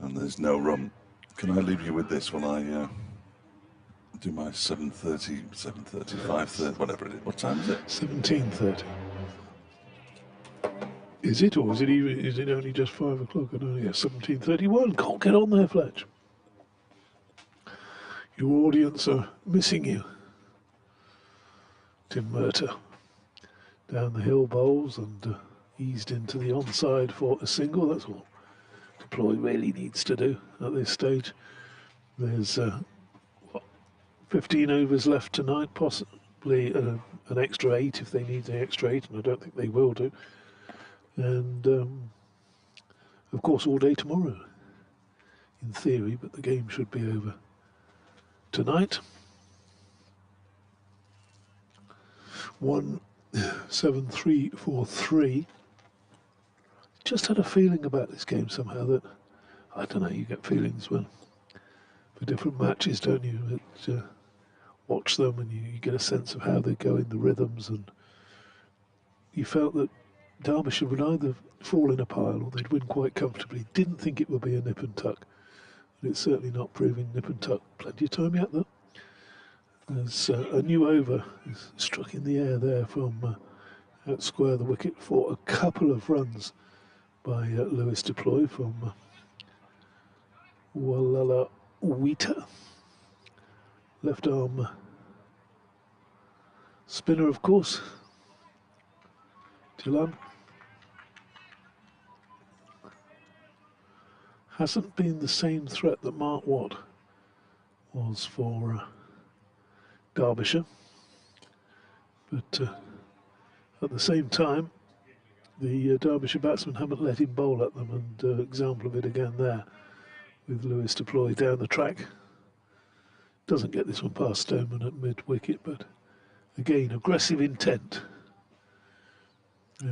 And there's no run. Can I leave you with this while I do my 7:30, 5:30, whatever it is? What time is it? 17:30. Is it, or is it only just 5 o'clock? I don't know. Yeah, 17:31. Can't get on there, Fletch. Your audience are missing you. Tim Murtagh down the hill bowls and eased into the onside for a single. That's all Deploy really needs to do at this stage. There's 15 overs left tonight, possibly an extra 8 if they need the extra 8, and I don't think they will do. And of course all day tomorrow in theory, but the game should be over tonight. 1-7-3-4-3. Just had a feeling about this game somehow that, I don't know, you get feelings when for different matches, don't you? Watch them and you get a sense of how they go in the rhythms, and you felt that Derbyshire would either fall in a pile or they'd win quite comfortably. Didn't think it would be a nip and tuck, but it's certainly not proving nip and tuck. Plenty of time yet though. There's a new over is struck in the air there from out square the wicket for a couple of runs by Lewis Deploy from Wallala Wheater. Left arm spinner, of course. Dylan hasn't been the same threat that Mark Watt was for Derbyshire, but at the same time the Derbyshire batsmen haven't let him bowl at them, and example of it again there with Lewis Deploy down the track. Doesn't get this one past Stoneman at mid-wicket, but again, aggressive intent.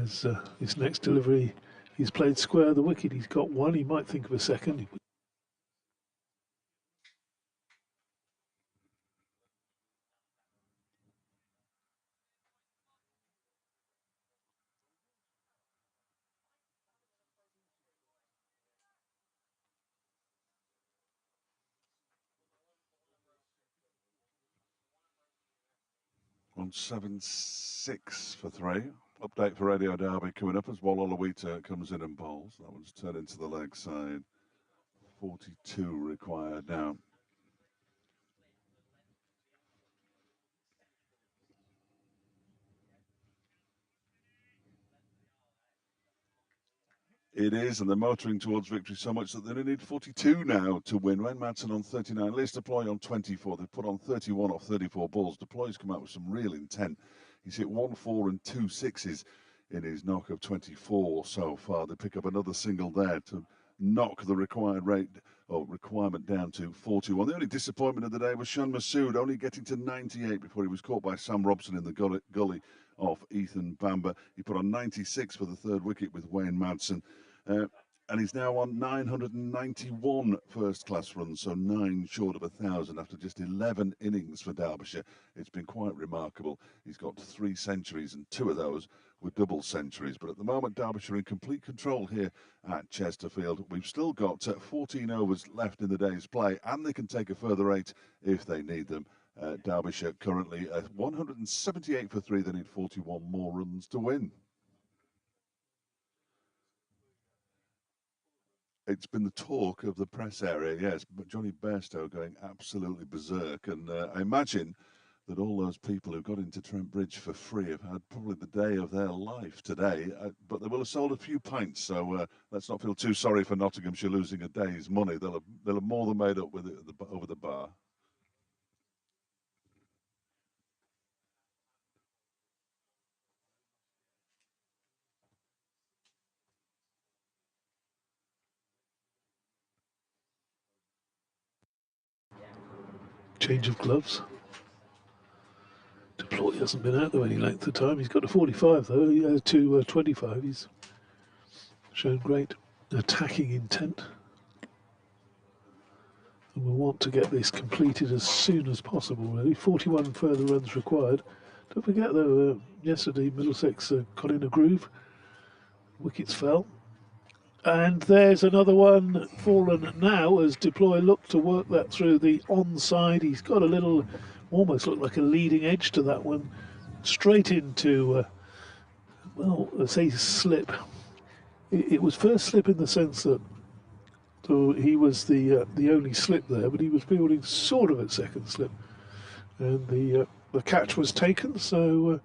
As his next delivery, he's played square the wicket. He's got one. He might think of a second. On 7-6 for 3. Update for Radio Derby coming up as Wallala comes in and bowls. That one's turned into the leg side. 42 required now. It is, and they're motoring towards victory so much that they only need 42 now to win. Wayne Madsen on 39, Lewis Deploy on 24. They've put on 31 off 34 balls. Deploy's come out with some real intent. He's hit 1 4 and 2 6s in his knock of 24 so far. They pick up another single there to knock the required rate or requirement down to 41. The only disappointment of the day was Shan Masood only getting to 98 before he was caught by Sam Robson in the gully off Ethan Bamber. He put on 96 for the third wicket with Wayne Madsen. And he's now on 991 first-class runs, so 9 short of 1,000 after just 11 innings for Derbyshire. It's been quite remarkable. He's got 3 centuries, and 2 of those were double centuries. But at the moment, Derbyshire in complete control here at Chesterfield. We've still got 14 overs left in the day's play, and they can take a further 8 if they need them. Derbyshire currently at 178 for 3. They need 41 more runs to win. It's been the talk of the press area, yes, but Johnny Bairstow going absolutely berserk. And I imagine that all those people who got into Trent Bridge for free have had probably the day of their life today. But they will have sold a few pints, so let's not feel too sorry for Nottinghamshire losing a day's money. They'll have more than made up with it over the bar. Change of gloves. Deploy hasn't been out there any length of time. He's got to 45 though. He has to 25. He's shown great attacking intent. And we'll want to get this completed as soon as possible, really. 41 further runs required. Don't forget though, yesterday Middlesex got in a groove. Wickets fell. And there's another one fallen now as Deploy looked to work that through the onside. He's got a little, almost looked like a leading edge to that one. Straight into, well, let's say slip. It was first slip in the sense that he was the only slip there, but he was fielding sort of at second slip. And the catch was taken, so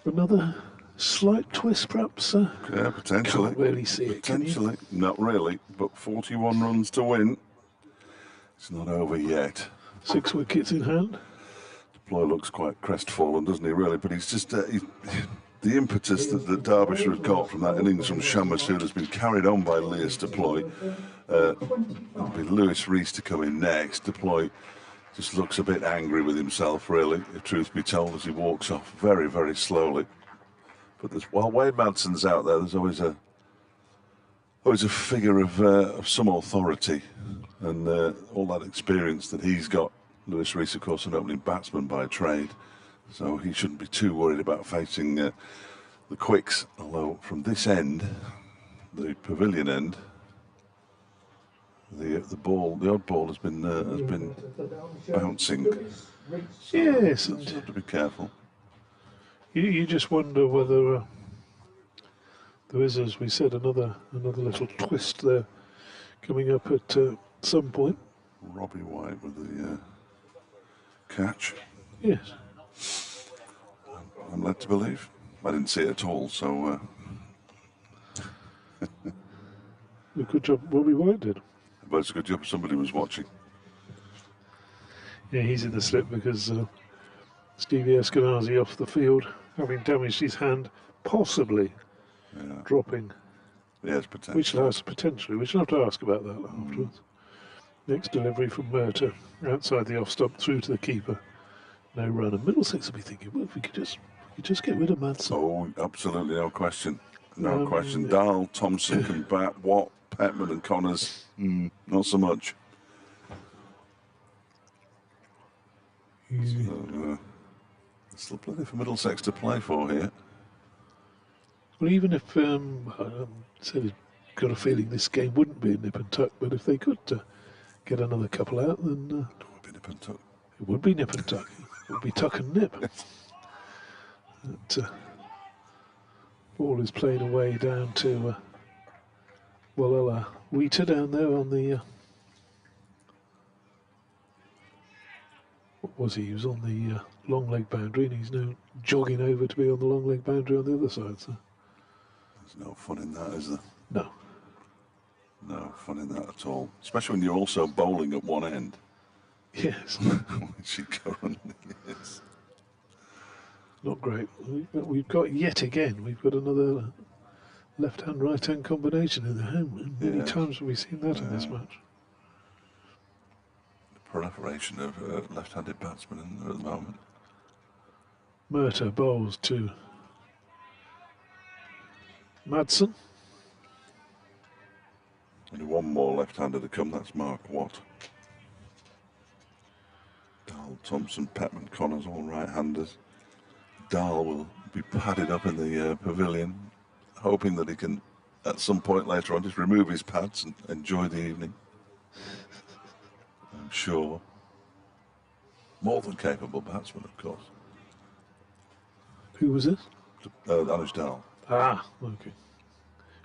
another slight twist, perhaps. Yeah, potentially. Can't really see it. Potentially, not really. But 41 runs to win. It's not over yet. 6 wickets in hand. Deploy looks quite crestfallen, doesn't he? Really, but he's just the impetus that Derbyshire has got from that innings from Shan Masood has been carried on by Lewis Deploy. It'll be Lewis Rees to come in next. Deploy just looks a bit angry with himself, really, if truth be told, as he walks off very, very slowly. But while Wayne Madsen's out there, there's always a figure of some authority and all that experience that he's got. Lewis Rees, of course, an opening batsman by trade, so he shouldn't be too worried about facing the the quicks, although from this end, the pavilion end, the odd ball has been bouncing. So Yes, you have to be careful. You just wonder whether there is, as we said, another little twist there coming up at some point. Robbie White with the catch. Yes. I'm led to believe. I didn't see it at all, so. A good job Robbie White did. But it's a good job somebody was watching. Yeah, he's in the slip because Stevie Eskenazi off the field, having damaged his hand, possibly dropping. Yes, potentially. We shall have to ask about that afterwards. Next delivery from Murta, outside the off stump, through to the keeper. No run. And Middlesex will be thinking, well, if we could just get rid of Madsen. Oh, absolutely, no question. No question. Dahl, Thompson can bat. Watt, Petman and Connors, not so much. So, still plenty for Middlesex to play for here. Well, even if I said I've got a feeling this game wouldn't be a nip and tuck, but if they could get another couple out, then it would be nip and tuck. It would be nip and tuck. It would be tuck and nip. That ball is played away down to Wallella Wheater down there on the. What was he? He was on the long leg boundary, and he's now jogging over to be on the long leg boundary on the other side. So. There's no fun in that, is there? No. No fun in that at all. Especially when you're also bowling at one end. Yes. Which he currently is. Not great. We've got yet again, we've got another left-hand, right-hand combination in the home. Many times have we seen that in this match. The proliferation of left-handed batsmen in there at the moment. Murta bowls to Madsen. Only one more left-hander to come, that's Mark Watt. Dahl, Thompson, Petman, Connors, all right-handers. Dahl will be padded up in the pavilion, hoping that he can, at some point later on, just remove his pads and enjoy the evening. I'm sure. More than capable batsman, of course. Who was this? Anuj Dahl. Ah, okay.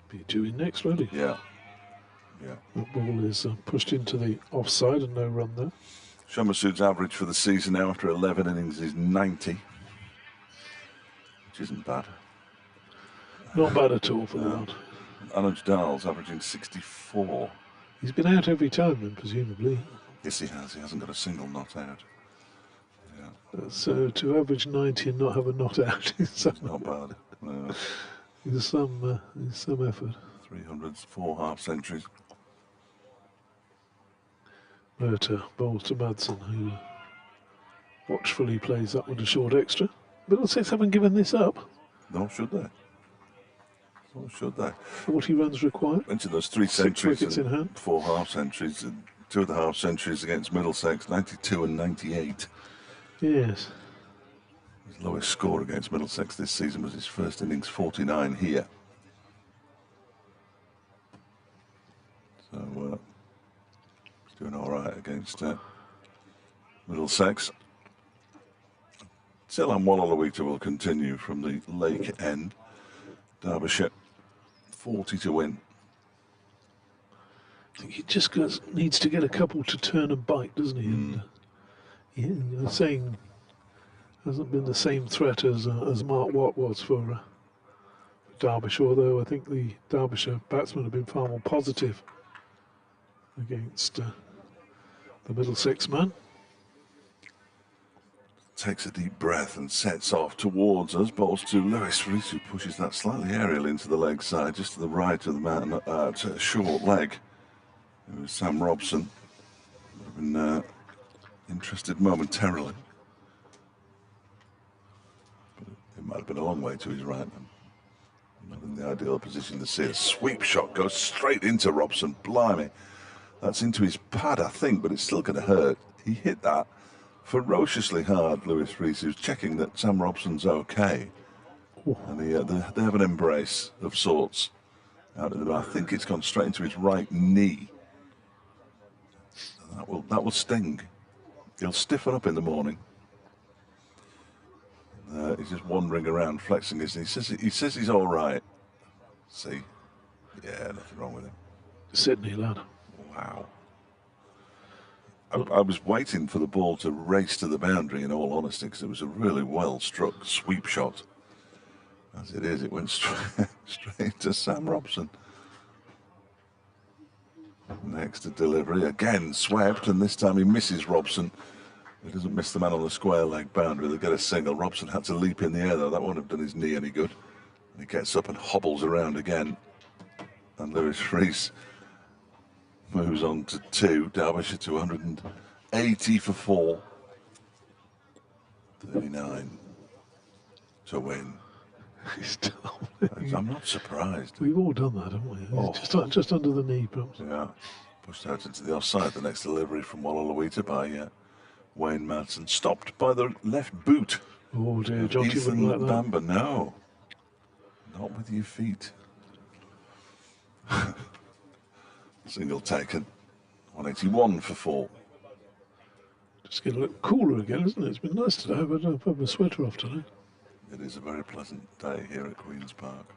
Be due in next, won't he? Yeah. Yeah. The ball is pushed into the offside and no run there. Shamasu's average for the season now after 11 innings is 90. Which isn't bad. Not bad at all for the lad. Anuj Dahl's averaging 64. He's been out every time then, presumably. Yes, he has. He hasn't got a single not out. Yeah. So to average 90 and not have a not out is not bad. No. Is some effort. 300s, 4 half centuries. Murta bowls to Madsen, who watchfully plays up with a short extra. Middlesex haven't given this up. No, should they? No, should they? 40 runs required. Mentioned those 3 centuries wickets in hand. 4 half centuries, and 2 of the half centuries against Middlesex, 92 and 98. Yes. His lowest score against Middlesex this season was his first innings 49 here. So he's doing all right against Middlesex. Silan Wallala will continue from the Lake End. Derbyshire 40 to win. I think he just needs to get a couple to turn and bite, doesn't he? And you're saying hasn't been the same threat as Mark Watt was for Derbyshire, although I think the Derbyshire batsmen have been far more positive against the Middlesex man. Takes a deep breath and sets off towards us. Bowls to Lewis Rees, who pushes that slightly aerial into the leg side, just to the right of the man, to a short leg. It was Sam Robson. I've been interested momentarily. But it might have been a long way to his right. Not in the ideal position to see a sweep shot go straight into Robson. Blimey. That's into his pad, I think, but it's still going to hurt. He hit that ferociously hard, Lewis Rees, who's checking that Sam Robson's okay. And they have an embrace of sorts out in the back. I think it's gone straight into his right knee. That will sting. He'll stiffen up in the morning. He's just wandering around, flexing his knee. He says he's all right. See? Yeah, nothing wrong with him. Sydney lad. Wow. I was waiting for the ball to race to the boundary, in all honesty, because it was a really well-struck sweep shot. As it is, it went straight to Sam Robson. Next to delivery, again swept, and this time he misses Robson. He doesn't miss the man on the square leg boundary. They get a single. Robson had to leap in the air, though. That won't have done his knee any good. And he gets up and hobbles around again. And Lewis Rees moves on to 2. Derbyshire to 180 for 4. 39 to win. I'm not surprised. We've all done that, haven't we? Oh. Just under the knee, perhaps. Yeah. Pushed out into the offside. The next delivery from Walla by Wayne Madsen. Stopped by the left boot. Oh dear, John, you wouldn't like that. Bamber, no. Not with your feet. Single taken. 181 for 4. Just getting a little cooler again, isn't it? It's been nice today, but I've had my sweater off today. It is a very pleasant day here at Queen's Park.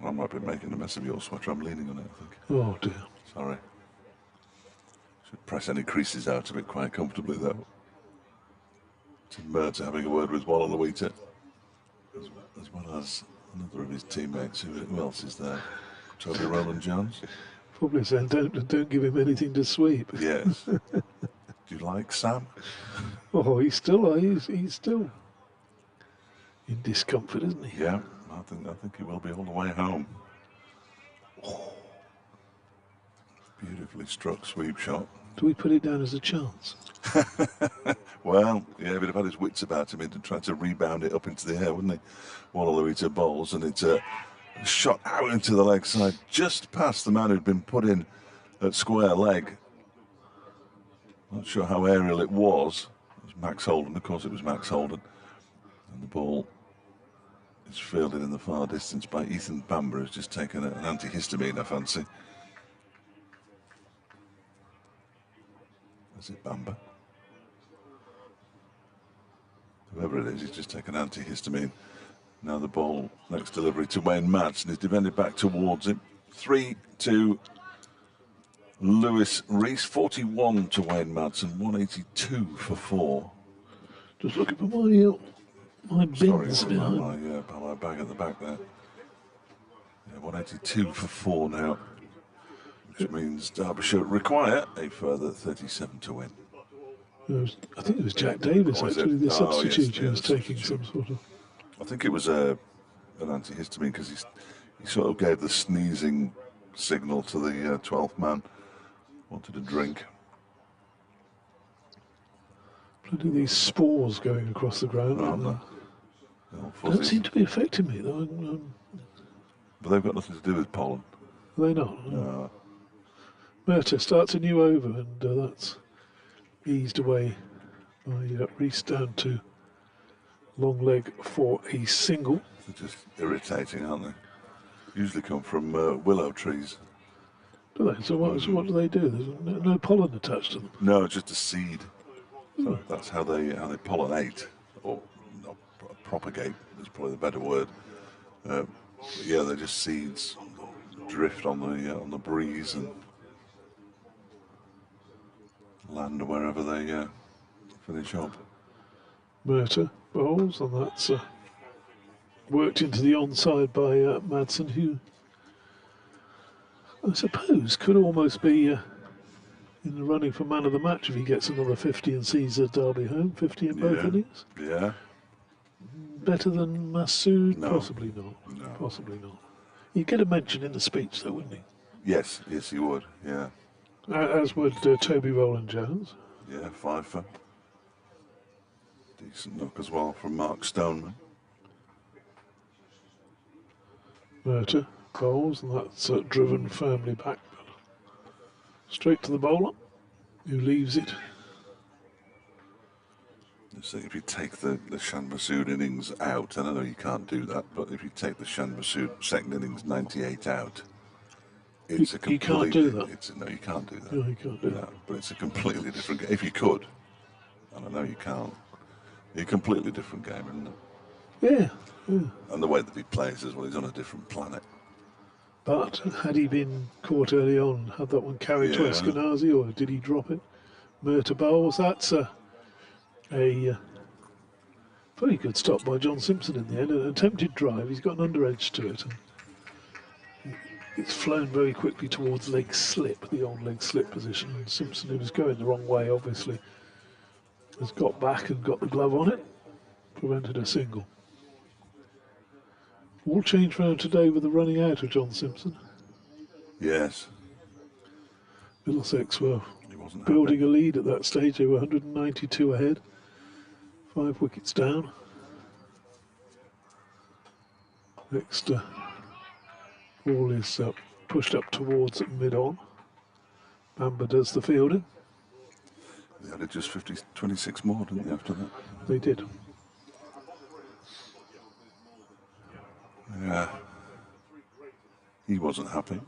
Well, I might be making a mess of your sweater. I'm leaning on it, I think. Oh dear. Sorry. Should press any creases out of it quite comfortably, though. Tim Merter having a word with Walla-Luita, as well as another of his teammates. Who else is there? Toby Rowland-Jones? Probably saying, don't give him anything to sweep. Yes. Do you like Sam? Oh, he's still in discomfort, isn't he? Yeah, I think he will be all the way home. Oh, beautifully struck sweep shot. Do we put it down as a chance? Well, yeah, he'd have had his wits about him. He'd try to rebound it up into the air, wouldn't he? Walla-Luita bowls, and it's shot out into the leg side, just past the man who'd been put in at square leg. Not sure how aerial it was. It was Max Holden, of course it was Max Holden. And the ball is fielded in the far distance by Ethan Bamber, who's just taken an antihistamine, I fancy. Is it Bamber? Whoever it is, he's just taken antihistamine. Now the ball, next delivery to Wayne Madsen, is defended back towards him. 3 to Lewis Rees, 41 to Wayne Madsen, 182 for 4. Just looking for my bins Sorry, by my bag at the back there. Yeah, 182 for 4 now, which means Derbyshire require a further 37 to win. I think it was Jack Davis, actually, the substitute, who was taking some sort of... I think it was an antihistamine, because he sort of gave the sneezing signal to the 12th man. Wanted a drink. Plenty of these spores going across the ground. Don't seem to be affecting me, though. But they've got nothing to do with pollen. Are they not? No. Merter starts a new over, and that's eased away by Rees down to long leg for a single. They're just irritating, aren't they? Usually come from willow trees. Do they? So what do they do? There's no pollen attached to them? No, just a seed. So that's how they pollinate, or not, propagate is probably the better word. Yeah, they're just seeds, drift on the breeze and land wherever they finish up. Merter bowls, and that's worked into the onside by Madsen, who I suppose could almost be in the running for man of the match if he gets another 50 and sees Derby home. 50 in both innings. Yeah. Better than Masood? No. Possibly not. No. Possibly not. He'd get a mention in the speech, though, wouldn't he? Yes, he would. Yeah. As would Toby Rowland-Jones. Yeah, 5 for. Decent knock as well from Mark Stoneman. Merter bowls, and that's driven firmly back. Straight to the bowler, who leaves it So if you take the Shan Masood innings out, and I know you can't do that, but if you take the Shan Masood second innings 98 out, it's a completely... You can't do that? No, you can't do that. No, you can't do that. But it's a completely different game. If you could, and I know you can't, it's a completely different game, isn't it? Yeah. And the way that he plays as well, he's on a different planet. But had he been caught early on, had that one carried to Eskenazi, or did he drop it? Murta bowls, that's a very good stop by John Simpson in the end. An attempted drive, he's got an underedge to it. And it's flown very quickly towards leg slip, the old leg slip position. And Simpson, who was going the wrong way, obviously, has got back and got the glove on it, prevented a single. All changed round today with the running out of John Simpson. Yes. Middlesex were building a lead at that stage. They were 192 ahead, 5 wickets down. Next ball is pushed up towards mid-on. Bamber does the fielding. They added just 26 more, didn't they, after that? They did. Yeah. He wasn't happy.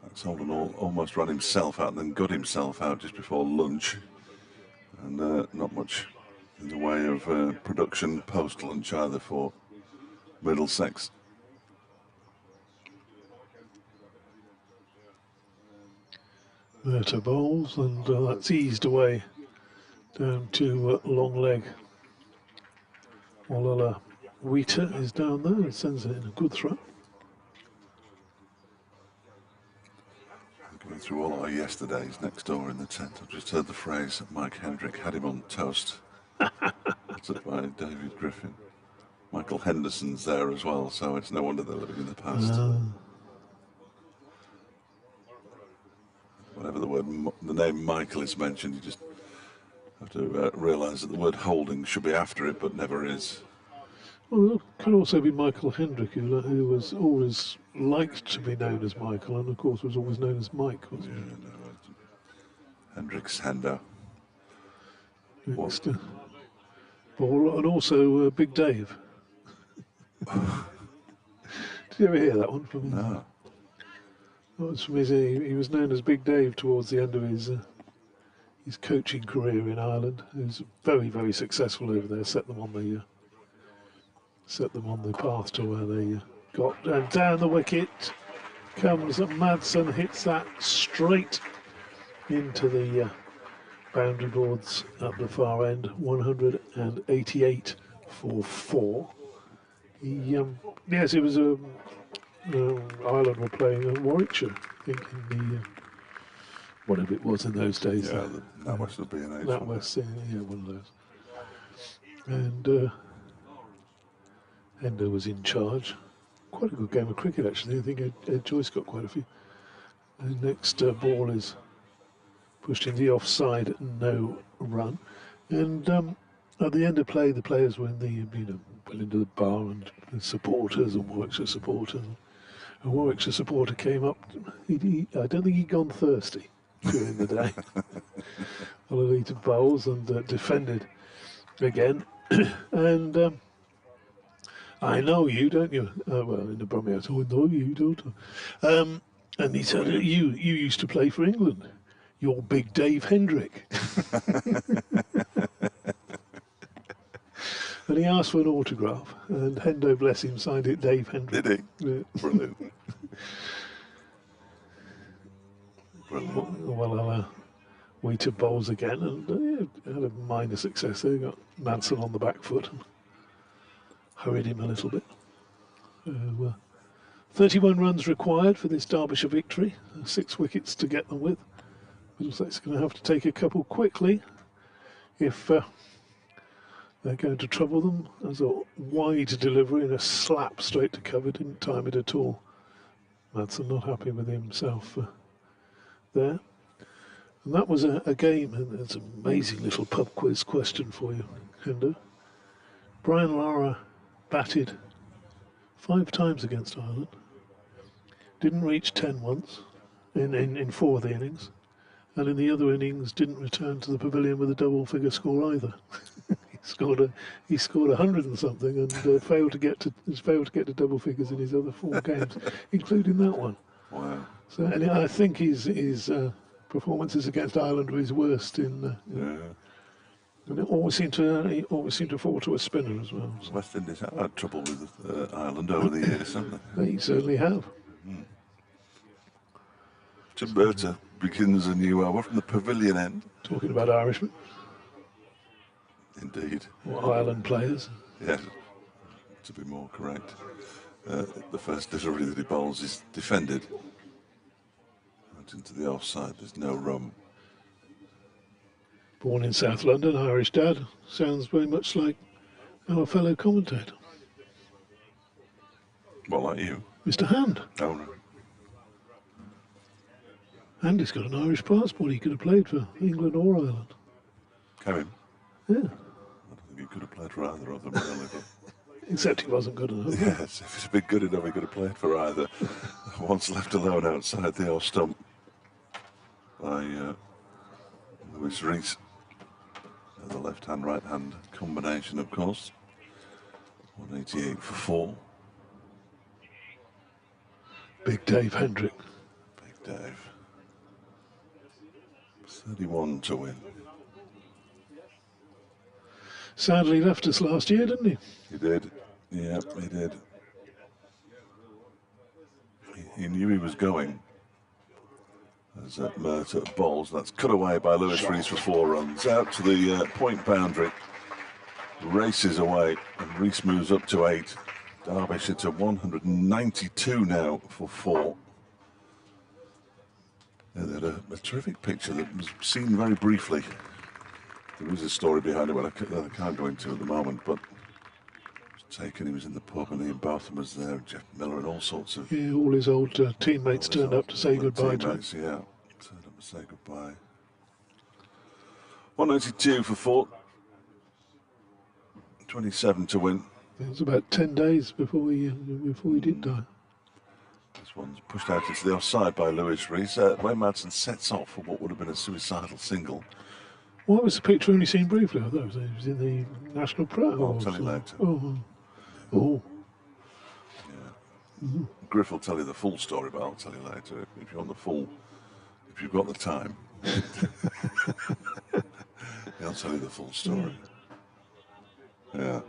Max Holden almost ran himself out and then got himself out just before lunch. And not much in the way of production post-lunch either for Middlesex. Murta bowls, and that's eased away down to long leg. Walala Wicket is down there and sends it in a good throw. Going through all our yesterdays next door in the tent, I've just heard the phrase Mike Hendrick had him on toast. That's it by David Griffin. Michael Henderson's there as well, so it's no wonder they're living in the past. Whenever the name Michael is mentioned, you just have to realise that the word holding should be after it, but never is. Well, it could also be Michael Hendrick, who was always liked to be known as Michael, and of course was always known as Mike, wasn't he? No, Hendrick's Hendo. Next ball, and also Big Dave. Did you ever hear that one from him? No. That was from he was known as Big Dave towards the end of his coaching career in Ireland. He was very, very successful over there. Set them on the path to where they got. And down the wicket comes Madsen, hits that straight into the boundary boards at the far end. 188 for 4. Yes, it was Ireland were playing at Warwickshire, I think, in the whatever it was in those days. Yeah, that West would be an age. That West, yeah, one of those. And Hendo was in charge. Quite a good game of cricket, actually. I think Ed Joyce got quite a few. The next ball is pushed in the offside, no run. And at the end of play, the players were in the, went into the bar, and the supporters and Warwickshire supporters. A Warwickshire supporter came up. I don't think he'd gone thirsty during the day. On a heat of bowls and defended again. And I know you, don't you? Well, in the Brummy, I know you, don't I? And he said, you used to play for England. You're Big Dave Hendrick. And he asked for an autograph, and Hendo, bless him, signed it Dave Hendrick. Did he? Yeah. Brilliant. Brilliant. Well, Wicket bowls again, and had a minor success there. Got Madsen on the back foot and hurried him a little bit. 31 runs required for this Derbyshire victory. 6 wickets to get them with. Middlesex going to have to take a couple quickly if they're going to trouble them. As a wide delivery and a slap straight to cover, didn't time it at all. Madsen not happy with himself there. And that was a game, and it's an amazing little pub quiz question for you, Hendo. Brian Lara batted 5 times against Ireland. Didn't reach 10 once in 4 of the innings. And in the other innings, didn't return to the pavilion with a double-figure score either. He scored 100 and something, and failed to get to double figures in his other 4 games, including that one. Wow. So, and I think his performances against Ireland were his worst in. Yeah. And he always seemed to fall to a spinner as well. So. West Indies have had trouble with Ireland over the years, haven't they? They certainly have. Tim Berta begins a new hour from the pavilion end. Talking about Irishmen. Indeed. Or Ireland players. Yes, to be more correct. The first delivery that he bowls is defended. Out into the offside, there's no room. Born in South London, Irish dad. Sounds very much like our fellow commentator. Well, like you. Mr. Hand. Oh, no. And he's got an Irish passport. He could have played for England or Ireland. Kevin? Yeah. I don't think he could have played for either of them, really. But Except he wasn't good enough. yes, if he'd been good enough, he could have played for either. Once left alone outside the off stump by Lewis Rees. The left-hand, right-hand combination, of course. 188 for 4. Big Dave Hendrick. Big Dave. 31 to win. Sadly left us last year, didn't he? He did. Yeah, he did. He knew he was going. As Merta bowls, that's cut away by Lewis Rees for 4 runs. Out to the point boundary. Races away, and Rees moves up to 8. Derbyshire to 192 now for 4. They had a terrific picture that was seen very briefly. There is a story behind it that I can't go into at the moment, but it was taken. He was in the pub and Ian Botham was there, Jeff Miller, and all sorts of. Yeah, all his old teammates turned up to say goodbye to him. Yeah, turned up to say goodbye. 192 for 4. 27 to win. It was about 10 days before he did die. This one's pushed out into the offside by Lewis Rees. Wayne Madsen sets off for what would have been a suicidal single. Why was the picture only seen briefly? I thought it was in the national press. I'll tell you later. Oh. Yeah. Griff will tell you the full story, but I'll tell you later if you're on the full. If you've got the time, he'll tell you the full story. Yeah,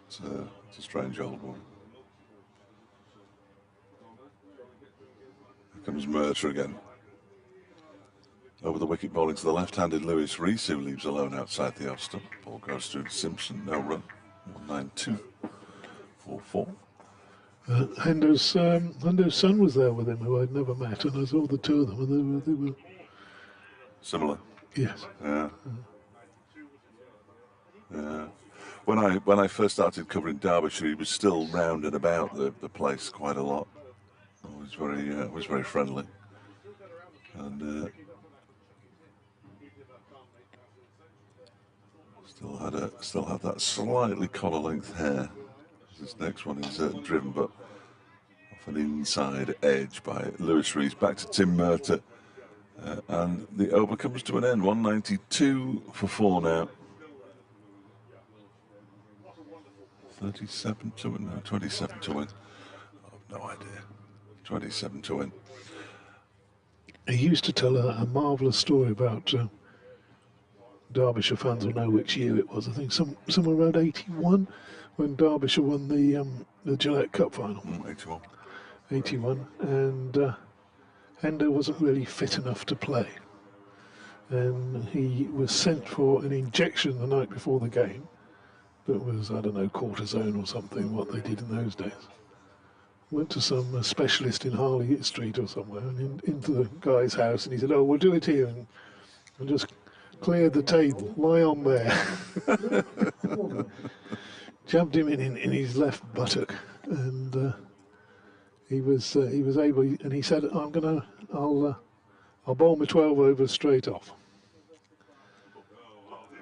it's a strange old one. Here comes Merta again. Over the wicket, bowling to the left-handed Lewis Rees, who leaves alone outside the off stump. Ball goes through to Simpson, no run. 192 for 4. Hendo's son was there with him, who I'd never met, and I saw the two of them, and they were similar. Yes. Yeah. Yeah. When I first started covering Derbyshire, he was still round and about the place quite a lot. Was very friendly, and still had that slightly collar length hair. This next one is driven, but off an inside edge by Lewis Rees. Back to Tim Merta, and the over comes to an end. 192 for 4 now. 37 to win. No, 27 to win. I've no idea. 27 to win. He used to tell a marvellous story about Derbyshire fans will know which year it was. I think somewhere around 81 when Derbyshire won the Gillette Cup final. 81. 81, and Hendo wasn't really fit enough to play. And he was sent for an injection the night before the game. That was, I don't know, cortisone or something, what they did in those days. Went to some specialist in Harley Street or somewhere, and into the guy's house, and he said, "Oh, we'll do it here," and just cleared the table, lie on there. Jabbed him in his left buttock, and he was able, and he said, I'll bowl my 12 overs straight off.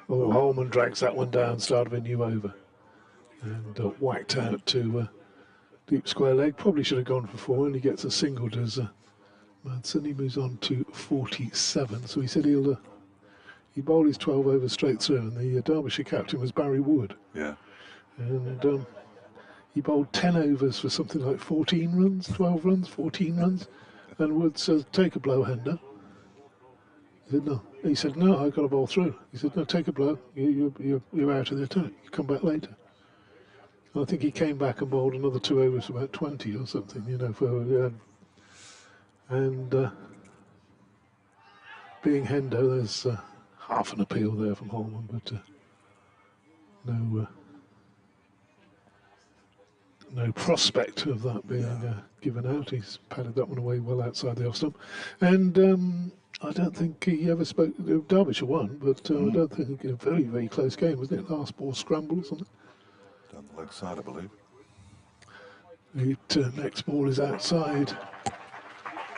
Oh, Holman drags that one down, started a new over, and whacked out to deep square leg. Probably should have gone for 4, and he gets a single, does Madsen. He moves on to 47, so he said he'll he bowled his 12 overs straight through, and the Derbyshire captain was Barry Wood. Yeah. And he bowled 10 overs for something like 14 runs, 12 runs, 14 runs. And Wood says, take a blow, Hender. He said, no. He said, no, I've got to bowl through. He said, no, take a blow. You're out of the attack. You come back later. And I think he came back and bowled another 2 overs for about 20 or something, you know, being Hendo, there's half an appeal there from Holman, but no prospect of that being given out. He's padded that one away well outside the off stump. And I don't think he ever spoke. Derbyshire won, but I don't think a very, very close game, wasn't it? Last ball scramble or something. Down the leg side, I believe. The next ball is outside,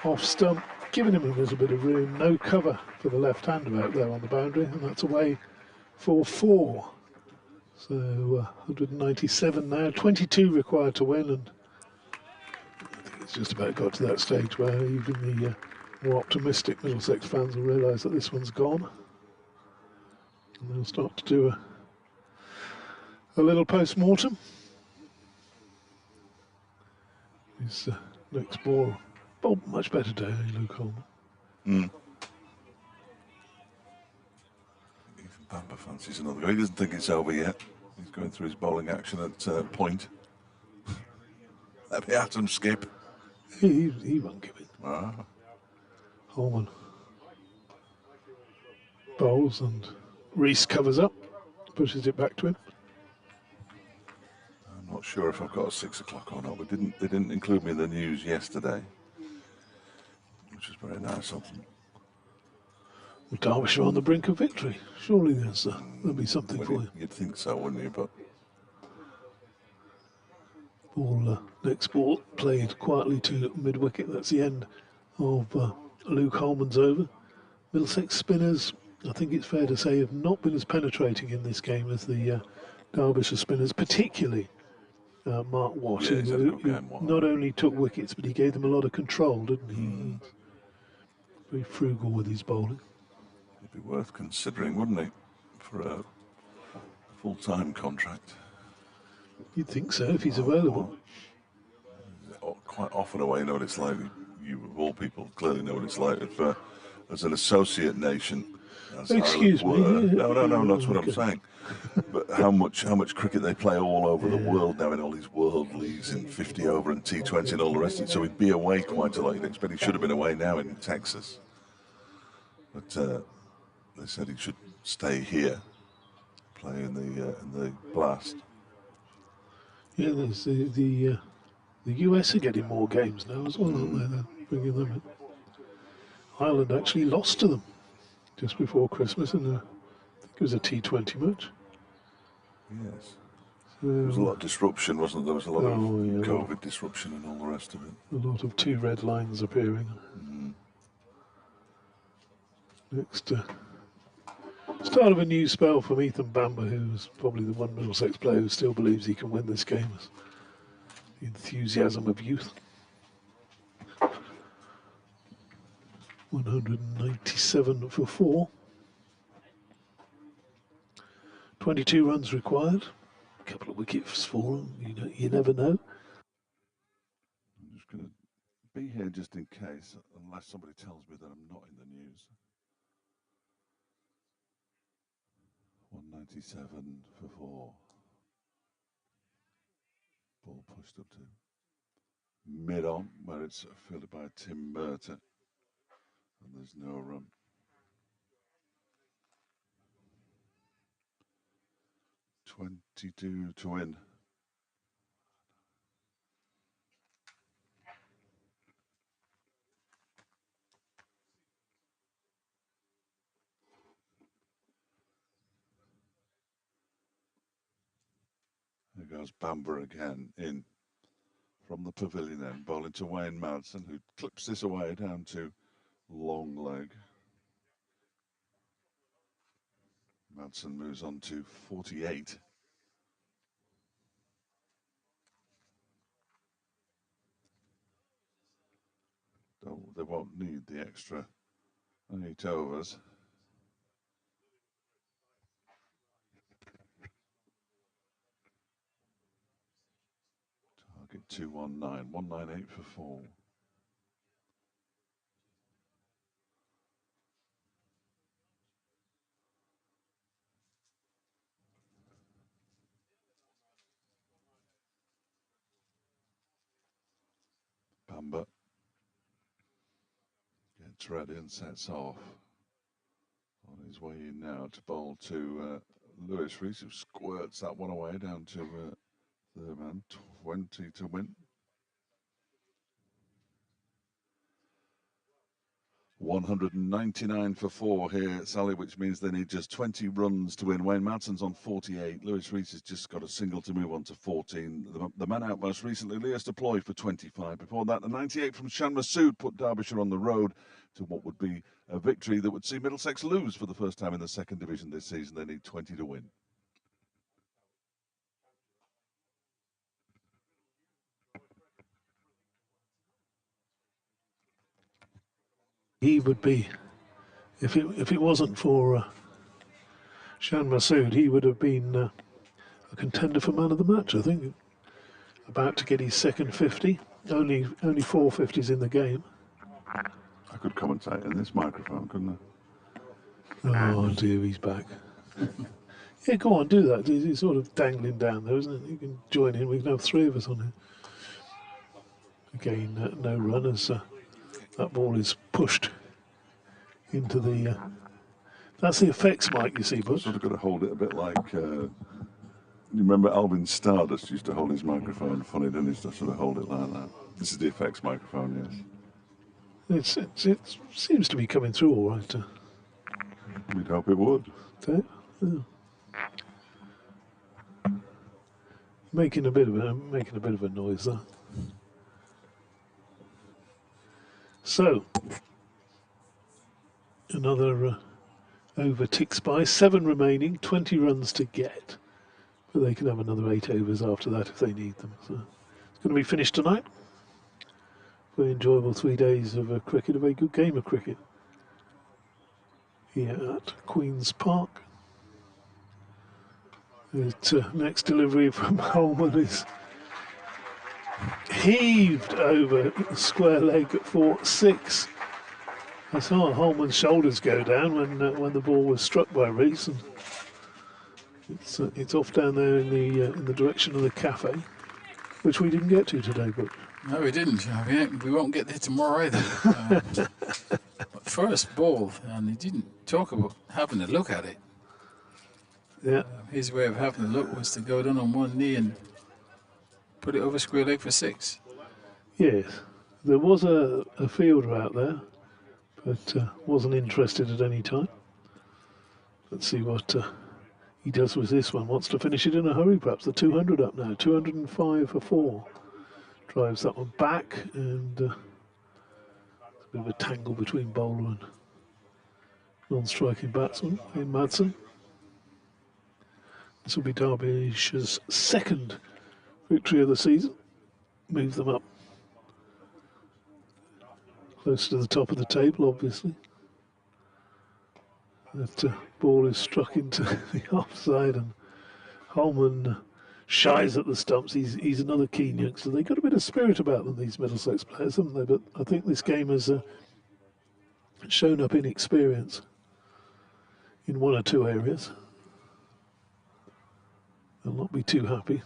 off stump, giving him a little bit of room. No cover for the left-hander out there on the boundary, and that's away for 4. So 197 now, 22 required to win, and I think it's just about got to that stage where even the more optimistic Middlesex fans will realise that this one's gone, and they'll start to do a little post-mortem. His next ball, much better day, Luke Holman. Even Bamber fancies another go. He doesn't think it's over yet. He's going through his bowling action at point. Let me at him, Skip. He won't give it. Ah. Holman bowls and Rees covers up, pushes it back to him. I'm not sure if I've got a 6 o'clock or not. They didn't include me in the news yesterday, which is very nice of them. Well, Derbyshire on the brink of victory. Surely there'll be something for you. You'd think so, wouldn't you? But Next ball played quietly to mid-wicket. That's the end of Luke Holman's over. Middlesex spinners, I think it's fair to say, have not been as penetrating in this game as the Derbyshire spinners, particularly Mark Watt, who not only took wickets, but he gave them a lot of control, didn't he? Very frugal with his bowling. it'd be worth considering, wouldn't it, for a full-time contract? You'd think so, if he's available. Quite often away, you know what it's like. You, of all people, clearly know what it's like if, as an associate nation. Excuse me. No, that's what I'm saying. But how much cricket they play all over the world now in all these world leagues in 50 over and T20 and all the rest of it. So he'd be away quite a lot. You'd expect he should have been away now in Texas. But they said he should stay here, play in the Blast. Yeah, there's the US are getting more games now as well, aren't they? They're bringing them in. Ireland actually lost to them just before Christmas in I think it was a T20 match. Yes. There was a lot of disruption, wasn't there? There was a lot of yeah, COVID disruption and all the rest of it. A lot of 2 red lines appearing. Next, start of a new spell from Ethan Bamber, who's probably the one Middlesex player who still believes he can win this game. The enthusiasm of youth. 197 for 4. 22 runs required. A couple of wickets for him. You never know. I'm just going to be here just in case, unless somebody tells me that I'm not in the news. 197 for 4. Ball pushed up to mid-on, where it's fielded by Tim Burton. And there's no run. .22 to win. There goes Bamber again in from the pavilion end, bowling to Wayne Madsen, who clips this away down to long leg. Madsen moves on to 48. They won't need the extra 8 overs. 219, 198 for 4. Bamber gets ready and sets off. On his way in now to bowl to Lewis Rees, who squirts that one away down to third man, 20 to win. 199 for 4 here, Sally, which means they need just 20 runs to win. Wayne Madsen's on 48. Lewis Rees has just got a single to move on to 14. The man out most recently, Leas Deploy, for 25. Before that, the 98 from Shan Masood put Derbyshire on the road to what would be a victory that would see Middlesex lose for the first time in the second division this season. They need 20 to win. He would be, if it wasn't for Shan Masood, he would have been a contender for man of the match, I think. About to get his second 50. Only 4 50s in the game. I could commentate in this microphone, couldn't I? Oh dear, he's back. Yeah, go on, do that. He's sort of dangling down there, isn't it? You can join in. We can have 3 of us on here. Again, no run as that ball is pushed into the. That's the effects mic, you see, Butch. Sort of got to hold it a bit like. You remember Alvin Stardust used to hold his microphone funny, didn't he? Used to sort of hold it like that. This is the effects microphone, yes. It seems to be coming through all right. We'd hope it would. Okay. Yeah. Making a bit of a noise there. So another over ticks by. 7 remaining, 20 runs to get, but they can have another 8 overs after that if they need them. So it's going to be finished tonight. Very enjoyable 3 days of cricket, a very good game of cricket here at Queen's Park. The next delivery from Holman is heaved over square leg for 6. I saw Holman's shoulders go down when the ball was struck by Rees, and it's off down there in the direction of the cafe, which we didn't get to today, but. No, we didn't. We won't get there tomorrow either. First ball, and he didn't talk about having a look at it. Yeah. His way of having a look was to go down on one knee and put it over square leg for 6. Yes, there was a fielder out there, but wasn't interested at any time. Let's see what he does with this one. Wants to finish it in a hurry, perhaps. The 200 up now, 205 for 4. Drives that one back, and a bit of a tangle between bowler and non-striking batsman in Madsen. This will be Derbyshire's second victory of the season. Move them up close to the top of the table, obviously. That ball is struck into the offside, and Holman shies at the stumps. He's another keen youngster. They've got a bit of spirit about them, these Middlesex players, haven't they? But I think this game has shown up inexperience in 1 or 2 areas. They'll not be too happy.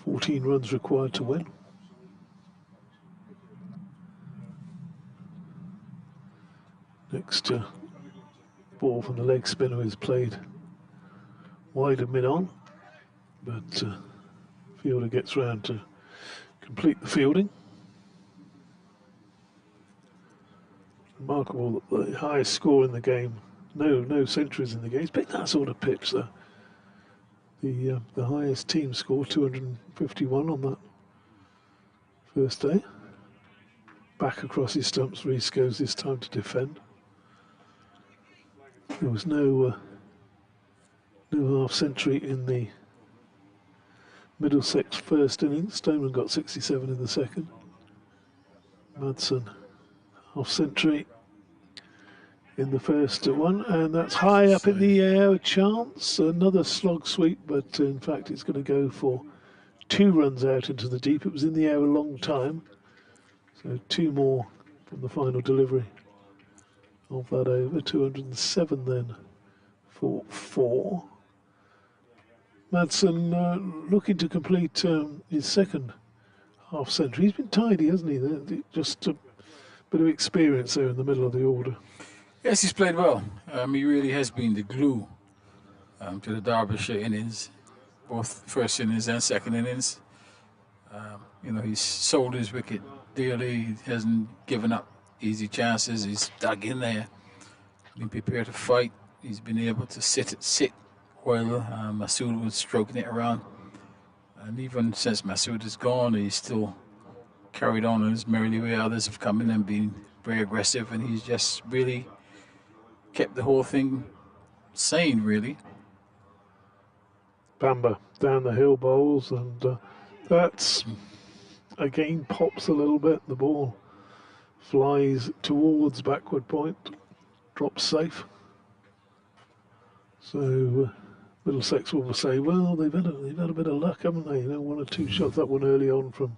$14 runs required to win. Next ball from the leg spinner is played wide of mid-on, but fielder gets round to complete the fielding. Remarkable that the highest score in the game, no centuries in the game. It's been that sort of pitch though. The highest team score, 251 on that first day. Back across his stumps, Rees goes this time to defend. There was no half century in the Middlesex first innings. Stoneman got 67 in the second. Madsen half century in the first one, and that's high up in the air. A chance, another slog sweep, but in fact it's going to go for 2 runs out into the deep. It was in the air a long time, so 2 more from the final delivery of that over. 207 then for 4. Madsen looking to complete his second half century. He's been tidy, hasn't he? Just a bit of experience there in the middle of the order. Yes, he's played well. He really has been the glue to the Derbyshire innings, both first innings and second innings. He's sold his wicket dearly. He hasn't given up easy chances. He's dug in there, been prepared to fight. He's been able to sit while Masood was stroking it around. And even since Masood is gone, he's still carried on in his merry way. Others have come in and been very aggressive, and he's just really kept the whole thing sane, really. Bamber down the hill bowls, and that's again pops a little bit. The ball flies towards backward point, drops safe. So Middlesex will say, well, they've had a bit of luck, haven't they? 1 or 2 shots, that one early on from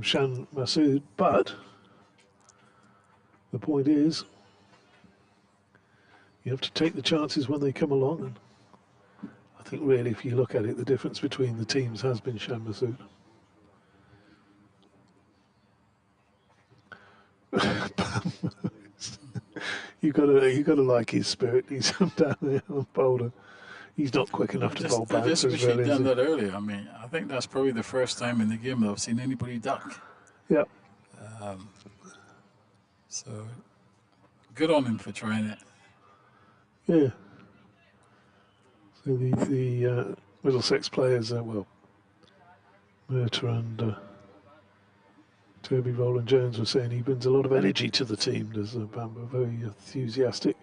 Shan Masood. But the point is, you have to take the chances when they come along. And I think really, if you look at it, the difference between the teams has been Shan Masood. You gotta like his spirit. He's down there on bowler. He's not quick enough to bowl I just bouncers. wish he'd done that earlier. I think that's probably the first time in the game that I've seen anybody duck. Yeah. So good on him for trying it. Yeah. So the Middlesex players, Murtagh and Toby Rowland-Jones were saying he brings a lot of energy to the team. There's Bamber, very enthusiastic,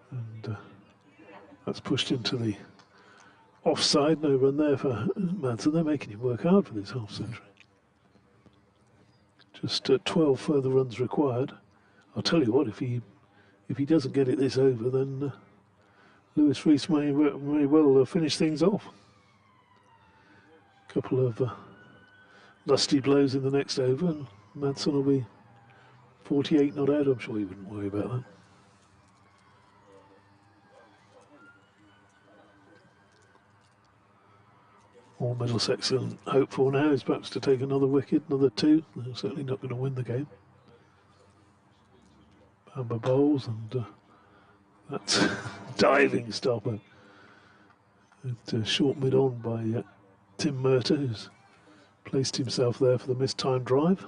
and that's pushed into the offside. No run there for Madsen. They're making him work hard for this half century. Just 12 further runs required. I'll tell you what, if he doesn't get it this over, then Lewis Rees may well finish things off. A couple of lusty blows in the next over, and Madsen will be 48 not out. I'm sure he wouldn't worry about that. All Middlesex can hope for now is perhaps to take another wicket, another 2. They're certainly not going to win the game. Bamber bowls, and that's diving stopper. Short mid on by Tim Murtagh, who's placed himself there for the mistimed drive.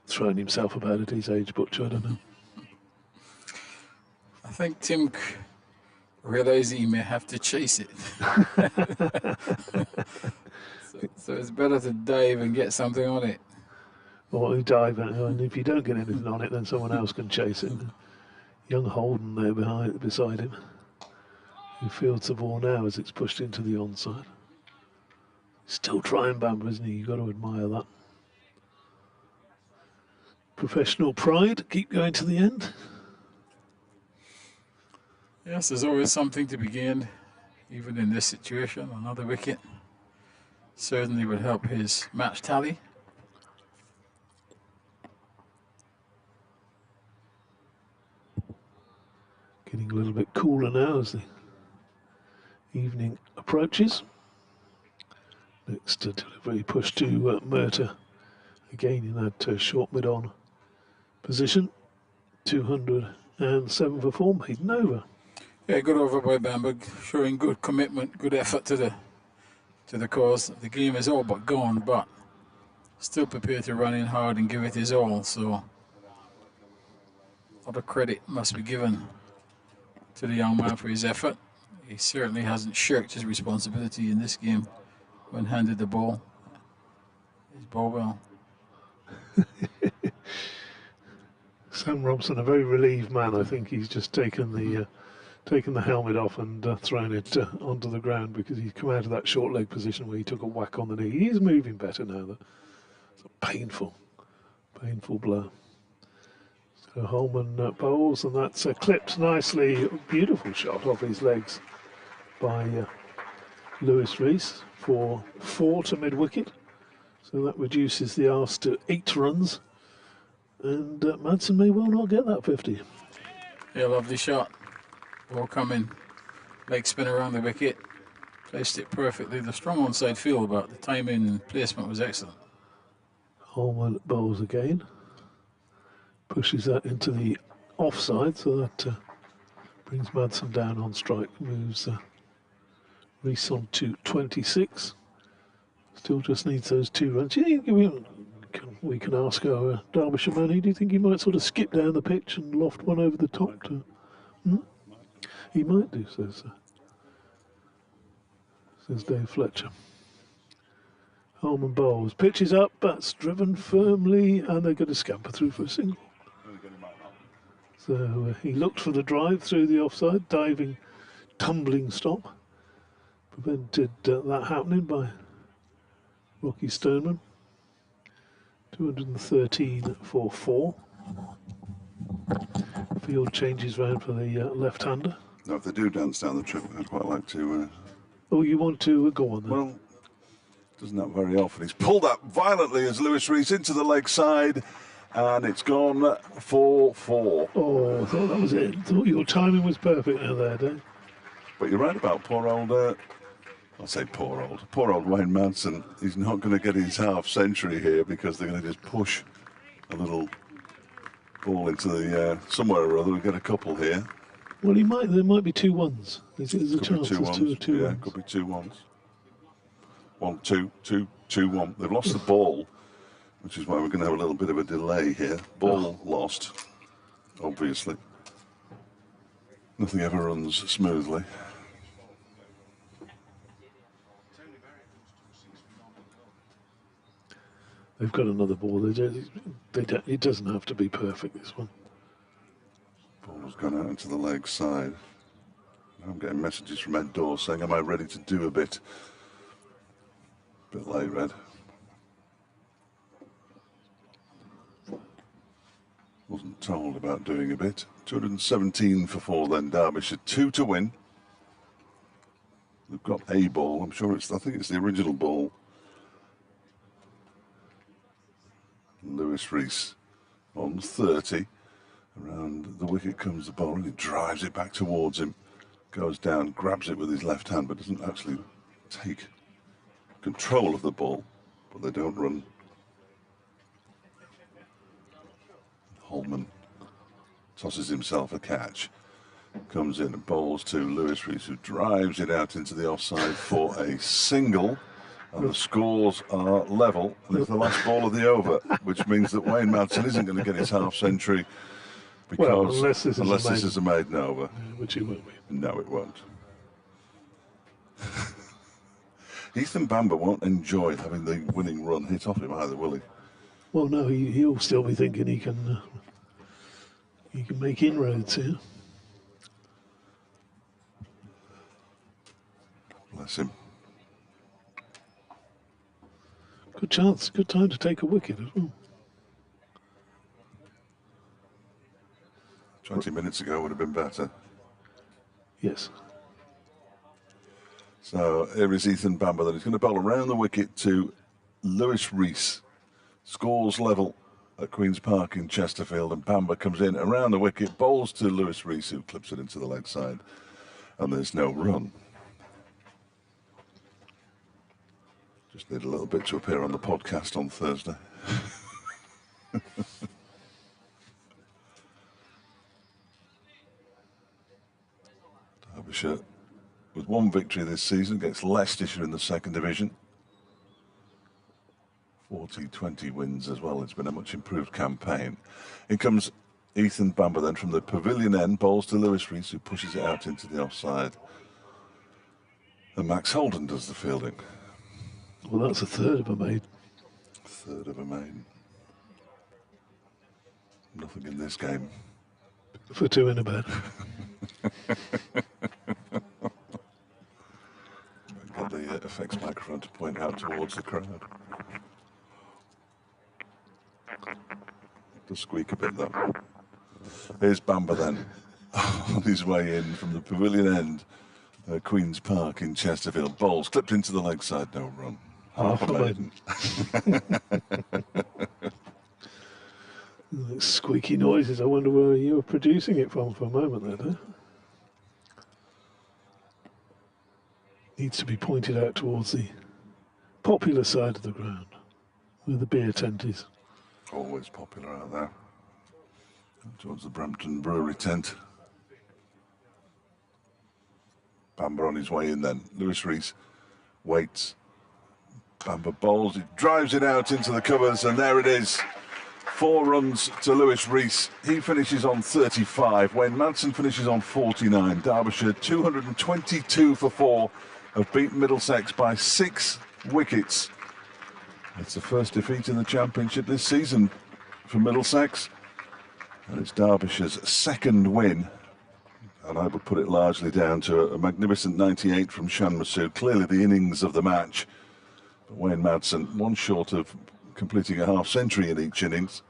Thrown himself about at his age, Butcher, I don't know. I think Tim realised he may have to chase it. so it's better to dive and get something on it. Or you dive, and if you don't get anything on it, then someone else can chase it. Young Holden there beside him, who fields the ball now as it's pushed into the onside. Still trying Bamber, isn't he? You've got to admire that. Professional pride, keep going to the end. Yes, there's always something to be gained, even in this situation. Another wicket certainly would help his match tally. Getting a little bit cooler now as the evening approaches. Next delivery push to Murtagh, again in that short mid-on position. 207 for 4, maiden over. Yeah, good over by Bamber, showing good commitment, good effort to the cause. The game is all but gone, but still prepared to run in hard and give it his all. So a lot of credit must be given to the young man for his effort. He certainly hasn't shirked his responsibility in this game when handed the ball. He's bowled well. Sam Robson, a very relieved man. I think he's just taken the helmet off and thrown it onto the ground, because he's come out of that short leg position where he took a whack on the knee. He's moving better now. It's a painful blow. So Holman bowls, and that's clipped nicely. Beautiful shot off his legs by Lewis Rees for 4 to mid-wicket. So that reduces the arse to 8 runs. And Madsen may well not get that 50. Yeah, lovely shot. Ball coming. Leg spin around the wicket. Placed it perfectly. The strong onside feel, but the timing and placement was excellent. Holman bowls again. Pushes that into the offside, so that brings Madsen down on strike. Moves Rees on to 26. Still just needs those 2 runs. We can ask our Derbyshire man, do you think he might sort of skip down the pitch and loft one over the top? He might do, says Dave Fletcher. Holman bowls, pitches up, bats driven firmly, and they're going to scamper through for a single. So he looked for the drive through the offside, diving, tumbling stop. Prevented that happening by Rocky Stoneman. 213 for 4. Field changes round for the left-hander. Now, if they do dance down the trip, I'd quite like to... Oh, you want to go on then? Well, doesn't that very often. He's pulled up violently as Lewis Rees into the leg side, and it's gone for 4. Oh, I thought that was it. Thought your timing was perfect there, Dave. But you're right about poor old... I'll say poor old Wayne Madsen. He's not going to get his half century here because they're going to just push a little ball into the somewhere or other. We'll get a couple here. Well, there might be 2 1s. There's a chance there's two ones. Could be 2 1s. 1 2 2 2 1. They've lost the ball, which is why we're going to have a little bit of a delay here. Ball lost, obviously. Nothing ever runs smoothly. They've got another ball. It doesn't have to be perfect, this one. Ball's gone out into the leg side. I'm getting messages from Ed Dawes saying, am I ready to do a bit? Bit late, Red. Wasn't told about doing a bit. 217 for 4 then, Derbyshire. 2 to win. They've got a ball. I think it's the original ball. Lewis Rees on 30. Around the wicket comes the ball and he drives it back towards him. Goes down, grabs it with his left hand, but doesn't actually take control of the ball. But they don't run. Holman tosses himself a catch. Comes in and bowls to Lewis Rees, who drives it out into the offside for a single. And the scores are level. And it's the last ball of the over, which means that Wayne Madsen isn't going to get his half century because unless this is a maiden over. Which it won't be. No, it won't. Ethan Bamber won't enjoy having the winning run hit off him either, will he? Well, no, he'll still be thinking he can make inroads here. Bless him. Good chance, good time to take a wicket as well. 20 minutes ago would have been better. Yes. So here is Ethan Bamber. Then he's going to bowl around the wicket to Lewis Rees. Scores level at Queen's Park in Chesterfield, and Bamber comes in around the wicket, bowls to Lewis Rees, who clips it into the leg side, and there's no run. Just need a little bit to appear on the podcast on Thursday. Derbyshire with 1 victory this season against Leicestershire in the 2nd Division. 40-20 wins as well. It's been a much improved campaign. In comes Ethan Bamber then from the pavilion end, bowls to Lewis Rees, who pushes it out into the offside. And Max Holden does the fielding. Well, that's a third of a maiden. Third of a maiden. Nothing in this game. For 2 in a bed. Get the effects microphone to point out towards the crowd. It does squeak a bit though. Here's Bamber then, on his way in from the pavilion end at Queen's Park in Chesterfield. Bowls clipped into the leg side, no run. Half a maiden. Squeaky noises. I wonder where you were producing it from for a moment there, huh? Needs to be pointed out towards the popular side of the ground, where the beer tent is. Always popular out there. Towards the Brampton Brewery tent. Bamber on his way in then. Lewis Rees waits. Bamber bowls. He drives it out into the covers, and there it is. 4 runs to Lewis Rees. He finishes on 35. Wayne Madsen finishes on 49. Derbyshire 222 for 4 have beaten Middlesex by 6 wickets. It's the first defeat in the championship this season for Middlesex. And it's Derbyshire's second win. And I would put it largely down to a magnificent 98 from Shan Masood. Clearly the innings of the match. But Wayne Madsen, one short of completing a half-century in each innings,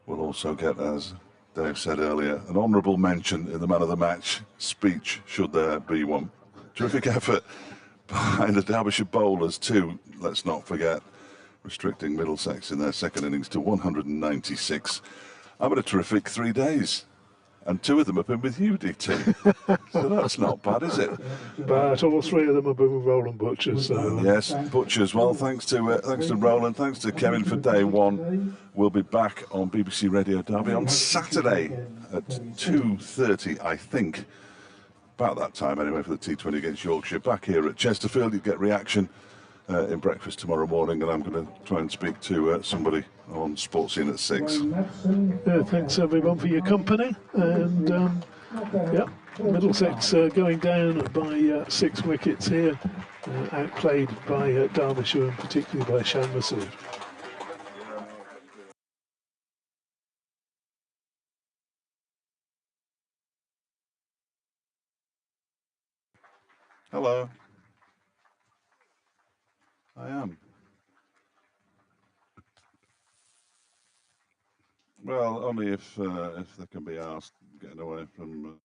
will also get, as Dave said earlier, an honourable mention in the man of the match speech, should there be one. Terrific effort by the Derbyshire bowlers too, let's not forget, restricting Middlesex in their second innings to 196. I've had a terrific 3 days, and 2 of them have been with you, DT. So that's not bad, is it? But all 3 of them have been with Roland Butchers. So. Yes, Butchers. Well, thanks to Roland, thanks to Kevin for day 1. We'll be back on BBC Radio Derby on Saturday at 2:30, I think. About that time anyway, for the T20 against Yorkshire. Back here at Chesterfield, you get reaction in breakfast tomorrow morning, and I'm going to try and speak to somebody on Sports Scene at 6. Thanks everyone for your company, and yeah, Middlesex going down by 6 wickets here, outplayed by Derbyshire and particularly by Shan Masood. Hello. I am. Well, only if they can be asked getting away from...